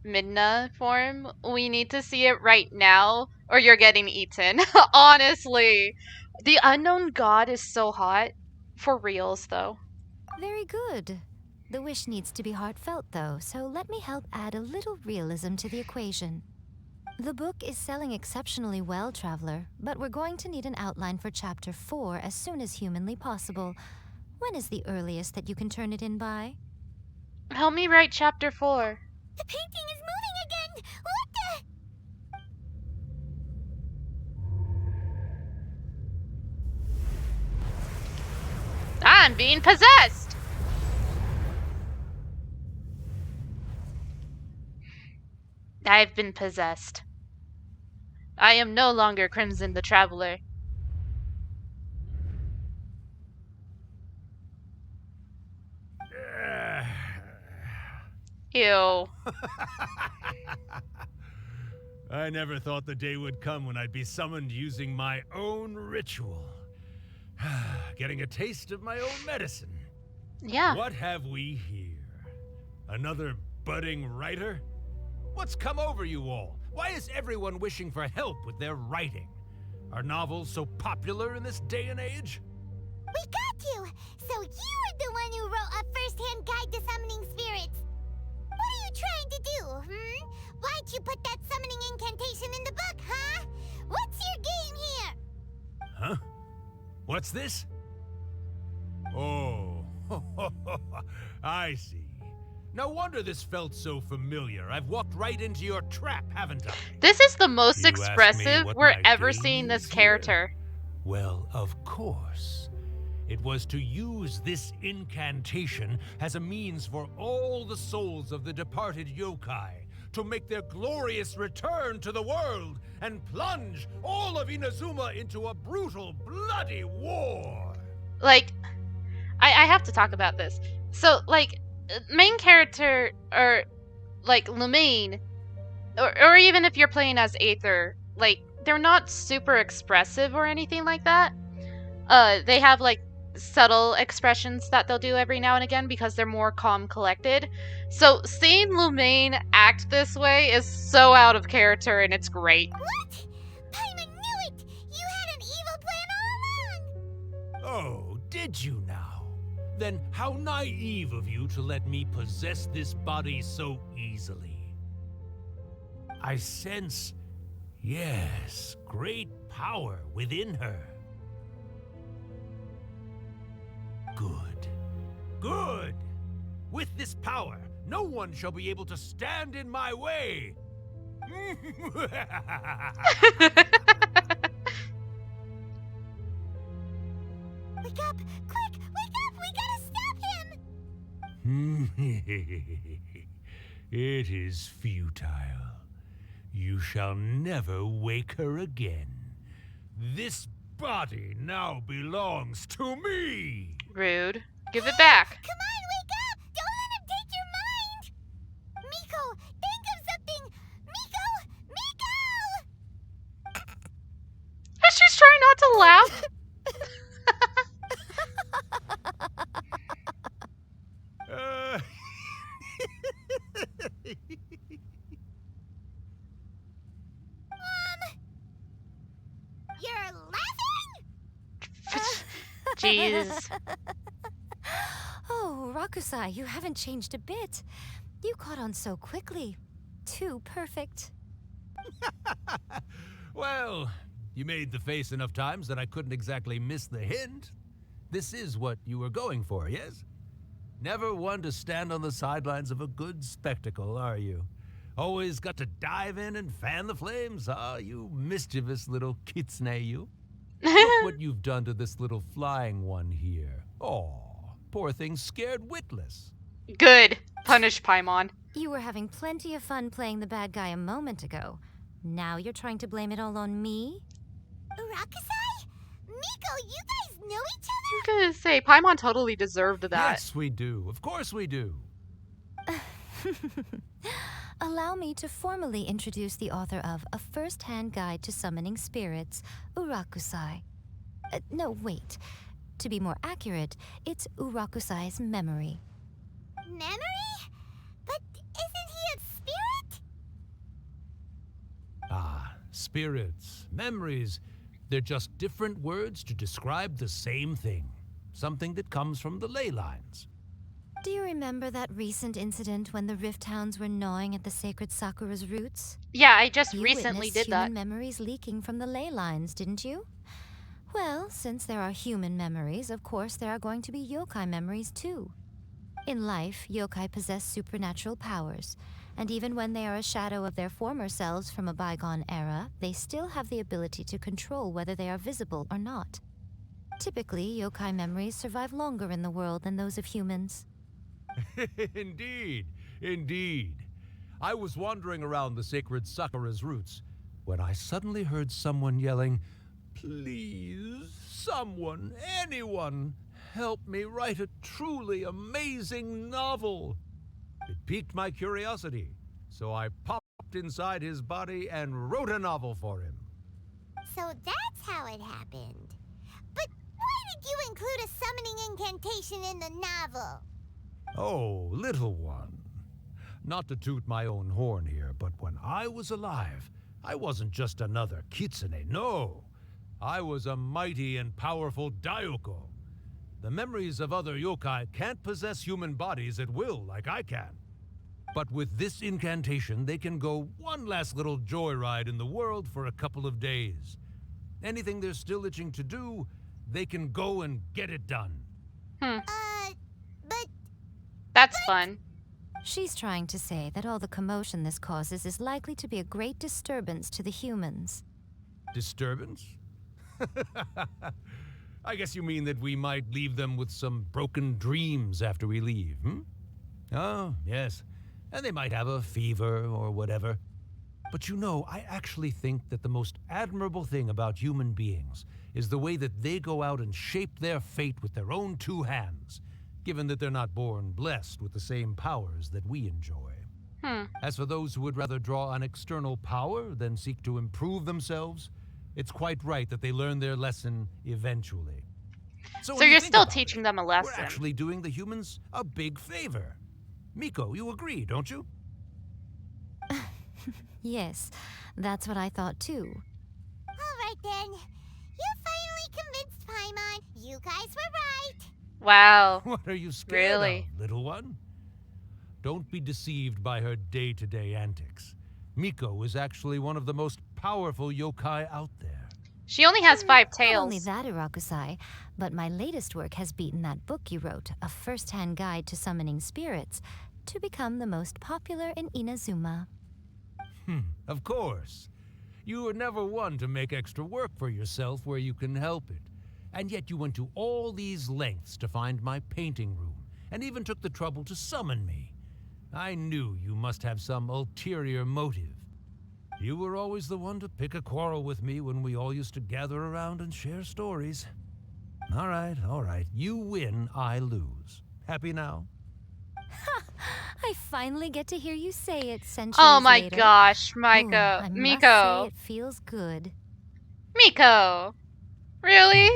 Midna form, we need to see it right now, or you're getting eaten. Honestly. The unknown god is so hot. For reals, though. Very good. The wish needs to be heartfelt, though, so let me help add a little realism to the equation. The book is selling exceptionally well, Traveler, but we're going to need an outline for Chapter 4 as soon as humanly possible. When is the earliest that you can turn it in by? Help me write Chapter 4. The painting is moving again! What the? I'm being possessed! I've been possessed. I am no longer Crimson the Traveler. Ew. I never thought the day would come when I'd be summoned using my own ritual. Getting a taste of my own medicine. Yeah. What have we here? Another budding writer? What's come over you all? Why is everyone wishing for help with their writing? Are novels so popular in this day and age? We got you! So you were the one who wrote A First-Hand Guide to Summoning Spirits. What are you trying to do, Why'd you put that summoning incantation in the book, huh? What's your game here? Huh? What's this? Oh, I see. No wonder this felt so familiar. I've walked right into your trap, haven't I? This is the most You asked me expressive what we're my ever game seeing this is character. Well, of course. It was to use this incantation as a means for all the souls of the departed yokai to make their glorious return to the world and plunge all of Inazuma into a brutal, bloody war. Like, I have to talk about this. So, like, main character, or, like, Lumine, or even if you're playing as Aether, like, they're not super expressive or anything like that. They have, like, subtle expressions that they'll do every now and again because they're more calm collected. So seeing Lumine act this way is so out of character, and it's great. What? Paimon knew it! You had an evil plan all along! Oh, did you now? Then how naive of you to let me possess this body so easily. I sense, yes, great power within her. Good. Good! With this power, no one shall be able to stand in my way! Wake up! Quick! Wake up! We gotta stop him! It is futile. You shall never wake her again. This body now belongs to me! Rude. Give it back. Come on, wake up! Don't let him take your mind! Miko, think of something! Miko! Miko! She's trying not to laugh. You're laughing? Jeez. Oh, Rakusai, you haven't changed a bit. You caught on so quickly. Too perfect. Well, you made the face enough times that I couldn't exactly miss the hint. This is what you were going for, yes? Never one to stand on the sidelines of a good spectacle, are you? Always got to dive in and fan the flames, huh? You mischievous little kitsune, you. Look what you've done to this little flying one here. Oh, poor thing scared witless. Good. Punish Paimon. You were having plenty of fun playing the bad guy a moment ago. Now you're trying to blame it all on me? Rakusai? Miko, you guys know each I was gonna say, Paimon totally deserved that. Yes, we do. Of course we do. Allow me to formally introduce the author of A First-Hand Guide to Summoning Spirits, Urakusai. No, wait. To be more accurate, it's Urakusai's memory. Memory? But isn't he a spirit? Ah, spirits, memories. They're just different words to describe the same thing. Something that comes from the ley lines. Do you remember that recent incident when the Rift Hounds were gnawing at the sacred Sakura's roots? Yeah, I just You recently witnessed did that. human memories leaking from the ley lines, didn't you? Well, since there are human memories, of course there are going to be yokai memories too. In life, yokai possess supernatural powers, and even when they are a shadow of their former selves from a bygone era, they still have the ability to control whether they are visible or not. Typically, yokai memories survive longer in the world than those of humans. Indeed, indeed. I was wandering around the sacred Sakura's roots when I suddenly heard someone yelling, "Please, someone, anyone, help me write a truly amazing novel." It piqued my curiosity, so I popped inside his body and wrote a novel for him. So that's how it happened. But why did you include a summoning incantation in the novel? Oh, little one. Not to toot my own horn here, but when I was alive, I wasn't just another kitsune, no. I was a mighty and powerful Daiyoko. The memories of other yokai can't possess human bodies at will like I can. But with this incantation, they can go one last little joyride in the world for a couple of days. Anything they're still itching to do, they can go and get it done. But... That's fun. She's trying to say that all the commotion this causes is likely to be a great disturbance to the humans. Disturbance? I guess you mean that we might leave them with some broken dreams after we leave, hmm? Oh, yes. And they might have a fever or whatever. But you know, I actually think that the most admirable thing about human beings is the way that they go out and shape their fate with their own two hands, given that they're not born blessed with the same powers that we enjoy. As for those who would rather draw on external power than seek to improve themselves, it's quite right that they learn their lesson eventually. So when you you're think still about teaching it, them a lesson. We're actually doing the humans a big favor. Miko, you agree, don't you? Yes, that's what I thought too. Alright then. You finally convinced Paimon. You guys were right. Wow. What are you scared Really? of, little one? Don't be deceived by her day-to-day antics. Miko is actually one of the most powerful yokai out there. She only has 5 tails. Not only that, Irakusai, but my latest work has beaten that book you wrote, A First-Hand Guide to Summoning Spirits, to become the most popular in Inazuma. Of course. You were never one to make extra work for yourself where you can help it. And yet you went to all these lengths to find my painting room, and even took the trouble to summon me. I knew you must have some ulterior motive. You were always the one to pick a quarrel with me when we all used to gather around and share stories. All right. You win, I lose. Happy now? I finally get to hear you say it centuries Oh my later. gosh, Ooh, Miko. I must Miko. say it feels good. Miko. Really?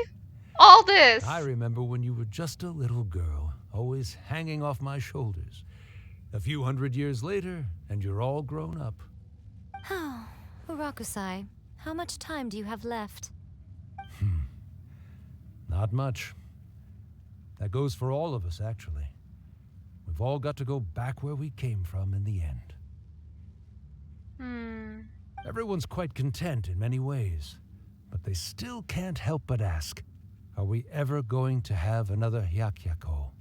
All this? I remember when you were just a little girl, always hanging off my shoulders. A few hundred years later, and you're all grown up. Oh, Urakusai, how much time do you have left? Not much. That goes for all of us, actually. We've all got to go back where we came from in the end. Everyone's quite content in many ways, but they still can't help but ask, are we ever going to have another Hyakyako?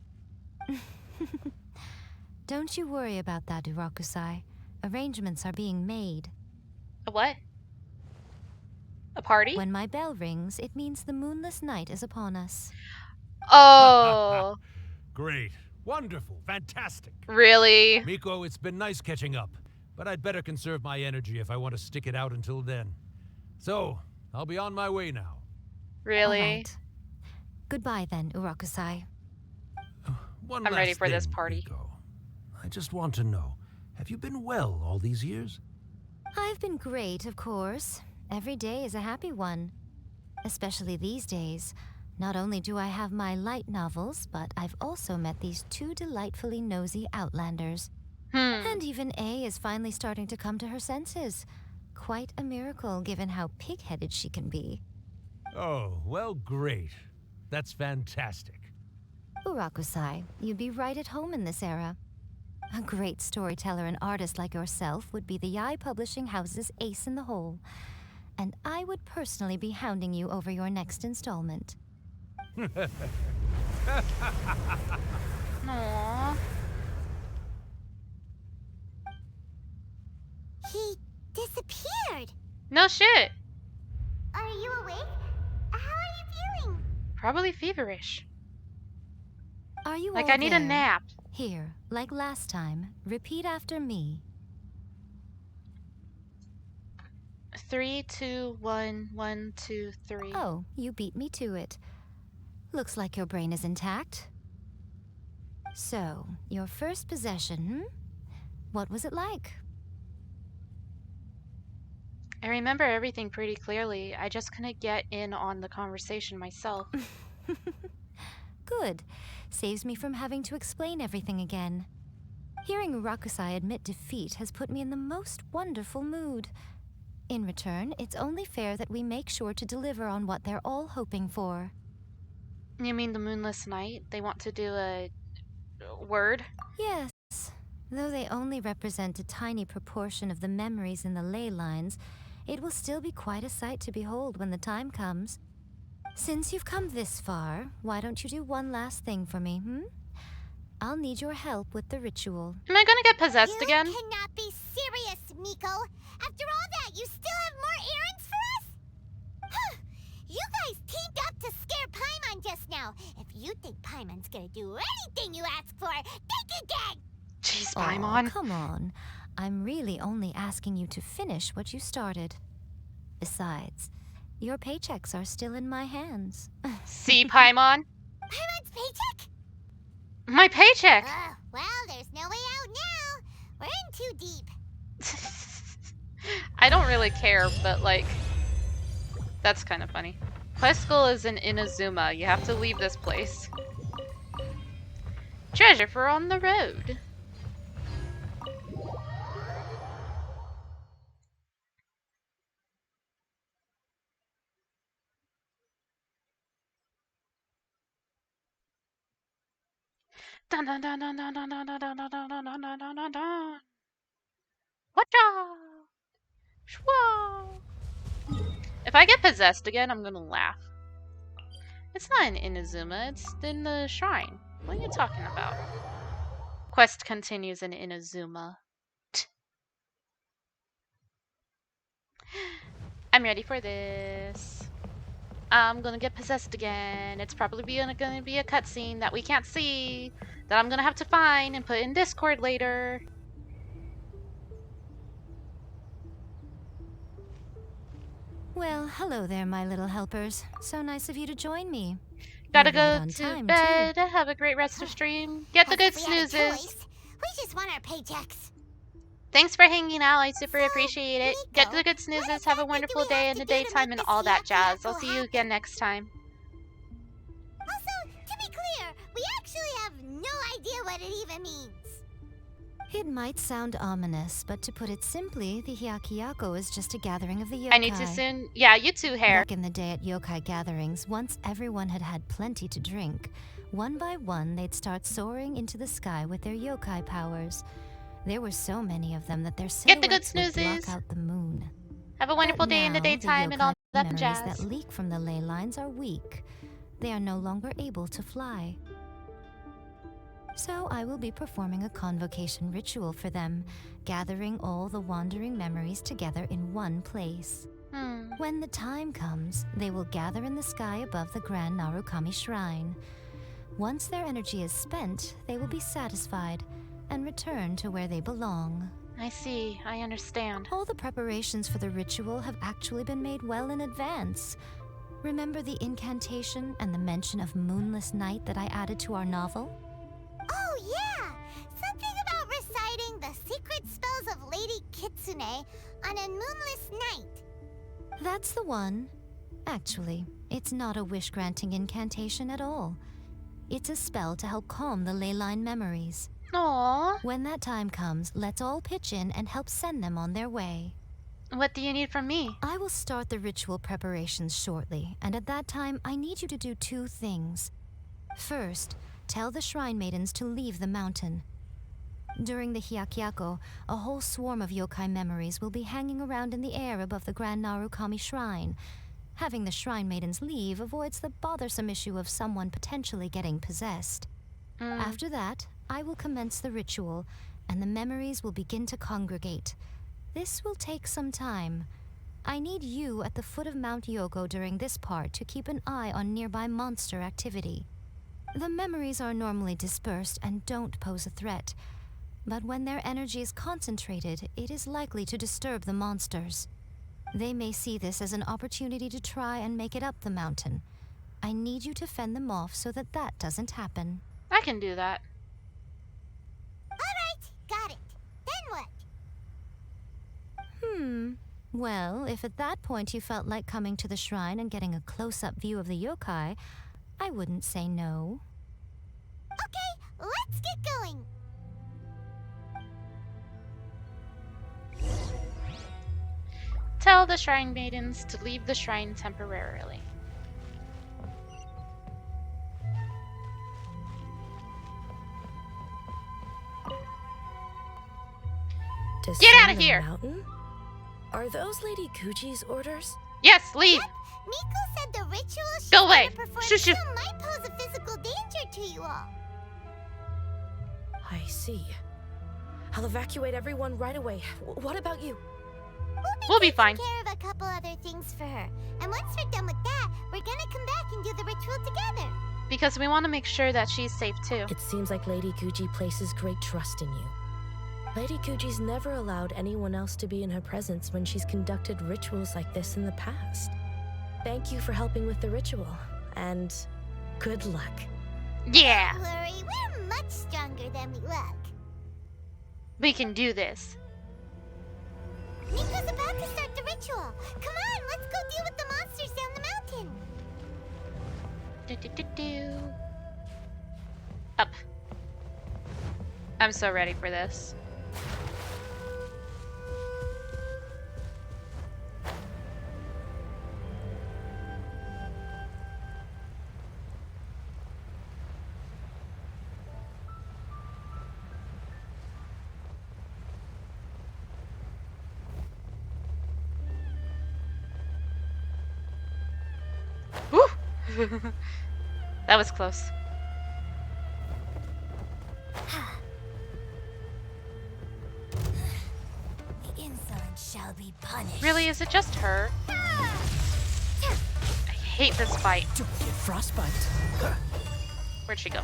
Don't you worry about that, Urakusai. Arrangements are being made. A what? A party? When my bell rings, it means the moonless night is upon us. Oh. Great. Wonderful. Fantastic. Really? Miko, it's been nice catching up, but I'd better conserve my energy if I want to stick it out until then. So, I'll be on my way now. Really? All right. Goodbye then, Urakusai. One I'm ready last for this thing, party. Miko. I just want to know, have you been well all these years? I've been great, of course. Every day is a happy one. Especially these days. Not only do I have my light novels, but I've also met these 2 delightfully nosy outlanders. And even A is finally starting to come to her senses. Quite a miracle, given how pig-headed she can be. Oh, well, great. That's fantastic. Urakusai, you'd be right at home in this era. A great storyteller and artist like yourself would be the Yae Publishing House's ace in the hole. And I would personally be hounding you over your next installment. Aww. He disappeared. No shit. Are you awake? How are you feeling? Probably feverish. Are you Like all I need a there? nap. Here, like last time, repeat after me. 3, 2, 1, 1, 2, 3. Oh, you beat me to it. Looks like your brain is intact. So, your first possession, What was it like? I remember everything pretty clearly. I just couldn't get in on the conversation myself. Good. Saves me from having to explain everything again. Hearing Urakusai admit defeat has put me in the most wonderful mood. In return, it's only fair that we make sure to deliver on what they're all hoping for. You mean the moonless night? They want to do a word? Yes. Though they only represent a tiny proportion of the memories in the ley lines, it will still be quite a sight to behold when the time comes. Since you've come this far, why don't you do one last thing for me, I'll need your help with the ritual. Am I gonna get possessed again? You cannot be serious, Miko. After all that, you still have more errands for us? You now. If you think Paimon's gonna do anything you ask for, think again! Jeez, Aw, Paimon. come on. I'm really only asking you to finish what you started. Besides, your paychecks are still in my hands. See, Paimon? Paimon's paycheck? My paycheck! Well, there's no way out now. We're in too deep. I don't really care, but like, that's kind of funny. Quest goal is in Inazuma. You have to leave this place. Treasure for on the road. Dun dun dun dun dun dun dun dun dun dun dun dun dun dun dun dun. Watcha! Shwa! If I get possessed again, I'm gonna laugh. It's not in Inazuma, it's in the shrine. What are you talking about? Quest continues in Inazuma. I'm ready for this. I'm gonna get possessed again. It's probably gonna be a cutscene that we can't see, that I'm gonna have to find and put in Discord later. Well, hello there, my little helpers. So nice of you to join me. Gotta You're right go on to time, bed. too. Have a great rest of stream. Get the good As if we had a snoozes. choice. We just want our paychecks. Thanks for hanging out. I super appreciate it. Get the good snoozes. Have a wonderful day in the daytime and all that jazz. I'll see you again next time. Also, to be clear, we actually have no idea what it even means. It might sound ominous, but to put it simply, the Hyakyako is just a gathering of the yokai. I need to soon. Yeah, you too, Hair. Back in the day at yokai gatherings, once everyone had had plenty to drink, one by one they'd start soaring into the sky with their yokai powers. There were so many of them that their Get the good silhouettes would snoozes. block out the moon. Have a wonderful day in the Now, daytime and all yokai that memories jazz. that leak from the ley lines are weak. They are no longer able to fly. So I will be performing a convocation ritual for them, gathering all the wandering memories together in one place. When the time comes, they will gather in the sky above the Grand Narukami Shrine. Once their energy is spent, they will be satisfied and return to where they belong. I see. I understand. All the preparations for the ritual have actually been made well in advance. Remember the incantation and the mention of moonless night that I added to our novel? Oh, yeah! Something about reciting the secret spells of Lady Kitsune on a moonless night. That's the one. Actually, it's not a wish-granting incantation at all. It's a spell to help calm the ley line memories. Aww. When that time comes, let's all pitch in and help send them on their way. What do you need from me? I will start the ritual preparations shortly, and at that time, I need you to do two things. First, tell the Shrine Maidens to leave the mountain. During the Hyakyako, a whole swarm of yokai memories will be hanging around in the air above the Grand Narukami Shrine. Having the Shrine Maidens leave avoids the bothersome issue of someone potentially getting possessed. After that, I will commence the ritual, and the memories will begin to congregate. This will take some time. I need you at the foot of Mount Yogo during this part to keep an eye on nearby monster activity. The memories are normally dispersed and don't pose a threat, but when their energy is concentrated, it is likely to disturb the monsters. They may see this as an opportunity to try and make it up the mountain. I need you to fend them off so that that doesn't happen. I can do that. Alright, got it. Then what? Well, if at that point you felt like coming to the shrine and getting a close-up view of the yokai, I wouldn't say no. Okay, let's get going. Tell the Shrine Maidens to leave the shrine temporarily. Get out of here! Mountain? Are those Lady Kuji's orders? Yes, leave! Yep. Miko said the ritual she's Go away! gonna perform Shush, still might pose a physical danger to you all. I see. I'll evacuate everyone right away. What about you? We'll be fine. Take care of a couple other things for her. And once we're done with that, we're gonna come back and do the ritual together. because we want to make sure that she's safe too. It seems like Lady Guji places great trust in you. Lady Guji's never allowed anyone else to be in her presence when she's conducted rituals like this in the past. Thank you for helping with the ritual, and good luck. Yeah! Don't worry, we're much stronger than we look. We can do this. Miko's about to start the ritual. Come on, let's go deal with the monsters down the mountain. Up. I'm so ready for this. Woo! That was close. The insolent shall be punished. Really, is it just her? I hate this fight. Don't get frostbite. Where'd she go?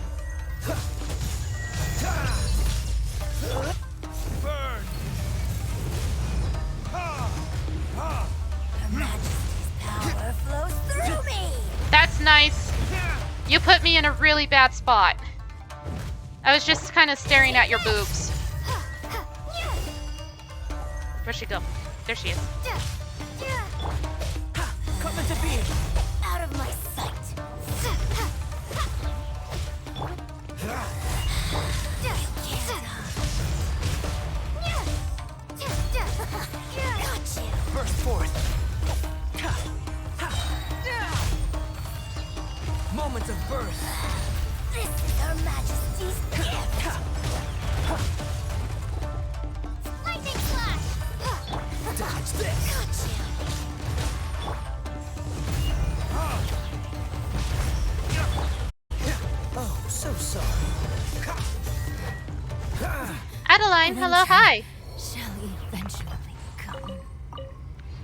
Burn! Her Majesty's power flows through me. That's nice. You put me in a really bad spot. I was just kind of staring at your boobs. Where'd she go? There she is. Come into being. Out of my sight. Got you. Burst forth. Moments of birth. This is Her Majesty's gift. Lightning slash. Dodge this. Got you. Oh, so sorry. Adeline, hello, hi. Shall eventually come.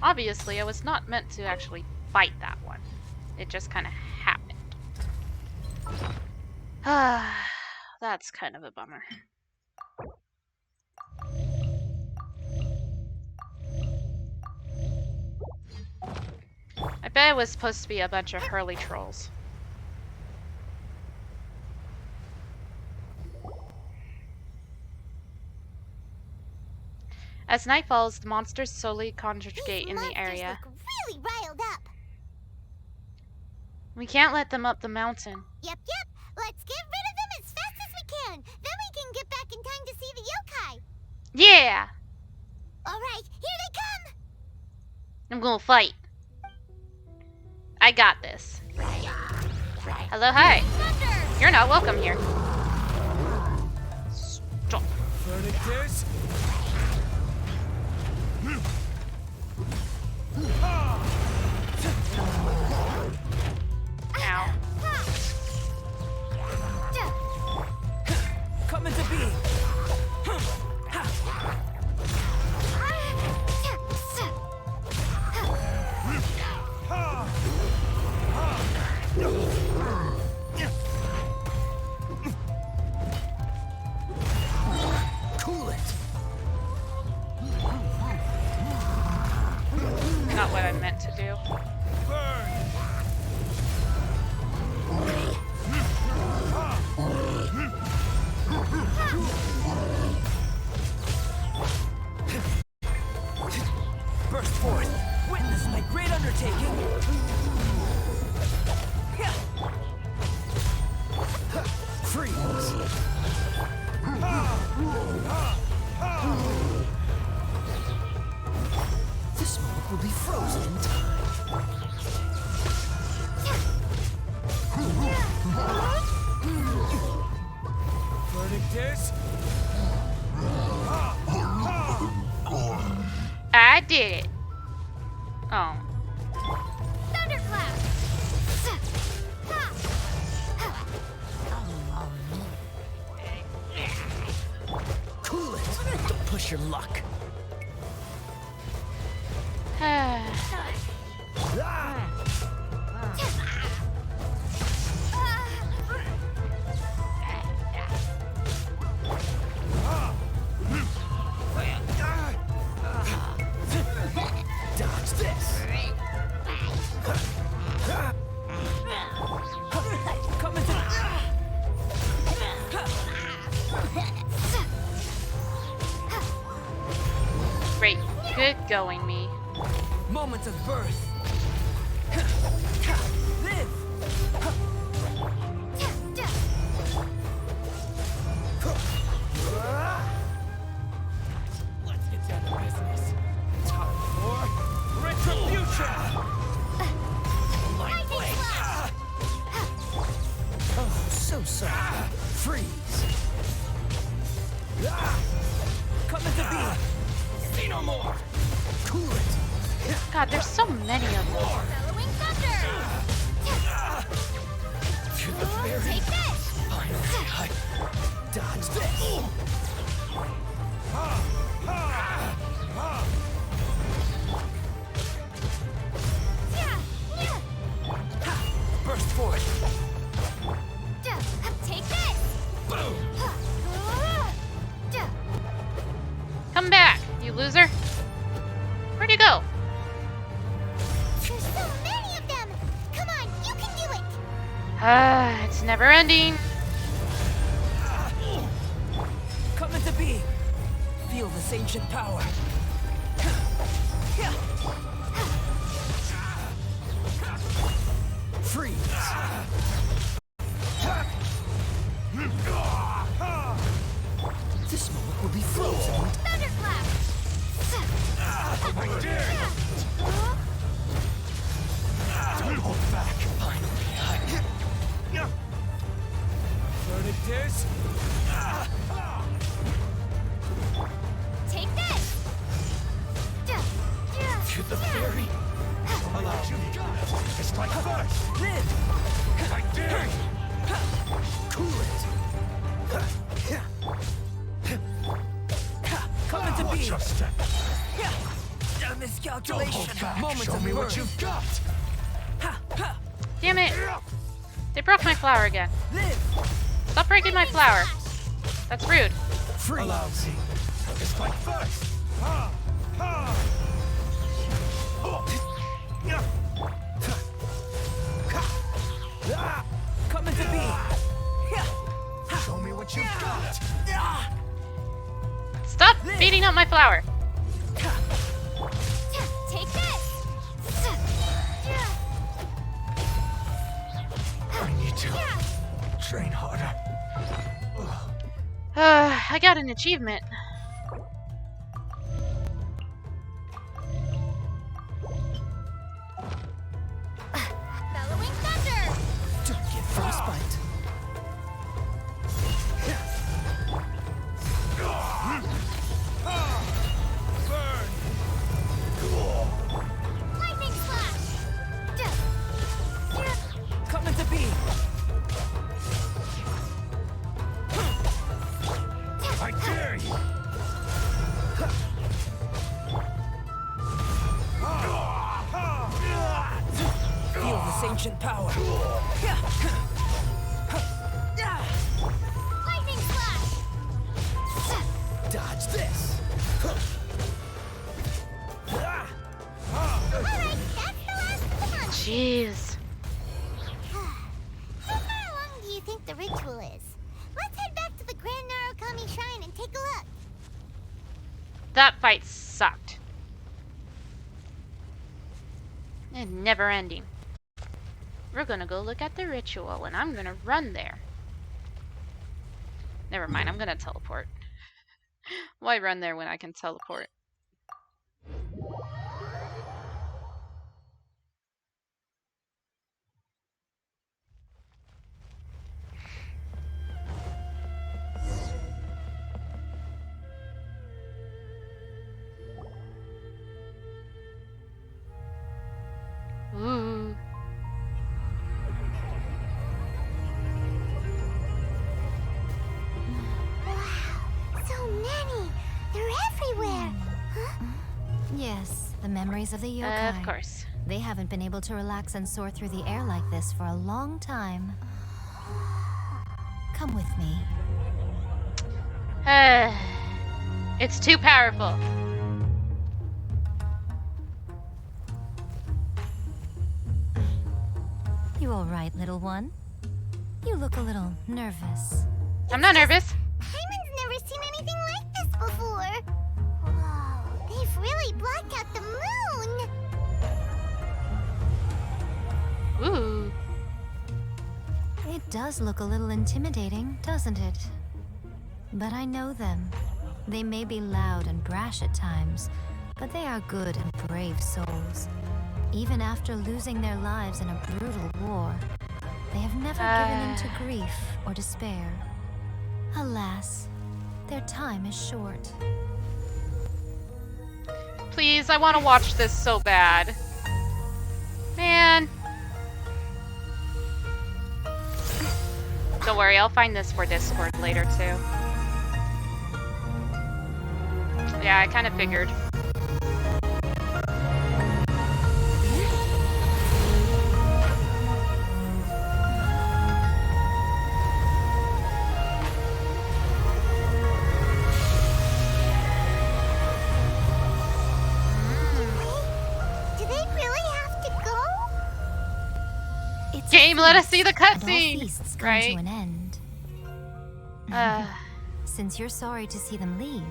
Obviously, I was not meant to actually fight that one. It just kind of happened. That's kind of a bummer. I bet it was supposed to be a bunch of Hurley trolls. As night falls, the monsters slowly congregate in the area. Look really riled up. We can't let them up the mountain. Yep. Let's get rid of them as fast as we can. Then we can get back in time to see the yokai. Yeah! All right, here they come. I'm gonna fight. I got this. Hello, hi. Thunder. You're not welcome here. Stop. Verdictus? Ow. Come into being. Cool it. Not what I meant to do. Burst forth. Witness my great undertaking. Freeze. This moment will be frozen in time. Verdictus? I did it. Oh. Thunderclap. Cool it. Don't push your luck. Great. Good going, me. Moments of birth. Live. Let's get down to business. Time for retribution. My blade. Oh, so sorry. Freeze. Coming to be. See no more. Cool it. God, there's so many of them. Bellowing thunder! To the very Take this! finally, I dodge this. Burst forward. Take this! Boom. Come back, you loser. Where'd you go? There's so many of them! Come on, you can do it! It's never ending. Coming to be. Feel this ancient power. Freeze. This moment will be frozen. Thunderclap! I dare you. Don't hold back. Finally, Verdict Take this! to the very. Allow me. It's like first. Live. I dare you. Cool it. Coming to Watch be. your step. A miscalculation. Don't hold back. Moments Show of me what birth. you've got. Damn it. They broke my flower again. Live. Stop breaking my flower. That's rude. Freeze. Allow me. It's like first. Ha! Ha! Coming to be. Show me what you've got. Stop beating up my flower. Take this! I need to train harder. I got an achievement. Bellowing thunder! Don't get frostbite. Lightning slash! Coming to be. I dare you. Feel this ancient power. Lightning slash! Dodge this. Alright, that's the last of the month! Jeez. How far along do you think the ritual is? Let's head back to the Grand Narukami Shrine and take a look. That fight sucked. And never ending. We're gonna go look at the ritual and I'm gonna run there. Never mind, I'm gonna teleport. Why run there when I can teleport? Ooh. Wow, so many! They're everywhere! Huh? Yes, the memories of the yokai. Of course. They haven't been able to relax and soar through the air like this for a long time. Come with me. It's too powerful. You all right, little one? You look a little nervous. I'm not nervous. Hyman's never seen anything like this before. Whoa, they've really blocked out the moon! Ooh. It does look a little intimidating, doesn't it? But I know them. They may be loud and brash at times, but they are good and brave souls. Even after losing their lives in a brutal war, they have never given in to grief or despair. Alas, their time is short. Please, I want to watch this so bad. Man. Don't worry, I'll find this for Discord later too. Yeah, I kind of figured. Do they really have to go? It's Game, let us see the and all cutscene, feasts come right? to an end. Since you're sorry to see them leave,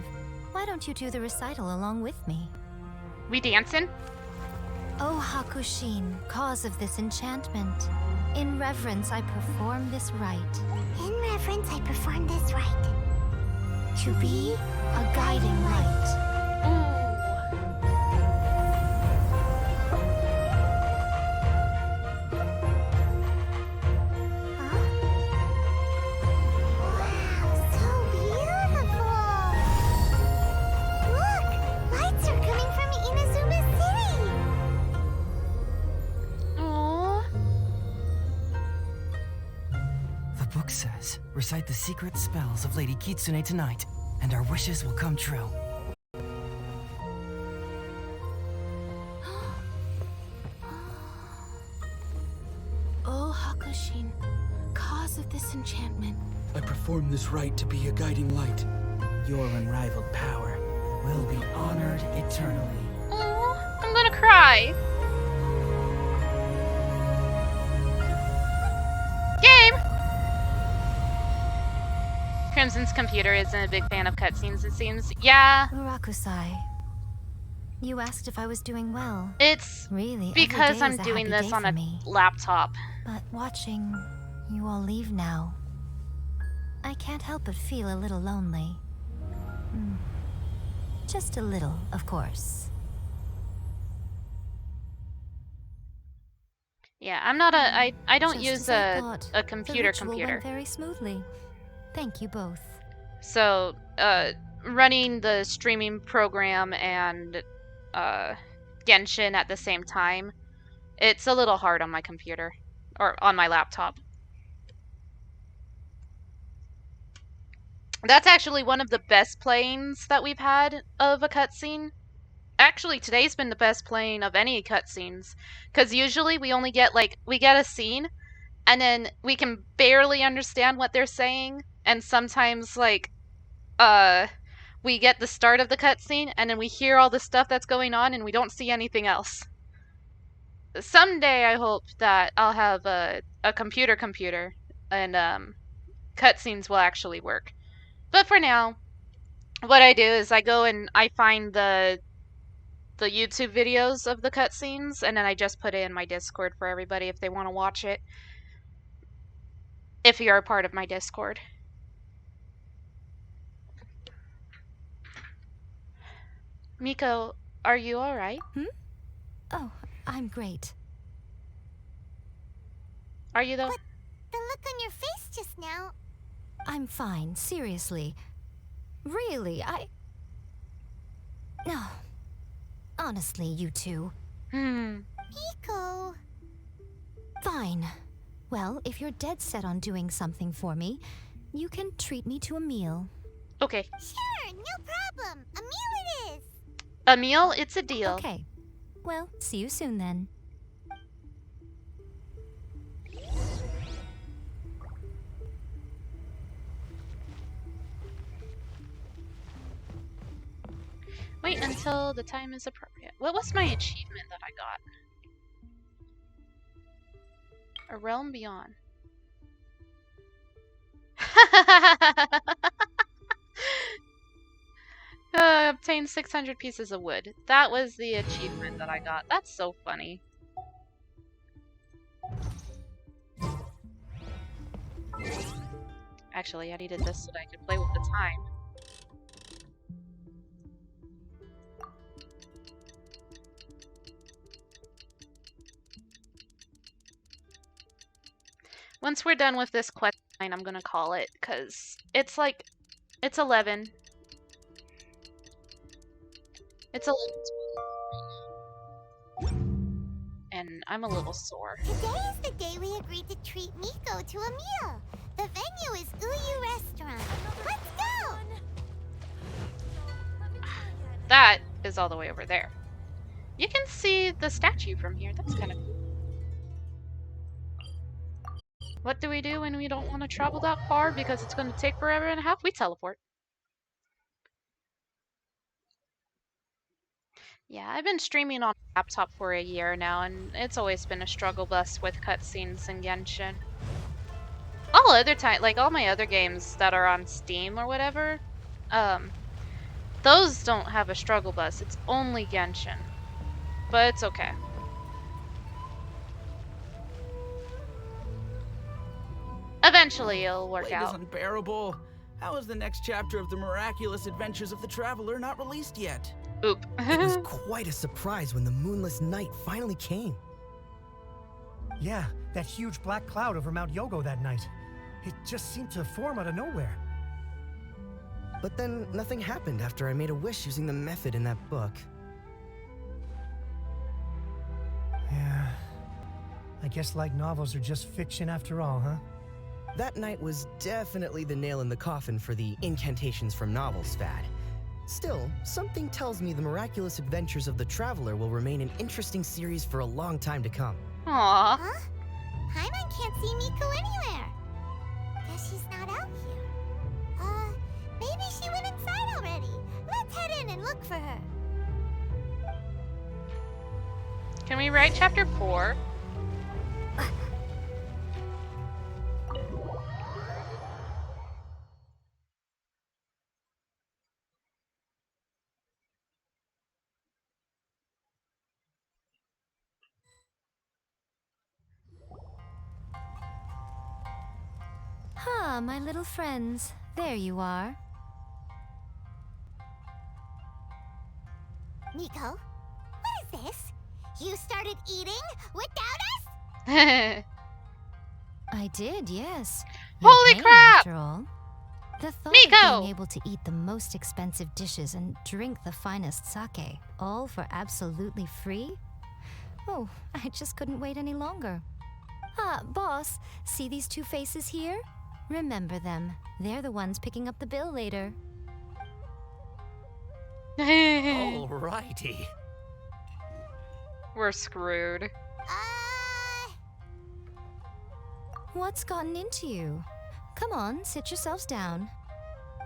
why don't you do the recital along with me? We dancing? O Hakushin, cause of this enchantment, in reverence I perform this rite. In reverence, I perform this rite. To be a guiding light. Lights are coming from Inazuma City! Aww. The book says, recite the secret spells of Lady Kitsune tonight, and our wishes will come true. O Hakushin, cause of this enchantment. I perform this rite to be a guiding light. Your unrivaled power will be honored eternally. Aww, I'm gonna cry. Game! Crimson's computer isn't a big fan of cutscenes, it seems. Yeah. Urakusai, you asked if I was doing well. It's really because every day I'm is a doing happy this day on for a me. laptop. But watching you all leave now, I can't help but feel a little lonely. Just a little, of course. Yeah, I'm not I don't Just use as I thought, a the computer ritual went very smoothly. Thank you both. So, running the streaming program and Genshin at the same time, it's a little hard on my computer or on my laptop. That's actually one of the best playings that we've had of a cutscene. Actually, today's been the best playing of any cutscenes, because usually we only get we get a scene, and then we can barely understand what they're saying, and sometimes we get the start of the cutscene, and then we hear all the stuff that's going on, and we don't see anything else. Someday I hope that I'll have a computer, and cutscenes will actually work. But for now, what I do is I go and I find the YouTube videos of the cutscenes, and then I just put it in my Discord for everybody if they want to watch it. If you're a part of my Discord. Miko, are you alright? Oh, I'm great. Are you though? But the look on your face just now... I'm fine, seriously. Really, No. Honestly, you two. Miko... Fine. Well, if you're dead set on doing something for me, you can treat me to a meal. Okay. Sure, no problem. A meal it is. A meal? It's a deal. Okay. Well, see you soon then. Wait until the time is appropriate. What was my achievement that I got? A realm beyond. Obtain 600 pieces of wood. That was the achievement that I got. That's so funny. Actually, I needed this so that I could play with the time. Once we're done with this quest line, I'm gonna call it, because it's like, it's 11. It's 11:12 right now. And I'm a little sore. Today is the day we agreed to treat Miko to a meal. The venue is Uyu Restaurant. Let's go! That is all the way over there. You can see the statue from here. That's kind of cool. What do we do when we don't want to travel that far because it's going to take forever and a half? We teleport. Yeah, I've been streaming on a laptop for a year now, and it's always been a struggle bus with cutscenes in Genshin. All other time, like all my other games that are on Steam or whatever, those don't have a struggle bus. It's only Genshin, but it's okay. Eventually, it'll work Wait, out. Is unbearable. How is the next chapter of the miraculous adventures of the Traveler not released yet? Oop. It was quite a surprise when the moonless night finally came. Yeah, that huge black cloud over Mount Yogo that night. It just seemed to form out of nowhere. But then nothing happened after I made a wish using the method in that book. Yeah. I guess light novels are just fiction after all, huh? That night was definitely the nail in the coffin for the incantations from novels fad. Still, something tells me the miraculous adventures of the Traveler will remain an interesting series for a long time to come. Aww. Huh? Paimon can't see Miko anywhere. Guess she's not out here. Maybe she went inside already. Let's head in and look for her. Can we write chapter 4? Ah, my little friends. There you are. Miko, what is this? You started eating without us? I did, yes. Holy You're paying, crap! After all. The thought Miko! of being able to eat the most expensive dishes and drink the finest sake, all for absolutely free? Oh, I just couldn't wait any longer. Ah, boss, see these two faces here? Remember them. They're the ones picking up the bill later. Alrighty. We're screwed. What's gotten into you? Come on, sit yourselves down.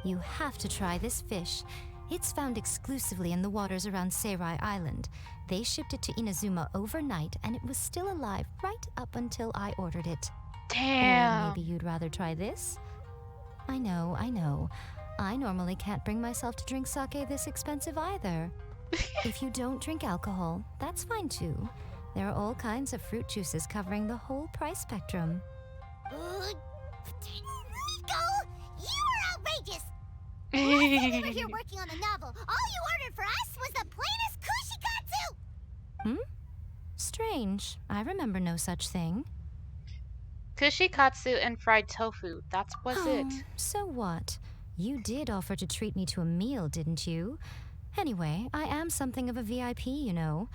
You have to try this fish. It's found exclusively in the waters around Seirai Island. They shipped it to Inazuma overnight, and it was still alive right up until I ordered it. Damn. Or maybe you'd rather try this? I know, I know. I normally can't bring myself to drink sake this expensive either. If you don't drink alcohol, that's fine too. There are all kinds of fruit juices covering the whole price spectrum. Miko, you are outrageous. Last time we were here working on the novel, all you ordered for us was the plainest kushikatsu. Strange. I remember no such thing. Kushikatsu and fried tofu. That was it. So what? You did offer to treat me to a meal, didn't you? Anyway, I am something of a VIP, you know.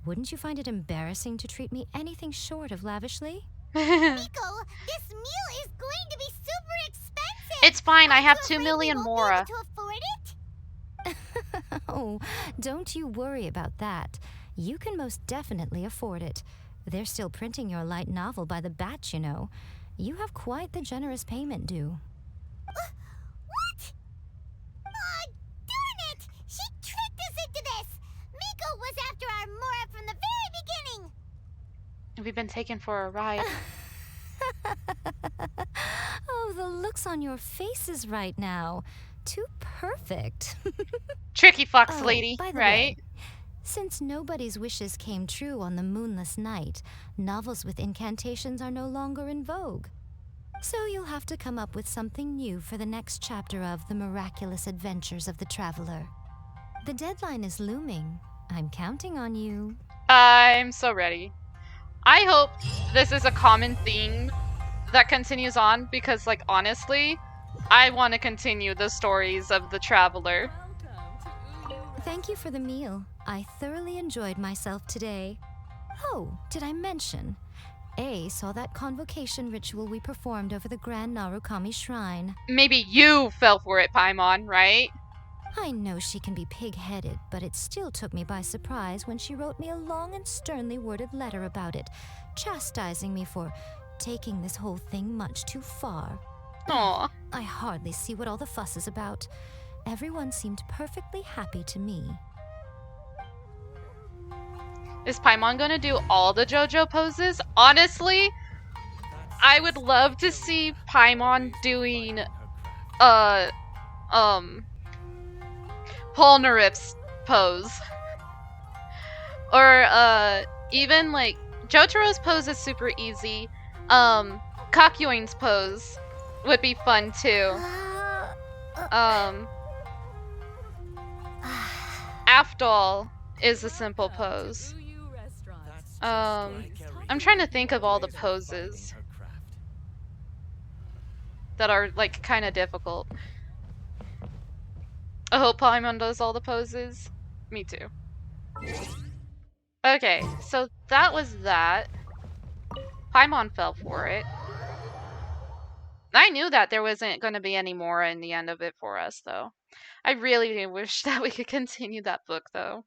Wouldn't you find it embarrassing to treat me anything short of lavishly? Miko, this meal is going to be super expensive. It's fine. I have 2 million Mora. To afford it? Oh, don't you worry about that. You can most definitely afford it. They're still printing your light novel by the batch, you know. You have quite the generous payment due. What? Darn it! She tricked us into this! Miko was after our Mora from the very beginning! We've been taken for a ride. Oh, the looks on your faces right now. Too perfect. Tricky fox lady, by the right? way, since nobody's wishes came true on the moonless night, novels with incantations are no longer in vogue. So you'll have to come up with something new for the next chapter of The Miraculous Adventures of the Traveler. The deadline is looming. I'm counting on you. I'm so ready. I hope this is a common theme that continues on because, like, honestly, I want to continue the stories of the Traveler. Thank you for the meal. I thoroughly enjoyed myself today. Oh, did I mention? A saw that convocation ritual we performed over the Grand Narukami Shrine. Maybe you fell for it, Paimon, right? I know she can be pig-headed, but it still took me by surprise when she wrote me a long and sternly worded letter about it, chastising me for taking this whole thing much too far. Aww. I hardly see what all the fuss is about. Everyone seemed perfectly happy to me. Is Paimon gonna do all the JoJo poses? Honestly, I would love to see Paimon doing Polnareff's pose. Or even like Jotaro's pose is super easy. Kakyoin's pose would be fun too. Afdol is a simple pose. I'm trying to think of all the poses that are like kind of difficult. I hope Paimon does all the poses. Me too. Okay, so that was that. Paimon fell for it. I knew that there wasn't going to be any more in the end of it for us, though. I really wish that we could continue that book, though.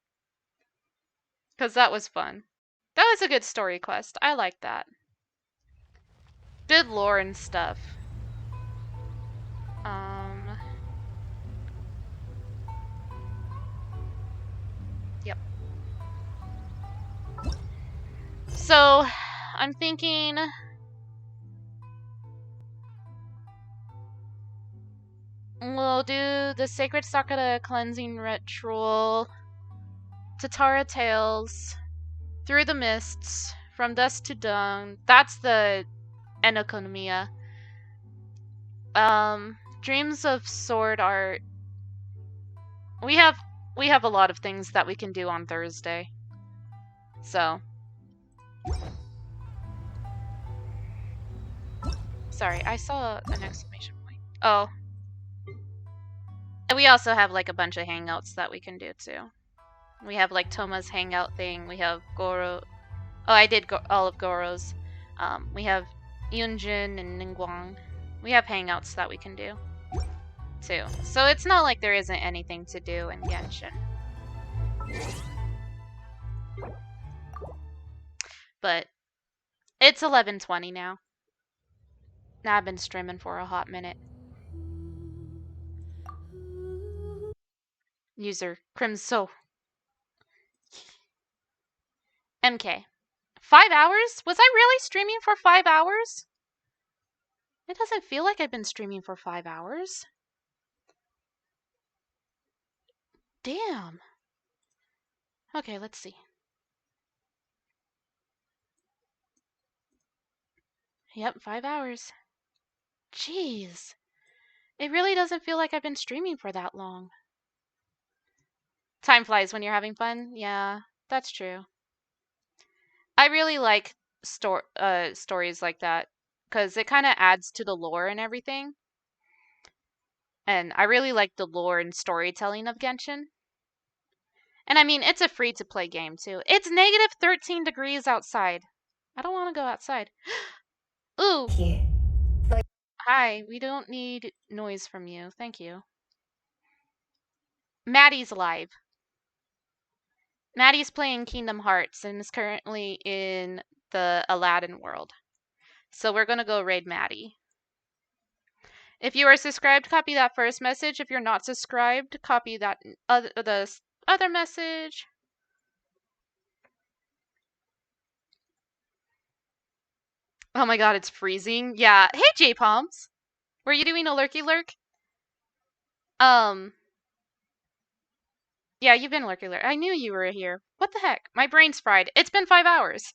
Because that was fun. That was a good story quest. I like that. Good lore and stuff. Yep. So, I'm thinking... we'll do the Sacred Sakura cleansing ritual, Tatara Tales, Through the Mists, From Dusk to Dawn. That's the Enokonomiya. Dreams of Sword Art. We have a lot of things that we can do on Thursday. So. Sorry, I saw an exclamation point. Oh. And we also have like a bunch of hangouts that we can do too. We have like Toma's hangout thing. We have Goro. Oh, I did all of Goro's. We have Yunjin and Ningguang. We have hangouts that we can do too. So it's not like there isn't anything to do in Genshin. But it's 11:20 now. Now I've been streaming for a hot minute. User Crimso. MK. 5 hours? Was I really streaming for 5 hours? It doesn't feel like I've been streaming for 5 hours. Damn. Okay, let's see. Yep, 5 hours. Jeez. It really doesn't feel like I've been streaming for that long. Time flies when you're having fun. Yeah, that's true. I really like stories like that because it kind of adds to the lore and everything. And I really like the lore and storytelling of Genshin. And I mean, it's a free-to-play game too. It's negative 13 degrees outside. I don't want to go outside. Ooh. Hi, we don't need noise from you. Thank you. Maddie's live. Maddie's playing Kingdom Hearts and is currently in the Aladdin world. So we're going to go raid Maddie. If you are subscribed, copy that first message. If you're not subscribed, copy that the other message. Oh my god, it's freezing. Yeah. Hey, J-Palms. Were you doing a lurky lurk? Yeah, you've been lurking. I knew you were here. What the heck? My brain's fried. It's been 5 hours.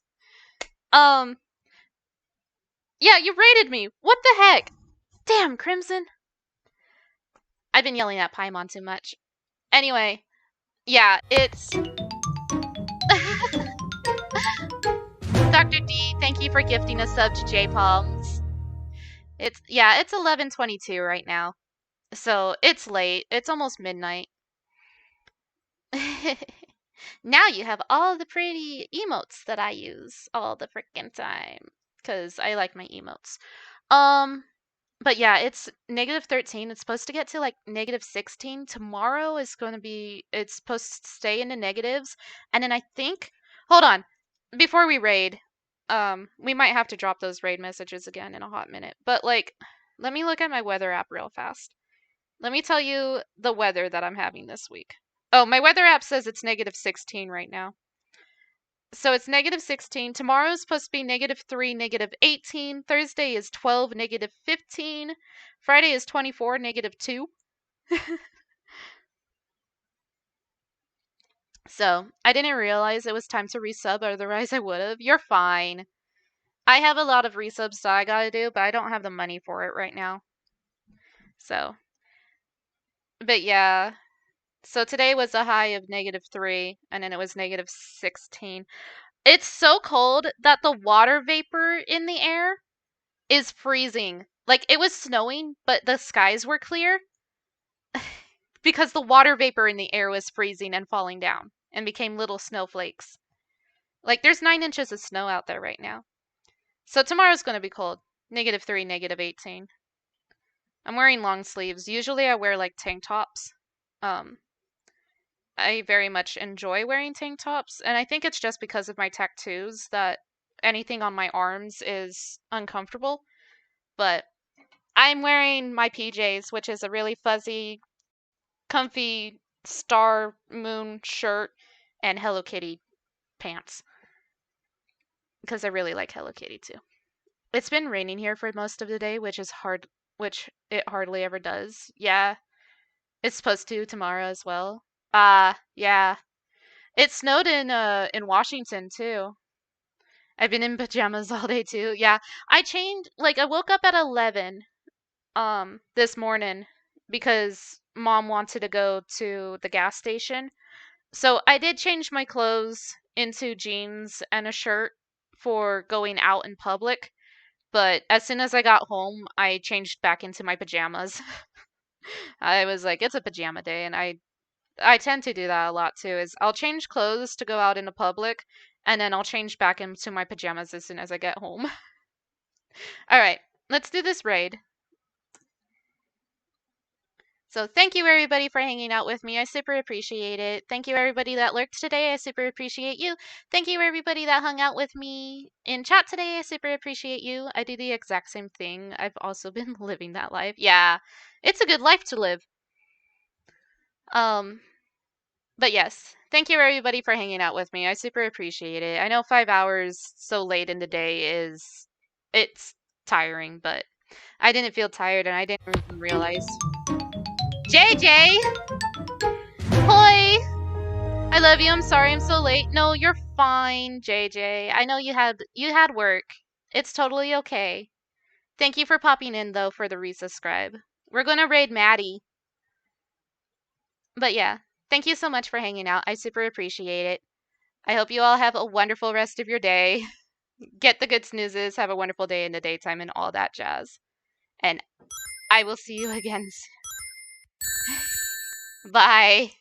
Yeah, you raided me. What the heck? Damn, Crimson. I've been yelling at Paimon too much. Anyway, yeah, it's... Dr. D, thank you for gifting a sub to J-Palms. It's 11:22 right now. So, it's late. It's almost midnight. Now you have all the pretty emotes that I use all the freaking time. Because I like my emotes. But yeah, it's -13. It's supposed to get to like -16. Tomorrow is going to be, it's supposed to stay in the negatives. And then I think, hold on, before we raid, we might have to drop those raid messages again in a hot minute. But like, let me look at my weather app real fast. Let me tell you the weather that I'm having this week. Oh, my weather app says it's -16 right now. So it's -16. Tomorrow is supposed to be -3, -18. Thursday is 12, -15. Friday is 24, -2. So I didn't realize it was time to resub, otherwise I would have. You're fine. I have a lot of resubs that I gotta do, but I don't have the money for it right now. So, but yeah. So today was a high of -3, and then it was -16. It's so cold that the water vapor in the air is freezing. Like, it was snowing, but the skies were clear because the water vapor in the air was freezing and falling down and became little snowflakes. Like, there's 9 inches of snow out there right now. So tomorrow's going to be cold. -3, -18. I'm wearing long sleeves. Usually I wear, like, tank tops. I very much enjoy wearing tank tops, and I think it's just because of my tattoos that anything on my arms is uncomfortable. But I'm wearing my PJs, which is a really fuzzy, comfy star moon shirt and Hello Kitty pants. Because I really like Hello Kitty too. It's been raining here for most of the day, which it hardly ever does. Yeah. It's supposed to tomorrow as well. Yeah. It snowed in Washington too. I've been in pajamas all day too. Yeah. I woke up at 11 this morning because mom wanted to go to the gas station. So I did change my clothes into jeans and a shirt for going out in public, but as soon as I got home, I changed back into my pajamas. I was like, it's a pajama day, and I tend to do that a lot too, is I'll change clothes to go out into public, and then I'll change back into my pajamas as soon as I get home. Alright, let's do this raid. So thank you everybody for hanging out with me. I super appreciate it. Thank you everybody that lurked today. I super appreciate you. Thank you everybody that hung out with me in chat today. I super appreciate you. I do the exact same thing. I've also been living that life. Yeah, it's a good life to live. But yes, thank you everybody for hanging out with me. I super appreciate it. I know 5 hours so late in the day it's tiring, but I didn't feel tired and I didn't even realize. JJ! Hoi! I love you. I'm sorry I'm so late. No, you're fine, JJ. I know you had work. It's totally okay. Thank you for popping in though for the resubscribe. We're gonna raid Maddie. But yeah, thank you so much for hanging out. I super appreciate it. I hope you all have a wonderful rest of your day. Get the good snoozes. Have a wonderful day in the daytime and all that jazz. And I will see you again soon. Bye.